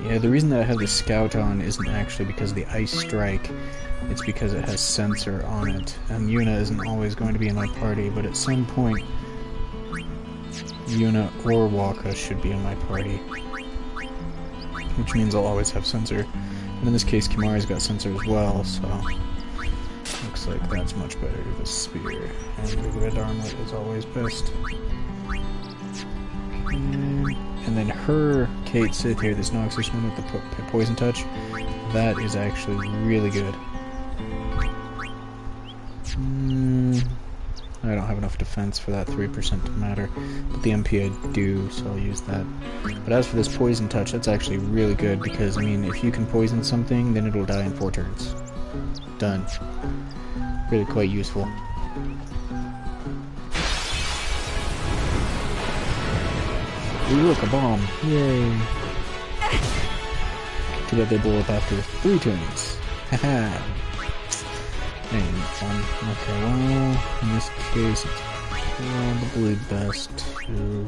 Yeah, the reason that I have the Scout on isn't actually because of the Ice Strike, it's because it has sensor on it, and Yuna isn't always going to be in my party, but at some point, Yuna or Wakka should be in my party. Which means I'll always have sensor. And in this case, Kimahri's got sensor as well, so looks like that's much better with a spear. And the red armlet is always best. And then her Cait Sith here, this Noxus one with the poison touch, that is actually really good. I don't have enough defense for that 3% to matter, but the MP I do, so I'll use that. But as for this poison touch, that's actually really good because, I mean, if you can poison something, then it'll die in 4 turns. Done. Really quite useful. Ooh, look, a bomb. Yay. Too bad they blow up after 3 turns. Haha. Ain't fun. Okay, well, in this case, it's probably best to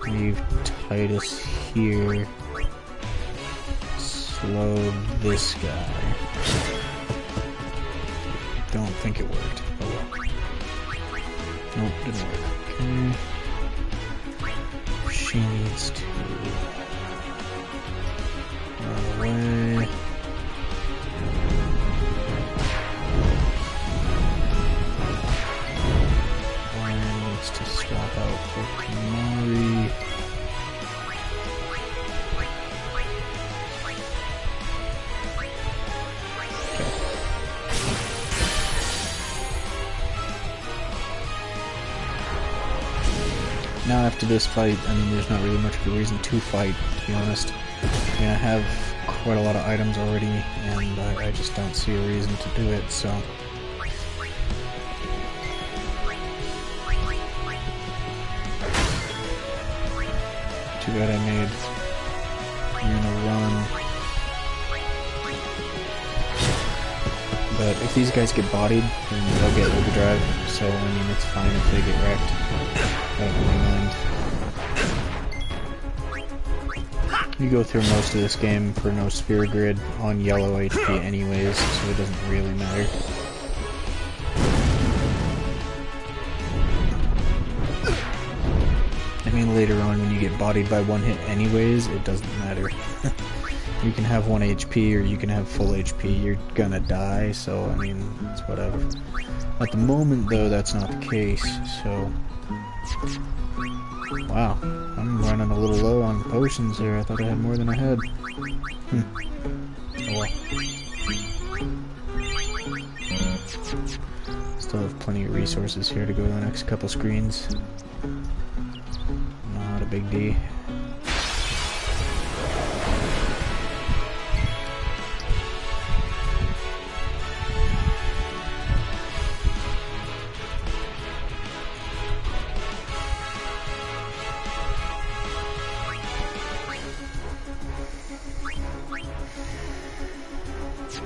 leave Tidus here. Slow this guy. Don't think it worked. Oh well. Nope, didn't work. Okay. She needs to run away. To swap out for Kimahri. Okay. Now after this fight, I mean, there's not really much of a reason to fight, to be honest. I mean, I have quite a lot of items already, and I just don't see a reason to do it, so... Too bad I made Yuna run. But if these guys get bodied, then they'll get overdrive, so I mean it's fine if they get wrecked. I don't really mind. You go through most of this game for no sphere grid on yellow HP anyways, so it doesn't really matter. I mean, later on when you get bodied by 1 hit anyways, it doesn't matter. You can have 1 HP or you can have full HP, you're gonna die, so I mean, it's whatever. At the moment though, that's not the case, so... Wow, I'm running a little low on potions here, I thought I had more than I had. Oh well. Still have plenty of resources here to go to the next couple screens. Not a big D.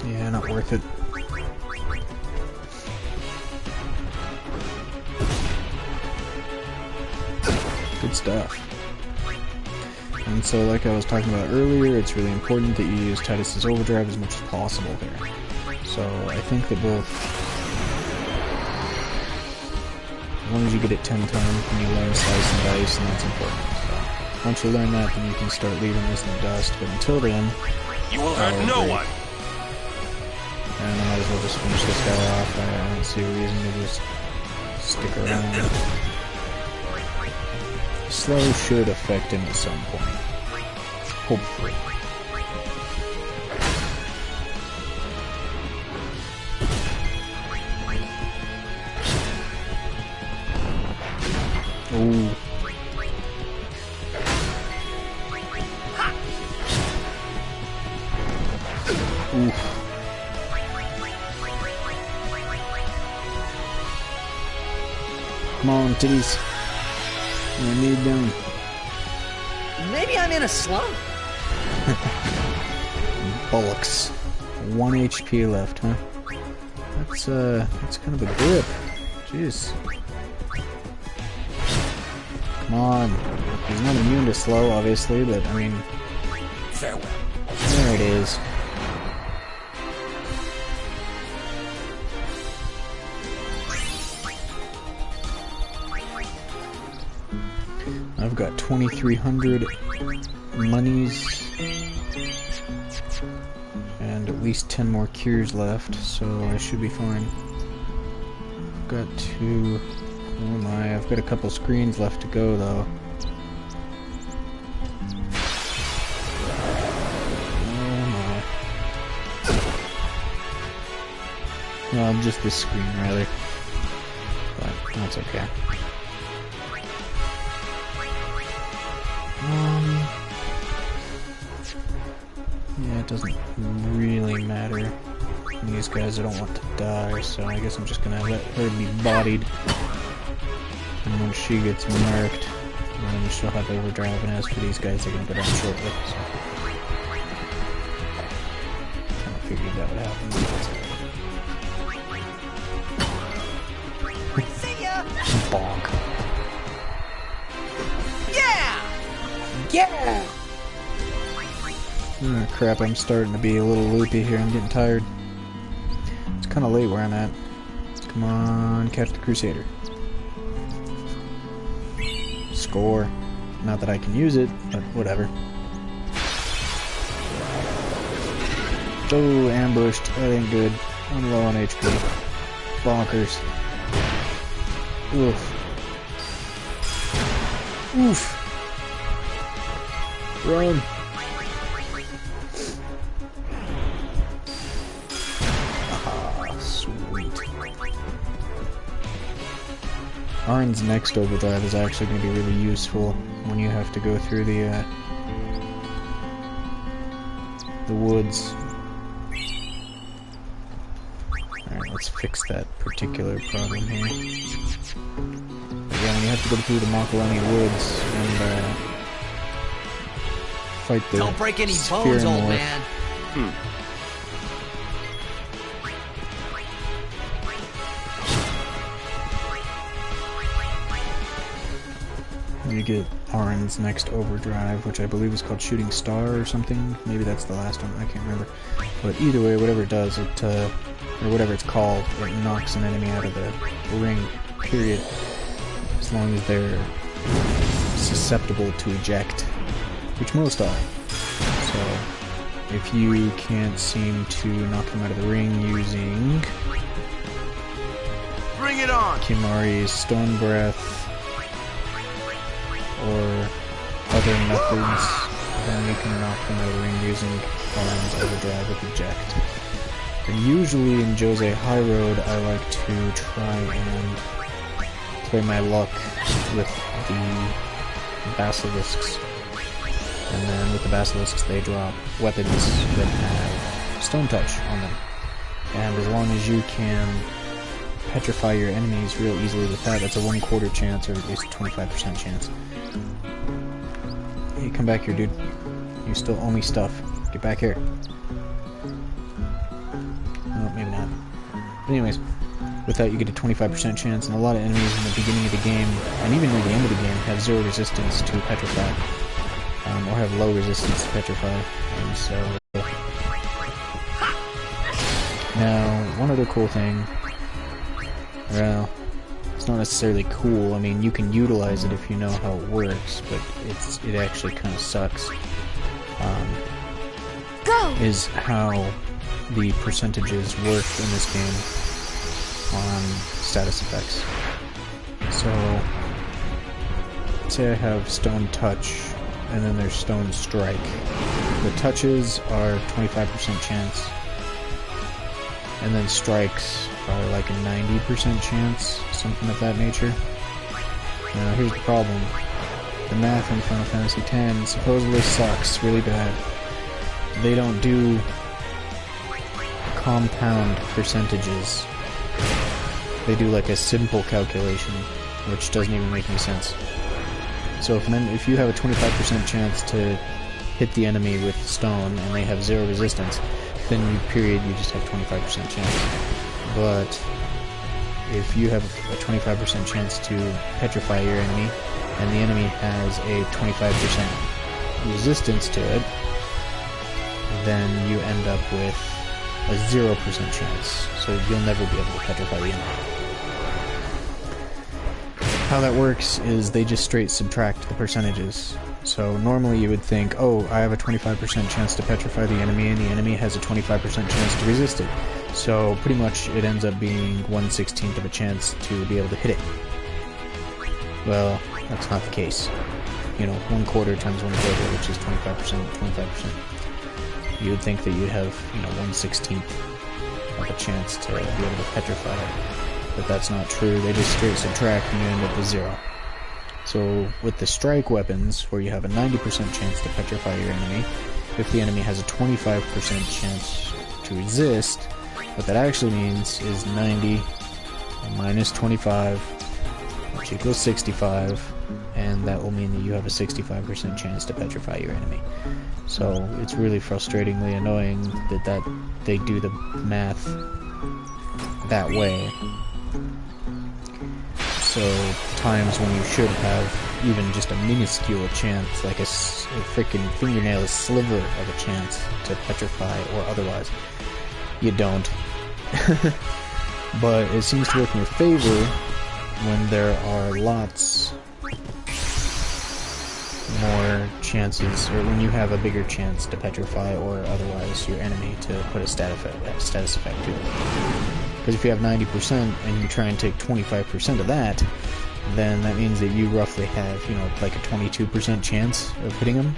Yeah, not worth it. Good stuff. And so, like I was talking about earlier, it's really important that you use Tidus's overdrive as much as possible here. So I think that both, as long as you get it 10 times, and you learn Slice and Dice, and that's important. So once you learn that, then you can start leaving this in the dust. But until then, you will hurt no one. And I might as well just finish this guy off. I don't see a reason to just stick around. Slow should affect him at some point. Hopefully. Ooh. Oof. Come on, titties. I need them. Maybe I'm in a slump. Bullocks. 1 HP left, huh? That's kind of a grip. Jeez. Come on. He's not immune to slow, obviously, but I mean... Farewell. There it is. I've got 2,300 monies and at least 10 more cures left, so I should be fine. I've got two... Oh my, I've got a couple screens left to go though. Oh my. Well, just this screen rather. But that's okay. Yeah, it doesn't really matter. These guys I don't want to die, so I guess I'm just gonna let her be bodied. And when she gets marked, then she'll have overdrive, and as for these guys, they're gonna go down shortly. So. Kind of figured that would happen. See ya! Bonk. Yeah! Yeah! Oh, crap, I'm starting to be a little loopy here. I'm getting tired. It's kind of late where I'm at. Come on, catch the Crusader. Score. Not that I can use it, but whatever. Oh, ambushed. That ain't good. I'm low on HP. Bonkers. Oof. Oof. Run. Arn's next overdrive is actually going to be really useful when you have to go through the woods. Alright, let's fix that particular problem here. But yeah, when you have to go through the Makalani woods and fight the Don't break any bones, old Spearmorph. man. You get Arn's next overdrive, which I believe is called Shooting Star or something. Maybe that's the last one, I can't remember. But either way, whatever it does, it, or whatever it's called, it knocks an enemy out of the ring, period. As long as they're susceptible to eject, which most are. So, if you can't seem to knock them out of the ring using... Bring it on! Kimahri's Stone Breath, or other methods, then you can knock them out of the ring using Arn's overdrive with eject. And usually in Jose High Road, I like to try and play my luck with the basilisks. And then with the basilisks, they drop weapons that have Stone Touch on them. And as long as you can petrify your enemies real easily with that, that's a 1/4 chance, or at least a 25% chance. Hey, come back here, dude. You still owe me stuff. Get back here. Oh, maybe not. But anyways, with that you get a 25% chance, and a lot of enemies in the beginning of the game, and even near the end of the game, have 0 resistance to petrify. Or have low resistance to petrify. And so... Now, one other cool thing... Well... It's not necessarily cool. I mean, you can utilize it if you know how it works, but it actually kind of sucks. Is how the percentages work in this game on status effects. So, say I have Stone Touch, and then there's Stone Strike. The touches are 25% chance, and then strikes are like a 90% chance, something of that nature. Now, here's the problem. The math in Final Fantasy X supposedly sucks really bad. They don't do compound percentages. They do like a simple calculation, which doesn't even make any sense. So if you have a 25% chance to hit the enemy with stone and they have 0 resistance, then you just have 25% chance. But if you have a 25% chance to petrify your enemy, and the enemy has a 25% resistance to it, then you end up with a 0% chance. So you'll never be able to petrify the enemy. How that works is they just straight subtract the percentages. So normally you would think, oh, I have a 25% chance to petrify the enemy, and the enemy has a 25% chance to resist it. So pretty much it ends up being 1/16 of a chance to be able to hit it. Well, that's not the case. You know, 1/4 times 1/4, which is 25%, 25%. You would think that you'd have, 1/16 of a chance to be able to petrify it. But that's not true. They just straight subtract and you end up with 0. So with the strike weapons, where you have a 90% chance to petrify your enemy, if the enemy has a 25% chance to resist, what that actually means is 90 minus 25, which equals 65, and that will mean that you have a 65% chance to petrify your enemy. So it's really frustratingly annoying that they do the math that way. So times when you should have even just a minuscule chance, like a freaking fingernail, a sliver of a chance to petrify or otherwise, you don't. But it seems to work in your favor when there are lots more chances, or when you have a bigger chance to petrify or otherwise your enemy to put a status effect to it. Because if you have 90% and you try and take 25% of that, then that means that you roughly have, like a 22% chance of hitting them.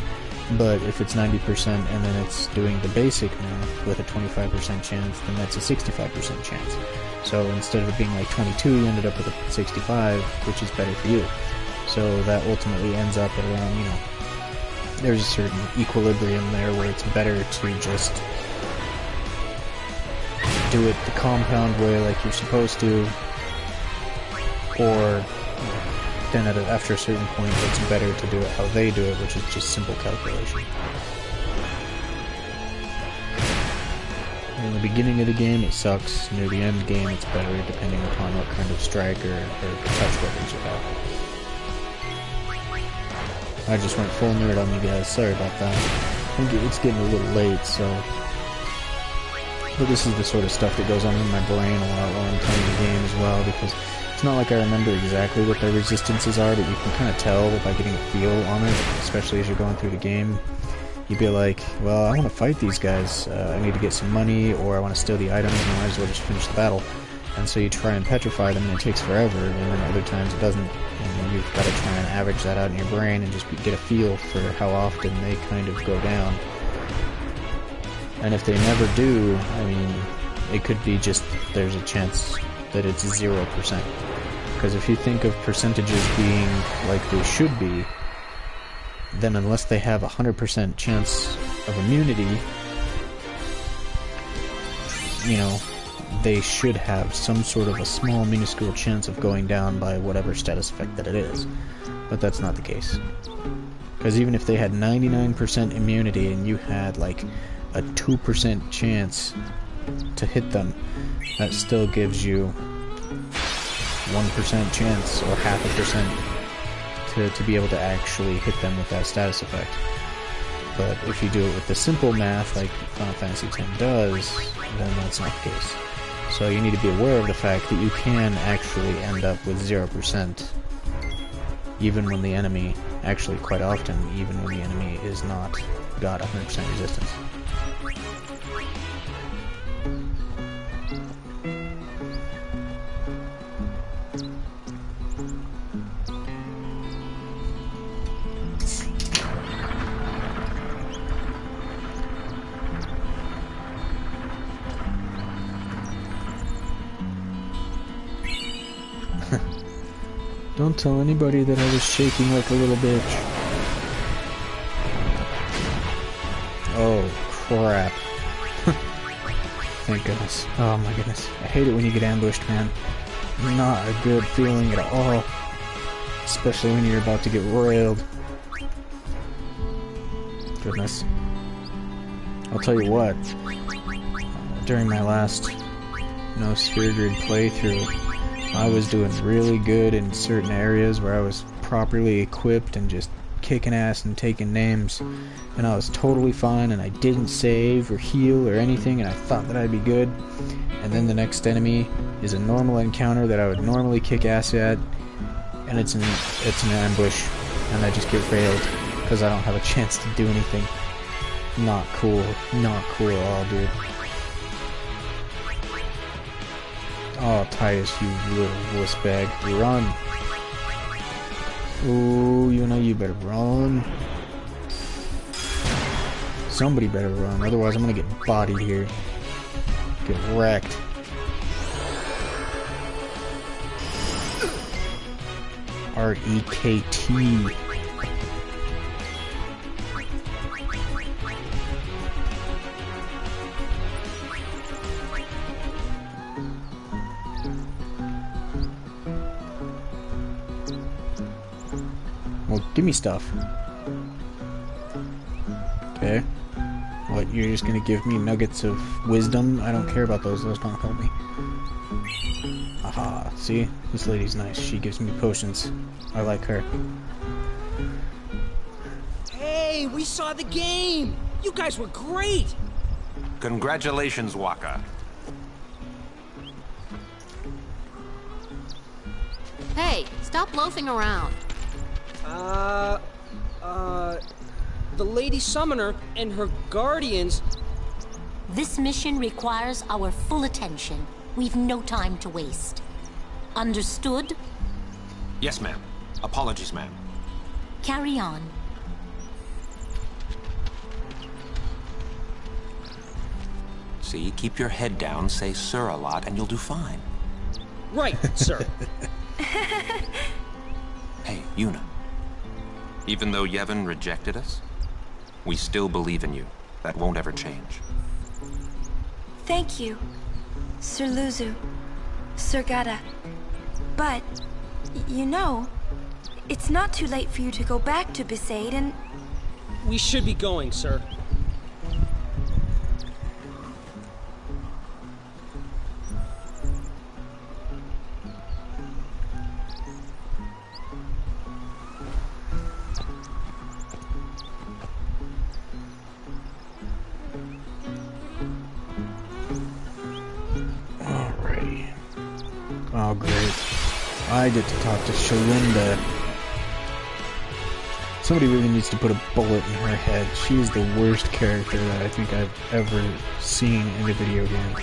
But if it's 90% and then it's doing the basic math with a 25% chance, then that's a 65% chance. So instead of it being like 22, you ended up with a 65, which is better for you. So that ultimately ends up at around, there's a certain equilibrium there where it's better to just do it the compound way like you're supposed to, or then after a certain point it's better to do it how they do it, which is just simple calculation. In the beginning of the game it sucks, near the end game it's better depending upon what kind of strike or touch weapons you have. I just went full nerd on you guys, sorry about that. It's getting a little late, so... But this is the sort of stuff that goes on in my brain a lot while I'm playing the game as well, because it's not like I remember exactly what their resistances are, but you can kind of tell by getting a feel on it, especially as you're going through the game. You'd be like, well, I want to fight these guys, I need to get some money, or I want to steal the items, and I might as well just finish the battle. And so you try and petrify them, and it takes forever, and then other times it doesn't. And then you've got to try and average that out in your brain and just get a feel for how often they kind of go down. And if they never do, I mean, it could be just there's a chance that it's 0%. Because if you think of percentages being like they should be, then unless they have 100% chance of immunity, they should have some sort of a small, minuscule chance of going down by whatever status effect that it is. But that's not the case. Because even if they had 99% immunity and you had like a 2% chance to hit them, that still gives you 1% chance or 0.5% to be able to actually hit them with that status effect. But if you do it with the simple math like Final Fantasy X does, then that's not the case. So you need to be aware of the fact that you can actually end up with 0%, even when the enemy, actually quite often, even when the enemy is not got 100% resistance. Don't tell anybody that I was shaking like a little bitch. Oh, crap. Thank goodness. Oh my goodness. I hate it when you get ambushed, man. Not a good feeling at all. Especially when you're about to get railed. Goodness. I'll tell you what. During my last No Sphere Grid playthrough, I was doing really good in certain areas where I was properly equipped and just kicking ass and taking names, and I was totally fine, and I didn't save or heal or anything, and I thought that I'd be good. And then the next enemy is a normal encounter that I would normally kick ass at, and it's an ambush, and I just get railed because I don't have a chance to do anything. Not cool. Not cool at all, dude. Oh, Titus, you little wuss bag. Run. Ooh, you know you better run. Somebody better run, otherwise I'm gonna get bodied here. Get wrecked. R-E-K-T. Well, give me stuff. Okay. What, you're just gonna give me nuggets of wisdom? I don't care about those. Those don't help me. Aha. See? This lady's nice. She gives me potions. I like her. Hey, we saw the game! You guys were great! Congratulations, Wakka. Hey, stop loafing around. The Lady Summoner and her guardians... This mission requires our full attention. We've no time to waste. Understood? Yes, ma'am. Apologies, ma'am. Carry on. See, keep your head down, say sir a lot, and you'll do fine. Right, sir. Hey, Yuna. Even though Yevon rejected us, we still believe in you. That won't ever change. Thank you, Sir Luzu, Sir Gata. But, you know, it's not too late for you to go back to Besaid and... We should be going, sir. Oh, great. I get to talk to Shalinda. Somebody really needs to put a bullet in her head. She is the worst character that I think I've ever seen in a video game.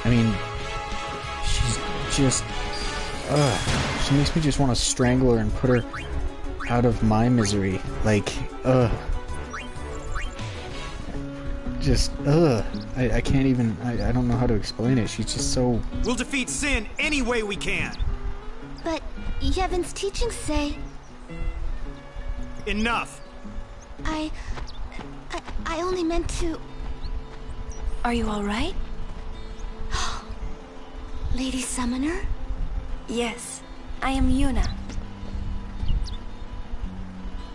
I mean, she's just... she makes me just want to strangle her and put her out of my misery. Like, just, I can't even, I don't know how to explain it. She's just so... We'll defeat Sin any way we can. But Yevon's teachings say... Enough. I only meant to... Are you alright? Lady Summoner? Yes, I am Yuna.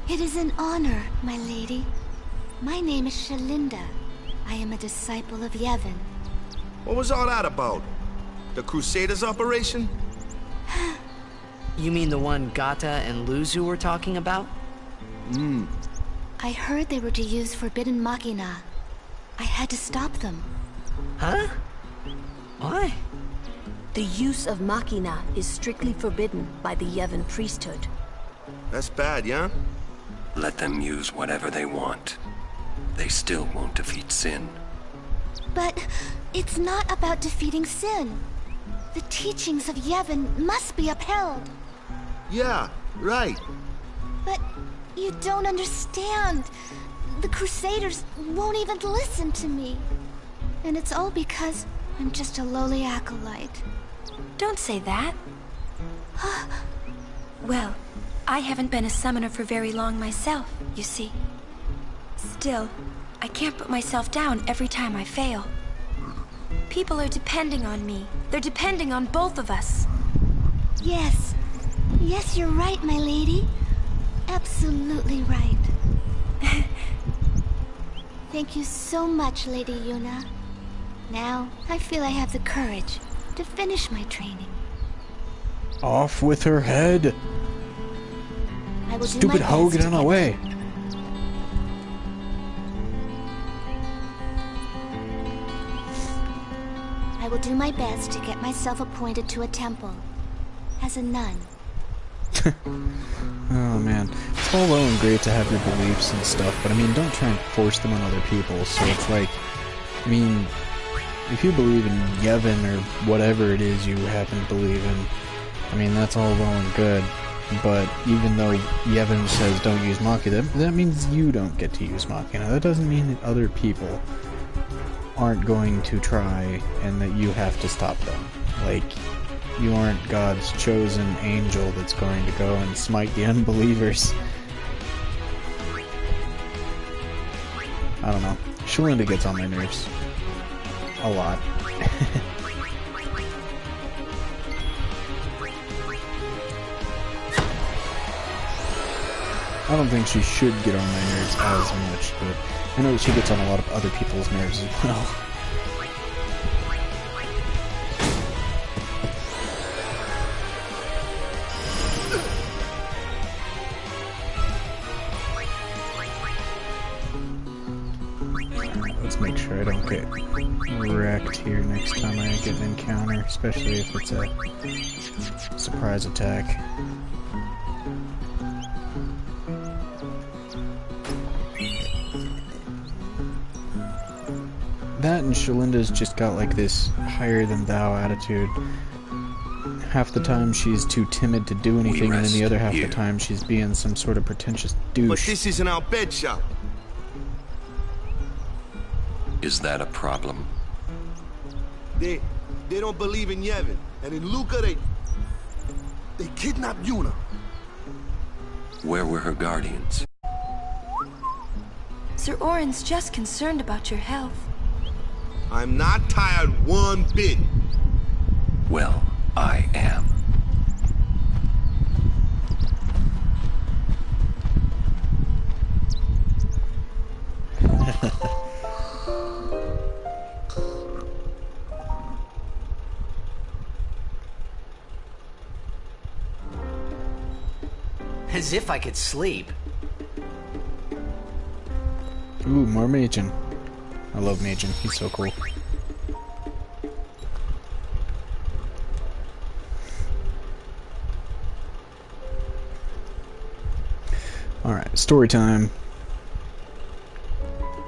It is an honor, my lady. My name is Shalinda. I am a disciple of Yevon. What was all that about? The Crusaders operation? You mean the one Gata and Luzu were talking about? I heard they were to use Forbidden Machina. I had to stop them. Huh? Why? The use of Machina is strictly forbidden by the Yevon priesthood. That's bad, yeah? Let them use whatever they want. They still won't defeat Sin. But it's not about defeating Sin. The teachings of Yevon must be upheld. Yeah, right. But you don't understand. The Crusaders won't even listen to me. And it's all because I'm just a lowly acolyte. Don't say that. Well, I haven't been a summoner for very long myself, you see. Still, I can't put myself down every time I fail. People are depending on me. They're depending on both of us. Yes. Yes, you're right, my lady. Absolutely right. Thank you so much, Lady Yuna. Now, I feel I have the courage to finish my training. Off with her head! I will Stupid hoe, get out of my way! I will do my best to get myself appointed to a temple. As a nun. Oh man, it's all well and great to have your beliefs and stuff, but I mean, don't try and force them on other people. So it's like, I mean, if you believe in Yevon or whatever it is you happen to believe in, I mean, that's all well and good. But even though Yevon says don't use Machina, that means you don't get to use Machina. That doesn't mean that other people aren't going to try and that you have to stop them. Like, you aren't God's chosen angel that's going to go and smite the unbelievers. I don't know. Shalinda gets on my nerves. A lot. I don't think she should get on my nerves as much, but I know that she gets on a lot of other people's nerves as well. Let's make sure I don't get wrecked here next time I get an encounter, especially if it's a surprise attack. That and Shalinda's just got like this higher-than-thou attitude. Half the time she's too timid to do anything, and then the other half the time she's being some sort of pretentious douche. But this isn't our bed shop. Is that a problem? They don't believe in Yevon, and in Luca they kidnapped Yuna. Where were her guardians? Sir Orin's just concerned about your health. I'm not tired one bit. Well, I am. As if I could sleep. Ooh, more Majin. I love Majin, he's so cool. Alright, story time.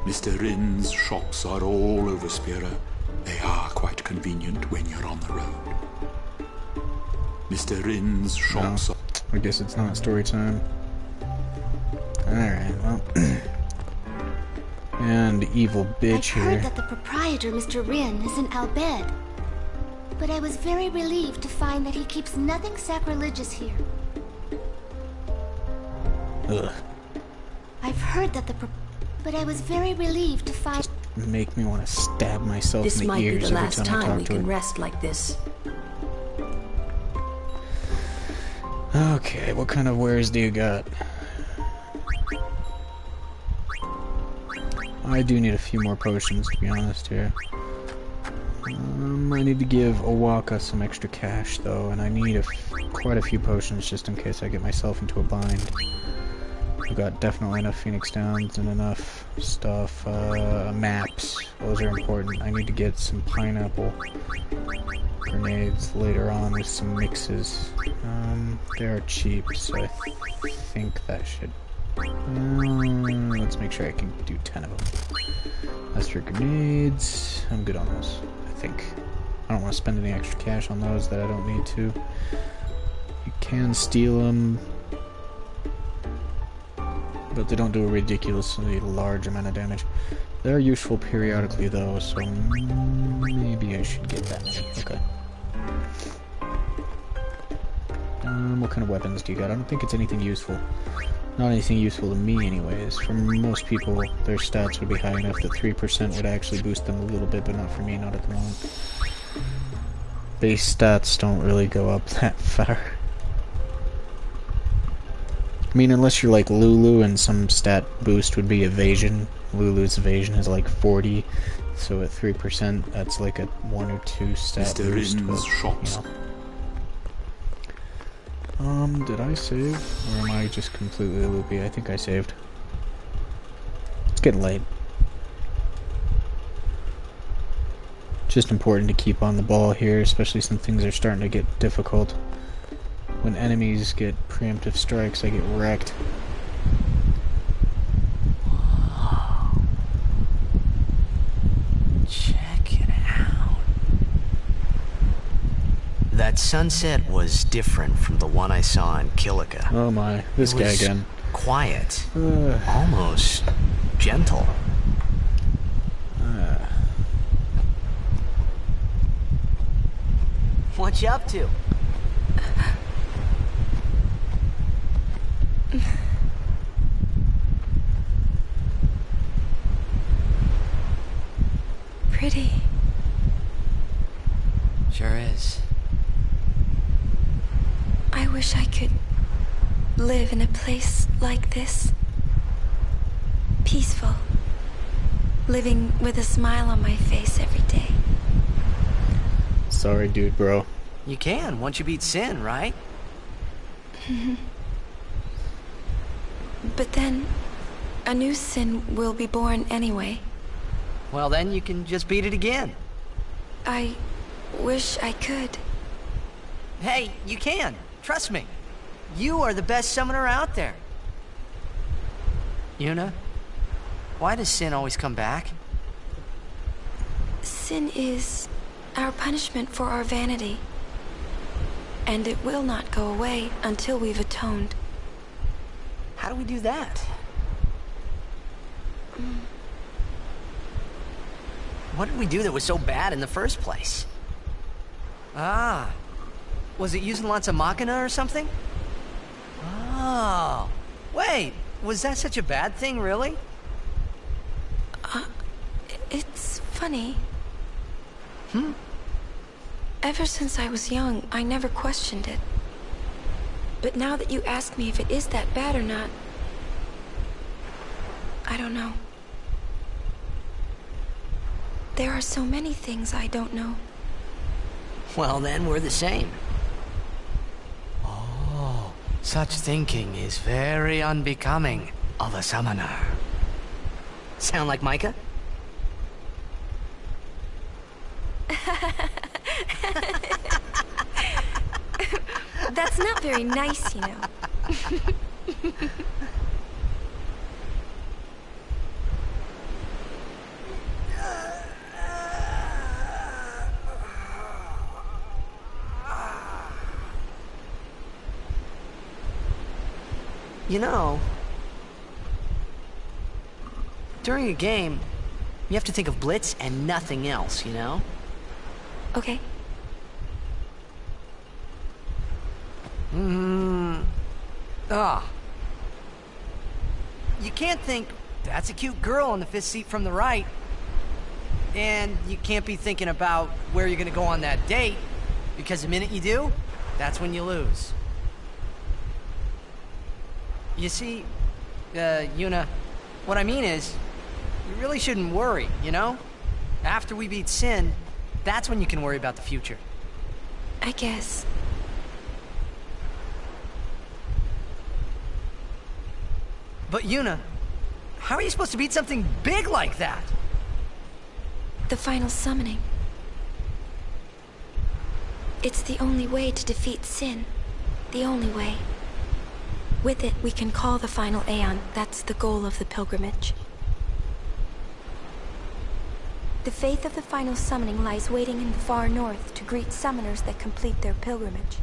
Mr. Rin's shops are all over Spira. They are quite convenient when you're on the road. Mr. Rin's shops are... I guess it's not story time. Alright, well... And evil bitch I've heard here. that the proprietor, Mr. Rin, is in Al Bhed. But I was very relieved to find that he keeps nothing sacrilegious here. Ugh. I've heard that but I was very relieved to find... Make me want to stab myself This in the might be ears the every last time I time talk we to can her. rest like this. Okay, what kind of wares do you got? I do need a few more potions, to be honest here. I need to give Owaka some extra cash, though, and I need quite a few potions just in case I get myself into a bind. I've got definitely enough Phoenix Downs and enough stuff. Maps, those are important. I need to get some pineapple grenades later on with some mixes. They are cheap, so I think that should... let's make sure I can do 10 of them. As for grenades, I'm good on those, I think. I don't want to spend any extra cash on those that I don't need to. You can steal them, but they don't do a ridiculously large amount of damage. They're useful periodically though, so maybe I should get that. Okay. What kind of weapons do you got? I don't think it's anything useful. Not anything useful to me, anyways. For most people, their stats would be high enough that 3% would actually boost them a little bit, but not for me, not at the moment. Base stats don't really go up that far. I mean, unless you're like Lulu and some stat boost would be evasion. Lulu's evasion is like 40, so at 3%, that's like a 1 or 2 stat boost. But, you know. Did I save? Or am I just completely loopy? I think I saved. It's getting late. Just important to keep on the ball here, especially since things are starting to get difficult. When enemies get preemptive strikes, I get wrecked. Check it out. That sunset was different from the one I saw in Kilika. Oh my, this guy again. Quiet. Almost gentle. What you up to? Pretty. Sure is. I wish I could live in a place like this. Peaceful. Living with a smile on my face every day. Sorry, dude, bro. You can, once you beat Sin, right? But then, a new Sin will be born anyway. Well, then you can just beat it again. I wish I could. Hey, you can. Trust me. You are the best summoner out there. Yuna, why does Sin always come back? Sin is our punishment for our vanity. And it will not go away until we've atoned. How do we do that? What did we do that was so bad in the first place? Ah, was it using lots of Machina or something? Oh, wait, was that such a bad thing, really? It's funny. Ever since I was young, I never questioned it. But now that you ask me if it is that bad or not, I don't know. There are so many things I don't know. Well, then we're the same. Oh, such thinking is very unbecoming of a summoner. Sound like Micah? That's not very nice, you know. You know, during a game, you have to think of Blitz and nothing else, you know? Okay. You can't think, that's a cute girl on the 5th seat from the right. And you can't be thinking about where you're gonna go on that date, because the minute you do, that's when you lose. You see, Yuna, what I mean is, you really shouldn't worry, you know? After we beat Sin, that's when you can worry about the future. I guess. But Yuna, how are you supposed to beat something big like that? The final summoning. It's the only way to defeat Sin. The only way. With it, we can call the final Aeon. That's the goal of the pilgrimage. The faith of the final summoning lies waiting in the far north to greet summoners that complete their pilgrimage.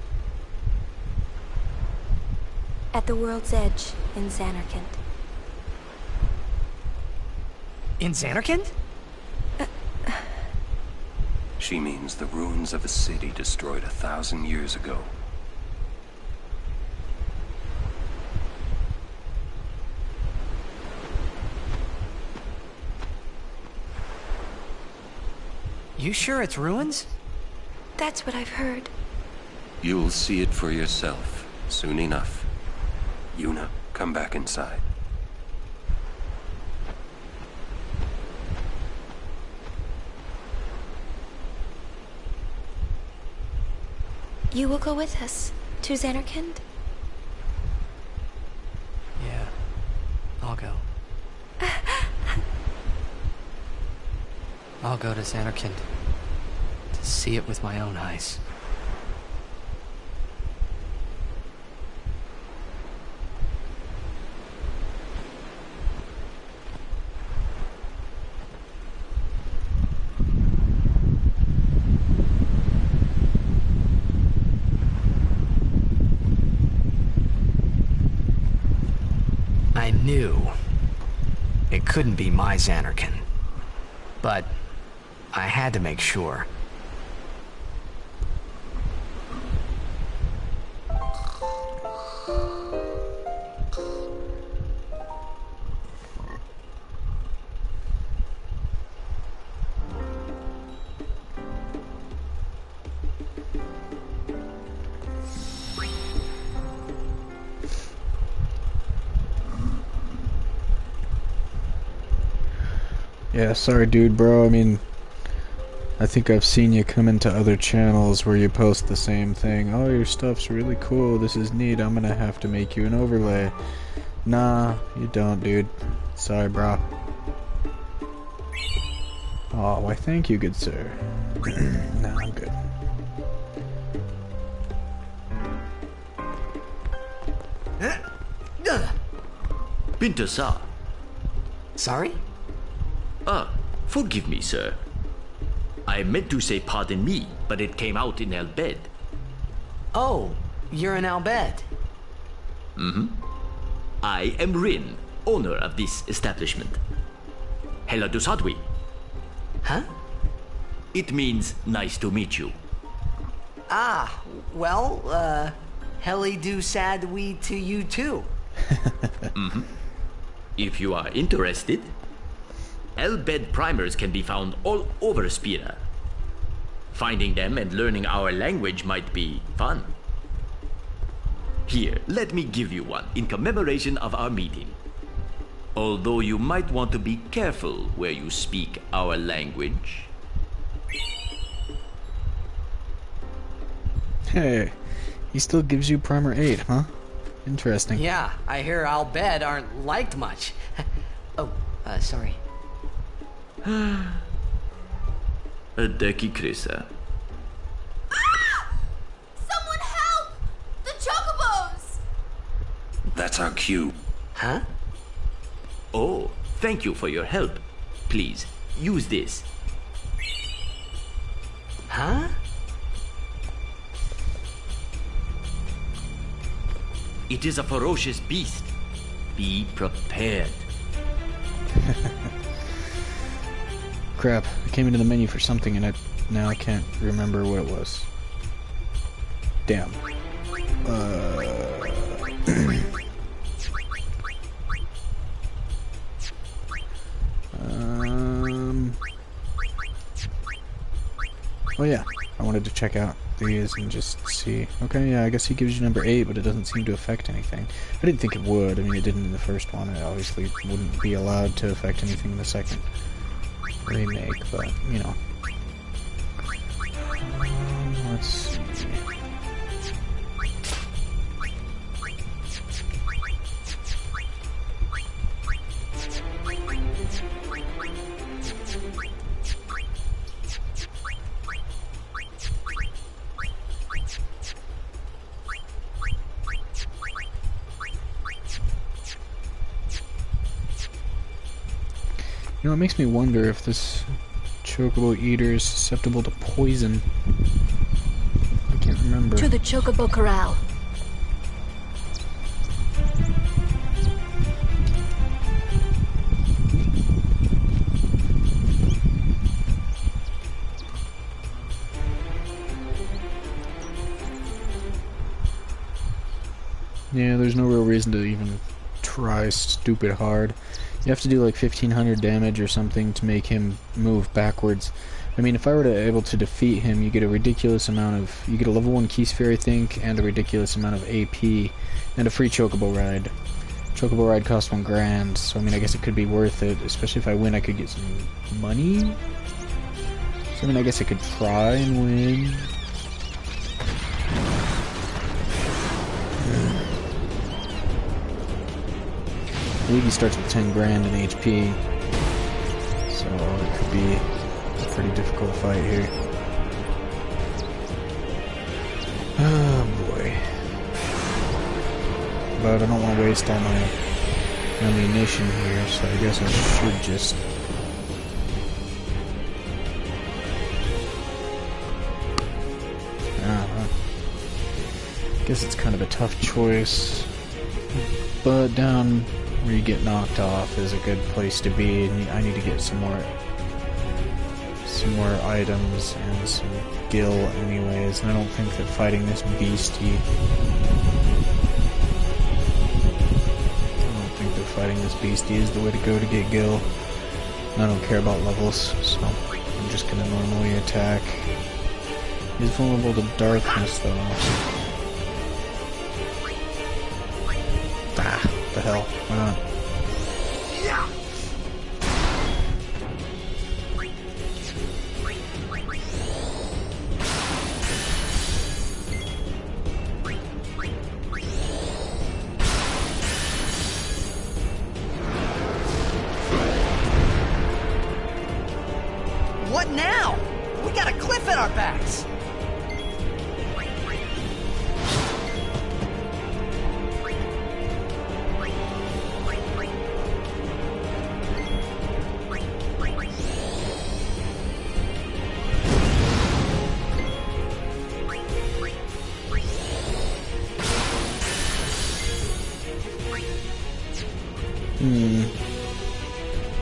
At the world's edge in Zanarkand. In Zanarkand? She means the ruins of a city destroyed 1,000 years ago. you sure it's ruins? That's what I've heard. You'll see it for yourself soon enough. Yuna, come back inside. You will go with us to Zanarkand? Yeah, I'll go. I'll go to Zanarkand to see it with my own eyes. I knew it couldn't be my Zanarkand, but I had to make sure. Yeah, sorry dude, bro. I mean, I think I've seen you come into other channels where you post the same thing. Oh, your stuff's really cool. This is neat. I'm gonna have to make you an overlay. Nah, you don't, dude. Sorry, bro. Oh, why thank you, good sir. Nah, I'm good. Binta-san. Sorry? Forgive me, sir. I meant to say pardon me, but it came out in Al Bhed. Oh, you're in Al Bhed. Mm-hmm. I am Rin, owner of this establishment. Hela Dusadwi. Huh? It means nice to meet you. Ah, well, Heli do sadwi to you too. Mm-hmm. If you are interested, Al Bhed primers can be found all over Spira. Finding them and learning our language might be fun. Here, let me give you one in commemoration of our meeting. Although you might want to be careful where you speak our language. Hey, he still gives you Primer 8, huh? Interesting. Yeah, I hear Al Bhed aren't liked much. Oh, sorry. Adeki Krisa. Someone help! The Chocobos! That's our cue. Huh? Oh, thank you for your help. Please, use this. Huh? It is a ferocious beast. Be prepared. Crap, I came into the menu for something and now I can't remember what it was. Damn. Oh yeah, I wanted to check out these and just see. Okay, yeah, I guess he gives you number 8, but it doesn't seem to affect anything. I didn't think it would. I mean, it didn't in the first one. It obviously wouldn't be allowed to affect anything in the second remake, but, you know. Let's see. You know, it makes me wonder if this Chocobo Eater is susceptible to poison. I can't remember. To the Chocobo Corral. Yeah, there's no real reason to even try stupid hard. You have to do like 1500 damage or something to make him move backwards. I mean, if I were to able to defeat him, you get a ridiculous amount of... You get a level 1 key sphere, I think, and a ridiculous amount of AP, and a free Chocobo ride. Chocobo ride costs $1,000, so I mean, I guess it could be worth it, especially if I win, I could get some money? So I mean, I guess I could try and win. I believe he starts with $10,000 in HP, so it could be a pretty difficult fight here. Oh boy. But I don't want to waste all my ammunition here, so I guess I should just... I guess it's kind of a tough choice, but down where you get knocked off is a good place to be, and I need to get some more items and some gil anyways, and I don't think that fighting this beastie is the way to go to get gil. And I don't care about levels, so I'm just gonna normally attack. He's vulnerable to darkness though. Ah, what the hell? Why not? What now? We got a cliff at our backs.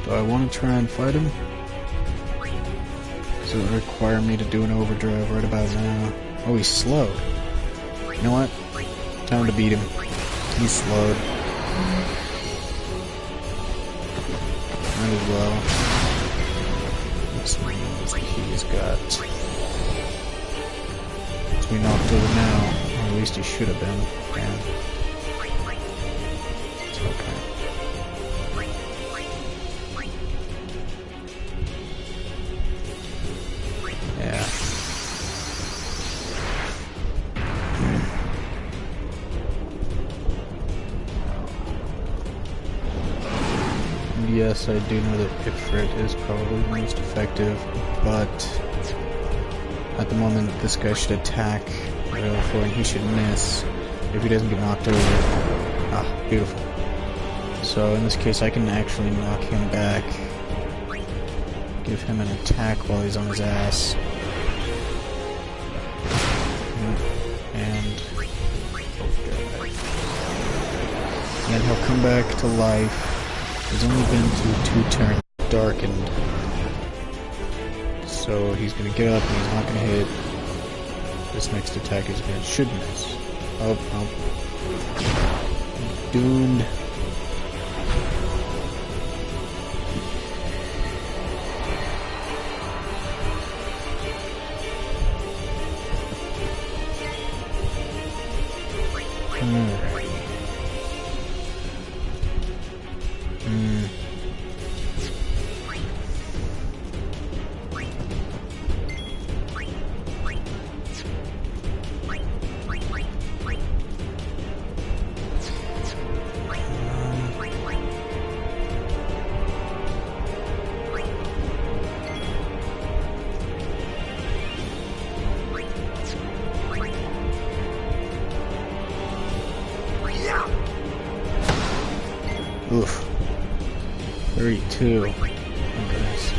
Do I want to try and fight him? Does it require me to do an overdrive right about now? Oh, he's slowed. You know what? Time to beat him. He's slowed. Might as well. This means that he's got... He's been knocked over now. Or at least he should have been. Man. It's okay. Yeah. Yes, I do know that Ifrit is probably the most effective, but at the moment this guy should attack Baleful and he should miss if he doesn't get knocked over. Ah, beautiful. So in this case I can actually knock him back. Give him an attack while he's on his ass. And he'll come back to life. He's only been through 2 turns darkened. So he's gonna get up and he's not gonna hit. This next attack is gonna should miss. Oh, oh. Doomed. Oof. 32. Oh, goodness.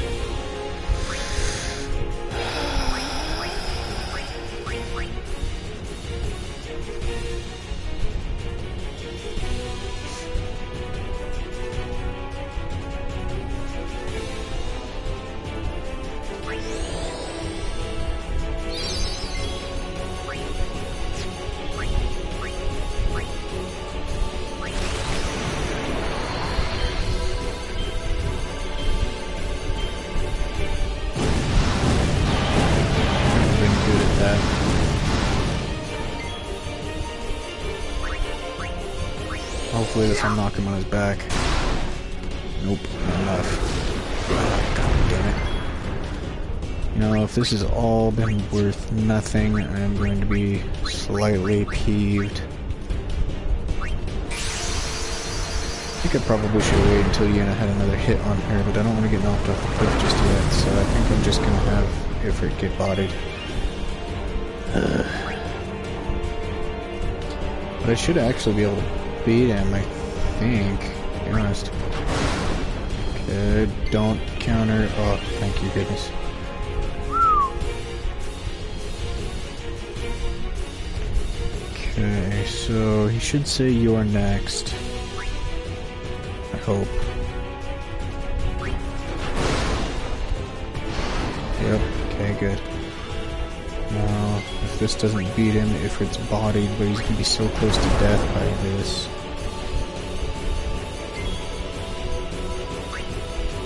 Hopefully this will knock him on his back. Nope, not enough. God damn it. You know, if this has all been worth nothing, I'm going to be slightly peeved. I think I probably should wait until Yuna had another hit on her, but I don't want to get knocked off the cliff just yet, so I think I'm just going to have Ifrit get bodied. But I should actually be able to beat him, I think. To be honest. Okay, don't counter. Oh, thank you, goodness. Okay, so he should say you're next. I hope. Yep, okay, good. Now, if this doesn't beat him, Ifrit's bodied, but he's gonna be so close to death by this.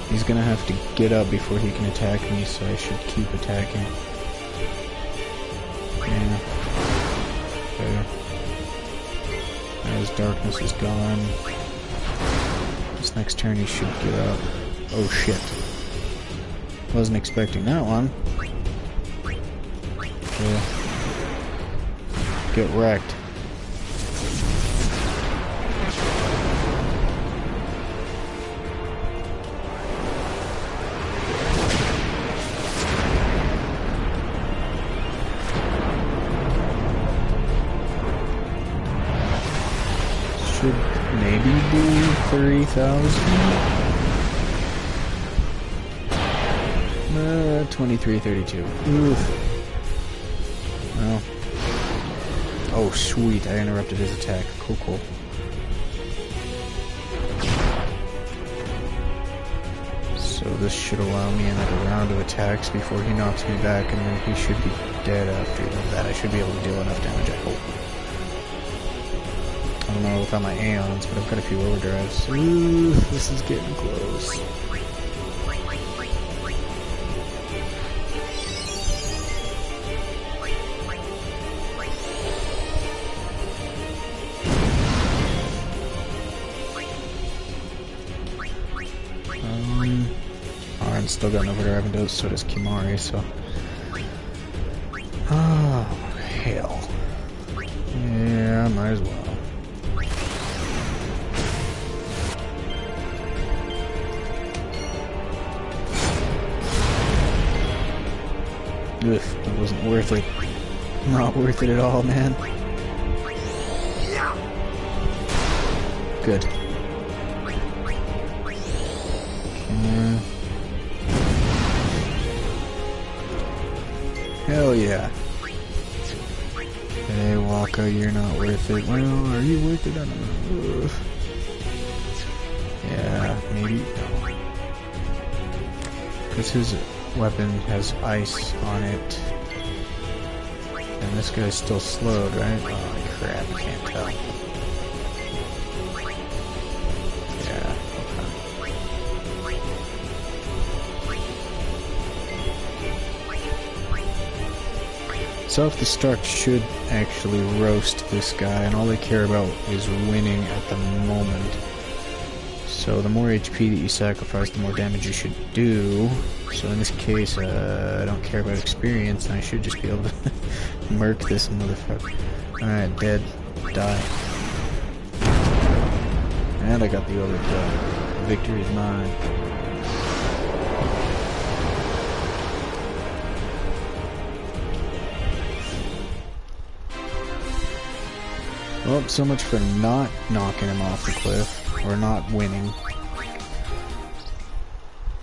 He's gonna have to get up before he can attack me, so I should keep attacking. Yeah. Okay. As darkness is gone. This next turn he should get up. Oh shit. Wasn't expecting that one. Okay. Get wrecked. Should maybe do 30,000. 2332. Oof. Well. Oh, sweet. I interrupted his attack. Cool, cool. So this should allow me another round of attacks before he knocks me back, and then he should be dead after that. I should be able to deal enough damage, I hope. I don't know without my Aeons, but I've got a few overdrives. Ooh, this is getting close. Arn's still got an overdrive and so does Kimahri, so... Oh, hell. Yeah, might as well. Ugh, that wasn't worth it. Not worth it at all, man. Good. Hell yeah. Hey, Waka, you're not worth it. Well, are you worth it? I don't know. Ugh. Yeah, maybe. No. Because his weapon has ice on it. And this guy's still slowed, right? Oh, crap, I can't tell. Yeah, Self-destruct should actually roast this guy, and all they care about is winning at the moment. So the more HP that you sacrifice, the more damage you should do. So in this case, I don't care about experience, and I should just be able to murk this motherfucker. Alright, dead. Die. And I got the overkill. Victory is mine. Well, so much for not knocking him off the cliff, or not winning.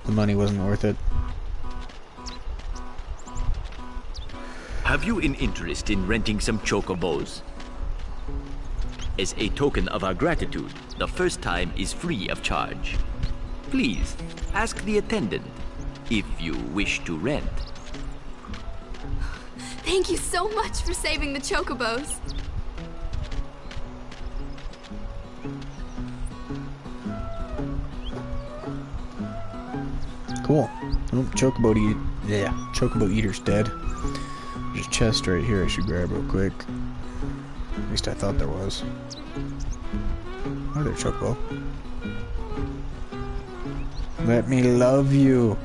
The money wasn't worth it. Have you an interest in renting some chocobos? As a token of our gratitude, the first time is free of charge. Please, ask the attendant if you wish to rent. Thank you so much for saving the chocobos. Cool. Oh, Chocobo Eater's dead. There's a chest right here I should grab real quick. At least I thought there was. Hi there, Chocobo. Let me love you.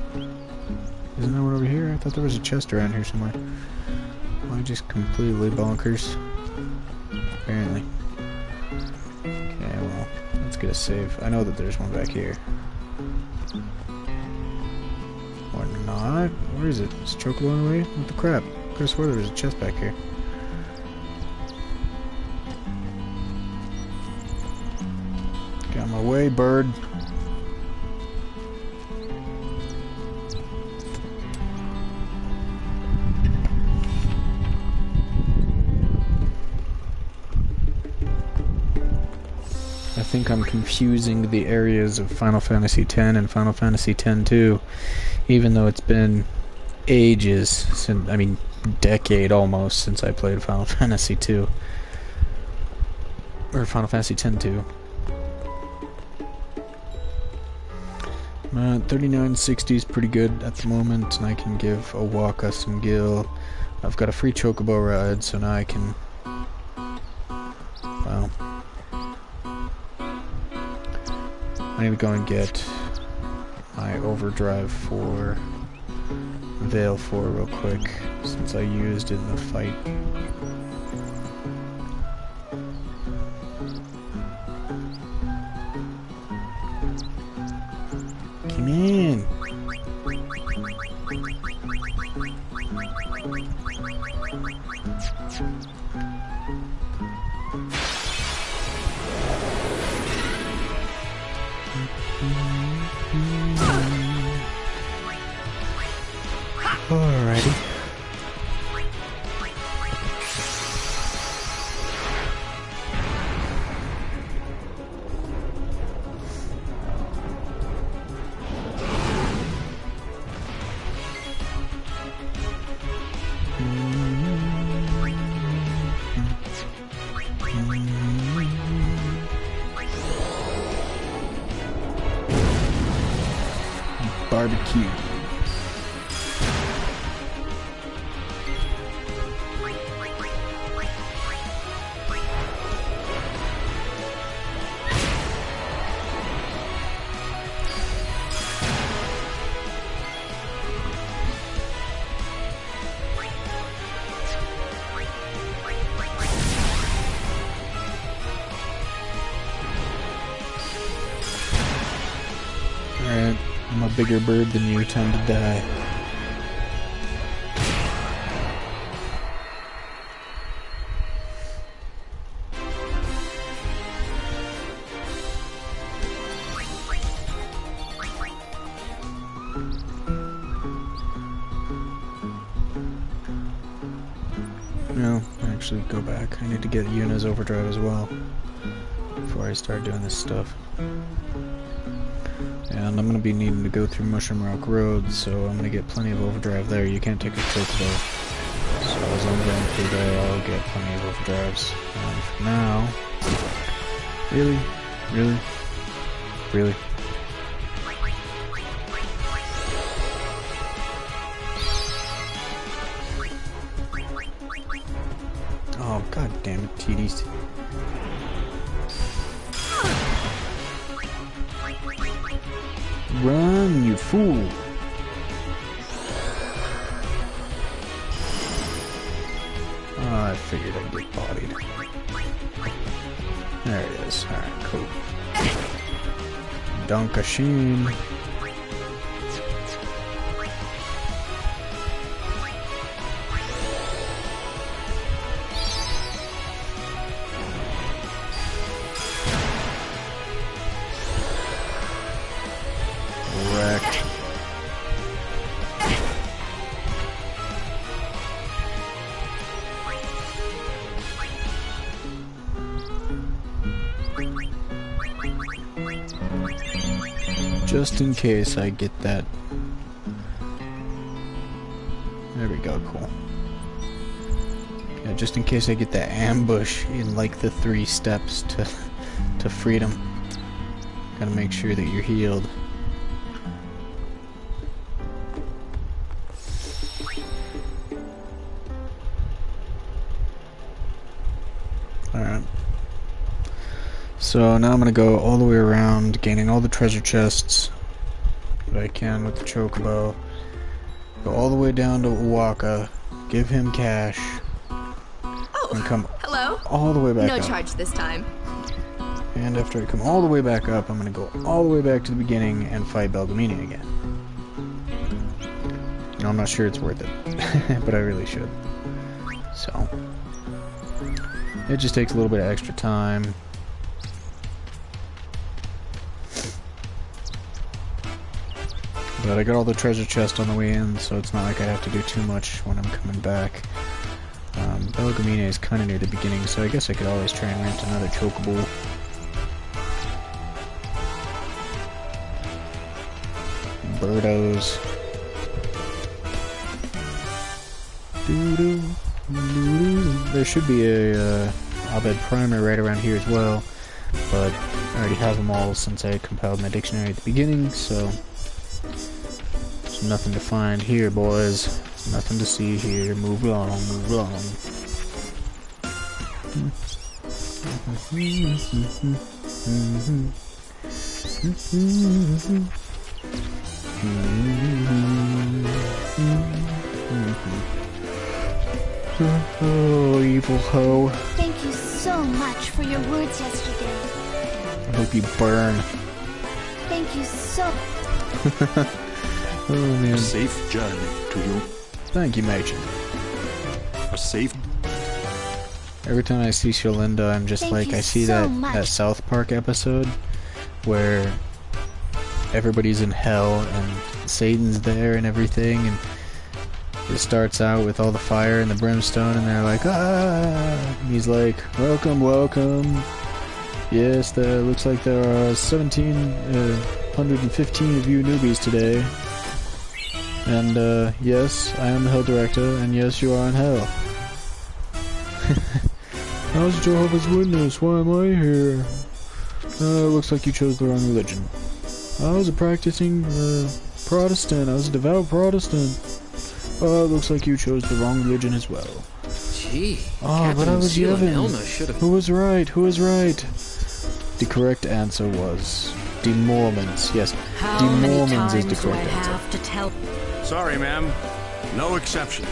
Isn't there one over here? I thought there was a chest around here somewhere. Am I just completely bonkers? Apparently. Okay, well, let's get a save. I know that there's one back here. Or not? Where is it? Is Chocobo on the way? What the crap? I could have swore there was a chest back here. Get out of my way, bird. I think I'm confusing the areas of Final Fantasy X and Final Fantasy X-2, even though it's been ages since, I mean, decade almost since I played Final Fantasy II. Or Final Fantasy X-2. 3960 is pretty good at the moment, and I can give Owaka some gil. I've got a free Chocobo ride, so now I can, well, I need to go and get my overdrive for Vale 4 real quick, since I used it in the fight. Come in! Alrighty. Barbecue. Alright, I'm a bigger bird than you, time to die. No, actually go back. I need to get Yuna's overdrive as well before I start doing this stuff. And I'm going to be needing to go through Mushroom Rock Road, so I'm going to get plenty of overdrive there. You can't take a Chocobo. So as I'm going through there, I'll get plenty of overdrives. And for now... Really? Really? Really? Oh, god damn it, TDs. Run, you fool! Oh, I figured I'd get bodied. There it is. Alright, cool. Dunkashin. Wrecked. Just in case I get that. There we go, cool. Yeah, just in case I get that ambush in like the 3 steps to freedom. Gotta make sure that you're healed. Alright. So now I'm gonna go all the way around, gaining all the treasure chests that I can with the chocobo. Go all the way down to Uwaka, give him cash, and come Hello? all the way back No up. charge this time. And after I come all the way back up, I'm gonna go all the way back to the beginning and fight Belgamini again. You know, I'm not sure it's worth it, but I really should. So, it just takes a little bit of extra time. But I got all the treasure chest on the way in, so it's not like I have to do too much when I'm coming back. Belgamini is kind of near the beginning, so I guess I could always try and rent another chocobo. Birdos. There should be a Abed primer right around here as well, but I already have them all since I compiled my dictionary at the beginning, so there's nothing to find here, boys. Nothing to see here. Move along, move along. Oh, evil hoe. Thank you so much for your words yesterday. I hope you burn. Thank you so... Oh, man. A safe journey to you. Thank you, Major. A safe... Every time I see Shalinda, I'm just Thank like, you I see so that much. South Park episode where everybody's in hell and Satan's there and everything, and it starts out with all the fire and the brimstone, and they're like, ah! And he's like, welcome, welcome. Yes, there looks like there are 1,715 of you newbies today. And, yes, I am the Hell Director, and yes, you are in hell. How's Jehovah's Witness? Why am I here? Looks like you chose the wrong religion. I was a practicing, Protestant. I was a devout Protestant. Looks like you chose the wrong religion as well. Gee, Oh, but I was Lucille and Yevon. Elma should have... Who was right? Who was right? The correct answer was the Mormons. Yes, How the many Mormons is times the do I correct answer. have to tell Sorry, ma'am. No exceptions.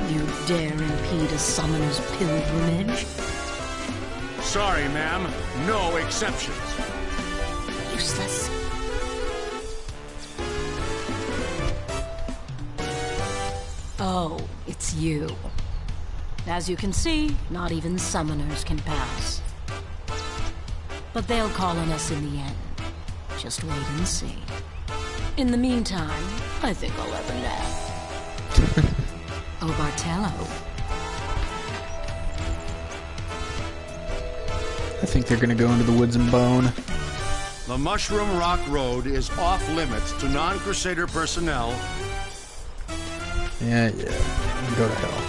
you dare impede a summoner's pilgrimage? Sorry, ma'am. No exceptions. Useless. Oh, it's you. As you can see, not even summoners can pass. But they'll call on us in the end. Just wait and see. In the meantime, I think I'll have a nap. Oh, Bartello. I think they're gonna go into the woods and bone. The Mushroom Rock Road is off limits to non-Crusader personnel. Yeah. Go to hell.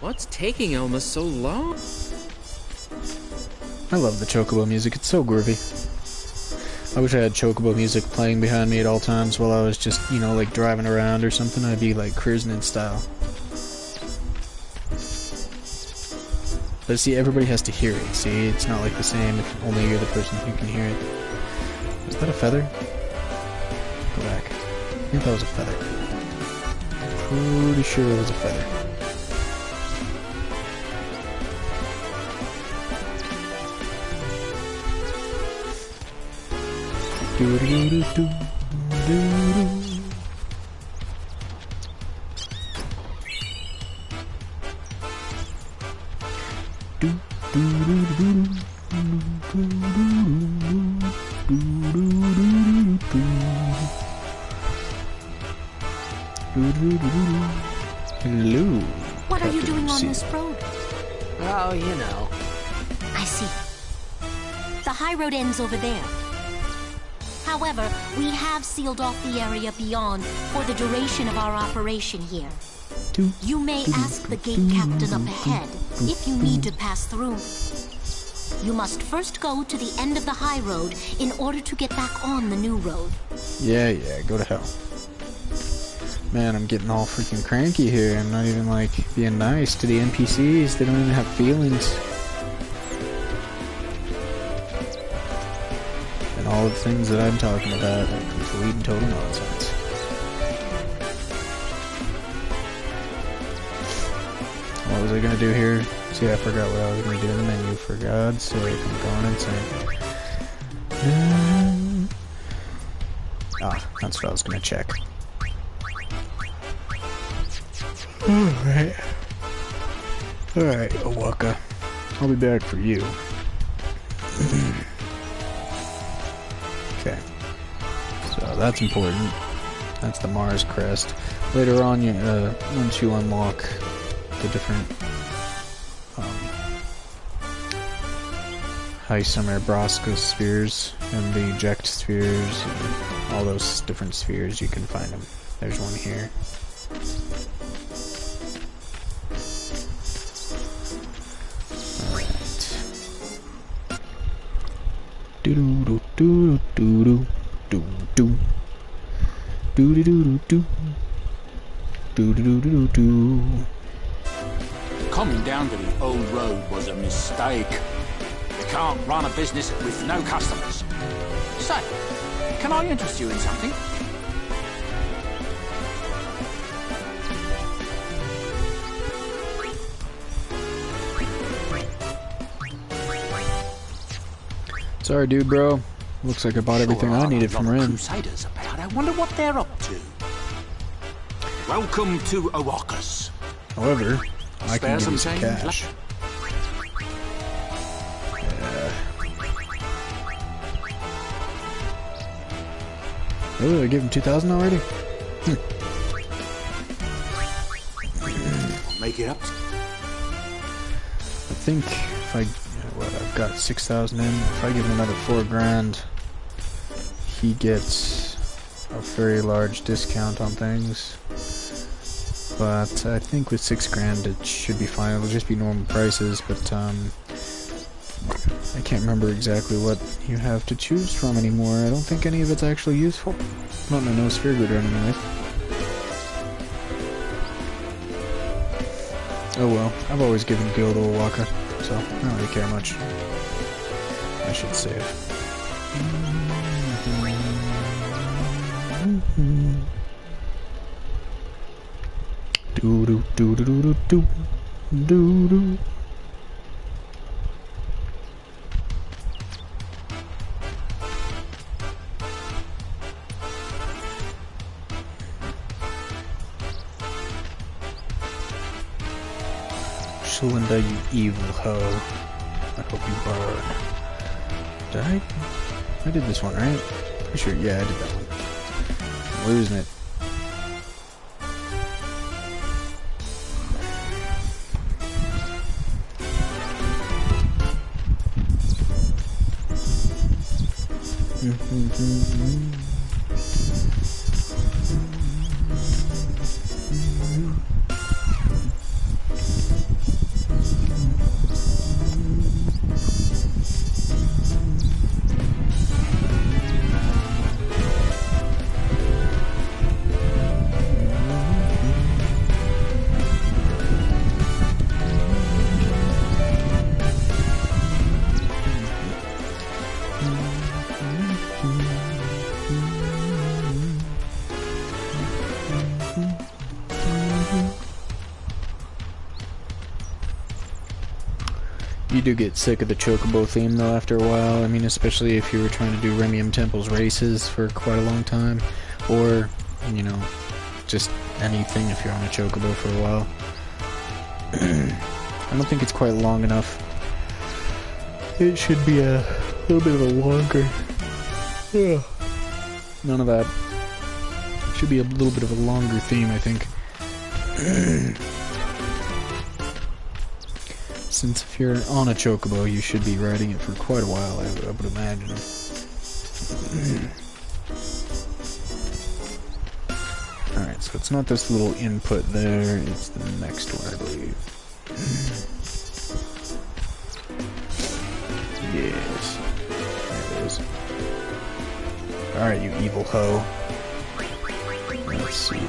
What's taking Elma so long? I love the Chocobo music. It's so groovy. I wish I had Chocobo music playing behind me at all times while I was just, you know, like driving around or something. I'd be like cruising in style. But see, everybody has to hear it. See, it's not like the same if only you're the person who can hear it. Was that a feather? Go back. I think that was a feather. Pretty sure it was a feather. Hello. What are you doing on See. this road? Oh, you know. I see. The high road ends over there. However, we have sealed off the area beyond for the duration of our operation here. You may ask the gate captain up ahead if you need to pass through. You must first go to the end of the high road in order to get back on the new road. Yeah, go to hell. Man, I'm getting all freaking cranky here. I'm not even, like, being nice to the NPCs. They don't even have feelings. all the things that I'm talking about are complete and total nonsense. What was I gonna do here? See, I forgot what I was gonna do in the menu. For God's sake, I'm going insane. That's what I was gonna check. Alright. Alright, Owaka. I'll be back for you. Okay. So that's important. That's the Mars crest. Later on, you, once you unlock the different High Summer Braska spheres and the eject spheres and all those different spheres, you can find them. There's one here. Alright. Do do do do do do do do do do do do do do do. Coming down to the old road was a mistake. You can't run a business with no customers. Say, can I interest you in something? Sorry, dude, bro. Looks like I bought everything I needed from Rin. Crusaders about. I wonder what they're up to. Welcome to Oakas. However, I can give you some cash. Oh, I gave him 2,000 already? Make it up. I think if I... What, I've got 6,000 in. If I give him another 4 grand, he gets a very large discount on things. But I think with 6 grand it should be fine. It'll just be normal prices, but I can't remember exactly what you have to choose from anymore. I don't think any of it's actually useful. Not in a no sphere grid run anyway. Oh well, I've always given Gil to Owaka, so I don't really care much. I should save. Do do do do do do do do. Shalinda, you evil hoe. I hope you burn. Did I did this one, right? Pretty sure, yeah, I did that one. I'm losing it. You do get sick of the Chocobo theme though after a while. I mean, especially if you were trying to do Remium Temple's races for quite a long time, or, you know, just anything if you're on a Chocobo for a while. I don't think it's quite long enough. It should be a little bit of a longer. None of that. It should be a little bit of a longer theme, I think. Since if you're on a Chocobo, you should be riding it for quite a while, I would imagine. Alright, so it's not this little input there, it's the next one, I believe. Yes. There it is. Alright, you evil hoe. Let's see.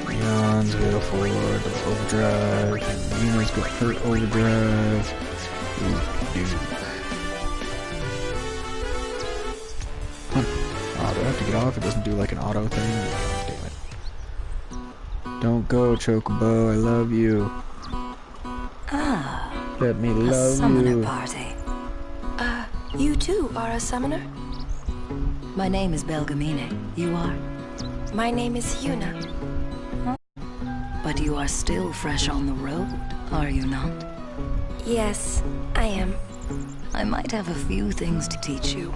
Leon's go for double overdrive, and Yuna's got her overdrive. Ooh, to get off. It doesn't do like an auto thing. Damn it. Don't go, Chocobo. I love you. Ah. Let me A love summoner you. party. You too are a summoner? My name is Belgamine. You are? My name is Yuna. But you are still fresh on the road, are you not? Yes, I am. I might have a few things to teach you.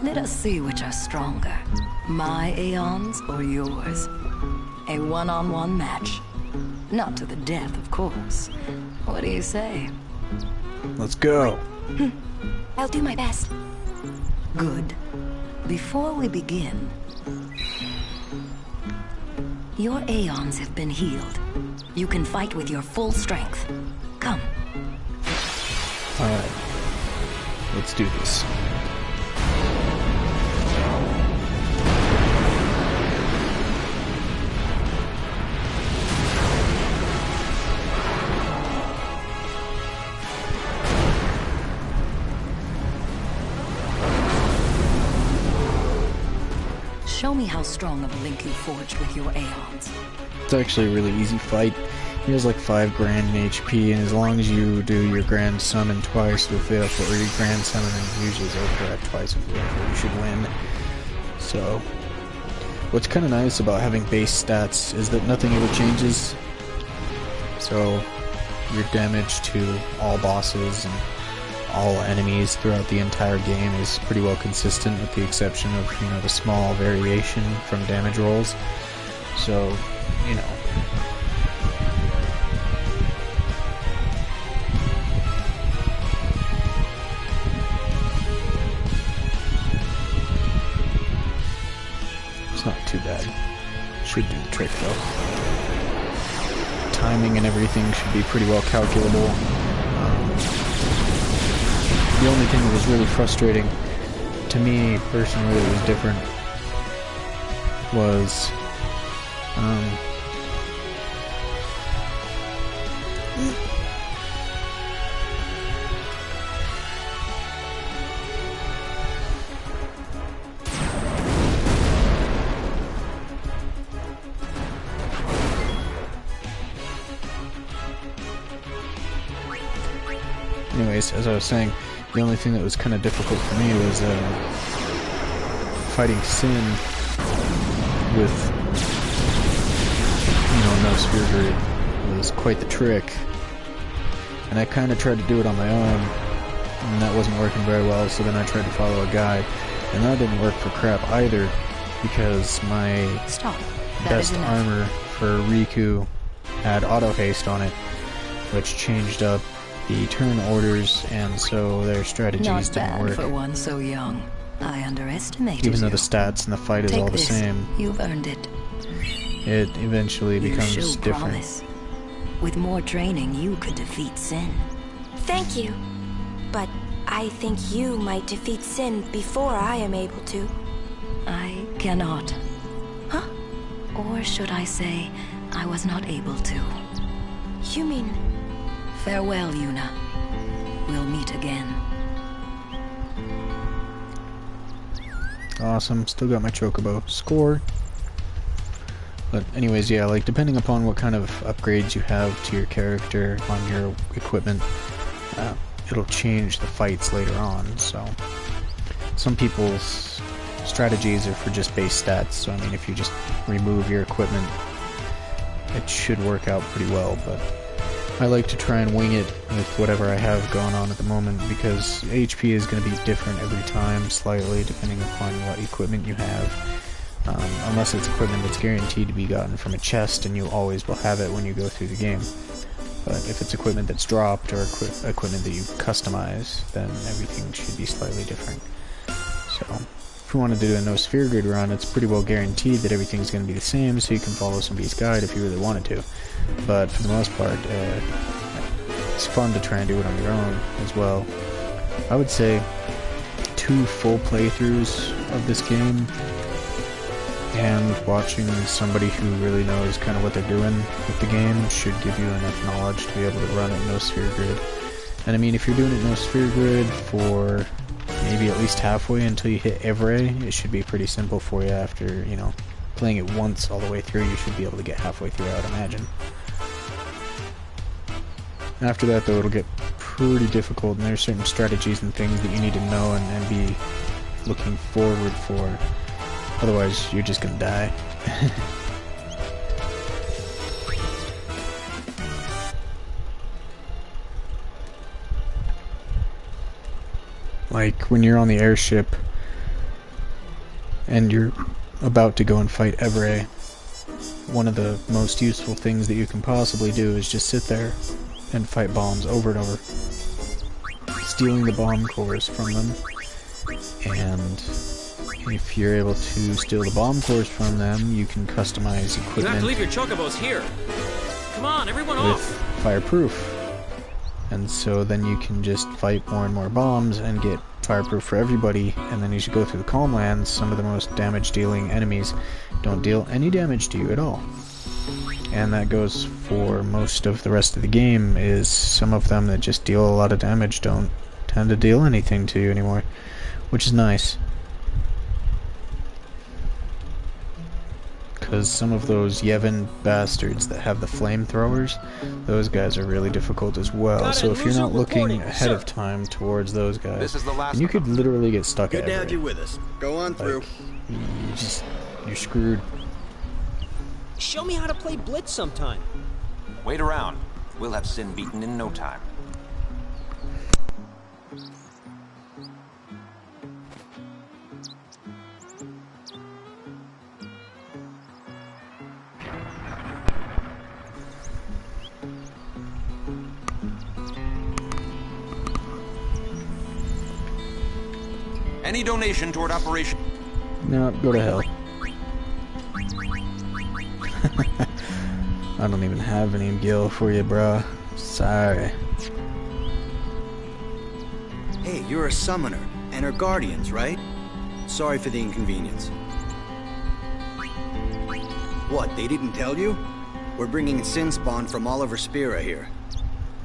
Let us see which are stronger. My Aeons or yours? A one-on-one match. Not to the death, of course. What do you say? Let's go. I'll do my best. Good. Before we begin, your Aeons have been healed. You can fight with your full strength. Come. Alright. Let's do this. Show me how strong of a link you forged with your Aeons. It's actually a really easy fight. He has like 5 grand in HP, and as long as you do your grand summon twice with it, or your grand summon and usually overdrive twice with it, you should win. So, what's kind of nice about having base stats is that nothing ever changes. So, your damage to all bosses and all enemies throughout the entire game is pretty well consistent, with the exception of, you know, the small variation from damage rolls. So, you know. It's not too bad. Should do the trick though. Timing and everything should be pretty well calculable. The only thing that was really frustrating to me personally that was different was anyways, as I was saying, the only thing that was kind of difficult for me was fighting Sin with, you know, no sphere grid. It was quite the trick. And I kind of tried to do it on my own, and that wasn't working very well, so then I tried to follow a guide. And that didn't work for crap either, because my best armor for Riku had auto haste on it, which changed up the turn orders, and so their strategies didn't work. Not bad for one so young. I underestimated you. Even though the stats and the fight is all the same, you've earned it. It eventually becomes different. Promise. With more training, you could defeat Sin. Thank you. But I think you might defeat Sin before I am able to. I cannot. Huh? Or should I say, I was not able to. You mean... Farewell, Yuna. We'll meet again. Awesome. Still got my Chocobo. Score. But anyways, yeah, like, depending upon what kind of upgrades you have to your character on your equipment, it'll change the fights later on, so... Some people's strategies are for just base stats, so I mean, if you just remove your equipment, it should work out pretty well, but... I like to try and wing it with whatever I have going on at the moment, because HP is going to be different every time, slightly, depending upon what equipment you have. Unless it's equipment that's guaranteed to be gotten from a chest, and you always will have it when you go through the game. But if it's equipment that's dropped, or equipment that you customize, then everything should be slightly different. So, if you wanted to do a no sphere grid run, it's pretty well guaranteed that everything's going to be the same, so you can follow somebody's guide if you really wanted to. But for the most part, it's fun to try and do it on your own as well. I would say 2 full playthroughs of this game, and watching somebody who really knows kind of what they're doing with the game should give you enough knowledge to be able to run it no sphere grid. And I mean, if you're doing it no sphere grid for, maybe at least halfway until you hit Evray. It should be pretty simple for you after, you know, playing it once all the way through. You should be able to get halfway through, I'd imagine. After that, though, it'll get pretty difficult, and there's certain strategies and things that you need to know and be looking forward for. Otherwise, you're just gonna die. Like, when you're on the airship and you're about to go and fight Evray, one of the most useful things that you can possibly do is just sit there and fight bombs over and over, stealing the bomb cores from them. And if you're able to steal the bomb cores from them, you can customize equipment. You have to leave your chocobos here. Come on, everyone with off. fireproof. And so then you can just fight more and more bombs and get fireproof for everybody, and then as you go through the Calm Lands, some of the most damage-dealing enemies don't deal any damage to you at all. And that goes for most of the rest of the game, is some of them that just deal a lot of damage don't tend to deal anything to you anymore, which is nice. Because some of those Yevon bastards that have the flamethrowers, those guys are really difficult as well. So if you're not looking ahead of time towards those guys, then you could literally get stuck at Good to have Everett. you with us. Go on through. You're screwed. Show me how to play Blitz sometime. Wait around. We'll have Sin beaten in no time. Any donation toward Operation... No, go to hell. I don't even have any Gil for you, bruh. Sorry. Hey, you're a summoner, and her guardians, right? Sorry for the inconvenience. What, they didn't tell you? We're bringing Sin Spawn from Oliver Spira here.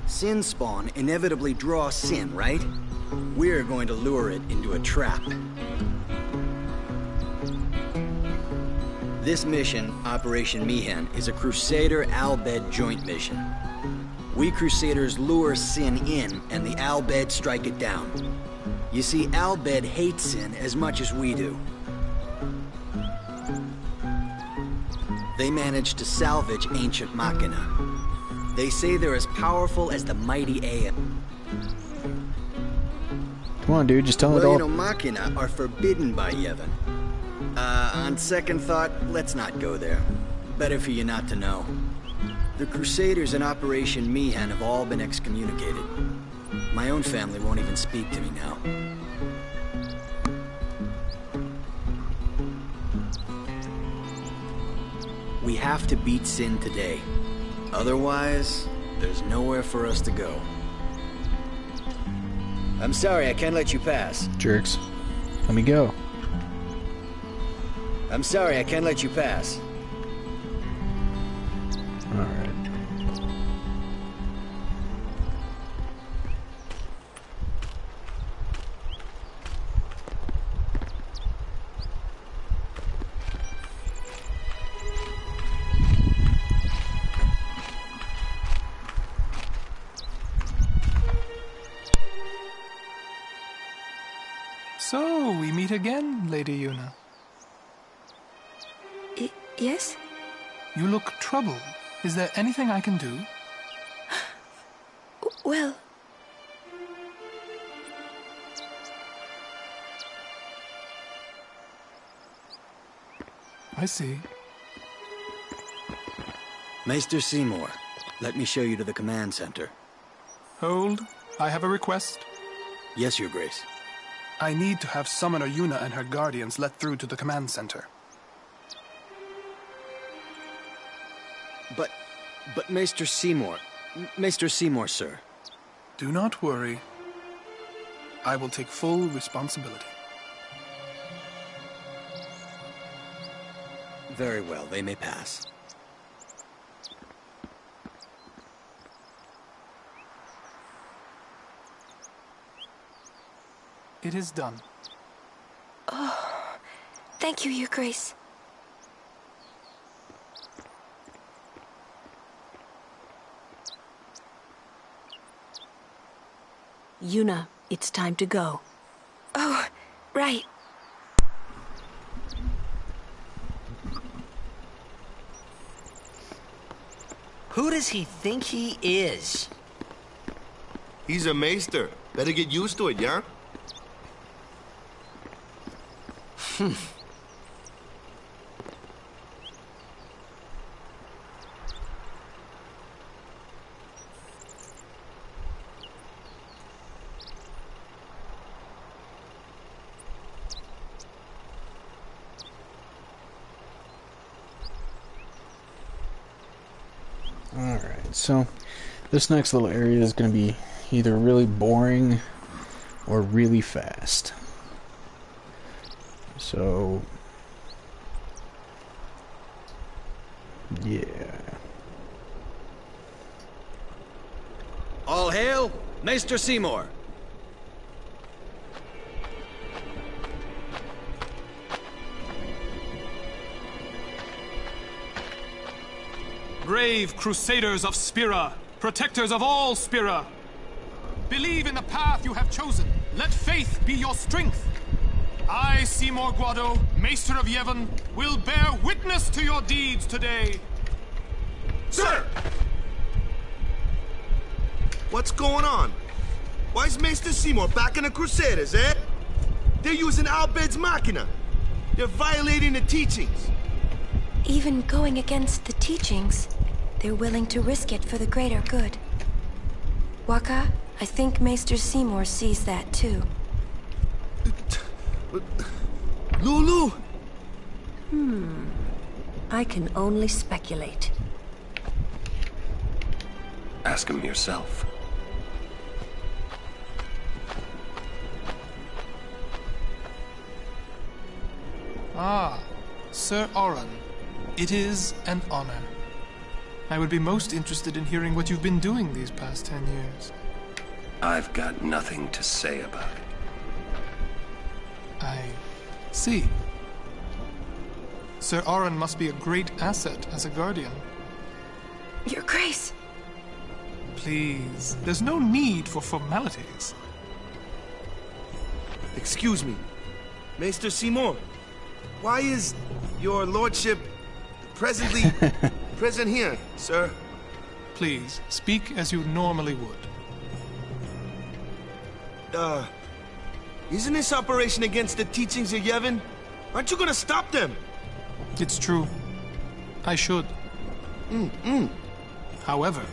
Sin Spawn inevitably draws Sin, right? We're going to lure it into a trap. This mission, Operation Mi'ihen, is a Crusader Al Bhed joint mission. We Crusaders lure Sin in, and the Al Bhed strike it down. You see, Al Bhed hates Sin as much as we do. They managed to salvage ancient Machina. They say they're as powerful as the mighty Aeon. Come on, dude, just tell it Well, all. you know, Machina are forbidden by Yevon. On second thought, let's not go there. Better for you not to know. The Crusaders in Operation Mi'ihen have all been excommunicated. My own family won't even speak to me now. We have to beat Sin today. Otherwise, there's nowhere for us to go. I'm sorry, I can't let you pass. Jerks. Let me go. I'm sorry, I can't let you pass. Alright. So, we meet again, Lady Yuna. Yes? You look troubled. Is there anything I can do? Well... I see. Maester Seymour, let me show you to the command center. Hold. I have a request. Yes, Your Grace. I need to have Summoner Yuna and her guardians let through to the command center. But Maester Seymour... Maester Seymour, sir. Do not worry. I will take full responsibility. Very well, they may pass. It is done. Oh, thank you, Your Grace. Yuna, it's time to go. Oh, right. Who does he think he is? He's a maester. Better get used to it, yeah? Alright, so this next little area is going to be either really boring or really fast. So, yeah. All hail, Maester Seymour. Brave Crusaders of Spira, protectors of all Spira. Believe in the path you have chosen. Let faith be your strength. I, Seymour Guado, Maester of Yevon, will bear witness to your deeds today. Sir! What's going on? Why is Maester Seymour backing the Crusaders, eh? They're using Al Bhed's Machina. They're violating the teachings. Even going against the teachings, they're willing to risk it for the greater good. Waka, I think Maester Seymour sees that too. Lulu! I can only speculate. Ask him yourself. Ah, Sir Oran. It is an honor. I would be most interested in hearing what you've been doing these past 10 years. I've got nothing to say about it. I see. Sir Oran must be a great asset as a guardian. Your Grace! Please, there's no need for formalities. Excuse me. Maester Seymour, why is your lordship presently present here, sir? Please, speak as you normally would. Isn't this operation against the teachings of Yevon? Aren't you gonna stop them? It's true. I should. However,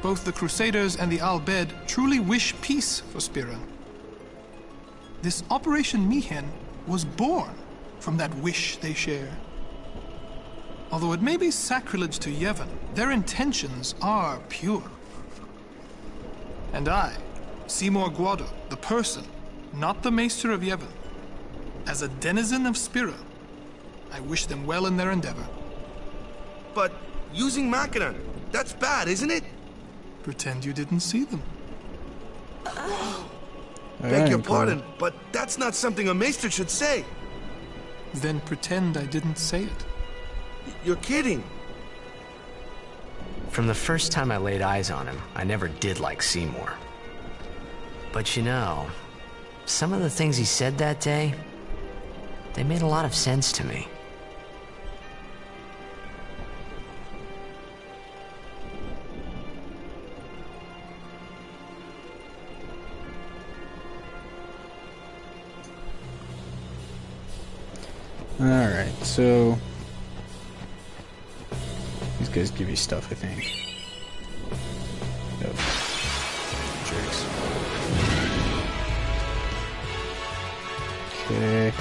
both the Crusaders and the Al Bhed truly wish peace for Spira. This Operation Mi'ihen was born from that wish they share. Although it may be sacrilege to Yevon, their intentions are pure. And I, Seymour Guado, the person, not the Maester of Yevon, as a denizen of Spira, I wish them well in their endeavor. But using Machina, that's bad, isn't it? Pretend you didn't see them. Beg your pardon, but that's not something a Maester should say. Then pretend I didn't say it. You're kidding. From the first time I laid eyes on him, I never did like Seymour. But you know, some of the things he said that day, they made a lot of sense to me. Alright, so these guys give you stuff, I think. Yep. Jerks. Okay.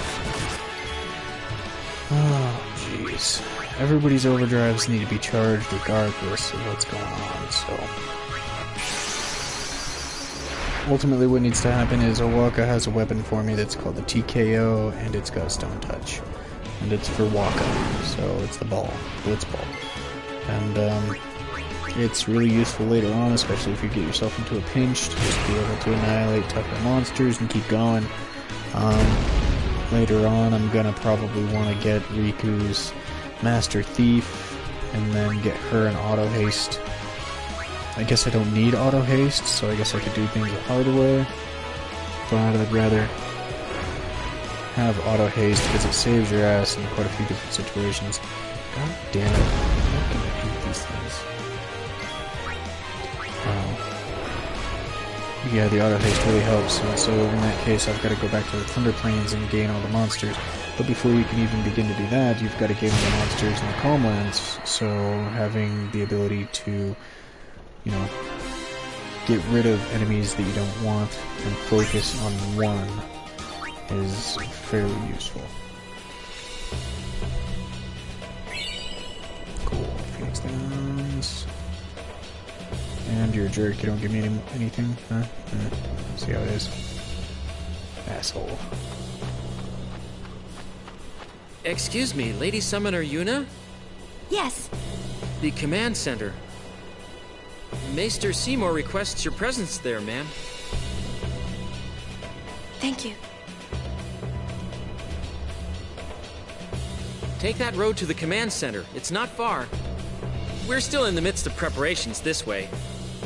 Oh, jeez. Everybody's overdrives need to be charged regardless of what's going on, so... Ultimately what needs to happen is Owaka has a weapon for me that's called the TKO, and it's got Stone Touch. And it's for Waka, so it's the ball, Blitz Ball. And, it's really useful later on, especially if you get yourself into a pinch, to just be able to annihilate tougher monsters and keep going. Later on, I'm gonna probably want to get Riku's Master Thief, and then get her an auto haste. I guess I don't need auto haste, so I guess I could do things the harder way. But I'd rather have auto haste because it saves your ass in quite a few different situations. God damn it. I'm gonna hate these things. Yeah, the auto haste really helps, and so in that case I've got to go back to the Thunder Plains and gain all the monsters. But before you can even begin to do that, you've got to gain all the monsters in the Calmlands, so having the ability to, you know, get rid of enemies that you don't want and focus on one is fairly useful. Cool. Phoenix Downs. And you're a jerk, you don't give me anything, huh? See how it is. Asshole. Excuse me, Lady Summoner Yuna? Yes. The command center. Maester Seymour requests your presence there, ma'am. Thank you. Take that road to the command center. It's not far. We're still in the midst of preparations this way.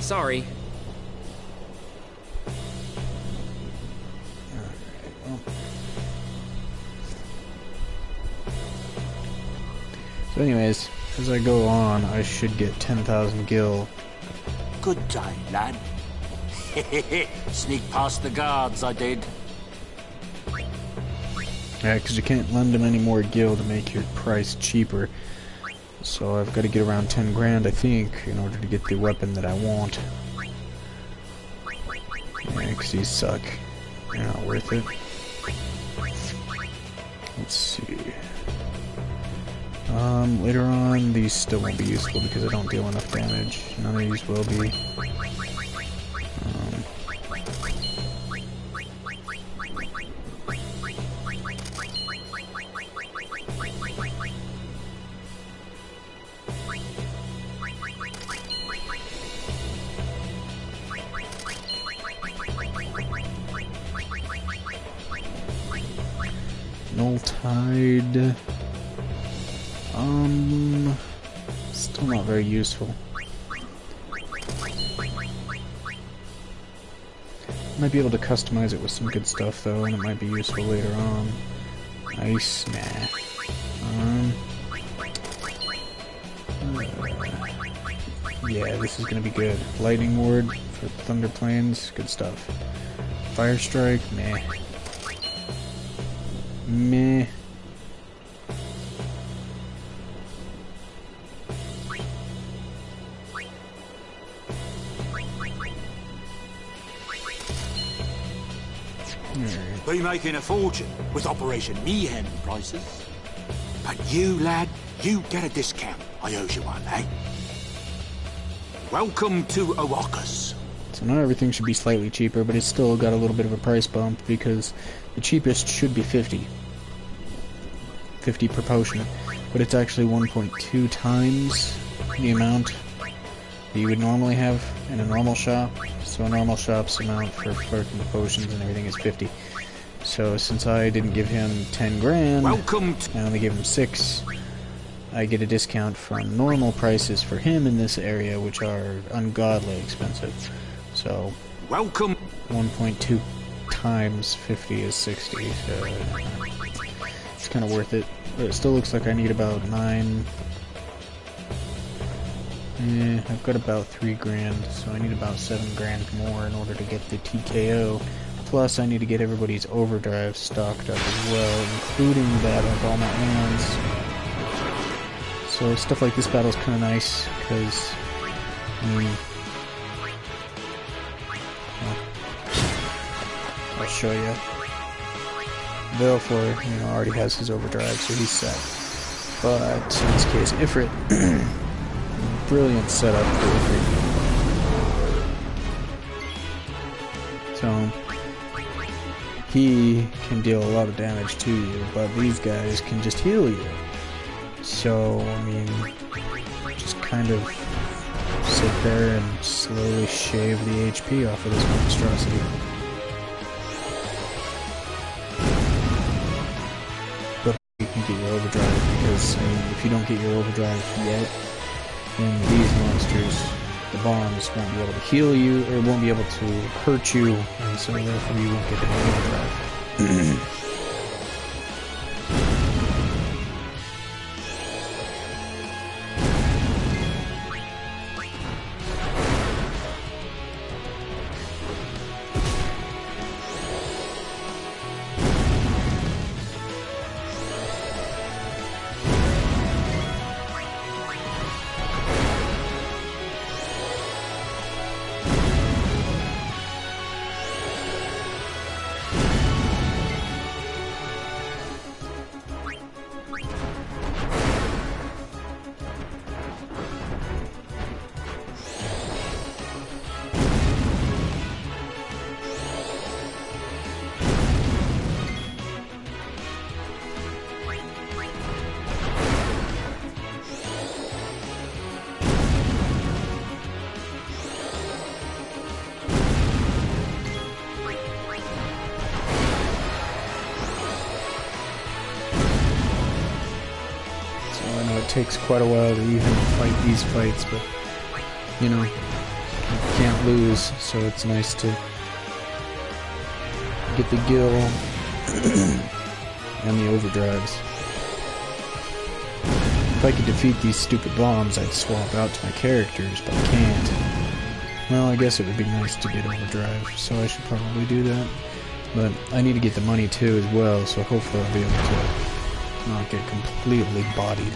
Sorry. So anyways, as I go on, I should get 10,000 gil. Good day, lad. Sneak past the guards, I did. Yeah, because you can't lend them any more gil to make your price cheaper. So I've got to get around 10 grand, I think, in order to get the weapon that I want. Yeah, because these suck. They're not worth it. Let's see. Later on, these still won't be useful because I don't deal enough damage. None of these will be. Null Tide. Still not very useful. Might be able to customize it with some good stuff though, and it might be useful later on. Ice, nah. Yeah, this is gonna be good. Lightning Ward for Thunder Plains, good stuff. Fire Strike, meh. Meh. Be making a fortune with Operation Mayhem prices. But you, lad, you get a discount. I owe you one, eh? Welcome to Arrakis. So now everything should be slightly cheaper, but it's still got a little bit of a price bump because the cheapest should be 50. 50 per potion. But it's actually 1.2 times the amount that you would normally have in a normal shop. So a normal shop's amount for fucking potions and everything is 50. So since I didn't give him 10 grand, I only gave him 6, I get a discount from normal prices for him in this area, which are ungodly expensive. So, 1.2 times 50 is 60, so it's kind of worth it. But it still looks like I need about 9. I've got about 3 grand, so I need about 7 grand more in order to get the TKO. Plus, I need to get everybody's overdrive stocked up as well, including that with all my hands. So stuff like this battle is kind of nice, because, I'll show you. Valefor, already has his overdrive, so he's set. But in this case, Ifrit, brilliant setup for Ifrit. So he can deal a lot of damage to you, but these guys can just heal you. So, I mean, just kind of sit there and slowly shave the HP off of this monstrosity. But you can get your overdrive, because, I mean, if you don't get your overdrive yet, then these monsters, the bombs, won't be able to heal you, or won't be able to hurt you, and so therefore you won't get the overdrive. Takes quite a while to even fight these fights, but you know, you can't lose, so it's nice to get the gil and the overdrives. If I could defeat these stupid bombs, I'd swap out to my characters, but I can't. Well, I guess it would be nice to get overdrive, so I should probably do that. But I need to get the money too as well, so hopefully I'll be able to not get completely bodied.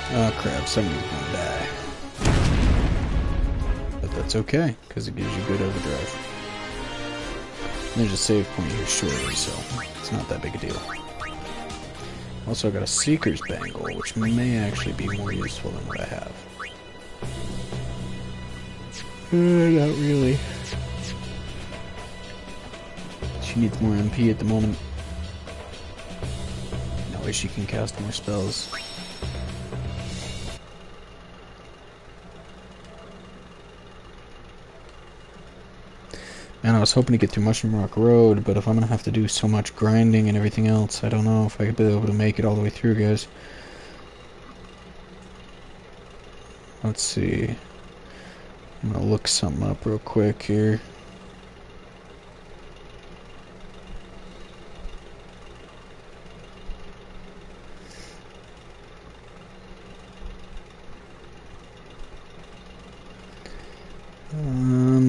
Oh crap, somebody's gonna die. But that's okay, because it gives you good overdrive. There's a save point here shortly, so it's not that big a deal. Also, I got a Seeker's Bangle, which may actually be more useful than what I have. Not really. She needs more MP at the moment. That way she can cast more spells. And I was hoping to get through Mushroom Rock Road, but if I'm gonna have to do so much grinding and everything else, I don't know if I could be able to make it all the way through, guys. Let's see. I'm gonna look something up real quick here.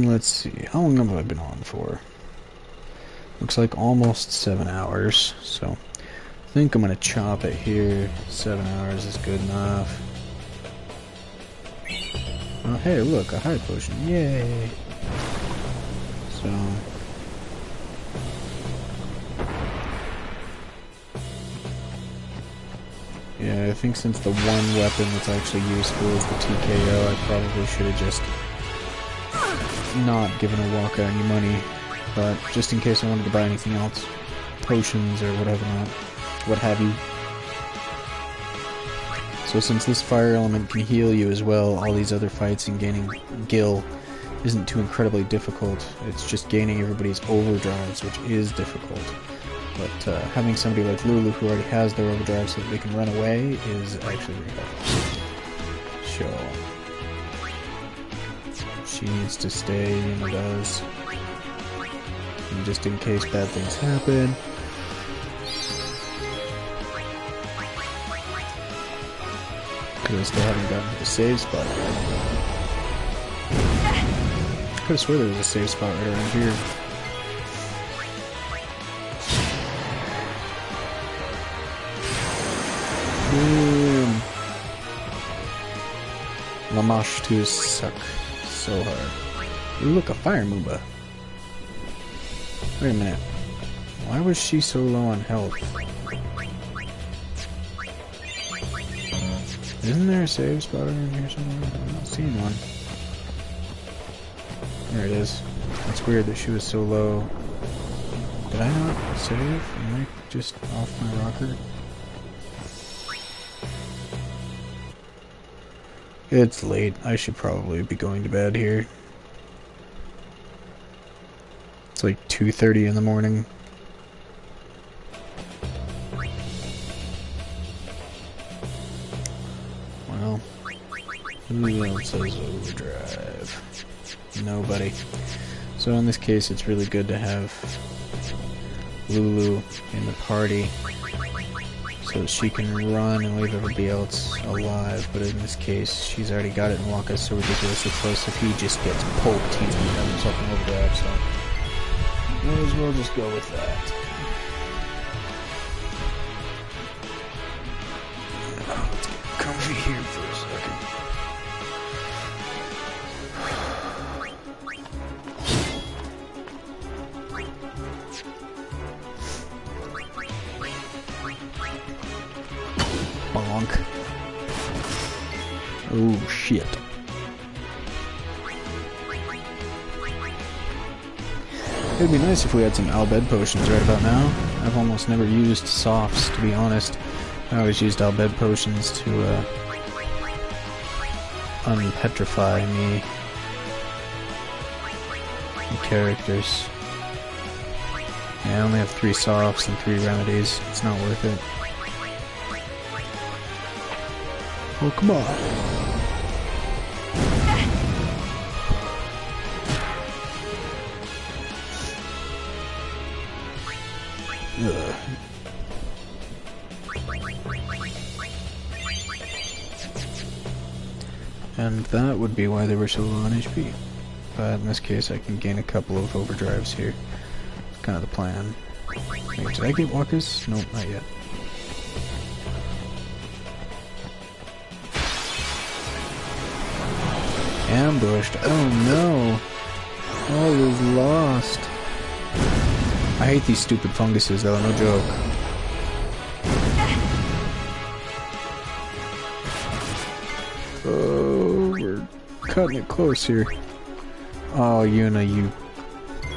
Let's see, how long have I been on for? Looks like almost 7 hours, so I think I'm gonna chop it here. 7 hours is good enough. Oh, hey, look, a high potion, yay! So, yeah, I think since the one weapon that's actually useful is the TKO, I probably should have just not given Wakka any money, but just in case I wanted to buy anything else, potions or whatever not, what have you. So since this fire element can heal you as well, all these other fights and gaining Gil isn't too incredibly difficult. It's just gaining everybody's overdrives, which is difficult. But having somebody like Lulu who already has their overdrive so that they can run away is actually really helpful. So she needs to stay, Yuna does. And just in case bad things happen. Because I still haven't gotten to the save spot yet. I could have sworn there was a save spot right around here. Boom! Lamash 2 suck so hard. Ooh, look, a fire Mooba. Wait a minute. Why was she so low on health? Isn't there a save spot around here somewhere? I'm not seeing one. There it is. That's weird that she was so low. Did I not save? Am I just off my rocker? It's late. I should probably be going to bed here. It's like 2:30 in the morning. Well, who else has overdrive? Nobody. So in this case, it's really good to have Lulu in the party so that she can run and leave everybody else alive, but in this case, she's already got it and Wakka's so ridiculously close. If he just gets poked, he's gonna have himself an overdrive, so might as well just go with that. Let's get comfy here for a second. Bonk. Oh shit. It'd be nice if we had some Al Bhed potions right about now. I've almost never used softs, to be honest. I always used Al Bhed potions to unpetrify me characters. Yeah, I only have 3 softs and 3 remedies. It's not worth it. Oh, come on. Ugh. And that would be why they were so low on HP. But in this case, I can gain a couple of overdrives here. It's kind of the plan. Wait, did I get Wakka's? Nope, not yet. Ambushed. Oh no! All is lost. I hate these stupid funguses though, no joke. Oh, we're cutting it close here. Oh, Yuna, you...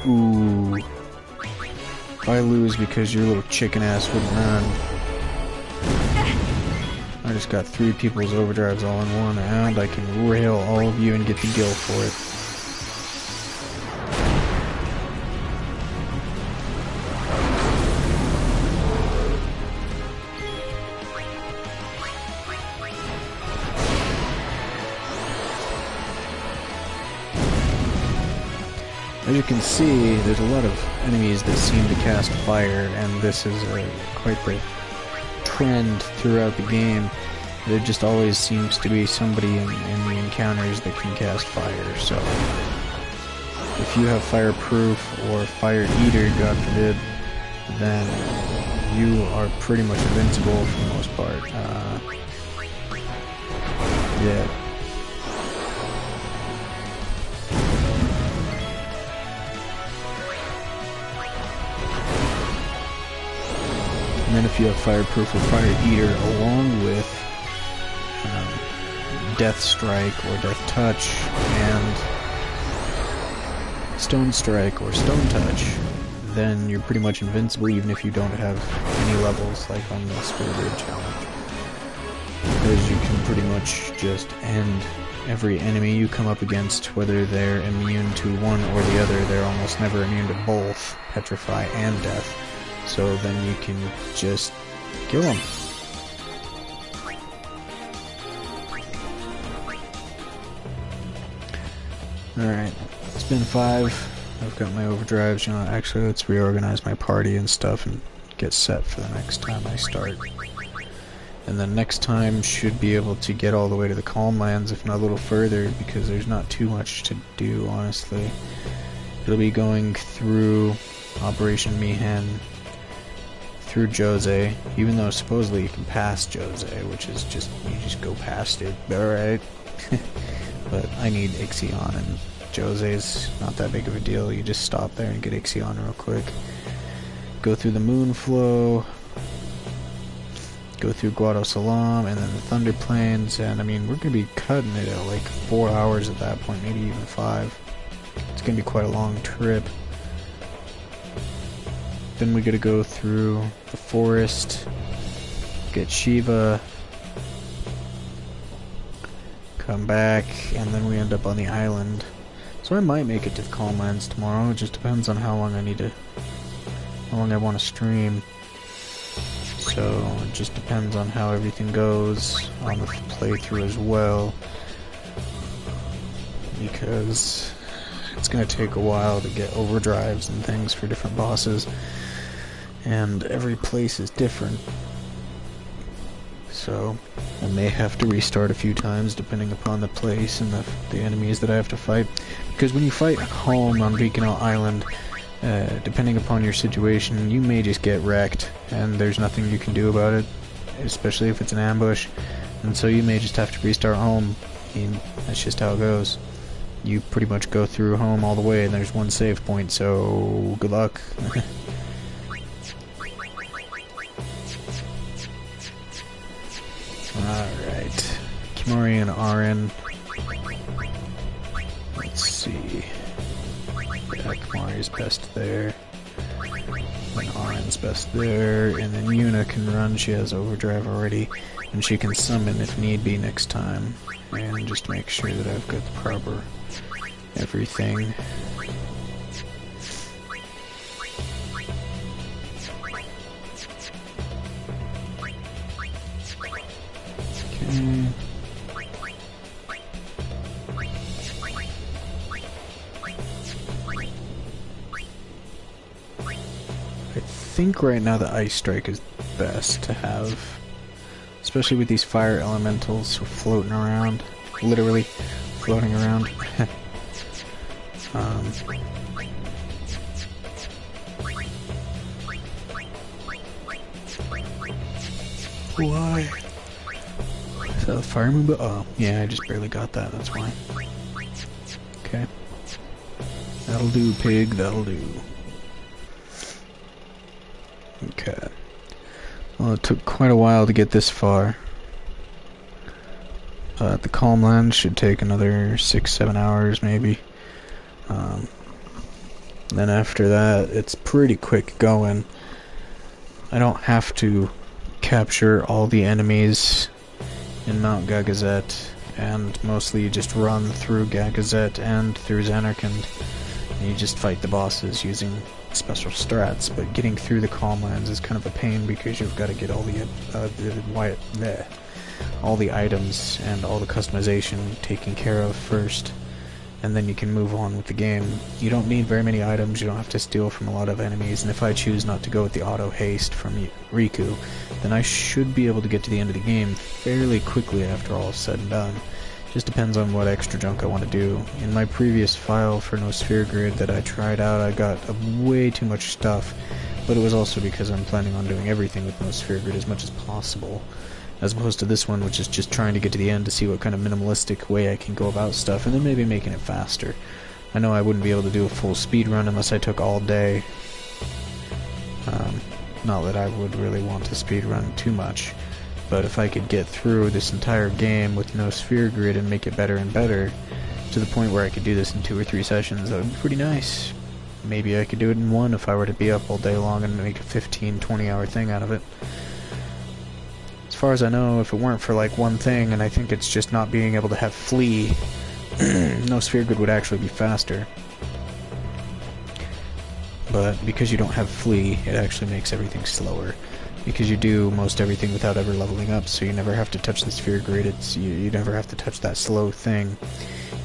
Ooh. If I lose because your little chicken ass wouldn't run. I just got 3 people's overdrives all in one, and I can rail all of you and get the Gil for it. As you can see, there's a lot of enemies that seem to cast fire, and this is quite the trend throughout the game. There just always seems to be somebody in the encounters that can cast fire, so if you have Fireproof or Fire Eater, God forbid, then you are pretty much invincible for the most part. Yeah. And then if you have Fireproof or Fire Eater along with Death Strike or Death Touch and Stone Strike or Stone Touch, then you're pretty much invincible even if you don't have any levels like on the Spirited Challenge. Because you can pretty much just end every enemy you come up against, whether they're immune to one or the other. They're almost never immune to both Petrify and Death. So then you can just kill them. Alright, it's been 5. I've got my overdrives, you know, actually let's reorganize my party and stuff and get set for the next time I start. And then next time should be able to get all the way to the Calm Lands, if not a little further, because there's not too much to do, honestly. It'll be going through Operation Mi'ihen, through Djose, even though supposedly you can pass Djose, which is just, you just go past it, alright? But I need Ixion, and Djose's not that big of a deal. You just stop there and get Ixion real quick. Go through the Moonflow, go through Guado Salam, and then the Thunder Plains, and I mean, we're going to be cutting it at like 4 hours at that point, maybe even 5. It's going to be quite a long trip. Then we got to go through the forest, get Shiva, come back, and then we end up on the island. So I might make it to the Calm Lands tomorrow. It just depends on how long I want to stream. So it just depends on how everything goes on the playthrough as well, because it's going to take a while to get overdrives and things for different bosses, and every place is different. So I may have to restart a few times depending upon the place and the enemies that I have to fight. Because when you fight home on Beacon Island, depending upon your situation, you may just get wrecked and there's nothing you can do about it, especially if it's an ambush. And so you may just have to restart home. I mean, that's just how it goes. You pretty much go through home all the way and there's one save point, so good luck. Alright, Kimahri and Auron. Let's see. Yeah, Kimahri's best there. And Auron's best there. And then Yuna can run, she has overdrive already. And she can summon if need be next time. And just make sure that I've got the proper everything. I think right now the Ice Strike is best to have, especially with these fire elementals floating around, literally floating around. Why? Is that the fire move? Oh, yeah, I just barely got that, that's why. Okay. That'll do, pig, that'll do. Okay. Well, it took quite a while to get this far. The Calm Lands should take another 6-7 hours, maybe. Then after that, it's pretty quick going. I don't have to capture all the enemies in Mount Gagazet, and mostly you just run through Gagazet and through Zanarkand, and you just fight the bosses using special strats. But getting through the Calm Lands is kind of a pain because you've got to get all the items and all the customization taken care of first, and then you can move on with the game. You don't need very many items, you don't have to steal from a lot of enemies, and if I choose not to go with the auto haste from Riku, then I should be able to get to the end of the game fairly quickly after all is said and done. Just depends on what extra junk I want to do. In my previous file for No Sphere Grid that I tried out, I got way too much stuff, but it was also because I'm planning on doing everything with No Sphere Grid as much as possible, as opposed to this one, which is just trying to get to the end to see what kind of minimalistic way I can go about stuff, and then maybe making it faster. I know I wouldn't be able to do a full speed run unless I took all day. Not that I would really want to speedrun too much, but if I could get through this entire game with no sphere grid and make it better and better, to the point where I could do this in 2 or 3 sessions, that would be pretty nice. Maybe I could do it in 1 if I were to be up all day long and make a 15-20 hour thing out of it. As far as I know, if it weren't for like one thing, and I think it's just not being able to have flee, no sphere grid would actually be faster. But because you don't have flee, it actually makes everything slower. Because you do most everything without ever leveling up, so you never have to touch the sphere grid, you never have to touch that slow thing.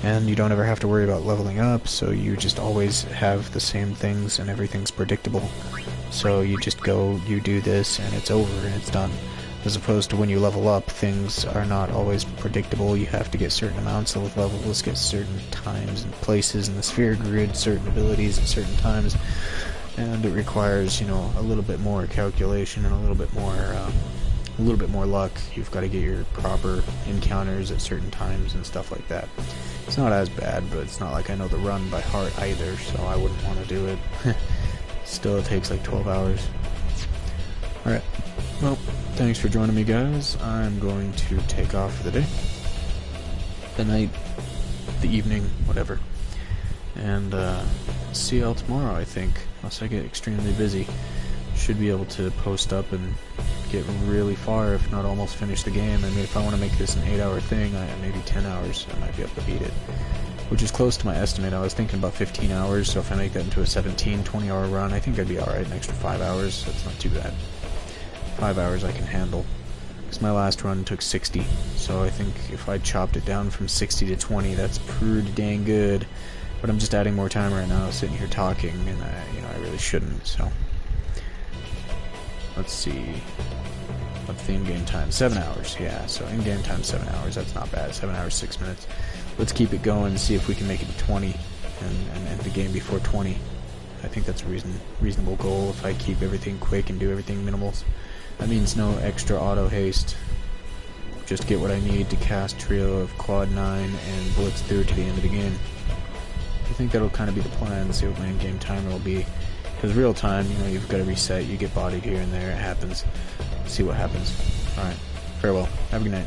And you don't ever have to worry about leveling up, so you just always have the same things and everything's predictable. So you just go, you do this, and it's over and it's done. As opposed to when you level up, things are not always predictable. You have to get certain amounts of levels, get certain times and places in the sphere grid, certain abilities at certain times, and it requires, you know, a little bit more calculation and a little bit more luck. You've got to get your proper encounters at certain times and stuff like that. It's not as bad, but it's not like I know the run by heart either, so I wouldn't want to do it. Still, it takes like 12 hours. Alright, well, thanks for joining me, guys. I'm going to take off for the day. The night, the evening, whatever. And see y'all tomorrow, I think, unless I get extremely busy. Should be able to post up and get really far, if not almost finish the game. I mean, if I want to make this an 8-hour thing, maybe 10 hours, I might be able to beat it. Which is close to my estimate. I was thinking about 15 hours, so if I make that into a 17, 20-hour run, I think I'd be alright. An extra 5 hours, that's not too bad. 5 hours I can handle. Because my last run took 60, so I think if I chopped it down from 60 to 20, that's pretty dang good. But I'm just adding more time right now, sitting here talking, and I really shouldn't, so... Let's see, what's the in-game time? 7 hours, yeah, so in-game time 7 hours, that's not bad, 7 hours, 6 minutes. Let's keep it going and see if we can make it to 20, and end the game before 20. I think that's a reasonable goal if I keep everything quick and do everything minimals. That means no extra auto haste, just get what I need to cast Trio of Quad 9 and blitz through to the end of the game. I think that'll kind of be the plan, see what my in-game timer will be. Because real time, you know, you've got to reset, you get bodied here and there, it happens. See what happens. Alright, farewell. Have a good night.